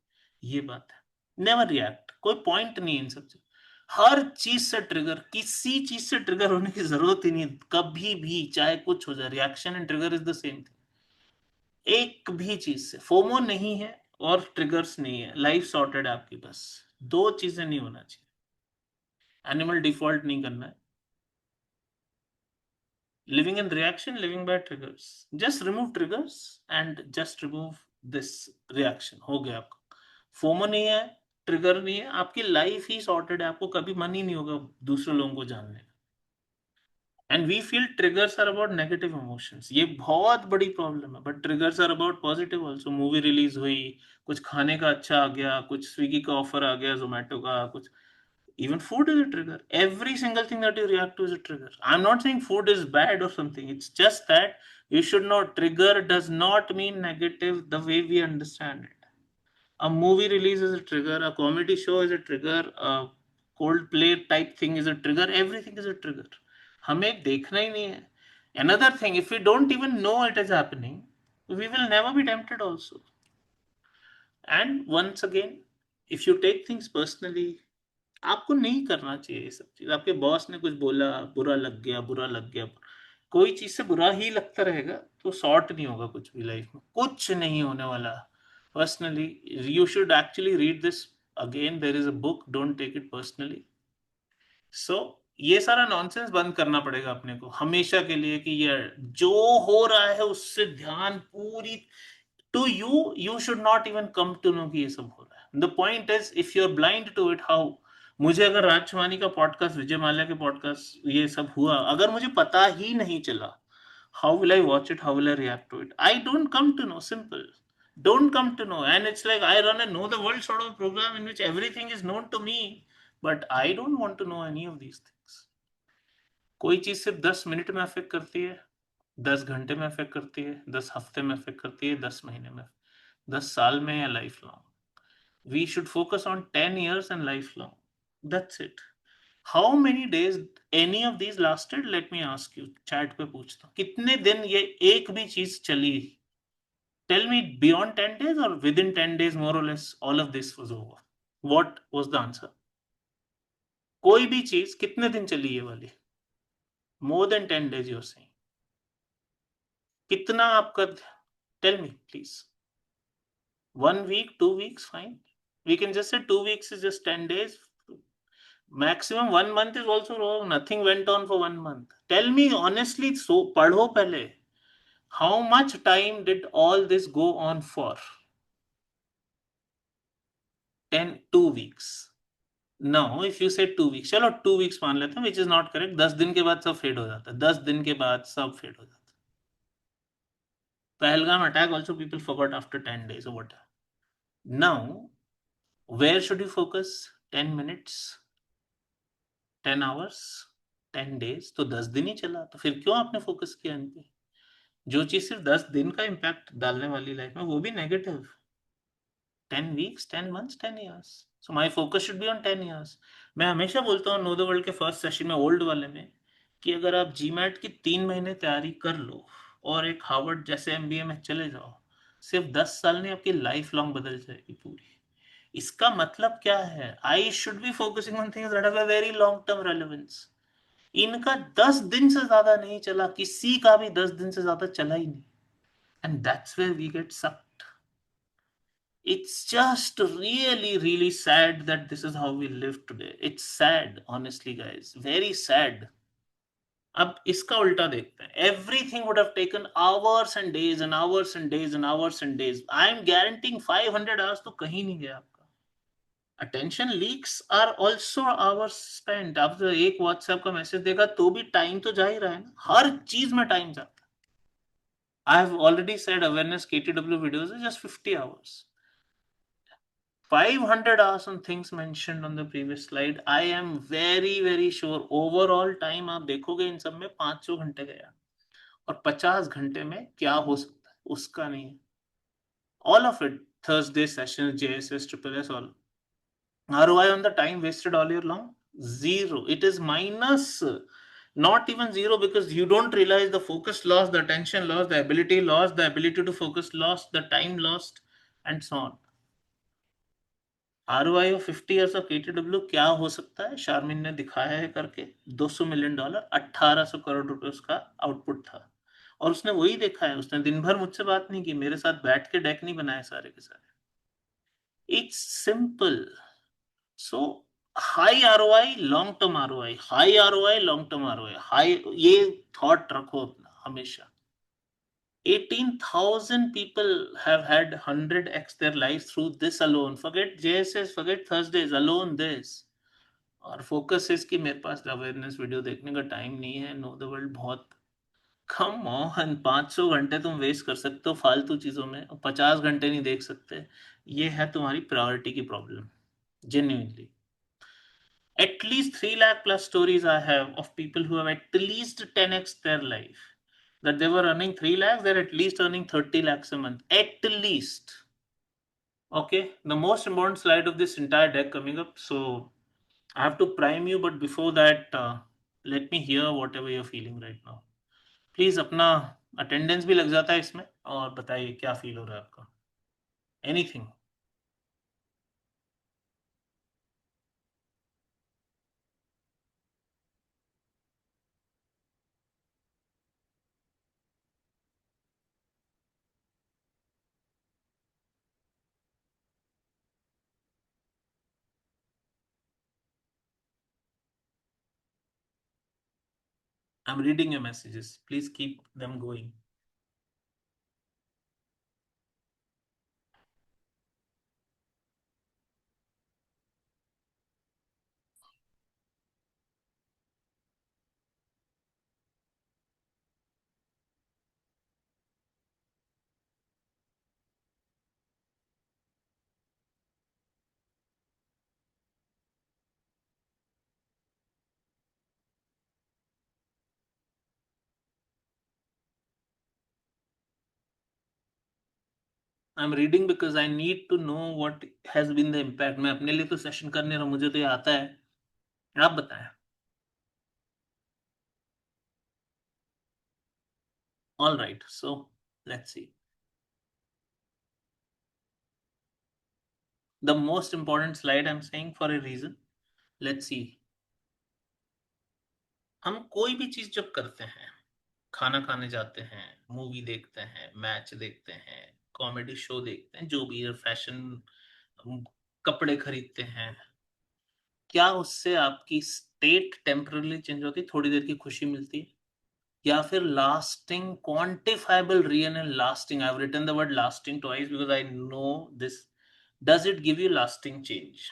ये बात है. Never react. कोई पॉइंट नहीं इन सब. हर चीज से ट्रिगर, किसी चीज से ट्रिगर होने की जरूरत ही नहीं कभी भी, चाहे कुछ हो जाए. Reaction and trigger is the same thing. एक भी चीज से फोमो नहीं है और ट्रिगर्स नहीं है, लाइफ सॉर्टेड है आपकी. बस 2 चीजें नहीं होना चाहिए. एनिमल डिफॉल्ट नहीं करना है. Living in reaction, living by triggers. Just remove triggers and just remove this reaction. हो गया आपका. फोमो नहीं है, ट्रिगर नहीं है, आपकी लाइफ ही सॉर्टेड है, आपको कभी मन ही नहीं होगा दूसरे लोगों को जानने का। And we feel triggers are about negative emotions, ये बहुत बड़ी प्रॉब्लम है, but triggers are about positive also. Movie release हुई, कुछ खाने का अच्छा आ गया, कुछ स्विगी का ऑफर आ गया, जोमेटो का कुछ, even food is a trigger. Every single thing that you react to is a trigger. I'm not saying food is bad or something, it's just that you should know trigger does not mean negative the way we understand it. A movie release is a trigger, a comedy show is a trigger, a cold play type thing is a trigger, everything is a trigger. हमें देखना ही नहीं है. Another thing, if we don't even know it is happening, we will never be tempted also. And once again, if you take things personally, आपको नहीं करना चाहिए ये सब चीज। आपके बॉस ने कुछ बोला, बुरा लग गया, बुरा लग गया, कोई चीज से बुरा ही लगता रहेगा तो सॉर्ट नहीं होगा कुछ भी लाइफ में, कुछ नहीं होने वाला। Personally you should actually read this again, there is a book, don't take it personally. सो ये सारा नॉनसेंस बंद करना पड़ेगा अपने को हमेशा के लिए, कि ये जो हो रहा है उससे ध्यान पूरी, to you should not even come to know कि ये सब हो रहा है। The point is if you are blind to it, how, मुझे अगर राजवानी का पॉडकास्ट, विजय माल्या के पॉडकास्ट ये सब हुआ, अगर मुझे पता ही नहीं चला, how will I watch it, how will I react to it? I don't come to know, simple, don't come to know. And it's like I run a know the world sort of program in which everything is known to me, but I don't want to know any of these things. कोई चीज सिर्फ 10 minute में affect करती है, 10 घंटे में affect करती है, 10 हफ्ते में अफेक्ट करती है, 10 महीने में, 10 साल में, या life long. We should focus on 10 years and life long, that's it. How many days any of these lasted, let me ask you, chat पे पूछता हूँ, कितने दिन ये एक भी चीज चली? Tell me, beyond 10 days or within 10 days more or less all of this was over? What was the answer? कोई भी चीज कितने दिन चली ये वाली? More than 10 days you're saying? कितना आपका? Tell me please. 1 week, 2 weeks, fine. We can just say 2 weeks is just 10 days. Maximum 1 month is also wrong. Nothing went on for 1 month. Tell me honestly, so पढ़ो पहले. How much time did all this go on for? 2 weeks. Now if you say 2 weeks, चलो 2 weeks मान लेते हैं, which is not correct. 10 दिन के बाद सब फेड हो जाता है, 10 दिन के बाद सब फेड हो जाता है। Pahalgam attack also people forgot after 10 days or whatever. Now where should you focus? 10 minutes, 10 hours, 10 days, तो 10 दिन ही चला, तो फिर क्यों आपने फोकस किया इन पे? जो चीज सिर्फ 10 दिन का इम्पैक्ट डालने वाली लाइफ में, वो भी negative. 10 weeks, 10 months, 10 years. So my focus should be on 10 years. मैं हमेशा बोलता हूँ नो द वर्ल्ड के फर्स्ट सेशन में, ओल्ड वाले में, कि अगर आप जीमैट की 3 महीने तैयारी कर लो और एक हार्वर्ड जैसे एमबीए में चले जाओ, सिर्फ 10 साल नहीं, आपकी लाइफ लॉन्ग बदल जाएगी पूरी। इसका मतलब क्या है? I should be focusing on things that have a very long term relevance. इनका 10 दिन से ज्यादा नहीं चला, किसी का भी 10 दिन से ज्यादा चला ही नहीं, and that's where we get sucked. It's just really, really sad that this is how we live today. It's sad, honestly, guys. Very sad. अब इसका उल्टा देखते हैं. Everything would have taken hours and days and hours and days and hours and days. I am guaranteeing 500 hours तो कहीं नहीं गया आपका. Attention leaks are also hours spent. आप तो एक WhatsApp का मैसेज देखा तो भी टाइम तो जा ही रहा है ना. हर चीज में टाइम जाता है. I have already said awareness KTW videos is just 50 hours. 500 hours on things mentioned on the previous slide. I am very, very sure overall time आप देखोगे इन सब में 500 घंटे गया, और 50 घंटे में क्या हो सकता है उसका नहीं। All of it, Thursday sessions, JSS, SSS, all. ROI on the time wasted all year long? Zero. It is minus. Not even zero, because you don't realize the focus lost, the attention lost, the ability lost, the ability to focus lost, the time lost, and so on. ROI of 50 years of KTW क्या हो सकता है? शारमिन ने दिखाया है करके, $200 million, 1800 crore रुपए उसका आउटपुट था, और उसने वही देखा है। उसने दिन भर मुझसे बात नहीं की, मेरे साथ बैठ के डेक नहीं बनाए सारे के सारे। It's simple. So high ROI, long term ROI, high ROI, long term ROI, high, ये थॉट रखो अपना हमेशा। 18,000 people have had 100x their lives through this alone. Forget JSS, forget Thursdays, alone this. और फोकस है कि मेरे पास awareness video देखने का टाइम नहीं है, नो द वर्ल्ड बहुत कम ऑन 500 घंटे तुम वेस्ट कर सकते हो फालतू चीजों में और 50 घंटे नहीं देख सकते. ये है तुम्हारी प्रायोरिटी की problem, genuinely. At least 3 lakh plus stories I have of people who have at least 10x their life. That they were earning 3 lakhs, they're at least earning 30 lakhs a month. At least. Okay, the most important slide of this entire deck coming up. So I have to prime you, but before that, let me hear whatever you're feeling right now. Please अपना attendance भी लग जाता है इसमें और बताइए क्या feel हो रहा है आपका. Anything. I'm reading your messages. Please keep them going. I'm reading because I need to know what has been the impact. मैं अपने लिए तो सेशन करने रहा हूँ, मुझे तो ये आता है. आप बताएं. All right, so let's see. The most important slide I'm saying for a reason. Let's see. हम कोई भी चीज जब करते हैं, खाना खाने जाते हैं, मूवी देखते हैं, मैच देखते हैं, कॉमेडी शो देखते हैं, जो भी फैशन, कपड़े खरीदते हैं, क्या उससे आपकी स्टेट टेम्परली चेंज होती है, थोड़ी देर की खुशी मिलती है, या फिर lasting quantifiable real and lasting. I have written the word lasting twice because I know this. Does it give you lasting change?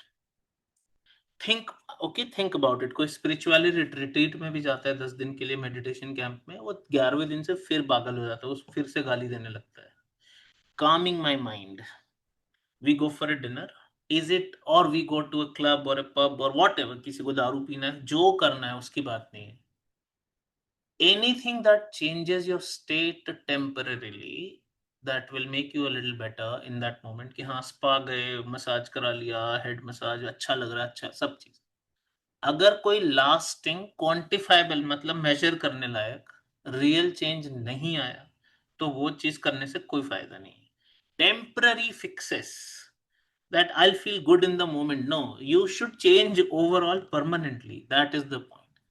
Think, okay, think about it. कोई स्पिरिचुअली रिट्रीट में भी जाता है 10 दिन के लिए मेडिटेशन कैंप में, वो 11वें दिन से फिर पागल हो जाता है, वो फिर से गाली देने लगता है. calming my mind, we go for a dinner, is it, or we go to a club or a pub or whatever, किसी को दारू पीना है, जो करना है उसकी बात नहीं है. Anything that changes your state temporarily, that will make you a little better in that moment. कि हाँ स्पा गए, मसाज करा लिया, हेड मसाज, अच्छा लग रहा है, अच्छा सब चीज. अगर कोई लास्टिंग क्वांटिफाइबल मतलब मेजर करने लायक रियल चेंज नहीं आया, तो वो चीज करने से कोई फायदा नहीं है. Temporary fixes that I'll feel good in the moment. No, you should change overall permanently. That is the point.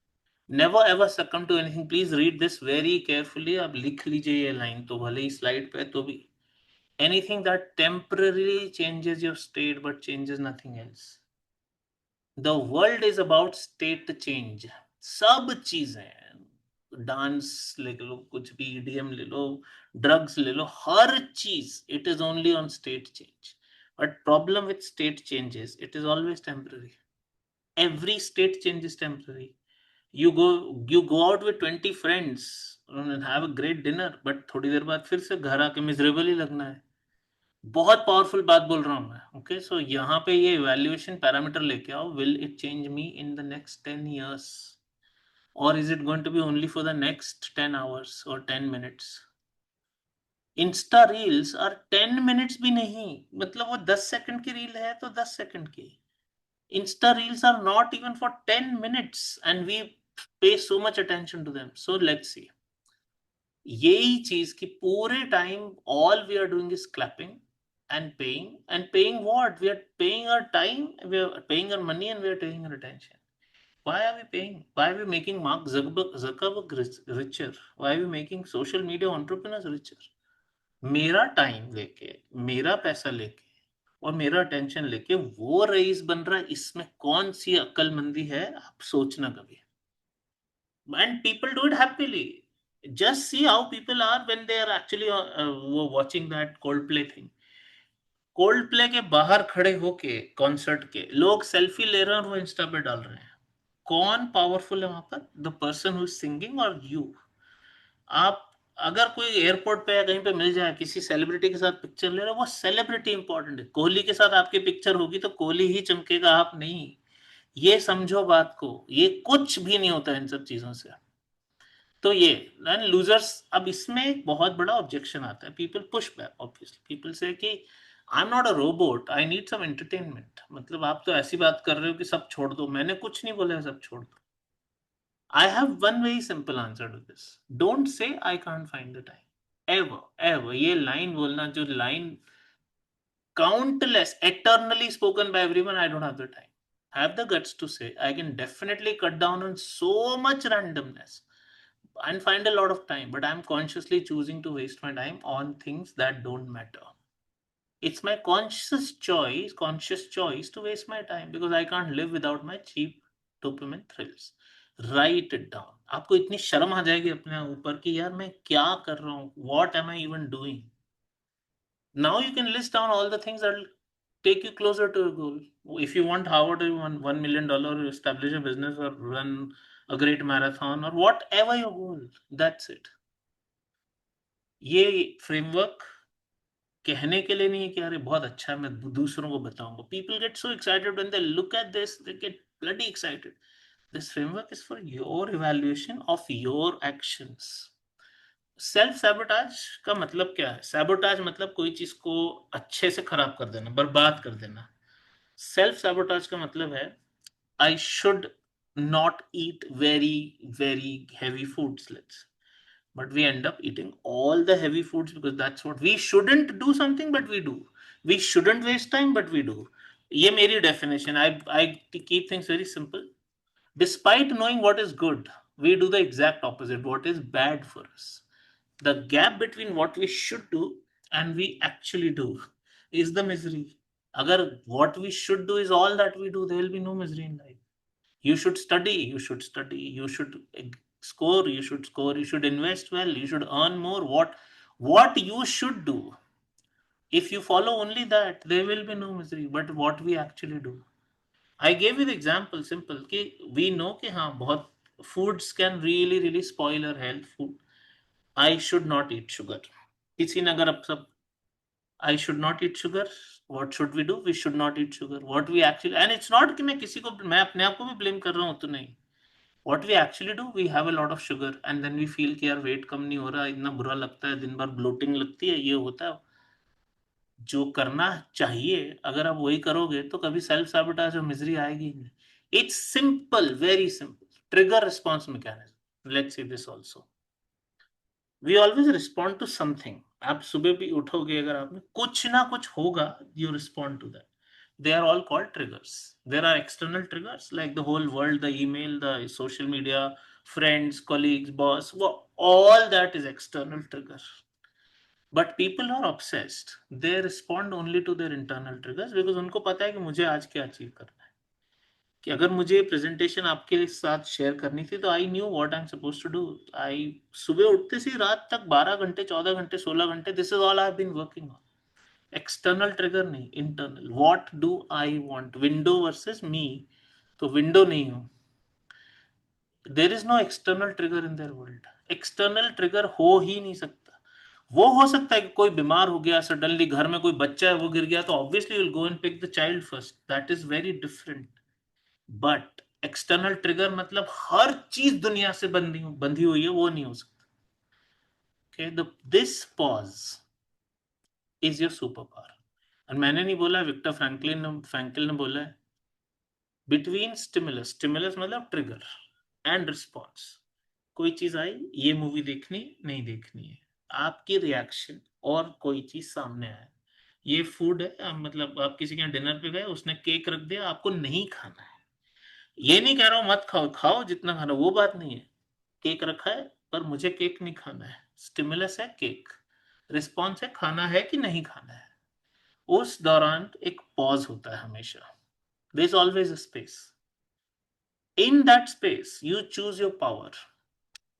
Never ever succumb to anything. Please read this very carefully. आप लिख लीजिए ये लाइन, तो भले ही स्लाइड पे तो भी. Anything that temporarily changes your state but changes nothing else. The world is about state change. सब चीजें, डांस ले लो, कुछ भी ईडीएम ले लो, ड्रग्स ले लो, हर चीज, it is only on state change. But problem with state changes, it is always temporary. Every state change is temporary. You go out with 20 friends and have a great dinner, but थोड़ी देर बाद फिर से घर आके miserable ही लगना है. बहुत powerful बात बोल रहा हूं मैं. ओके, सो यहाँ पे ये इवैल्यूएशन पैरामीटर लेके आओ. Will it change me in the next 10 years, और is it going to be only for the next 10 hours और 10 minutes? Insta reels are 10 minutes भी नहीं, मतलब वो 10 सेकंड की रील है तो 10 सेकंड की. Insta reels are not even for 10 minutes and we pay so much attention to them. So let's see. यही चीज की पूरे time all we are doing is clapping and paying what? We are paying our time, we are paying our money, and we are taking our attention. Why are we paying? Why are we making Mark Zuckerberg richer? Why are we making social media entrepreneurs richer? मेरा time लेके, मेरा पैसा लेके और मेरा attention लेके वो rice बन रहा है, इसमें कौन सी अक्लमंदी है? आप सोचना कभी. And people do it happily. Just see how people are when they are actually watching that Coldplay thing. Cold play के बाहर खड़े होके कॉन्सर्ट के लोग सेल्फी ले रहे हैं और वो इंस्टा पे डाल रहे हैं. कौन पावरफुल है वहां पर, the person who is singing और यू? आप अगर कोई एयरपोर्ट पे या कहीं पे मिल जाए किसी सेलिब्रिटी के साथ पिक्चर ले रहे हो, वो सेलिब्रिटी इंपॉर्टेंट है. कोहली के साथ आपकी पिक्चर होगी तो कोहली ही चमकेगा, आप नहीं. ये समझो बात को, ये कुछ भी नहीं होता इन सब चीजों से. तो ये लूजर्स. अब इसमें एक बहुत बड़ा ऑब्जेक्शन आता है. People push back, obviously people से कि I am not a robot, I need some entertainment. मतलब आप तो ऐसी बात कर रहे हो कि सब छोड़ दो. मैंने कुछ नहीं बोला है सब छोड़ दो. I have one very simple answer to this. Don't say I can't find the time. Ever, ever. ये line बोलना, जो line countless, eternally spoken by everyone, I don't have the time. Have the guts to say I can definitely cut down on so much randomness and find a lot of time, but I'm consciously choosing to waste my time on things that don't matter. It's my conscious choice to waste my time because I can't live without my cheap dopamine thrills. Write it down. आपको इतनी शर्म आ जाएगी अपने ऊपर कि यार मैं क्या कर रहा हूँ, what am I even doing? Now you can list down all the things that will take you closer to your goal. If you want Harvard to $1 million, or establish a business or run a great marathon or whatever your goal, that's it. ये framework कहने के लिए नहीं है कि अरे बहुत अच्छा है, मैं दूसरों को बताऊंगा. People get so excited when they look at this, they get bloody excited. This framework is for your evaluation of your actions. Self sabotage का मतलब क्या है? सैबोटाज मतलब कोई चीज को अच्छे से खराब कर देना, बर्बाद कर देना. सेल्फ सैबोटाज का मतलब है I should not eat very heavy foods, but we end up eating all the heavy foods because that's what we shouldn't do. Something but we do. We shouldn't waste time but we do. ये मेरी definition. I keep things very simple. Despite knowing what is good, we do the exact opposite, what is bad for us. The gap between what we should do and we actually do is the misery. Agar what we should do is all that we do, there will be no misery in life. You should study, you should study, you should score, you should score, you should invest well, you should earn more. What you should do, if you follow only that, there will be no misery. But what we actually do, I gave you the example simple कि we know कि हाँ बहुत foods can really spoil our health. Food, I should not eat sugar. किसी ने अगर अब सब I should not eat sugar, what should we do? We should not eat sugar. What we actually, and it's not कि मैं किसी को, मैं अपने आप को भी blame कर रहा हूँ तो नहीं. What we actually do, we have a lot of sugar and then we feel कि यार वेट कम नहीं हो रहा, इतना बुरा लगता है, दिन भर ब्लोटिंग लगती है, ये होता है. जो करना चाहिए अगर आप वही करोगे तो कभी सेल्फ सैबोटाज और मिजरी आएगी नहीं. It's simple, very simple. Trigger response mechanism. Let's see this also. We always respond to something. आप सुबह भी उठोगे, अगर आपने कुछ ना कुछ होगा, you respond to that. They are all called triggers. There are external triggers like the whole world, the email, the social media, friends, colleagues, boss. All that is external trigger. But people are obsessed. They respond only to their internal triggers because उनको पता है कि मुझे आज क्या achieve करना है. कि अगर मुझे प्रेजेंटेशन आपके साथ शेयर करनी थी तो I knew what I am suppose to do. I सुबह उठते से रात तक 12 घंटे, 14 घंटे, 16 घंटे, this is all I have been working on. External trigger नहीं, internal. What do I want. Window versus me, तो विंडो नहीं हूं. There is no external trigger in there world. External trigger हो ही नहीं सकता. वो हो सकता है कि कोई बीमार हो गया सडनली, घर में कोई बच्चा है वो गिर गया, तो obviously will go and pick the child first. That is very different. But external trigger मतलब हर चीज दुनिया से बंधी हुई है, वो नहीं हो सकता. Okay, this pause is your superpower. और मैंने नहीं बोला, विक्टर फ्रैंकल ने बोला है, बिटवीन स्टिमुलस मतलब ट्रिगर एंड रिस्पॉन्स. कोई चीज आई, ये मूवी देखनी नहीं देखनी है, आपकी रिएक्शन और कोई चीज सामने आए. ये फूड है, मतलब आप किसी के यहाँ डिनर पे गए, उसने केक रख दिया, आपको नहीं खाना है. ये नहीं कह रहा हूं मत खाओ, खाओ जितना खाना, वो बात नहीं है. केक रखा है पर मुझे केक नहीं खाना है. स्टिमुलस है केक, रिस्पॉन्स है खाना है कि नहीं खाना है. उस दौरान एक पॉज होता है हमेशा. There is always a space. In that space you choose your power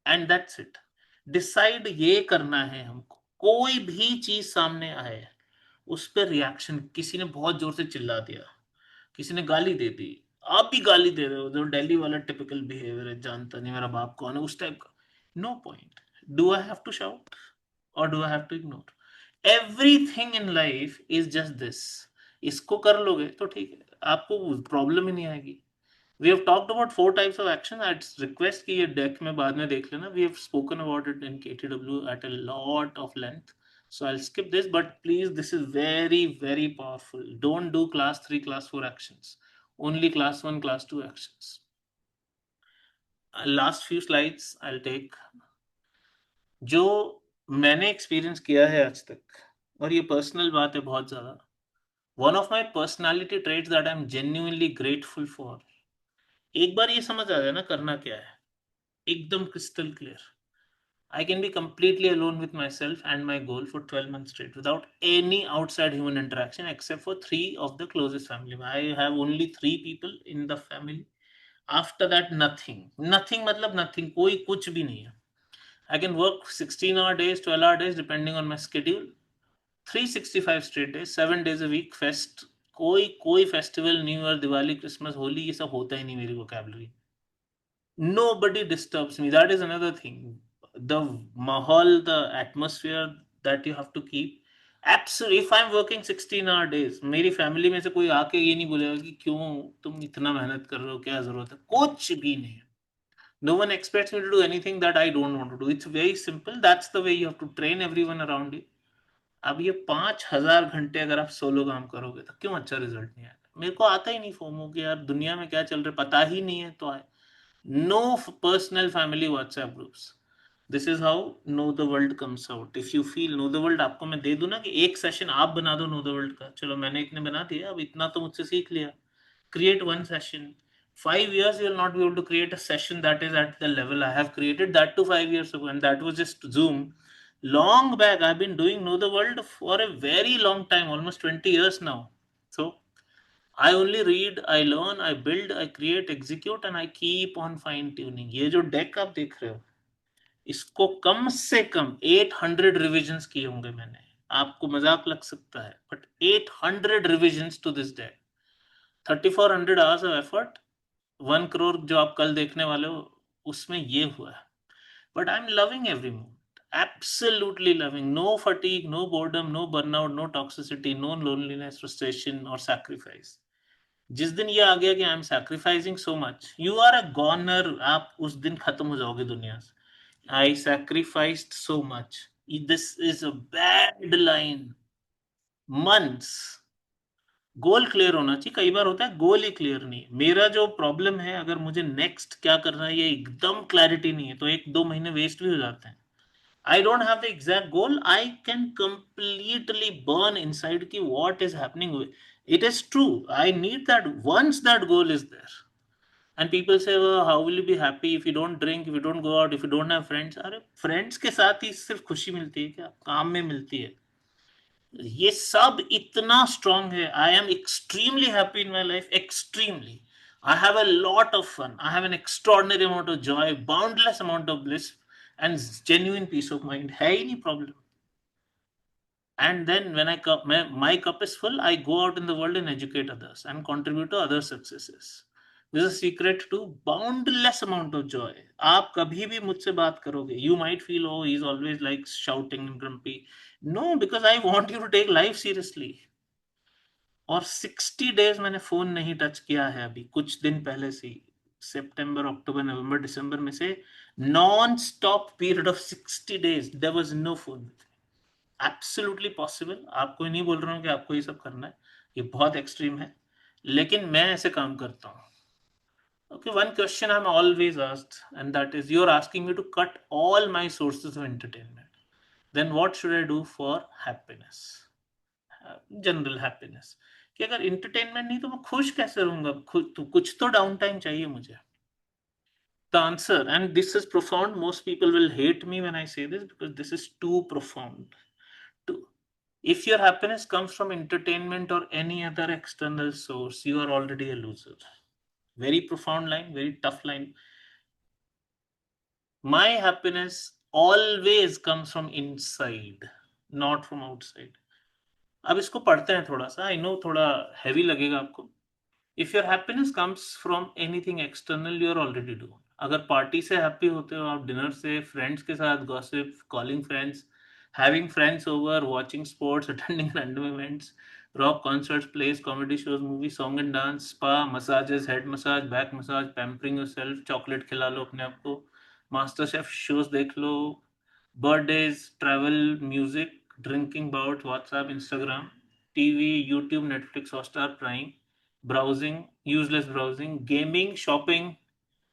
and that's it. Decide ये करना है हमको, कोई भी चीज सामने आए उस पर रिएक्शन, किसी ने बहुत जोर से चिल्ला दिया, किसी ने गाली दे दी, आप भी गाली दे रहे हो, जो दिल्ली वाला टिपिकल बिहेवियर है, जानता नहीं मेरा बाप कौन है, उस टाइप का, no point, do I have to shout और do I have to ignore? Everything in life is just this, इसको कर लोगे तो ठीक है, आपको प्रॉब्लम ही नहीं आएगी। We have talked about 4 types of action. I'd request कि ये deck में बाद में देख लेना. We have spoken about it in KTW at a lot of length. So I'll skip this, but please, this is very, very powerful. Don't do class 3, class 4 actions. Only class 1, class 2 actions. Last few slides I'll take. जो मैंने experience किया है आज तक, और ये personal बात है बहुत ज़्यादा, one of my personality traits that I'm genuinely grateful for, एक बार ये समझ आ जाए ना करना क्या है, एकदम crystal clear. I can be completely alone with myself and my goal for 12 months straight without any outside human interaction except for 3 of the closest family. I have only 3 people in the family. After that, nothing. Nothing matlab nothing. कोई कुछ भी नहीं है. I can work 16-hour days, 12-hour days depending on my schedule. 365 straight days, 7 days a week, fest. कोई festival, new year, Diwali, Christmas, Holi, ये सब होता ही नहीं मेरी vocabulary. Nobody disturbs me. That is another thing. The mahal, the atmosphere that you have to keep. Absolutely. If I'm working 16-hour days, मेरी family में से कोई आके ये नहीं बोलेगा कि क्यों तुम इतना मेहनत कर रहे हो, क्या जरूरत है, कुछ भी नहीं. No one expects me to do anything that I don't want to do. It's very simple. That's the way you have to train everyone around you. अब ये 5,000 घंटे अगर आप सोलो काम करोगे तो क्यों अच्छा रिजल्ट नहीं आएगा? मेरे को आता ही नहीं फोमो कि यार दुनिया में क्या चल रहा है पता ही नहीं है, तो आए. No personal family WhatsApp groups. This is how Know the World comes out. If you feel Know the World आपको मैं दे दूं ना कि एक सेशन आप बना दो Know the World का, चलो मैंने एक ने बना दिया, अब इतना तो मुझसे सीख लिया. Create one session. 5 years you will not be able to create a session that is at the level I have created, that to 5 years ago, and that was just Zoom. Long back, I've been doing Know the World for a very long time, almost 20 years now. So I only read, I learn, I build, I create, execute, and I keep on fine tuning. ये जो deck आप देख रहे हो, इसको कम से कम 800 revisions किए होंगे मैंने. आपको मजाक लग सकता है, but 800 revisions to this deck. 3,400 hours of effort. 1 crore जो आप कल देखने वाले हो, उसमें ये हुआ है. But I'm loving every moment. Absolutely loving. No fatigue, no boredom, no burnout, no toxicity, no loneliness, frustration, or sacrifice. जिस दिन ये आ गया कि I am sacrificing so much, you are a goner, आप उस दिन खत्म हो जाओगे दुनिया से. I sacrificed so much, this is a bad line. Months. Goal clear होना चाहिए. कई बार होता है गोल ही क्लियर नहीं. मेरा जो प्रॉब्लम है, अगर मुझे नेक्स्ट क्या करना है ये एकदम क्लैरिटी नहीं है, तो 1-2 महीने वेस्ट भी हो जाते हैं. I don't have the exact goal. I can completely burn inside ki what is happening. It is true. I need that once that goal is there. And people say, well, how will you be happy if you don't drink, if you don't go out, if you don't have friends? अरे friends के साथ ही सिर्फ खुशी मिलती है क्या? काम में मिलती है. ये सब इतना strong है. I am extremely happy in my life. Extremely. I have a lot of fun. I have an extraordinary amount of joy, boundless amount of bliss, and genuine peace of mind. है ही नहीं problem. And then when my cup is full, I go out in the world and educate others and contribute to other successes. This is a secret to boundless amount of joy. आप कभी भी मुझसे बात करोगे, you might feel, oh, he's always like shouting and grumpy. No, because I want you to take life seriously. और 60 days मैंने phone नहीं touch किया है अभी, कुछ दिन पहले से. सितंबर, अक्टूबर, नवंबर, दिसंबर में से non stop period of 60 days there was no phone. Absolutely possible. आपको नहीं बोल रहा हूं कि आपको ये सब करना है, ये बहुत एक्सट्रीम है, लेकिन मैं ऐसे काम करता हूं. Okay, one question I'm always asked, and that is, you're asking me to cut all my sources of entertainment. Then what should I do for happiness? General happiness. कि अगर इंटरटेनमेंट नहीं तो मैं खुश कैसे रहूंगा? तो कुछ तो डाउन टाइम चाहिए मुझे. The answer, and this is profound, most people will hate me when I say this because this is too profound. If your happiness comes from entertainment or any other external source, you are already a loser. Very profound line, very tough line. My happiness always comes from inside, not from outside. अब इसको पढ़ते हैं थोड़ा सा. I know थोड़ा heavy लगेगा आपको. If your happiness comes from anything external, you're already doomed. अगर पार्टी से हैप्पी होते हो आप, डिनर से, फ्रेंड्स के साथ gossip, calling friends, having friends over, watching sports, attending random events, rock concerts, plays, comedy shows, movies, song and dance, spa, massages, head massage, back massage, pampering yourself, chocolate खिला लो अपने आप को, master chef shows देख लो, birthdays, travel, music, drinking bout, WhatsApp, Instagram, TV, YouTube, Netflix, Hotstar, Prime, browsing, useless browsing, gaming, shopping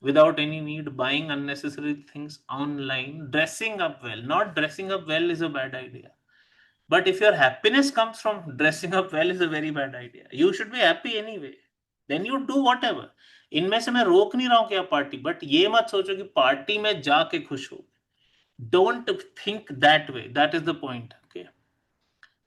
without any need, buying unnecessary things online, dressing up well. Not dressing up well is a bad idea. But if your happiness comes from dressing up well is a very bad idea. You should be happy anyway. Then you do whatever. इनमें से मैं रोक नहीं रहा हूं कि आप party, but ये मत सोचो कि पार्टी में जाके खुश हो. Don't think that way. That is the point. Okay.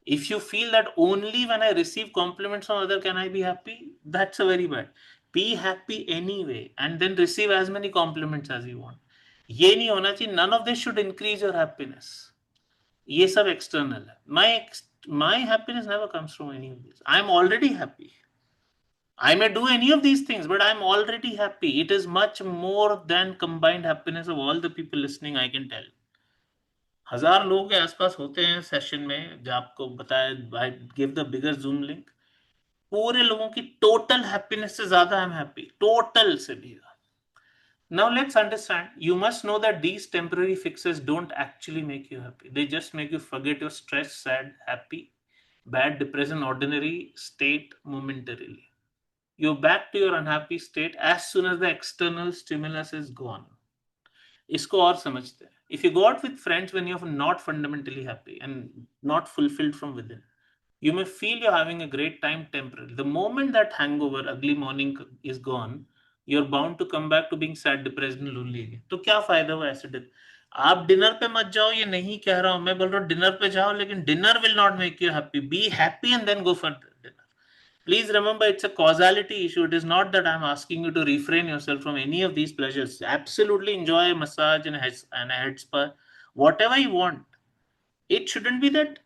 If you feel that only when I receive compliments from other can I be happy, that's a very bad. Be happy anyway and then receive as many compliments as you want. ये नहीं होना चाहिए. None of this should increase your happiness. ये सब external है. My happiness never comes from any of this. I'm already happy. I may do any of these things, but I'm already happy. It is much more than combined happiness of all the people listening, I can tell. 1000 लोगों के आसपास होते हैं session में, जो आपको बताया, I give the bigger zoom link. पूरे लोगों की टोटल हैप्पीनेस से ज्यादा आई एम हैप्पी, टोटल से भी. Now let's understand, you must know that these temporary fixes don't actually make you happy. They just make you forget your stress, sad, happy, bad, depression, ordinary state momentarily. You're back to your unhappy state as soon as the external stimulus is gone. इसको और समझते हैं. If you go out with friends when you're not fundamentally happy and not fulfilled from within, you may feel you're having a great time temporarily. The moment that hangover, ugly morning is gone, you're bound to come back to being sad, depressed and lonely again. तो क्या फायदा हुआ ऐसे? आप dinner पे मत जाओ, ये नहीं कह रहा हूं मैं, बोल रहा हूं डिनर पे जाओ, लेकिन dinner will not make you happy. Be happy and then go for dinner. Please remember, it's a causality issue. It is not that I'm asking you to refrain yourself from any of these pleasures. Absolutely enjoy a massage and a head spa, whatever you want. It shouldn't be that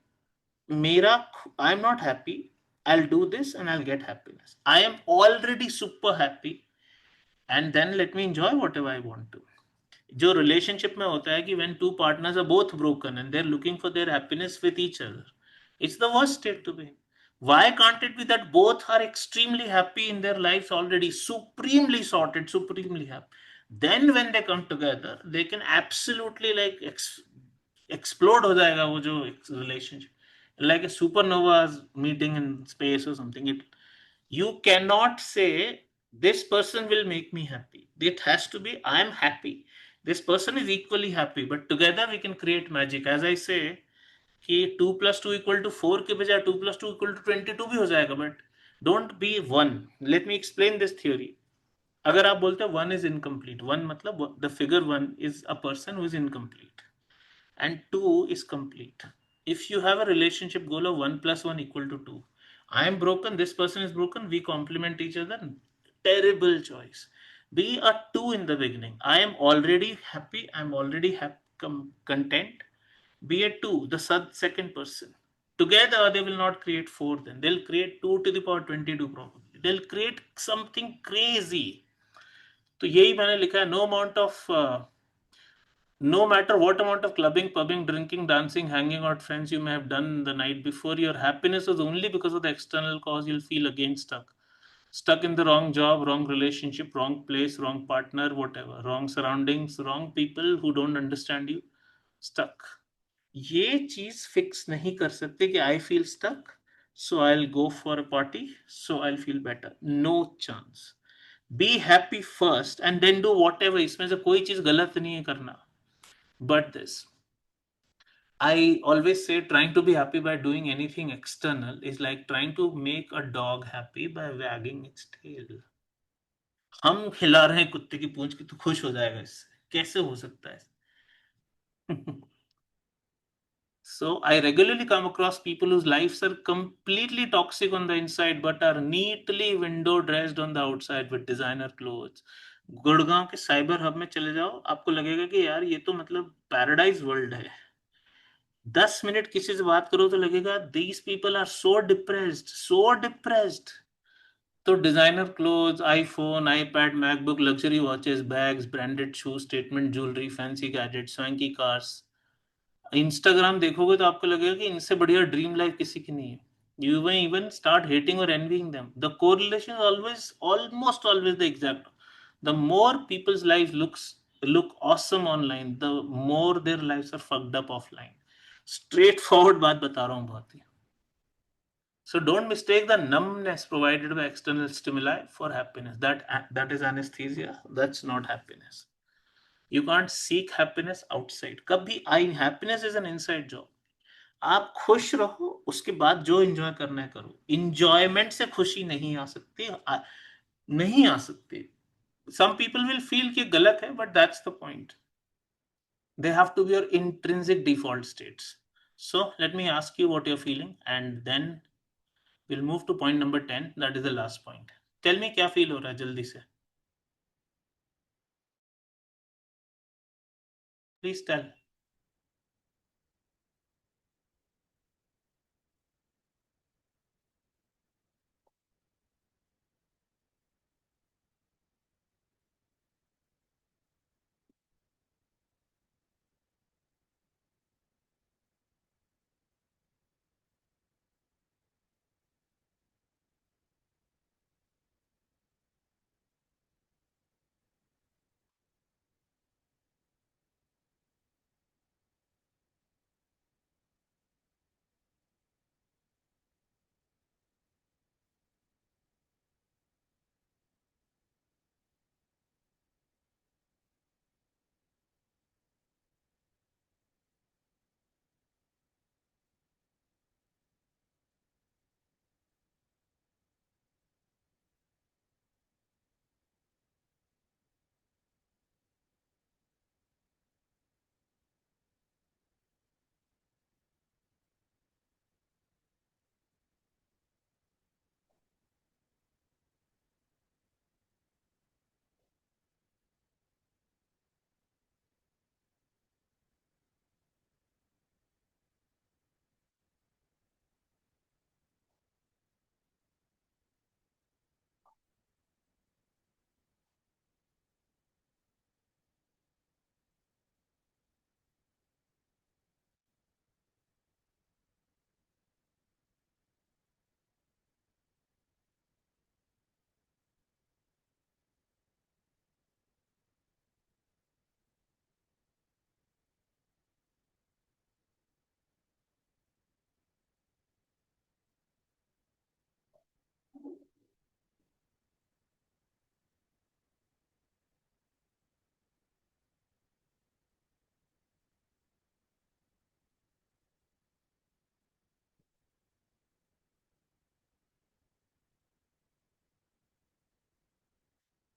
I'm not happy, I'll do this and I'll get happiness. I am already super happy and then let me enjoy whatever I want to. जो relationship में होता है कि when two partners are both broken and they're looking for their happiness with each other, it's the worst state to be in. Why can't it be that both are extremely happy in their lives already, supremely sorted, supremely happy? Then when they come together, they can absolutely like explode हो जाएगा वो जो relationship, like a supernova's meeting in space or something. You cannot say this person will make me happy. It has to be I am happy. This person is equally happy, but together we can create magic. As I say, कि 2 + 2 = 4 के बजाय 2 + 2 = 22 भी हो जाएगा, but don't be 1. Let me explain this theory. अगर आप बोलते हैं 1 is incomplete, 1 मतलब the figure 1 is a person who is incomplete and 2 is complete. If you have a relationship goal of 1 + 1 = 2, I am broken, this person is broken, we complement each other. Terrible choice. Be a 2 in the beginning. I am already happy, I'm already content. Be a 2, the second person. Together they will not create 4, then they'll create 2 to the power 22 probably. They'll create something crazy. तो यही मैंने लिखा है. No matter what amount of clubbing, pubbing, drinking, dancing, hanging out friends you may have done the night before, your happiness was only because of the external cause. You'll feel again stuck in the wrong job, wrong relationship, wrong place, wrong partner, whatever, wrong surroundings, wrong people who don't understand you. Stuck. ये चीज fix नहीं कर सकते कि I feel stuck, so I'll go for a party, so I'll feel better. No chance. Be happy first and then do whatever. इसमें से कोई चीज गलत नहीं है करना. But this, I always say, trying to be happy by doing anything external is like trying to make a dog happy by wagging its tail. हम खिला रहे हैं कुत्ते की पूंछ की तो खुश हो जाएगा इससे, कैसे हो सकता है? So I regularly come across people whose lives are completely toxic on the inside but are neatly window dressed on the outside with designer clothes, Gurgaon के साइबर हब में चले जाओ, आपको लगेगा कि यार ये तो मतलब पैराडाइज वर्ल्ड है। 10 मिनट किसी से बात करो तो लगेगा these people are so depressed, so depressed. तो designer clothes, iPhone, iPad, MacBook, luxury watches, bags, branded shoes, statement jewellery, fancy gadgets, swanky cars. Instagram देखोगे तो आपको लगेगा कि इनसे बढ़िया ड्रीम लाइफ किसी की नहीं है। You may even start hating or envying them. The correlation is always, almost always the exact. The more people's lives look awesome online, the more their lives are fucked up offline. Straightforward बात बता रहा हूँ बहुत ही. So don't mistake the numbness provided by external stimuli for happiness. That is anesthesia. That's not happiness. You can't seek happiness outside. कभी happiness is an inside job. आप खुश रहो, उसके बाद जो एंजॉय करना है करो। इंजॉयमेंट से खुशी नहीं आ सकती, नहीं आ सकती। सम पीपल विल फील कि गलत है, but that's the point. They have to be your intrinsic default states. So let me ask you what you are feeling and then will move to point number 10, that is the last point. Tell me क्या feel हो रहा है जल्दी से, please tell.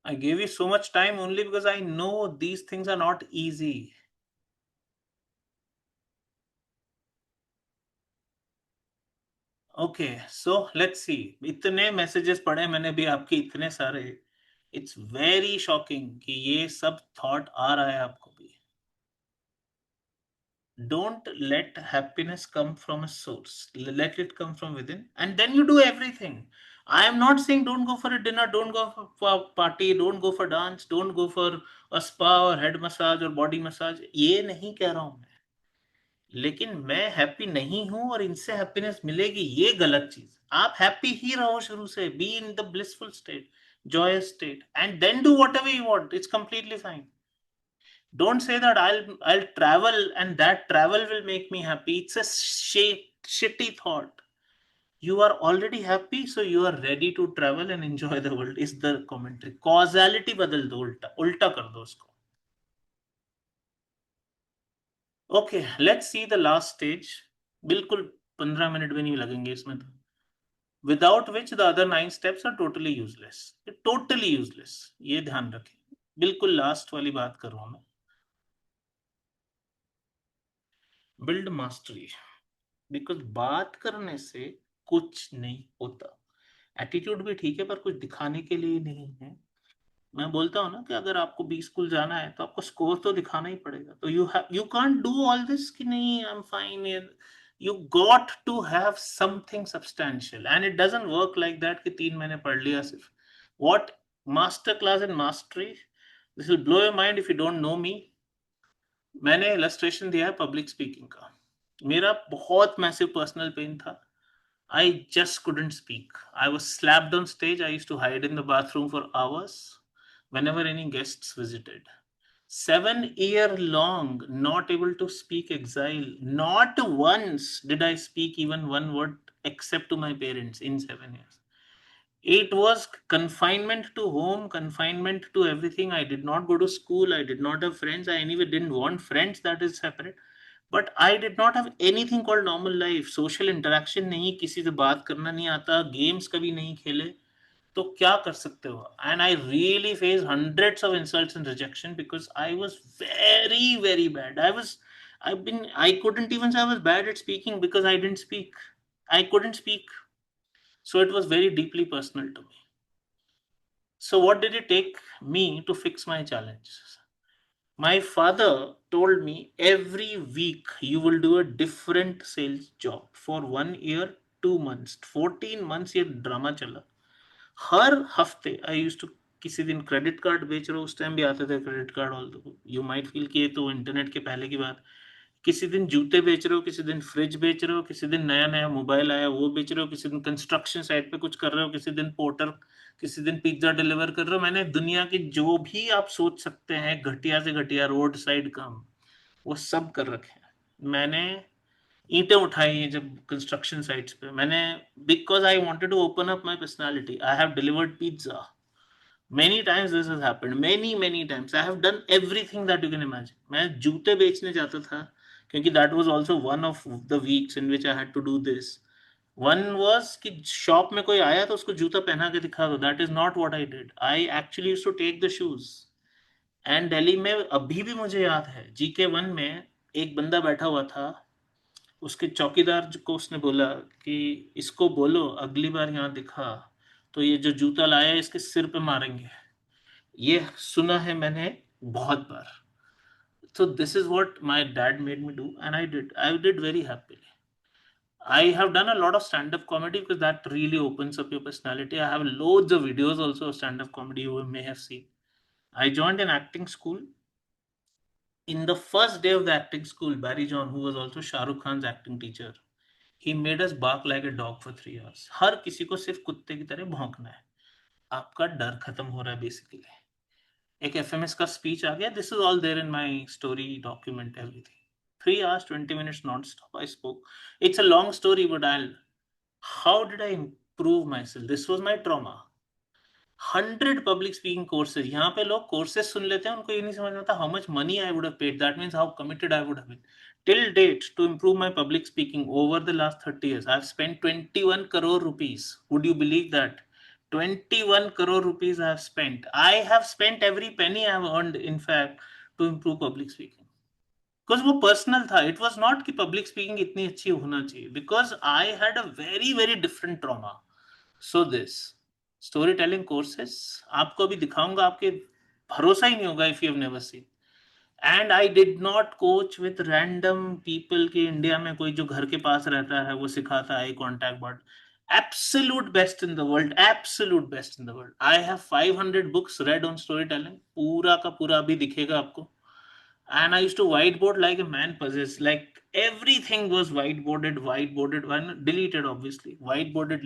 I gave you so much time only because I know these things are not easy. Okay so let's सी। इतने messages पढ़े मैंने भी आपके, इतने सारे। इट्स वेरी शॉकिंग कि ये सब थॉट आ रहा है आपको भी। Don't let happiness come from a source, let it come from within and then you do everything. I am not saying don't go for a dinner, don't go for party, don't go for dance, don't go for a spa और head massage और body massage, ये नहीं कह रहा हूं मैं। लेकिन मैं हैप्पी नहीं हूं और इनसे हैप्पीनेस मिलेगी, ये गलत चीज। आप हैप्पी ही रहो शुरू से, be in the blissful state, joyous state, and then do whatever you want. It's completely fine. Don't say that I'll travel and that travel will make me happy. It's a shitty thought. You are already happy, so you are ready to travel and enjoy the world, is the commentary. Causality बदल दो, उल्टा उल्टा कर दो उसको। Okay let's see the last stage. बिल्कुल 15 minute भी नहीं लगेंगे इसमें तो। Without which the other 9 steps are totally useless, totally useless, ये ध्यान रखें। बिल्कुल लास्ट वाली बात कर रहा हूं मैं। बिल्ड मास्टरी, बिकॉज बात करने से कुछ नहीं होता। एटीट्यूड भी ठीक है पर कुछ दिखाने के लिए नहीं है। मैं बोलता हूँ ना कि अगर आपको बी स्कूल जाना है तो आपको स्कोर तो दिखाना ही पड़ेगा. तो you can't do all this कि नहीं I am fine. You got to have something substantial and it doesn't work like that कि 3 महीने पढ़ लिया सिर्फ. What master class in mastery, this will blow your mind if you don't know me. मैंने illustration दिया है public speaking का. मेरा बहुत मैसिव पर्सनल पेन था. I just couldn't speak. I was slapped on stage. I used to hide in the bathroom for hours whenever any guests visited. 7 year long, not able to speak, exile. Not once did I speak even one word except to my parents in 7 years. It was confinement to home, confinement to everything. I did not go to school. I did not have friends. I anyway didn't want friends. That is separate. But I did not have anything called normal life. Social interaction नहीं, किसी से बात करना नहीं आता, games कभी नहीं खेले. तो क्या कर सकते हो? And I really faced hundreds of insults and rejection because I was very, very bad. I couldn't even say I was bad at speaking because I didn't speak. I couldn't speak. So it was very deeply personal to me. So what did it take me to fix my challenges? My father told me every week you will do a different sales job for 1 year, 2 months, 14 months. ये drama चला. हर हफ्ते आई use to, किसी दिन credit card बेच रहे हो, उस time भी आते थे credit card. All you might feel कि ये तो इंटरनेट के पहले की बात. किसी दिन जूते बेच रहे हो, किसी दिन फ्रिज बेच रहे हो, किसी दिन नया नया मोबाइल आया वो बेच रहे हो, किसी दिन कंस्ट्रक्शन साइट पे कुछ कर रहे हो, किसी दिन पोर्टर, किसी दिन पिज्जा डिलीवर कर रहे हो. मैंने दुनिया के जो भी आप सोच सकते हैं घटिया से घटिया रोड साइड काम, वो सब कर रखे हैं. मैंने ईंटें उठाई हैं जब कंस्ट्रक्शन साइट्स पे. मैंने, because I wanted to open up my personality, I have delivered pizza. Many times this has happened. Many times. I have done everything that you can imagine. मैं जूते बेचने जाता था क्योंकि that was also one of the weeks in which I had to do this. One was कि shop में कोई आया तो उसको जूता पहना के दिखा दो. That is not what I did. I actually used to take the shoes. And Delhi में अभी भी मुझे याद है GK1 में एक बंदा बैठा हुआ था. उसके चौकीदार को उसने बोला कि इसको बोलो अगली बार यहाँ दिखा तो ये जो जूता लाया है इसके सिर पे मारेंगे. ये सुना है मैंने बहुत बार. So this is what my dad made me do and I did very happily. I have done a lot of stand-up comedy because that really opens up your personality. I have loads of videos also of stand-up comedy you may have seen. I joined an acting school. In the first day of the acting school, Barry John, who was also Shah Rukh Khan's acting teacher, he made us bark like a dog for 3 hours. हर किसी को सिर्फ कुत्ते की तरह भौंकना है. आपका डर खत्म हो रहा है बेसिकली. एक एफएमएस का स्पीच आ गया. This is all there in my story document everything. 3 hours 20 minutes non-stop I spoke. It's a long story but how did I improve myself? This was my trauma. 100 public speaking courses. यहाँ पे लोग courses सुन लेते हैं, उनको ये नहीं समझ में आता how much money I would have paid. That means how committed I would have been. Till date, to improve my public speaking over the last 30 years, I've spent 21 crore rupees. Would you believe that? 21 crore rupees I have spent. I have spent every penny I have earned, in fact, to improve public speaking. Because वो personal था. It was not कि public speaking इतनी अच्छी होना चाहिए, because I had a very very different trauma. So this story telling courses आपको अभी दिखाऊंगा, आपके भरोसा ही नहीं होगा if you have never seen. And I did not coach with random people कि इंडिया में कोई जो घर के पास रहता है वो सिखाता है contact but. Absolute best in the world, absolute best in the world. I have 500 books read on storytelling. पूरा का पूरा अभी दिखेगा आपको. And I used to whiteboard like a man possessed. Like everything was whiteboarded and deleted obviously. Whiteboarded.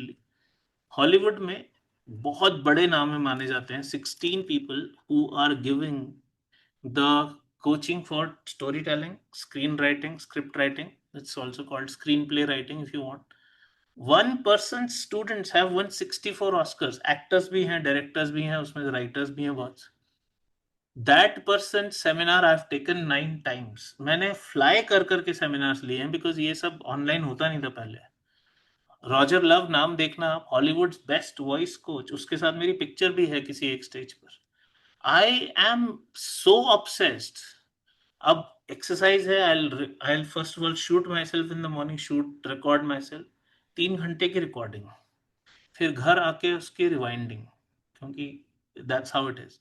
Hollywood में बहुत बड़े नाम में माने जाते हैं 16 people who are giving the coaching for storytelling, screenwriting, script writing. It's also called screenplay writing if you want. One person's students have won 64 Oscars. Actors भी हैं, directors भी हैं, उसमें writers भी हैं बहुत. That person seminar I've taken 9 times. मैंने fly कर करके seminars लिए हैं because ये सब online होता नहीं था पहले. रॉजर लव नाम देखना आप, हॉलीवुड्स बेस्ट वॉइस कोच, उसके साथ मेरी पिक्चर भी है किसी एक स्टेज पर. I am so obsessed. अब एक्सरसाइज है. I first of all shoot myself in the morning, shoot record myself. 3 घंटे की रिकॉर्डिंग, फिर घर आके उसकी रिवाइंडिंग, क्योंकि दैट्स हाउ इट इज.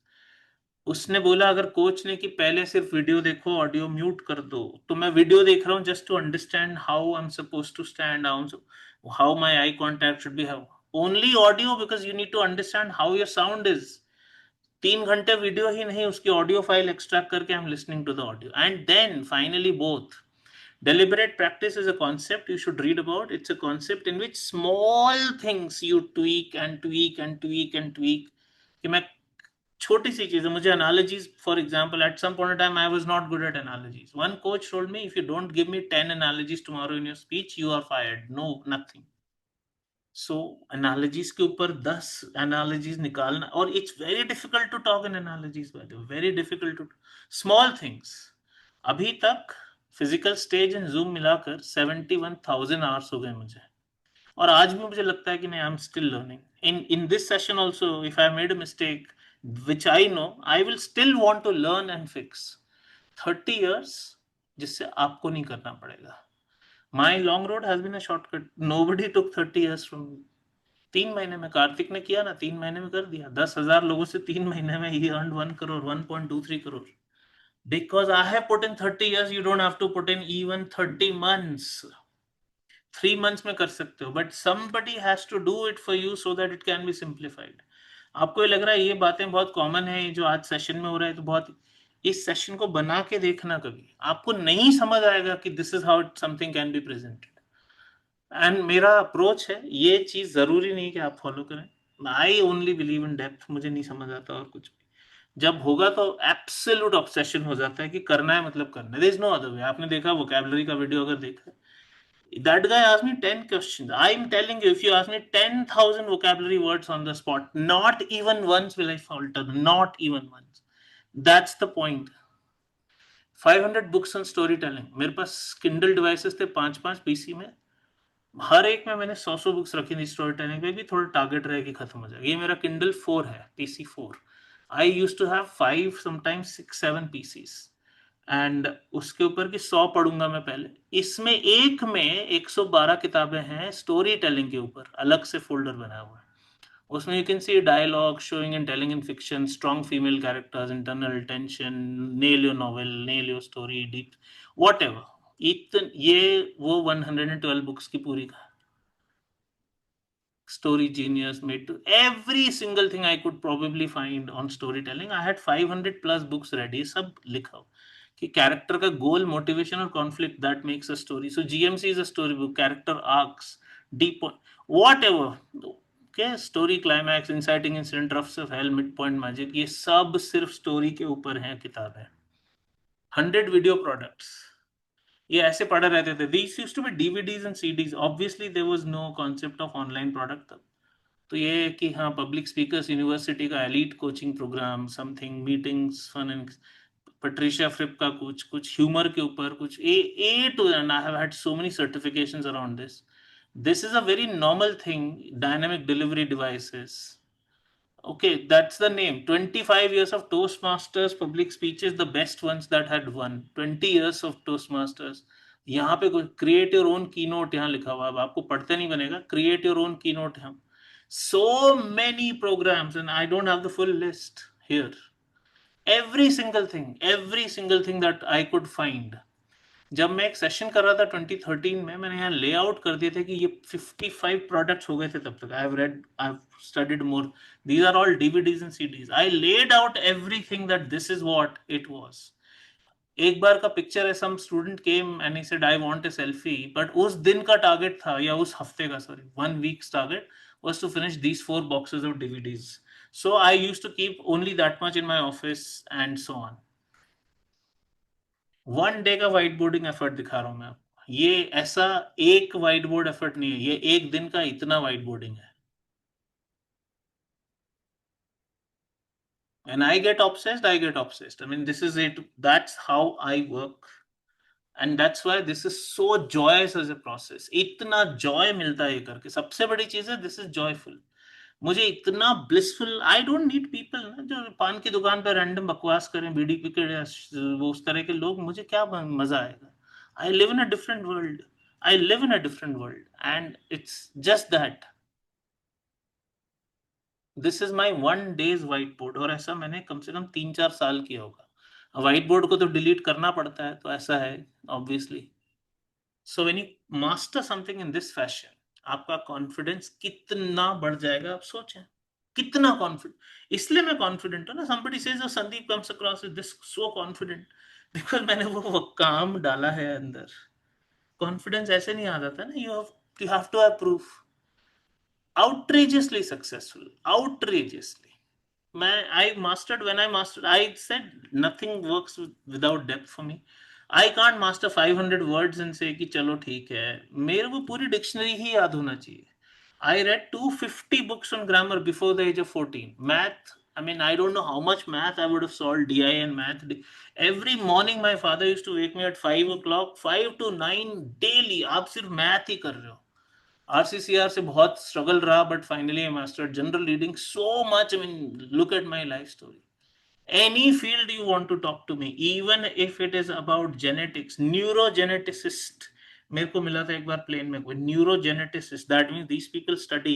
उसने बोला अगर कोच ने कि पहले सिर्फ वीडियो देखो, ऑडियो म्यूट कर दो, तो मैं वीडियो देख रहा हूँ just to understand how I am suppose to stand, how my eye contact should be, have only audio because you need to understand how your sound is. 3 घंटे video ही नहीं, उसकी ऑडियो फाइल एक्सट्रैक्ट करके I am listening to the audio, and then finally both. Deliberate practice is a concept you should read about. It's a concept in which small things you tweak and tweak and tweak and tweak. कि मैं छोटी सी चीजें, मुझे analogies, for example, at some point in time I was not good at analogies. One coach told me, if you don't give me 10 analogies tomorrow in your speech, you are fired. No, nothing. So analogies के ऊपर 10 analogies निकालना, और it's very difficult to talk in analogies, by the way, very difficult to small things. अभी तक physical stage and zoom मिलाकर 71,000 hours हो गए मुझे, और आज भी मुझे लगता है कि नहीं, I am still learning. In this session also if I made a mistake which I know, I will still want to learn and fix. 30 years जिससे आपको नहीं करना पड़ेगा. My long road has been a shortcut. Nobody took 30 years from. 3 महीने में कार्तिक ने किया ना, 3 महीने में कर दिया. 10,000 लोगों से 3 महीने में ही earn 1 crore, 1.23 crore. Because I have put in 30 years, you don't have to put in even 30 months. 3 months में कर सकते हो, but somebody has to do it for you so that it can be simplified. आपको ये लग रहा है ये बातें बहुत कॉमन है जो आज सेशन में हो रहा है, तो बहुत, इस सेशन को बना के देखना, कभी आपको नहीं समझ आएगा कि this is how something can be presented. And मेरा अप्रोच है, ये चीज जरूरी नहीं कि आप फॉलो करें. I only believe in depth. मुझे नहीं समझ आता और कुछ भी, जब होगा तो एब्सोल्यूट ऑब्सेशन हो जाता है कि करना है मतलब करना है. There is no other way. आपने देखा वोकैबुलरी का वीडियो अगर देखा, that guy asked me 10 questions. I'm telling you, if you ask me 10,000 vocabulary words on the spot, not even once will I falter, not even once. That's the point. 500 books on storytelling. मेरे पास Kindle devices थे 5-5 PC में, हर एक में मैंने 100 books रखी थी story telling पे भी. थोड़ा टारगेट रहे कि खत्म हो जाए. ये मेरा किंडल 4 है, PC 4. I use to have 5, sometimes 6-7 PCs, and उसके ऊपर की 100 पढ़ूंगा मैं पहले. इसमें एक में 112 किताबें हैं स्टोरी टेलिंग के ऊपर, अलग से फोल्डर बना हुआ है. उसमें you can see dialogue, showing and telling in fiction, strong female characters, internal tension, nail your novel, nail your story, deep, whatever. ये वो 112 बुक्स की पूरी story genius made to every single thing I could probably find on storytelling. I had 500 plus books ready, सब लिखा कि character का goal, motivation और conflict, that makes a story. So GMC is a story book, character arcs, deep point, whatever. Okay, story climax, inciting incident, roughs of hell, midpoint magic, ये सब सिर्फ story के ऊपर है किताब है. 100 video products. ये ऐसे पढ़े रहते थे. These used to be DVDs and CDs. Obviously there was no concept of online product तब. तो ये कि हाँ, पब्लिक स्पीकर्स यूनिवर्सिटी का elite coaching program, something, meetings, fun and Patricia Fripp का कुछ कुछ ह्यूमर के ऊपर कुछ, a to end. I have had so many certifications around this. This is a very normal thing. Dynamic delivery devices. Okay, that's the name. 25 years of Toastmasters public speeches, the best ones that had won. 20 years of Toastmasters. यहाँ पे कुछ create your own keynote यहाँ लिखा हुआ है. अब आपको पढ़ते नहीं बनेगा. Create your own keynote यहाँ. So many programs, and I don't have the full list here. Every single thing that I could find. जब मैं एक सेशन कर रहा था 2013 में, मैंने यहाँ लेआउट कर दिए थे कि ये 55 प्रोडक्ट्स हो गए थे तब तक. I have read, I have studied more. These are all DVDs and CDs. I laid out everything that this is what it was. एक बार का पिक्चर है, some student came and he said I want a selfie, but उस दिन का target था, या उस हफ्ते का, sorry, 1 weeks target was to finish these 4 boxes of DVDs. So I used to keep only that much in my office and so on. 1 day का white boarding effort दिखा रहा हूं मैं आपको. ये ऐसा एक व्हाइट बोर्ड एफर्ट नहीं है, ये एक दिन का इतना व्हाइट बोर्डिंग है. And I get obsessed. I mean, this is it. That's how I work. And that's why this is so joyous as a process. इतना joy मिलता है ये करके. सबसे बड़ी चीज है, this is joyful. मुझे इतना blissful. I don't need people ना जो पान की दुकान पर रैंडम बकवास करें, बीड़ी पी के, वो उस तरह के लोग. मुझे क्या मजा आएगा. I live in a different world. I live in a different world, and it's just that. This is my 1 days white board, और ऐसा मैंने कम से कम 3-4 साल किया होगा। व्हाइट बोर्ड को तो डिलीट करना पड़ता है, तो ऐसा है obviously. So when you master something in this fashion, आपका कॉन्फिडेंस कितना बढ़ जाएगा आप सोचें। कितना कॉन्फिडेंट, इसलिए मैं कॉन्फिडेंट हूँ ना। Somebody says Sandeep comes across with this so confident, because मैंने वो काम डाला है अंदर। कॉन्फिडेंस ऐसे नहीं आ जाता ना, you have to have proof. outrageously successful, outrageously. I said nothing works without depth for me. I can't master 500 words and say कि चलो ठीक है, मेरे को पूरी डिक्शनरी ही याद होना चाहिए। I read 250 books on grammar before the age of 14. Math, I mean, I don't know how much math I would have solved, DI and math. Every morning my father used to wake me at 5 o'clock, 5 to 9 daily. आप सिर्फ math ही कर रहे हो। आरसीसीआर से बहुत struggle रहा, but finally I mastered general reading so much. I mean, look at my life story. Any field you want to talk to me, even if it is about genetics, neurogeneticist, मेरे को मिला था एक बार plane में कोई neurogeneticist, that means these people study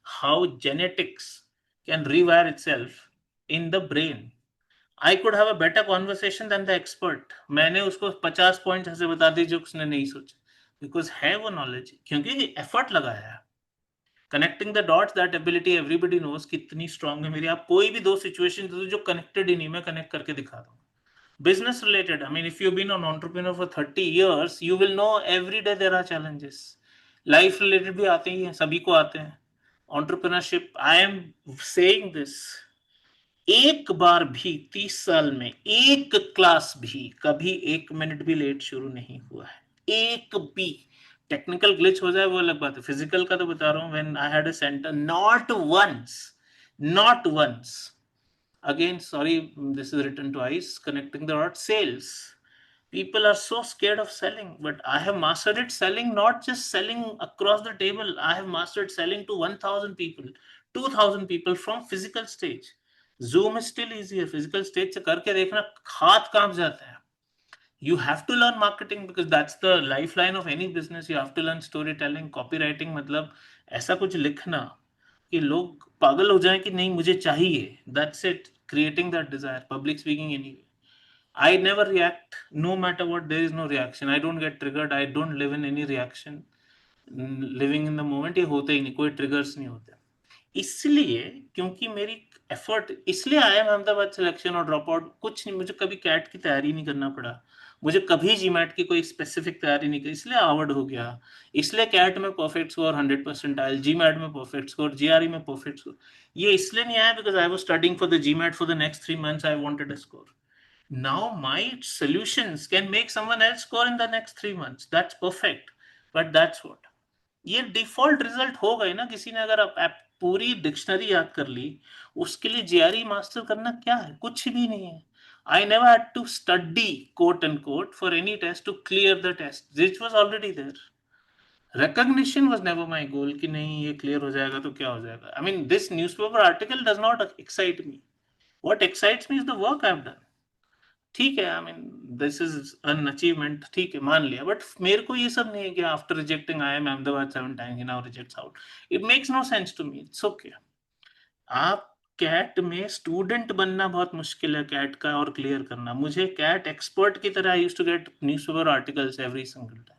how genetics can rewire itself in the brain. I could have a better conversation than the expert. मैंने उसको 50 point ऐसे बता दिए जो उसने नहीं सोचा, बिकॉज है वो नॉलेज, क्योंकि एफर्ट लगाया है। Connecting the dots, that ability everybody knows कितनी स्ट्रांग है मेरी। आप कोई भी दो सिचुएशन जो कनेक्टेड ही नहीं, मैं कनेक्ट करके दिखा दूंगा। Business related, I mean, if you been on entrepreneur for 30 years, you will know every day there are challenges. Life related भी आते ही हैं, सभी को आते हैं। Entrepreneurship, I am saying this, एक बार भी 30 साल में एक क्लास भी कभी 1 मिनट भी लेट शुरू नहीं हुआ है, एक भी। टेक्निकल ग्लिच हो जाए वो अलग बात है, फिजिकल का तो बता रहा हूं। When I had a centre, not once, not once. Again sorry, this is written twice, connecting the dot, sales. People are so scared of selling, but I have mastered it selling, not just selling across the table. I have mastered selling to 1000 people, 2000 people from physical stage. Zoom is still easier, physical stage से करके देखना हाथ कांप जाता है। You have to learn marketing because that's the lifeline of any business. You have to learn storytelling, copywriting, मतलब ऐसा कुछ लिखना कि लोग पागल हो जाएं कि नहीं मुझे चाहिए। That's it, creating that desire, public speaking anyway. I never react, no matter what, there is no reaction. I don't get triggered. I don't live in any reaction. Living in the moment, ये होता ही नहीं, कोई triggers नहीं होते। इसलिए, क्योंकि मेरी effort, इसलिए आया अहमदाबाद सिलेक्शन और ड्रॉप आउट कुछ नहीं, मुझे कभी कैट की तैयारी नहीं करना पड़ा, मुझे कभी जीमैट की कोई स्पेसिफिक तैयारी नहीं की, इसलिए आवड़ हो गया। इसलिए कैट में परफेक्ट स्कोर 100%, जीमैट में परफेक्ट स्कोर, जीआरई में परफेक्ट स्कोर। ये इसलिए नहीं आया because I was studying for the GMAT for the next 3 months, I wanted a score. Now my solutions can make someone else score in the next 3 months. That's perfect. But that's what, ये default result हो गए ना। किसी ने अगर आप पूरी dictionary याद कर ली, उसके लिए जीआरई मास्टर करना क्या है, कुछ भी नहीं है। I never had to study quote and quote for any test to clear the test, which was already there. recognition was never my goal कि नहीं ये क्लियर हो जाएगा तो क्या हो जाएगा। आई mean, this newspaper article does not excite me, what excites me is the work I have done. ठीक है, आई mean, this is an achievement, ठीक है मान लिया, बट मेरे को ये सब नहीं है कि after rejecting I am Ahmedabad 7 times ही now rejects out. It makes no sense to me, it's okay. आप कैट में स्टूडेंट बनना बहुत मुश्किल है, कैट का और क्लियर करना। मुझे कैट एक्सपर्ट की तरह I used to get newspaper articles every single time.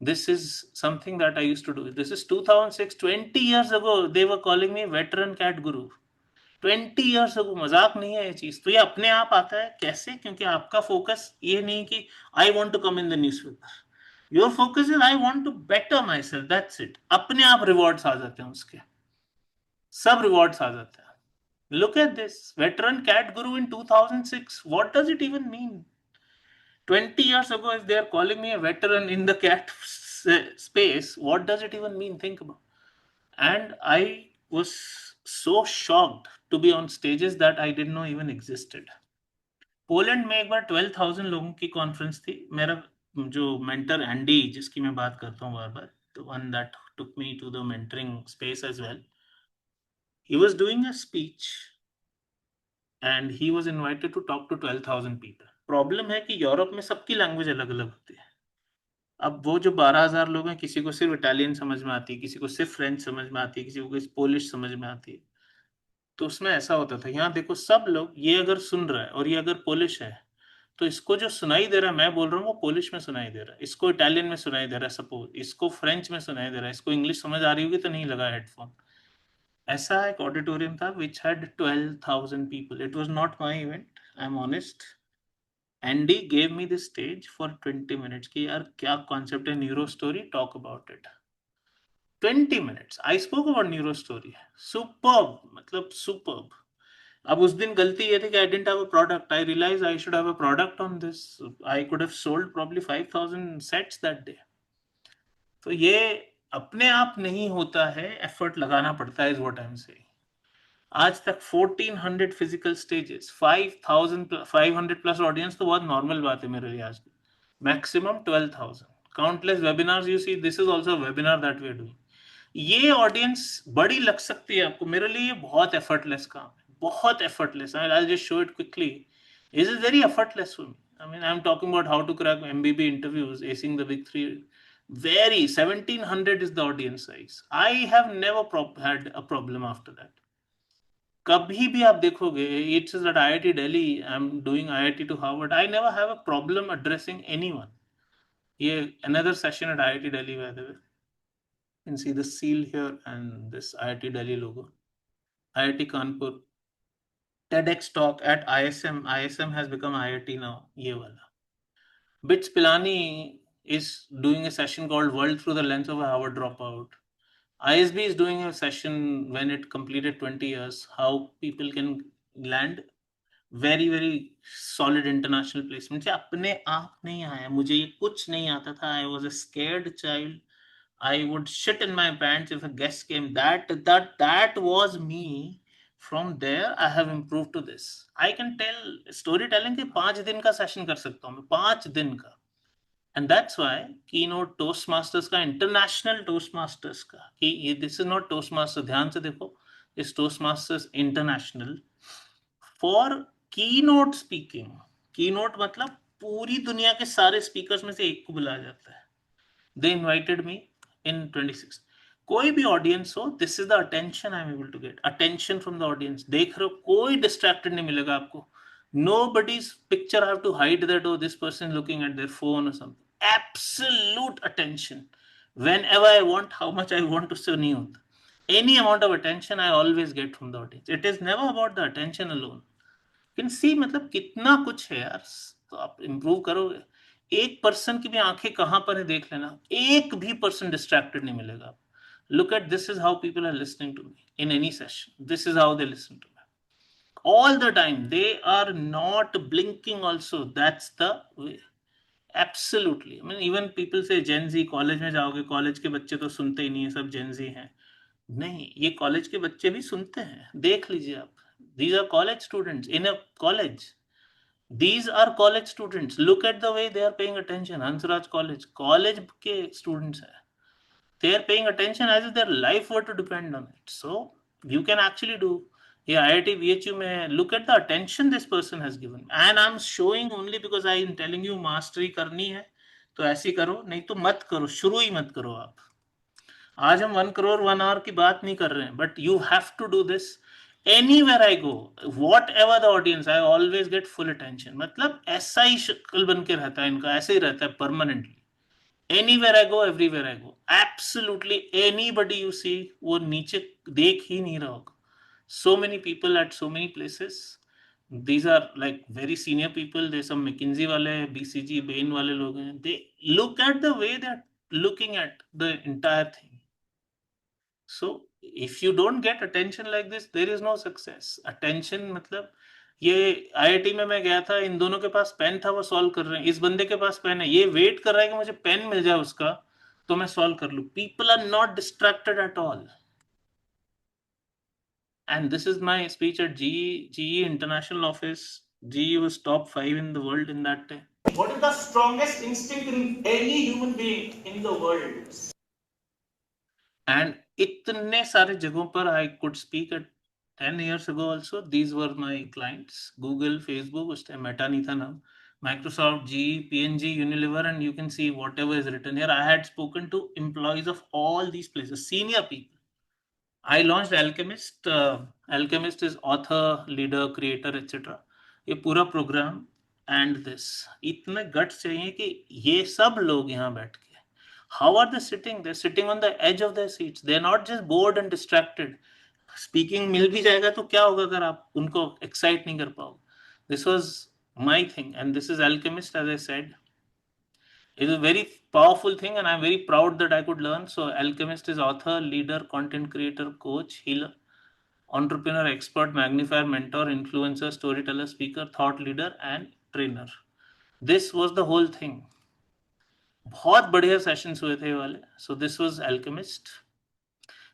This is something that I used to do. This is 2006, 20 years ago. They were calling me veteran cat guru. 20 years ago, मजाक नहीं है ये चीज। तो ये अपने आप आता है कैसे, क्योंकि आपका फोकस ये नहीं कि I want to come in the newspaper, your focus is I want to better myself, that's it. अपने आप रिवॉर्ड्स आ जाते हैं उसके, सब रिवॉर्ड्स आ जाते हैं। Look at this, veteran cat guru in 2006, what does it even mean? 20 years ago, if they are calling me a veteran in the cat space, what does it even mean? Think about. And I was so shocked to be on stages that I didn't know even existed. Poland में एक बार 12,000 लोगों की conference थी। मेरा जो mentor Andy, जिसकी मैं बात करता हूँ बार बार, the one that took me to the mentoring space as well, he was doing a speech and he was invited to talk to 12,000 people. Problem है कि यूरोप में सबकी लैंग्वेज अलग अलग होती है। अब वो जो 12,000 लोग हैं, किसी को सिर्फ इटालियन समझ में आती है, किसी को सिर्फ फ्रेंच समझ में आती है, किसी को पोलिश समझ में आती है। तो उसमें ऐसा होता था, यहाँ देखो सब लोग, ये अगर सुन रहा है और ये अगर पोलिश है, तो इसको जो सुनाई दे रहा है, मैं बोल रहा हूँ, वो पोलिश में सुनाई दे रहा है, इसको इटालियन में सुनाई दे रहा है सपोज, इसको फ्रेंच में सुनाई दे रहा है, इसको इंग्लिश समझ आ रही होगी तो नहीं लगा हेडफोन। ऐसा एक ऑडिटोरियम था which had 12,000 people. It was not my event, I am honest. Andy gave me the stage for 20 minutes कि यार क्या कॉन्सेप्ट है neuro story, talk about it. 20 minutes I spoke about neuro story. Superb, मतलब superb. अब उस दिन गलती ये थी कि I didn't have a product. I realise I should have a product on this. I could have sold probably 5,000 sets that day. तो ये अपने आप नहीं होता है, एफर्ट लगाना पड़ता है, is what I am saying. आज तक 1400 फिजिकल स्टेजेस, 5,500 प्लस ऑडियंस तो बहुत नॉर्मल बात है मेरे लिए. आज maximum 12,000. Countless webinars you see, this is also webinar that we are doing. ये ऑडियंस बड़ी लग सकती है आपको, मेरे लिए ये बहुत एफर्टलेस काम है, बहुत effortless. I will just show it quickly. This is very effortless for me. I mean, I'm talking about how to crack MBB interviews, acing the big three. Very 1,700 is the audience size. I have never had a problem after that. कभी भी आप देखोगे, it's that IIT Delhi, I am doing IIT to Harvard, I never have a problem addressing anyone. ये another session at IIT Delhi, by the way. You can see the seal here and this IIT Delhi logo. IIT Kanpur. TEDx talk at ISM. ISM has become IIT now. ये वाला. Bits Pilani is doing a session called World Through the Lens of a Harvard Dropout. ISB is doing a session when it completed 20 years, how people can land very very solid international placement. मुझे अपने आप नहीं आया, मुझे ये कुछ नहीं आता था. I was a scared child. I would shit in my pants if a guest came. That was me. From there, I have improved to this. I can tell storytelling के 5 दिन का सेशन कर सकता हूँ मैं, 5 दिन का. And that's why keynote Toastmasters का, international Toastmasters का, कि this is not Toastmasters, ध्यान से देखो, इस Toastmasters international for keynote speaking. Keynote मतलब पूरी दुनिया के सारे स्पीकर्स में से एक को बुलाया जाता है. They invited me in 26. कोई भी ऑडियंस हो, this is the attention I am able to get. Attention from the audience. देख रहे हो, कोई डिस्ट्रैक्टेड नहीं मिलेगा आपको. Nobody's picture I have to hide that, oh, this person looking at their phone or something. Absolute attention. Whenever I want, how much I want to say नहीं होता. Any amount of attention I always get from the audience. It is never about the attention alone. You can see मतलब कितना कुछ है यार. तो आप improve करोगे. एक पर्सन की भी आंखें कहां पर है देख लेना, एक भी पर्सन डिस्ट्रैक्टेड नहीं मिलेगा. Look at, this is how people are listening to me in any session. This is how they listen to me. All the time. They are not blinking also. That's the way. Absolutely. I mean, even people say Gen Z, college में जाओगे, college के बच्चे तो सुनते ही नहीं है, सब Gen Z हैं. नहीं, ये कॉलेज के बच्चे भी सुनते हैं, देख लीजिए आप. These are college students in a college. These are college students. Look at the way they are paying attention. Hansraj College. College के students हैं. They are paying attention as if their life were to depend on it. So you can actually do. Yeah, IIT VHU में, look at the attention this person has given. And I'm showing only because I am telling you mastery करनी है तो ऐसी करो, नहीं तो मत करो, शुरू ही मत करो आप. आज हम 1 crore 1 hour की बात नहीं कर रहे हैं, but you have to do this. Anywhere I go, whatever the audience, I always get full attention. मतलब ऐसा ही शक्ल बन के रहता है इनका, ऐसे ही रहता है permanently. Anywhere I go, everywhere I go. Absolutely anybody you see, वो नीचे देख ही नहीं रहा होगा. So many people at so many places. These are like very senior people. There's some McKinsey वाले, BCG, Bain वाले लोग हैं. They look at the way they're looking at the entire thing. So if you don't get attention like this, there is no success. Attention मतलब, ये IIT में मैं गया था, इन दोनों के पास पेन था, वो सॉल्व कर रहे हैं. इस बंदे के पास पेन है, ये वेट कर रहा है कि मुझे पेन मिल जाए उसका तो मैं सॉल्व कर लूं. People are not distracted at all. And this is my speech at GE International Office. GE was top 5 in the world in that day. What is the strongest instinct in any human being in the world? And इतने सारे जगहों पर I could speak at 10 years ago also. These were my clients. Google, Facebook, उस time Meta नहीं था नाम. Microsoft, GE, P&G, Unilever, and you can see whatever is written here. I had spoken to employees of all these places, senior people. I launched Alchemist Alchemist is author, leader, creator, etc. ये पूरा programme and this, इतने guts चाहिए कि ये सब लोग यहाँ बैठ के, how are they sitting? They're sitting on the edge of their seats. They're not just bored and distracted. Speaking मिल भी जाएगा तो क्या होगा अगर आप उनको एक्साइट नहीं कर पाओगे. This was my thing and this is Alchemist, as I said. It is a very powerful thing and I'm very proud that I could learn. So Alchemist is author, leader, content creator, coach, healer, entrepreneur, expert, magnifier, mentor, influencer, storyteller, speaker, thought leader and trainer. This was the whole thing. बहुत बढ़िया sessions हुए थे ये वाले. So this was Alchemist.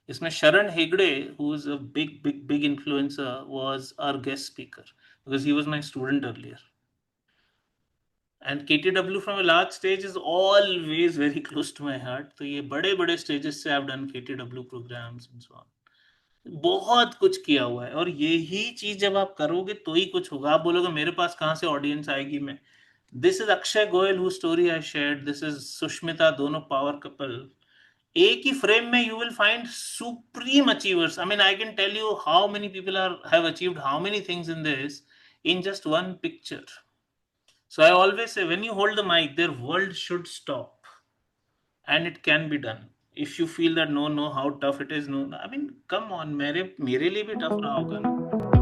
इसमें शरण Hegde, who is a big influencer, was our guest speaker because he was my student earlier. And KTW from a large stage is always very close to my heart. तो ये बड़े stages से I've done KTW programs and so on. बहुत कुछ किया हुआ है और यही चीज जब आप करोगे तो ही कुछ होगा. आप बोलोगे मेरे पास कहाँ से ऑडियंस आएगी. मैं, this is Akshay Goyal who story I shared, this is Sushmita, दोनों पावर कपल. एक ही फ्रेम में you will find supreme achievers. I mean I can tell you how many people are have achieved how many things in this in just one picture. So I always say when you hold the mic, their world should stop, and it can be done. If you feel that no, how tough it is, no, I mean, come on, मेरे लिए भी tough रहा होगा ना.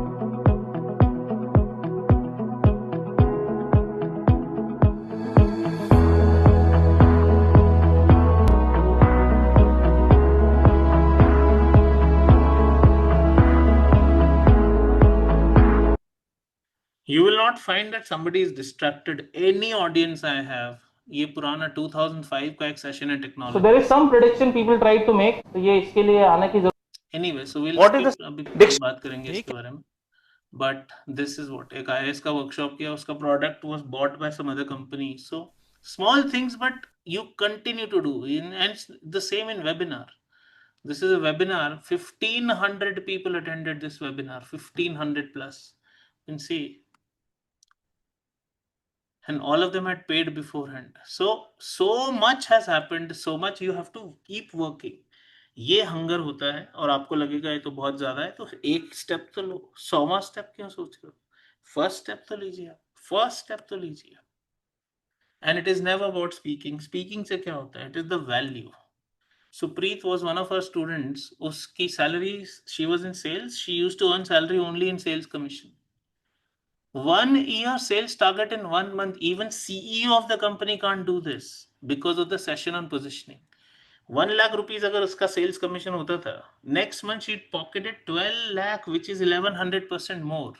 You will not find that somebody is distracted. Any audience I have, ये पुराना 2005 का एक सेशन है technology. So there is some prediction people try to make. तो ये इसके लिए आने की जरूरत. Anyway, so we'll What is skip, अभी बात करेंगे इसके बारे में. But this is what, एक IAS का वर्कशॉप किया, उसका product was bought by some other company. So small things, but you continue to do. And the same in webinar. This is a webinar. 1,500 people attended this webinar. 1,500 plus. You can see. And all of them had paid beforehand. So much has happened, so much you have to keep working. ये hunger होता है और आपको लगेगा ये तो बहुत ज्यादा है, तो एक स्टेप तो लो. 100वां स्टेप क्यों सोच रहे हो? फर्स्ट स्टेप तो लीजिए आप, फर्स्ट स्टेप तो लीजिए. And it is never about speaking. Speaking से क्या होता है? It is the value. Supreet was one of our students. उसकी salary, she was in sales, she used to earn salary only in sales commission. 1 year sales target in 1 month. Even CEO of the company can't do this because of the session on positioning. 1 lakh rupees अगर उसका sales commission होता था, next month she'd pocketed 12 lakh, which is 1100% more.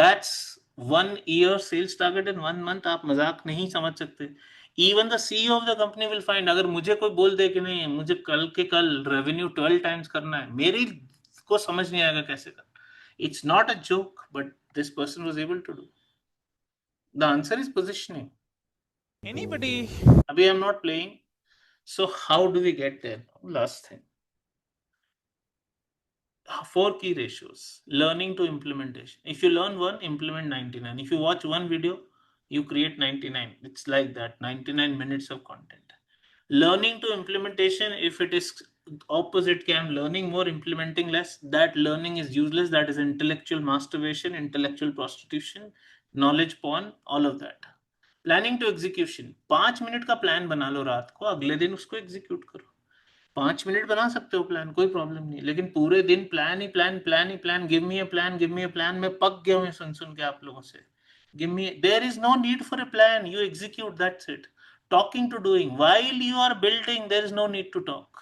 That's 1 year sales target in 1 month. आप मजाक नहीं समझ सकते. Even the CEO of the company will find, अगर मुझे कोई बोल दे कि नहीं मुझे कल के कल revenue 12 times करना है, मेरी को समझ नहीं आएगा कैसे करना. It's not a joke, but this person was able to do. The answer is positioning. Anybody? Abhi I'm not playing. So how do we get there? Last thing. 4 key ratios. Learning to implementation. If you learn one, implement 99. If you watch one video, you create 99. It's like that. 99 minutes of content. Learning to implementation, if it is opposite, I'm learning more, implementing less, that learning is useless. That is intellectual masturbation, intellectual prostitution, knowledge porn, all of that. Planning to execution. 5 minute का plan बना लो रात को, अगले दिन उसको execute करो. 5 minute बना सकते हो प्लान, कोई प्रॉब्लम नहीं, लेकिन पूरे दिन प्लान ही plan. Give me a plan. मैं पक गया हूँ सुन के आप लोगों से. Give me, there is no need for a plan. You execute, that's it. Talking to doing. While you are building, there is no need to talk.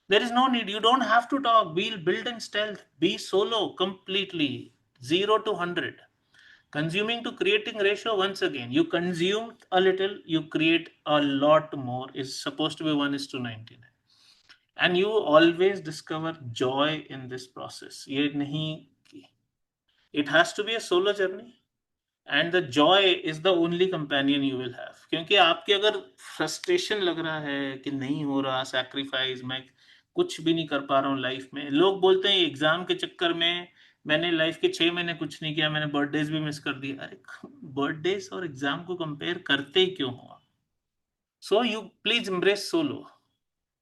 There is no need. You don't have to talk. Build in stealth. Be solo completely. 0 to 100. Consuming to creating ratio, once again, you consume a little, you create a lot more. Is supposed to be 1:99. And you always discover joy in this process. ये नहीं, it has to be a solo journey. And the joy is the only companion you will have. क्योंकि आपके अगर frustration लग रहा है कि नहीं हो रहा, sacrifice, मैं कुछ भी नहीं कर पा रहा हूँ लाइफ में. लोग बोलते हैं एग्जाम के चक्कर में मैंने लाइफ के 6 महीने कुछ नहीं किया, मैंने बर्थडेज भी मिस कर दिए. अरे बर्थडेज और एग्जाम को कंपेयर करते ही क्यों हो? So you please embrace solo.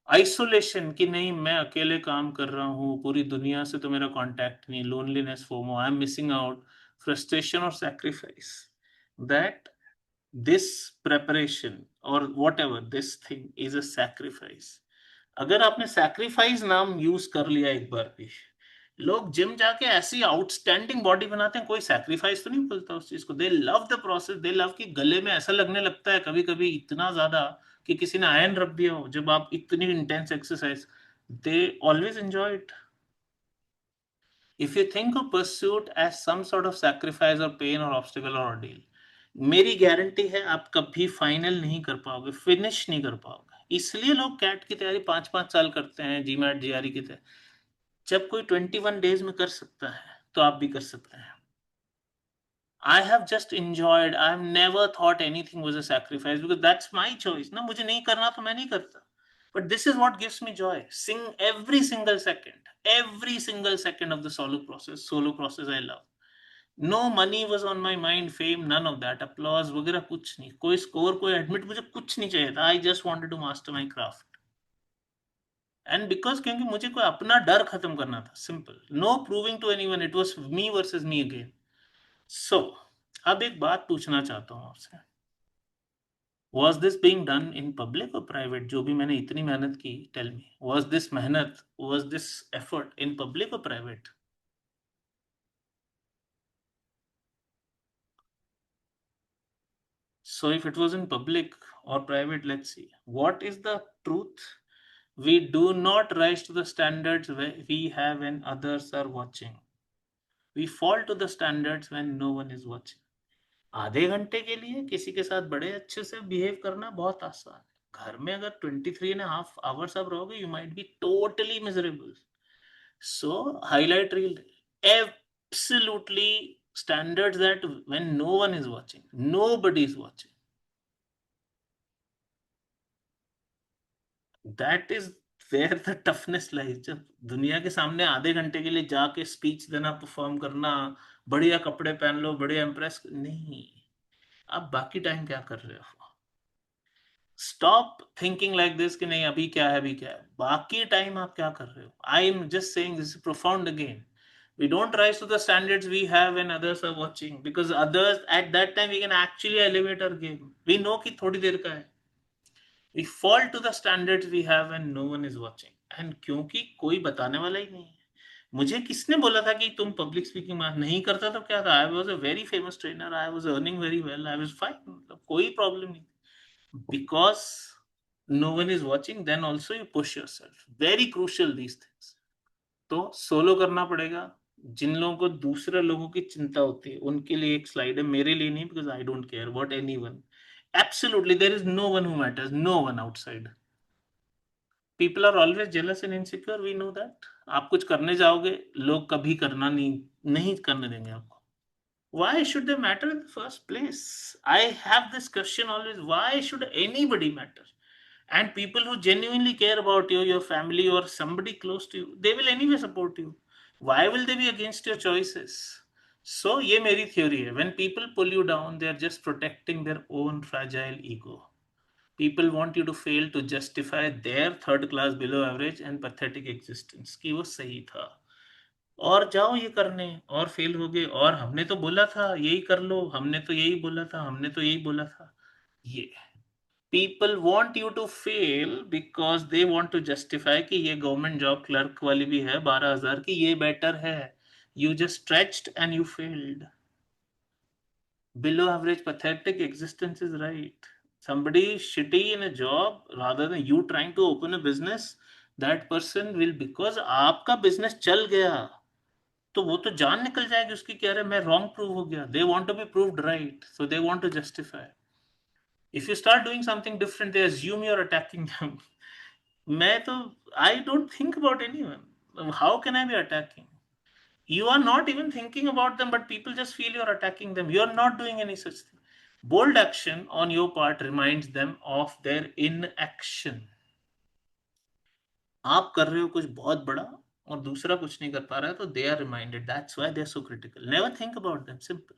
Isolation कि नहीं मैं अकेले काम कर रहा हूँ, पूरी दुनिया से तो मेरा कांटेक्ट नहीं, loneliness, FOMO, I am missing out, frustration और sacrifice, that this preparation or whatever this thing is a sacrifice. अगर आपने sacrifice नाम यूज कर लिया एक बार भी, लोग जिम जाके ऐसी आउटस्टैंडिंग बॉडी बनाते हैं, कोई सैक्रिफाइस तो नहीं बोलता उस चीज को, दे love the process, they love कि गले में ऐसा लगने लगता है कभी कभी इतना ज्यादा कि किसी ने आयरन रख दिया हो जब आप इतनी intense exercise, they always enjoy it. If you think of pursuit as some sort of sacrifice or pain or obstacle or ordeal, मेरी गारंटी है आप कभी फाइनल नहीं कर पाओगे, फिनिश नहीं कर पाओगे. इसलिए लोग कैट की तैयारी 5-5 साल करते हैं, जीमैट जीआरई की तैयारी. जब कोई 21 days में कर सकता है तो आप भी कर सकते हैं. I have just enjoyed. I have never thought anything was a sacrifice because that's my choice. ना मुझे नहीं करना तो मैं नहीं करता. But this is what gives me joy. Sing every single second of the solo process. Solo process I love. No money was on my mind, fame, none of that. Applause वगैरह कुछ नहीं. कोई score, कोई admit, मुझे कुछ नहीं चाहिए था. I just wanted to master my craft. And because क्योंकि मुझे कोई अपना डर खत्म करना था. Simple. No proving to anyone. It was me versus me again. So, अब एक बात पूछना चाहता हूं आपसे. Was this being done in public or private? जो भी मैंने इतनी मेहनत की, tell me. Was this मेहनत, was this effort in public or private? So if it was in public or private, let's see. What is the truth? We do not rise to the standards we have when others are watching. We fall to the standards when no one is watching. आधे घंटे के लिए किसी के साथ बड़े अच्छे से बिहेव करना बहुत आसान है. घर में अगर 23.5 hours आप रहोगे, you might be totally miserable. So highlight reel, absolutely standards that when no one is watching, nobody is watching. That is where the toughness lies. जब दुनिया के सामने आधे घंटे के लिए जाके स्पीच देना, परफॉर्म करना, बढ़िया कपड़े पहन लो, बढ़िया इम्प्रेस नहीं, आप बाकी टाइम क्या कर रहे हो? स्टॉप थिंकिंग लाइक दिस कि नहीं अभी क्या है, अभी क्या है. बाकी टाइम आप क्या कर रहे हो? आई am just saying this profound again. We don't rise to the standards we have when others are watching, because others at that time we can actually elevate our game. We know कि थोड़ी देर का है. We fall to the standards we have when no one is watching. And क्योंकि कोई बताने वाला ही नहीं है. मुझे किसने बोला था कि तुम पब्लिक स्पीकिंग नहीं करता तो क्या था? I was a very famous trainer. I was earning very well. I was fine. कोई प्रॉब्लम नहीं. Because no one is watching, then also you push yourself. Very crucial these things. तो solo करना पड़ेगा. जिन लोगों को दूसरे लोगों की चिंता होती है उनके लिए एक स्लाइड है, मेरे लिए नहीं, because I don't care what anyone. Absolutely, there is no one who matters, no one outside. People are always jealous and insecure, we know that. आप कुछ करने जाओगे, लोग कभी करना नहीं करने देंगे आपको. Why should they matter in the first place? I have this question always, why should anybody matter? And people who genuinely care about you, your family, or somebody close to you, they will anyway support you. Why will they be against your choices? So ये मेरी theory है. When people pull you down, they are just protecting their own fragile ego. People want you to fail to justify their third class below average and pathetic existence कि वो सही था. और जाओ ये करने और फेल हो गए, और हमने तो बोला था यही कर लो, हमने तो यही बोला था, हमने तो यही बोला था. ये people want you to fail because they want to justify कि ये गवर्नमेंट जॉब क्लर्क वाली भी है 12,000 की, ये बेटर है. You just stretched and you failed. Below average pathetic existence is right. Somebody shitty in a job, rather than you trying to open a business, that person will, because आपका business चल गया तो वो तो जान निकल जाएगी उसकी, कह रहे मैं रॉन्ग प्रूव हो गया. They want to be proved right, so they want to justify. If you start doing something different, they assume you are attacking them. मैं तो I don't think about anyone. How can I be attacking? You are not even thinking about them, but people just feel you're attacking them. You're not doing any such thing. Bold action on your part reminds them of their inaction. आप कर रहे हो कुछ बहुत बड़ा और दूसरा कुछ नहीं कर पा रहा है, तो they are reminded. That's why they are so critical. Never think about them. Simple.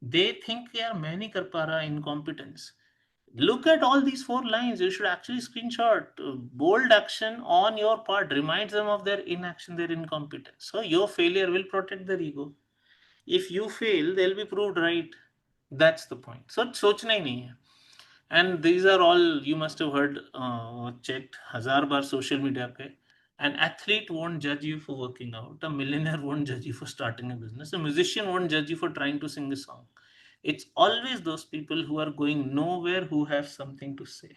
They think यार मैं नहीं कर पा रहा, incompetence. Look at all these 4 lines. You should actually screenshot. Bold action on your part reminds them of their inaction, their incompetence. So your failure will protect their ego. If you fail, they'll be proved right. That's the point. So सोचना ही नहीं है. And these are all you must have heard, checked 1000 bar social media पे. An athlete won't judge you for working out. A millionaire won't judge you for starting a business. A musician won't judge you for trying to sing a song. It's always those people who are going nowhere who have something to say.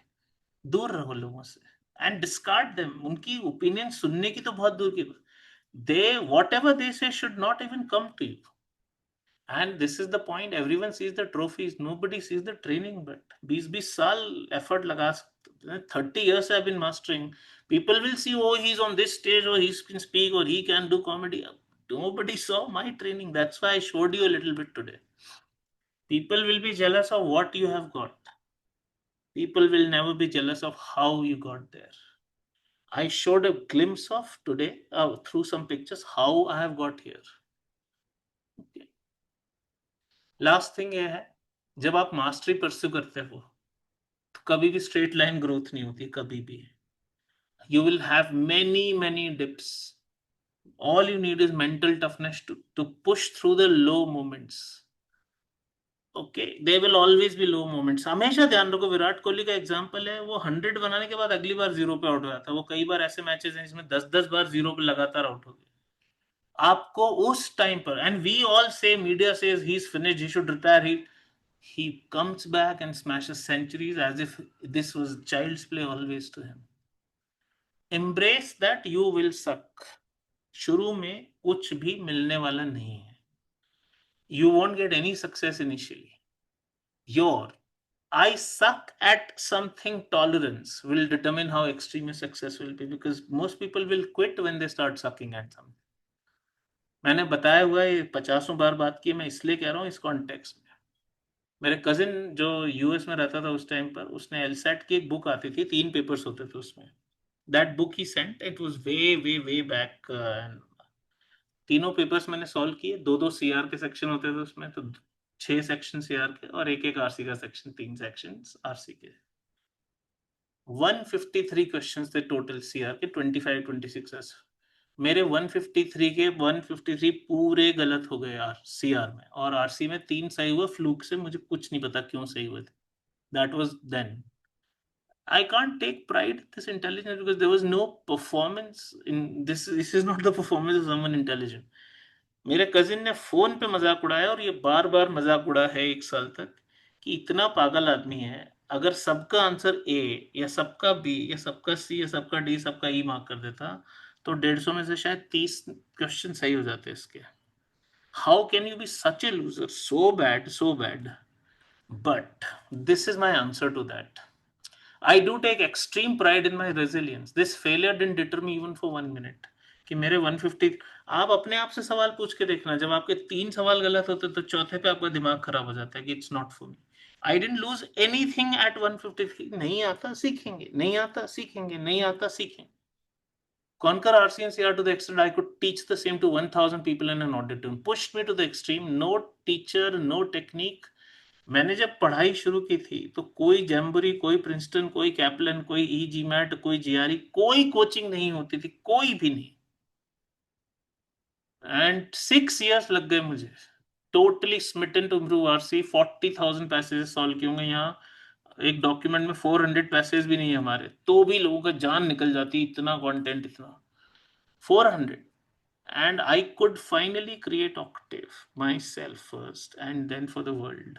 दूर रहो लोगों से and discard them. उनकी opinion सुनने की तो बहुत दूर की बात. They, whatever they say should not even come to you. And this is the point. Everyone sees the trophies. Nobody sees the training. But 20 साल effort लगा सकते हैं. 30 years I've been mastering. People will see, oh, he's on this stage, or he can speak, or he can do comedy. Nobody saw my training. That's why I showed you a little bit today. People will be jealous of what you have got. People will never be jealous of how you got there. I showed a glimpse of today through some pictures how I have got here. Okay. Last thing ये है, जब आप mastery pursue करते हो तो कभी भी straight line growth नहीं होती. कभी भी you will have many dips. All you need is mental toughness to push through the low moments. Okay, they will always B low moments. हमेशा ध्यान रखो, विराट कोहली का एग्जांपल है, वो 100 बनाने के बाद अगली बार 0 पे आउट हो जाता है. वो कई बार ऐसे मैचेस हैं जिसमें 10 बार 0 पे लगातार आउट हो गए. आपको उस टाइम पर, एंड वी ऑल से, media says he is finished, he should retire, he comes back and smashes centuries as if this was child's play always to him. Embrace that you will suck. शुरू में कुछ भी मिलने वाला नहीं है. You won't get any success initially. Your I suck at something tolerance will determine how extreme your success will be, because most people will quit when they start sucking at something. मैंने बताया हुआ है, 50 बार बात की, मैं इसलिए कह रहा हूँ इस कॉन्टेक्स्ट में. मेरे कजिन जो यूएस में रहता था उस टाइम पर, उसने एलसेट की एक बुक आती थी, 3 पेपर्स होते थे उसमें. That book he sent, it was way back. तीनों पेपर्स मैंने सॉल्व किए. 2 सीआर के सेक्शन होते थे उसमें, तो 6 सेक्शन सीआर के और एक आरसी का सेक्शन, 3 सेक्शन आरसी के. 153 क्वेश्चंस थे टोटल सीआर के, 25-26 मेरे 153 के 153 पूरे गलत हो गए यार सीआर में, और आरसी में 3 सही हुए फ्लूक से. मुझे कुछ नहीं पता क्यों सही हुए थे. That was then. I can't take pride in this intelligence because there was no performance in this. This is not the performance of someone intelligent. मेरे कजिन ने फोन पे मजाक उड़ाया, और ये बार बार मजाक उड़ा है 1 साल तक, कि इतना पागल आदमी है, अगर सबका आंसर ए या सबका बी या सबका सी या सबका डी सबका ई मार्क कर देता तो 150 में से शायद 30 क्वेश्चन सही हो जाते इसके. How can you be such a loser, so bad. But this is my answer to that. I do take extreme pride in my resilience. This failure didn't deter me even for 1 minute. कि मेरे 150, आप अपने आप से सवाल पूछ के देखना, जब आपके 3 सवाल गलत होते तो चौथे पे आपका दिमाग खराब हो जाता है कि it's not for me. I didn't loose anything at 153. नहीं आता सीखेंगे, नहीं आता सीखेंगे, नहीं आता सीखेंगे. Conquer RC and CR to the extent I could teach the same to 1000 people in an auditorium. Pushed me to the extreme. No teacher, no technique. मैंने जब पढ़ाई शुरू की थी तो कोई जैम्बरी, कोई प्रिंसटन, कोई कैपलन, कोई GMAT, कोई GRE, कोई कोचिंग नहीं होती थी, कोई भी नहीं. एंड 6 years लग गए मुझे. Totally smitten to improve RC. 40,000 passage solve किए होंगे. यहाँ एक डॉक्यूमेंट में 400 पैसेज भी नहीं है हमारे, तो भी लोगों का जान निकल जाती, इतना कंटेंट, इतना 400. And I could finally create Octave myself first and then for the world.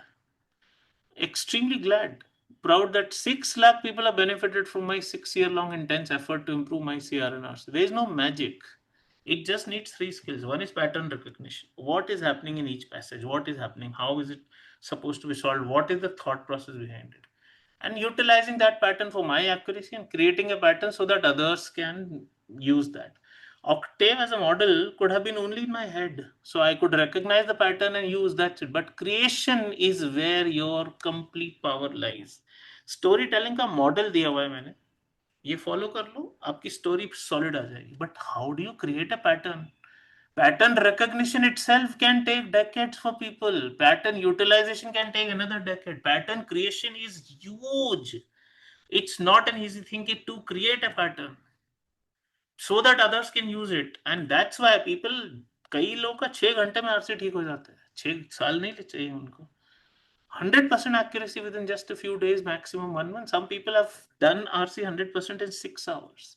Extremely glad, proud that 6 lakh people have benefited from my 6-year-long intense effort to improve my CRNRs. There is no magic. It just needs 3 skills. One is pattern recognition. What is happening in each passage? What is happening? How is it supposed to be solved? What is the thought process behind it? And utilizing that pattern for my accuracy and creating a pattern so that others can use that. Octave as a model could have been only in my head, so I could recognize the pattern and use that. But creation is where your complete power lies. Storytelling का model दिया हुआ है मैंने, ये follow कर लो, आपकी story solid आ जाएगी. But how do you create a pattern? Pattern recognition itself can take decades for people. Pattern utilization can take another decade. Pattern creation is huge. It's not an easy thing to create a pattern so that others can use it. And that's why people, कई लोग का 6 घंटे में RC ठीक हो जाता है. 6 साल नहीं चाहिए उनको. 100% accuracy within just a few days, maximum 1 month. Some people have done RC 100% in 6 hours.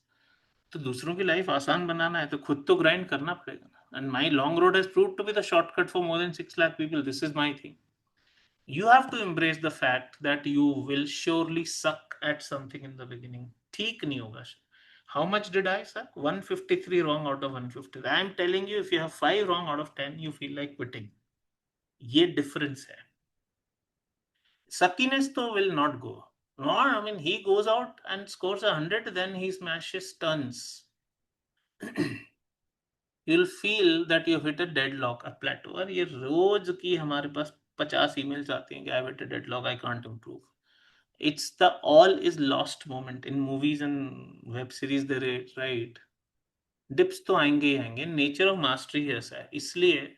तो दूसरों की लाइफ आसान बनाना है तो खुद तो ग्राइंड करना पड़ेगा ना. And my long road has proved to be the shortcut for more than 6 lakh people. This is my thing. You have to embrace the fact that you will surely suck at something in the beginning. ठीक नहीं होगा. How much did I suck? 153 wrong out of 150. I am telling you, if you have 5 wrong out of 10, you feel like quitting. ये difference है. Suckiness though will not go. No, I mean, he goes out and scores 100, then he smashes tons. You'll feel that you've hit a deadlock, a plateau. और ये रोज की हमारे पास 50 emails आती हैं कि I've hit a deadlock, I can't improve. It's the all is lost moment. In movies and web series there is, right? Dips तो आएंगे ही आएंगे. Nature of mastery है ऐसा है. इसलिए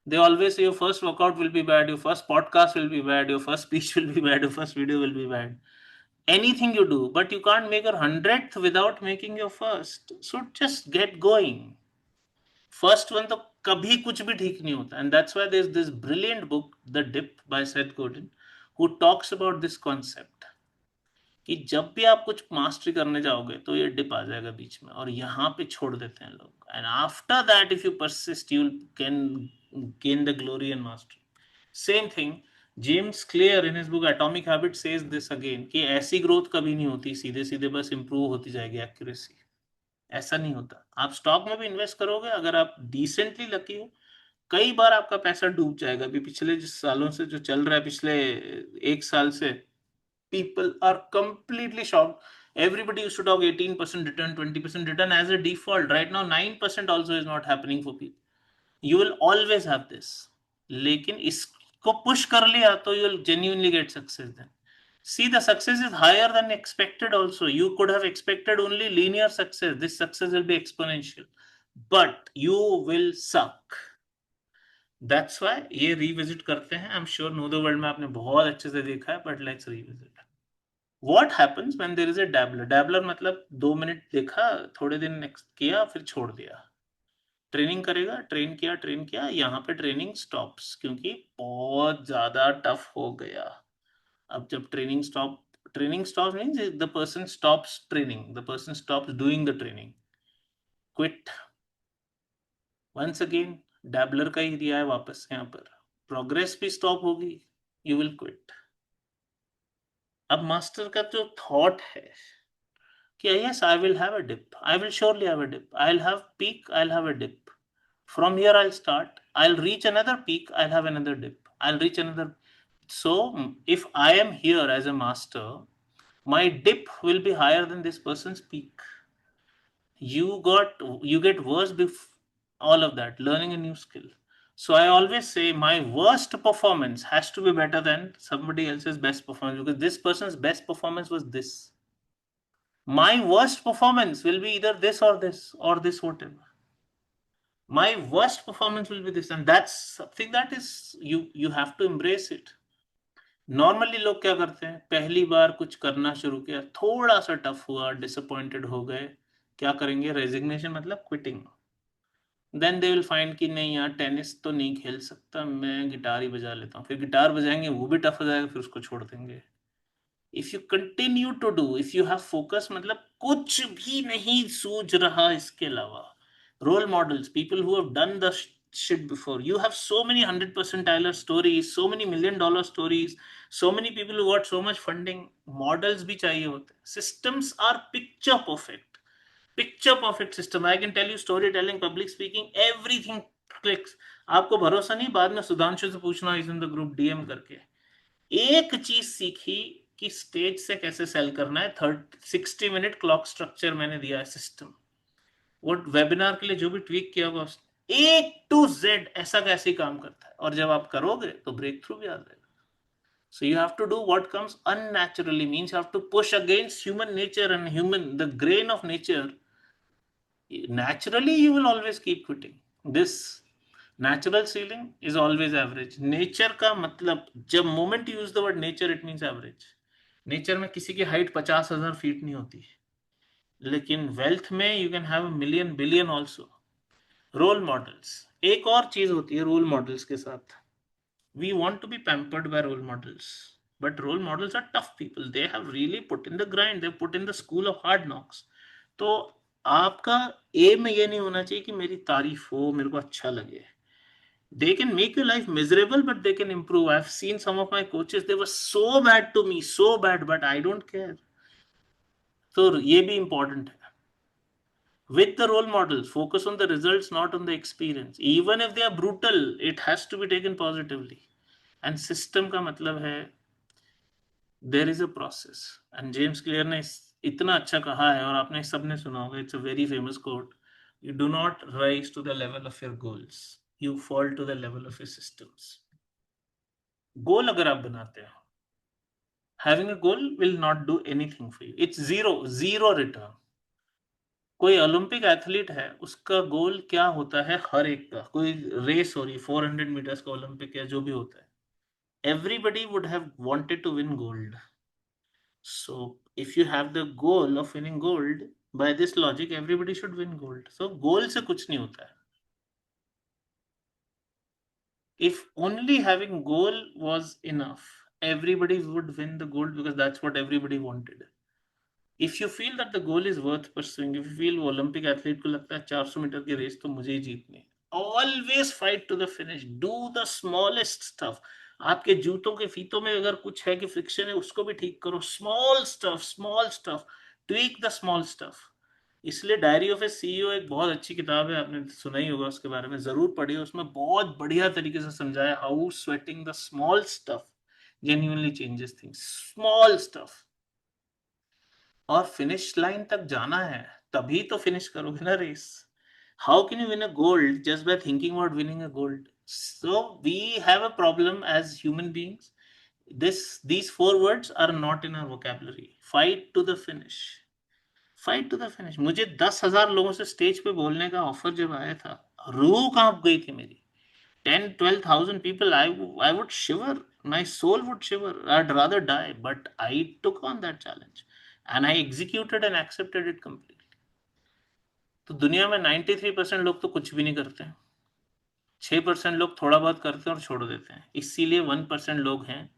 they always say your first workout will be bad, your first podcast will be bad, your first speech will be bad, your first video will be bad. Anything you do, but you can't make your 100th without making your first. So just get going. First one तो कभी कुछ भी ठीक नहीं होता. And that's why there's this brilliant book, The Dip by Seth Godin, who talks about this concept. कि जब भी आप कुछ मास्टरी करने जाओगे तो ये डिप आ जाएगा बीच में और यहाँ पे छोड़ देते हैं लोग. And after that if you persist you can gain the glory and mastery. Same thing James clear in his book atomic habit says this again कि ऐसी ग्रोथ कभी नहीं होती सीधे सीधे बस इंप्रूव होती जाएगी एक्यूरेसी. ऐसा नहीं होता. आप स्टॉक में भी इन्वेस्ट करोगे, अगर आप डिसेंटली लकी हो, कई बार आपका पैसा डूब जाएगा. अभी पिछले सालों से जो चल रहा है, पिछले 1 साल से, people are completely shocked. Everybody used to talk 18% return, 20% return as a default. Right now 9% also is not happening for people. You will always have this. लेकिन इसको push कर लिया तो you will genuinely get success then. See, the success is higher than expected also. You could have expected only linear success. This success will be exponential. But you will suck. That's why ये revisit करते हैं. I'm sure Know the World में आपने बहुत अच्छे से देखा है, but let's revisit. What happens when there is a dabbler? Dabbler मतलब 2 मिनट देखा, थोड़े दिन नेक्स्ट किया, फिर छोड़ दिया. ट्रेनिंग करेगा, ट्रेन किया, यहाँ पे ट्रेनिंग स्टॉप्स क्योंकि बहुत ज्यादा टफ हो गया. अब जब training stops means the person stops training, the person stops doing the training. Quit. Once again dabbler का ही दिया है वापस यहाँ पर. प्रोग्रेस भी स्टॉप होगी, यू विल क्विट. अब मास्टर का जो थॉट है कि yes, I will have a dip, I will surely have a dip, I'll have peak, I'll have a dip, from here I'll start, I'll reach another peak, I'll have another dip, I'll reach another. So if I am here as a master, my dip will be higher than this person's peak. You get worse before all of that, learning a new skill. So I always say my worst performance has to be better than somebody else's best performance, because this person's best performance was this. My worst performance will be either this or this or this, whatever. My worst performance will be this, and that's something that is you have to embrace it. Normally लोग क्या करते हैं, पहली बार कुछ करना शुरू किया, थोड़ा सा टफ हुआ, डिसअपॉइंटेड हो गए, क्या करेंगे, रेजिग्नेशन मतलब quitting. Then they will find कि नहीं यार टेनिस तो नहीं खेल सकता, मैं गिटार ही बजा लेता हूँ. फिर गिटार बजाएंगे, वो भी टफ हो जाएगा, फिर उसको छोड़ देंगे. If you continue to do, if you have focus, मतलब कुछ भी नहीं सूझ रहा इसके अलावा. Role models, people who have done the shit before. You have so many 100% Tyler stories, so many $1 million stories, so many people who got so much funding. Models भी चाहिए होते. Systems are picture perfect. Picture perfect system. I can tell you storytelling, public speaking, everything clicks. आपको भरोसा नहीं, बाद में सुधांशु से पूछना, इस इन द ग्रुप DM करके. एक चीज सीखी कि स्टेज से कैसे सेल करना है. 60 मिनट क्लॉक स्ट्रक्चर मैंने दिया है सिस्टम. वो वेबिनार के लिए जो भी ट्वीक किया हुआ A to Z ऐसा कैसे काम करता है, और जब आप करोगे तो ब्रेक थ्रू भी आ जाएगा. So you have to do what comes unnaturally, means you have to push against human nature and the grain of nature. Naturally you will always keep quitting. This natural ceiling is always average. Nature का मतलब, जब moment use the word nature it means average. Nature में किसी की height 50,000 feet नहीं होती, लेकिन wealth में you can have million billion also. Role models, एक और चीज होती है रोल मॉडल्स के साथ. We want to be pampered by role models, but role models are tough people. They have really put in the grind, they put in the school of hard knocks. तो आपका M ये नहीं होना चाहिए कि मेरी तारीफ हो, मेरे को अच्छा लगे. They can make your life miserable, but they can improve. I've seen some of my coaches, they were so bad to me, so bad, but I don't care. So ये भी important है. With the role models, focus on the results, not on the experience. Even if they are brutal, it has to be taken positively. And system का मतलब है there is a process. And James Clear ने इतना अच्छा कहा है, और आपने सबने सुना होगा, it's a very famous quote. You do not rise to the level of your goals. You fall to the level of your systems. गोल अगर आप बनाते हो, having a goal will not do anything for you. It's zero return. कोई Olympic athlete है, उसका गोल क्या होता है? हर एक का कोई रेस हो रही, 400 मीटर्स का ओलंपिक या जो भी होता है, everybody would have wanted to win gold. So if you have the goal of winning gold, by this logic everybody should win gold. So goal से कुछ नहीं होता है. If only having goal was enough, everybody would win the gold because that's what everybody wanted. If you feel that the goal is worth pursuing, if you feel वो Olympic athlete को लगता है 400 metre की race तो मुझे ही जीतनी है, always fight to the finish, do the smallest stuff. आपके जूतों के फीतों में अगर कुछ है कि फ्रिक्शन है, उसको भी ठीक करो. Small stuff, tweak the small stuff. इसलिए डायरी ऑफ ए सीईओ एक बहुत अच्छी किताब है, आपने सुना ही होगा उसके बारे में, जरूर पढ़िए. उसमें बहुत बढ़िया तरीके से समझाया how sweating the small stuff genuinely changes things. Small stuff. और फिनिश लाइन तक जाना है, तभी तो फिनिश करोगे ना race. How can you win a gold just by thinking about winning a gold? So we have a problem as human beings. These four words are not in our vocabulary. Fight to the finish. Fight to the finish. मुझे 10,000 लोगों से stage पे बोलने का offer जब आया था, रूह कांप गई थी मेरी. 10-12,000 people, I would shiver. My soul would shiver. I'd rather die, but I took on that challenge and I executed and accepted it completely. तो दुनिया में 93% लोग तो कुछ भी नहीं करते हैं, 6% लोग थोड़ा बहुत करते हैं और छोड़ देते हैं. इसीलिए 1% लोग हैं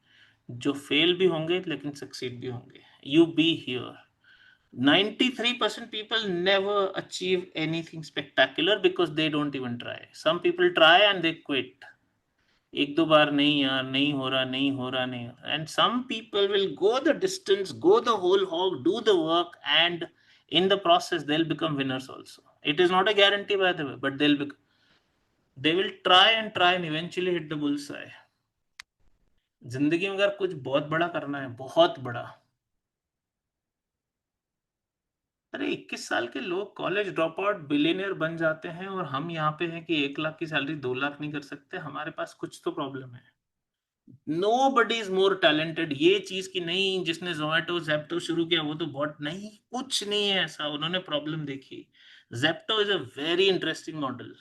जो फेल भी होंगे लेकिन सक्सीड भी होंगे. You be here. 93% people never achieve anything spectacular because they don't even try. Some people try and they quit. एक दो बार, नहीं यार, नहीं हो रहा, नहीं हो रहा, नहीं हो रहा. And some people will go the distance, go the whole hog, do the work, and in the process they'll become winners also. It is not a guarantee by the way, but they will try and eventually hit the bullseye. जिंदगी में अगर कुछ बहुत बड़ा करना है, बहुत बड़ा, अरे 21 साल के लोग कॉलेज ड्रॉप आउट बिलियनियर बन जाते हैं, और हम यहाँ पे हैं कि 1 लाख की सैलरी 2 लाख नहीं कर सकते. हमारे पास कुछ तो प्रॉब्लम है. Nobody is more talented. ये चीज की नहीं, जिसने जोमेटो जेप्टो शुरू किया वो तो बहुत, नहीं, कुछ नहीं है ऐसा. उन्होंने प्रॉब्लम देखी. Zepto is a very interesting model.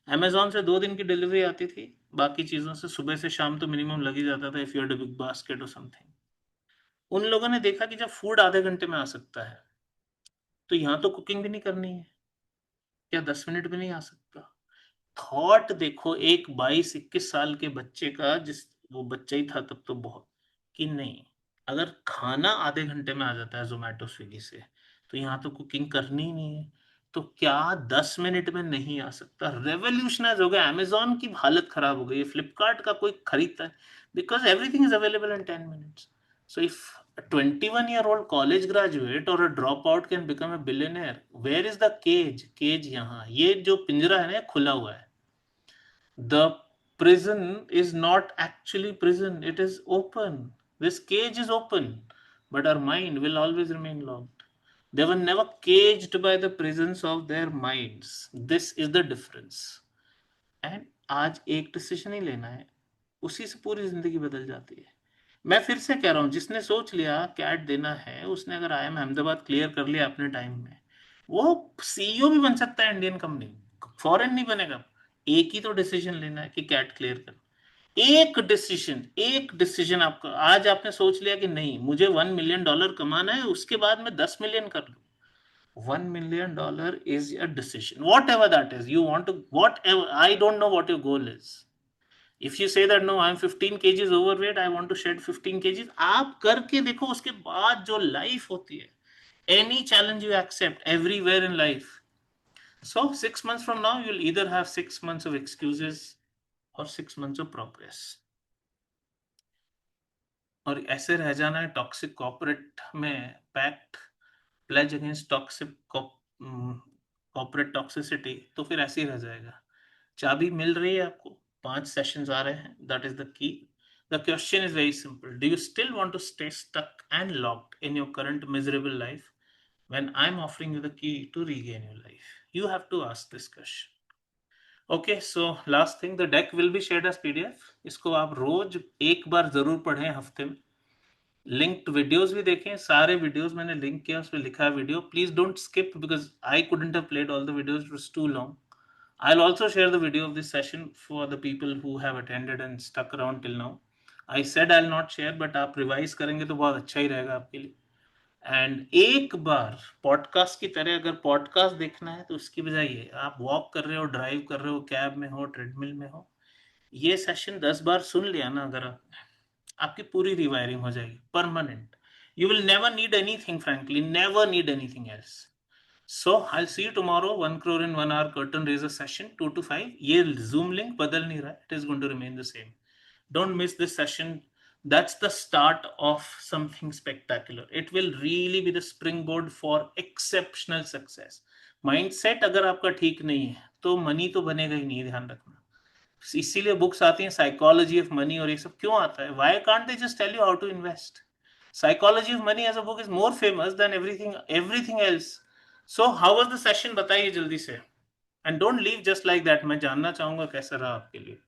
Amazon से 2 दिन की डिलीवरी आती थी, बाकी चीजों से सुबह से शाम तो मिनिमम लग ही जाता था, if you had a big basket और समथिंग. उन लोगों ने देखा कि जब फूड आधे घंटे में आ सकता है, तो यहाँ तो कुकिंग भी नहीं करनी है, क्या 10 मिनट में नहीं आ सकता? थॉट देखो एक 22-21 साल के बच्चे का, जिस वो बच्चा ही था तब तो बहुत, कि नहीं, अगर खाना आधे घंटे में आ जाता है जोमेटो स्विगी से, तो यहाँ तो कुकिंग करनी ही नहीं है, तो क्या 10 मिनट में नहीं आ सकता? रेवोल्यूशनाइज हो गया. अमेजोन की हालत खराब हो गई, फ्लिपकार्ट का कोई खरीदता है, because everything is available in 10 minutes. So if a 21-year-old college graduate or a dropout can become a billionaire, where is the cage? यहाँ ये जो पिंजरा है ना, खुला हुआ है. The prison is not actually prison, it is open. This cage is open, but our mind will always remain locked. They were never caged by the prisons of their minds. This is the difference. And आज एक decision ही लेना है, उसी से पूरी जिंदगी बदल जाती है. मैं फिर से कह रहा हूं, जिसने सोच लिया कैट देना है, उसने अगर IIM अहमदाबाद क्लियर कर लिया अपने टाइम में, वो सीईओ भी बन सकता है इंडियन कंपनी, फॉरेन नहीं बनेगा. एक ही तो डिसीजन लेना है कि कैट क्लियर कर। एक डिसीजन आपका, आज आपने सोच लिया कि नहीं मुझे $1 million कमाना है, उसके बाद मैं 10 million कर लूं। $1 million is a decision, whatever that is. You want to, whatever, I don't know what your goal is. If you say that no, I'm 15 kgs overweight, I want to shed 15 kgs, आप करके देखो, उसके बाद जो life होती है, any challenge you accept everywhere in life. So 6 months from now, you'll either have 6 months of excuses or 6 months of progress. और ऐसे रह जाना है टॉक्सिक कॉर्पोरेट में pact pledge against toxic corporate toxicity, तो फिर ऐसे ही रह जाएगा। चाबी मिल रही है आपको, 5 सेशंस आ रहे हैं, that is the key. The question is very simple, do you still want to stay stuck and locked in your current miserable life when I'm offering you the key to regain your life? You have to ask this question. Okay, so last thing, the deck will be shared as PDF. इसको आप रोज एक बार जरूर पढ़ें हफ्ते में। Linked videos भी देखें, सारे वीडियोस मैंने लिंक किया, उसमें लिखा है video, please don't skip because I couldn't have played all the videos, it was too long. I'll also share the video of this session for the people who have attended and stuck around till now. I said I'll not share, but आप revise करेंगे तो बहुत अच्छा ही रहेगा आपके लिए. And एक बार podcast की तरह अगर पॉडकास्ट देखना है तो उसकी बजाय ये, आप वॉक कर रहे हो, ड्राइव कर रहे हो, कैब में हो, ट्रेडमिल में हो, ये सेशन 10 बार सुन लिया ना अगर आपकी पूरी रिवायरिंग हो जाएगी permanent. You will never need anything, frankly never need anything else. So I'll see you tomorrow, 1 crore in 1 hour curtain raiser session, 2 to 5. ये Zoom link बदल नहीं रहा, it is going to remain the same. Don't miss this session. That's the start of something spectacular. It will really be the springboard for exceptional success. Mindset अगर आपका ठीक नहीं है तो मनी तो बनेगा ही नहीं, ध्यान रखना. इसीलिए बुक्स आती हैं, साइकोलॉजी ऑफ मनी, और ये सब क्यों आता है? Why can't they just tell you how to invest? Psychology of money as a book is more famous than everything else. So how was the session, बताइए जल्दी से, and don't leave just like that. मैं जानना चाहूंगा कैसा रहा आपके लिए.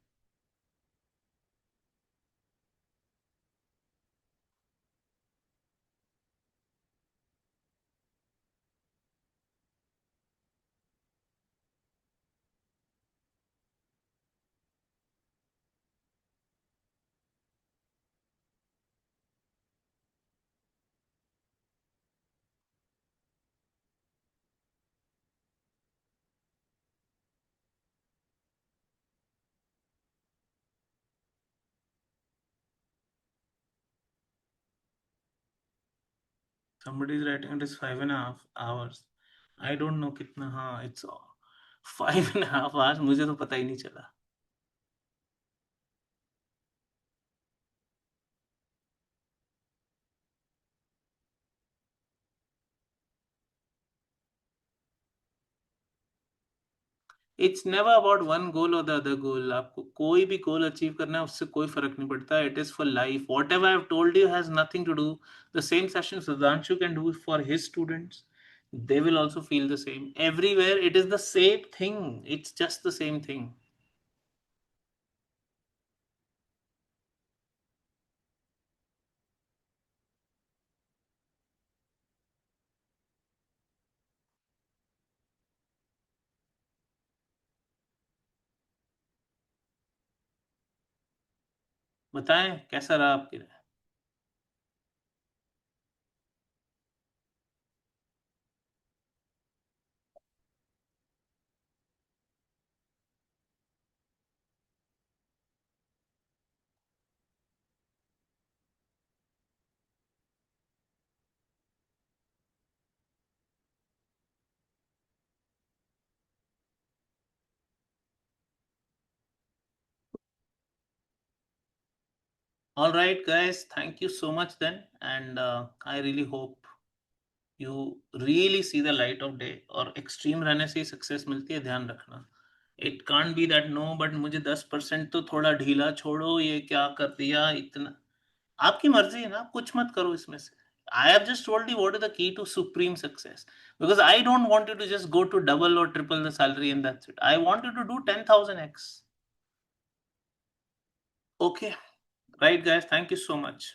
Somebody is writing it is 5.5 hours. I don't know कितना, हाँ it's 5.5 hours, मुझे तो पता ही नहीं चला. It's never about one goal or the other goal. आपको कोई भी goal achieve करना है, उससे कोई फर्क नहीं पड़ता. It is for life. Whatever I've told you has nothing to do. The same session Sudhanshu can do for his students. They will also feel the same. Everywhere it is the same thing. It's just the same thing. बताएं कैसा रहा आपके लिए? All right, guys. Thank you so much then, and I really hope you really see the light of day. और extreme रहने से ही success मिलती है, ध्यान रखना. It can't be that no but मुझे 10% तो थोड़ा ढीला छोड़ो, ये क्या कर दिया इतना. आपकी मर्जी है ना, आप कुछ मत करो इसमें से. I have just told you what is the key to supreme success, because I don't want you to just go to double or triple the salary and that's it. I want you to do 10,000x. Okay, right guys, thank you so much.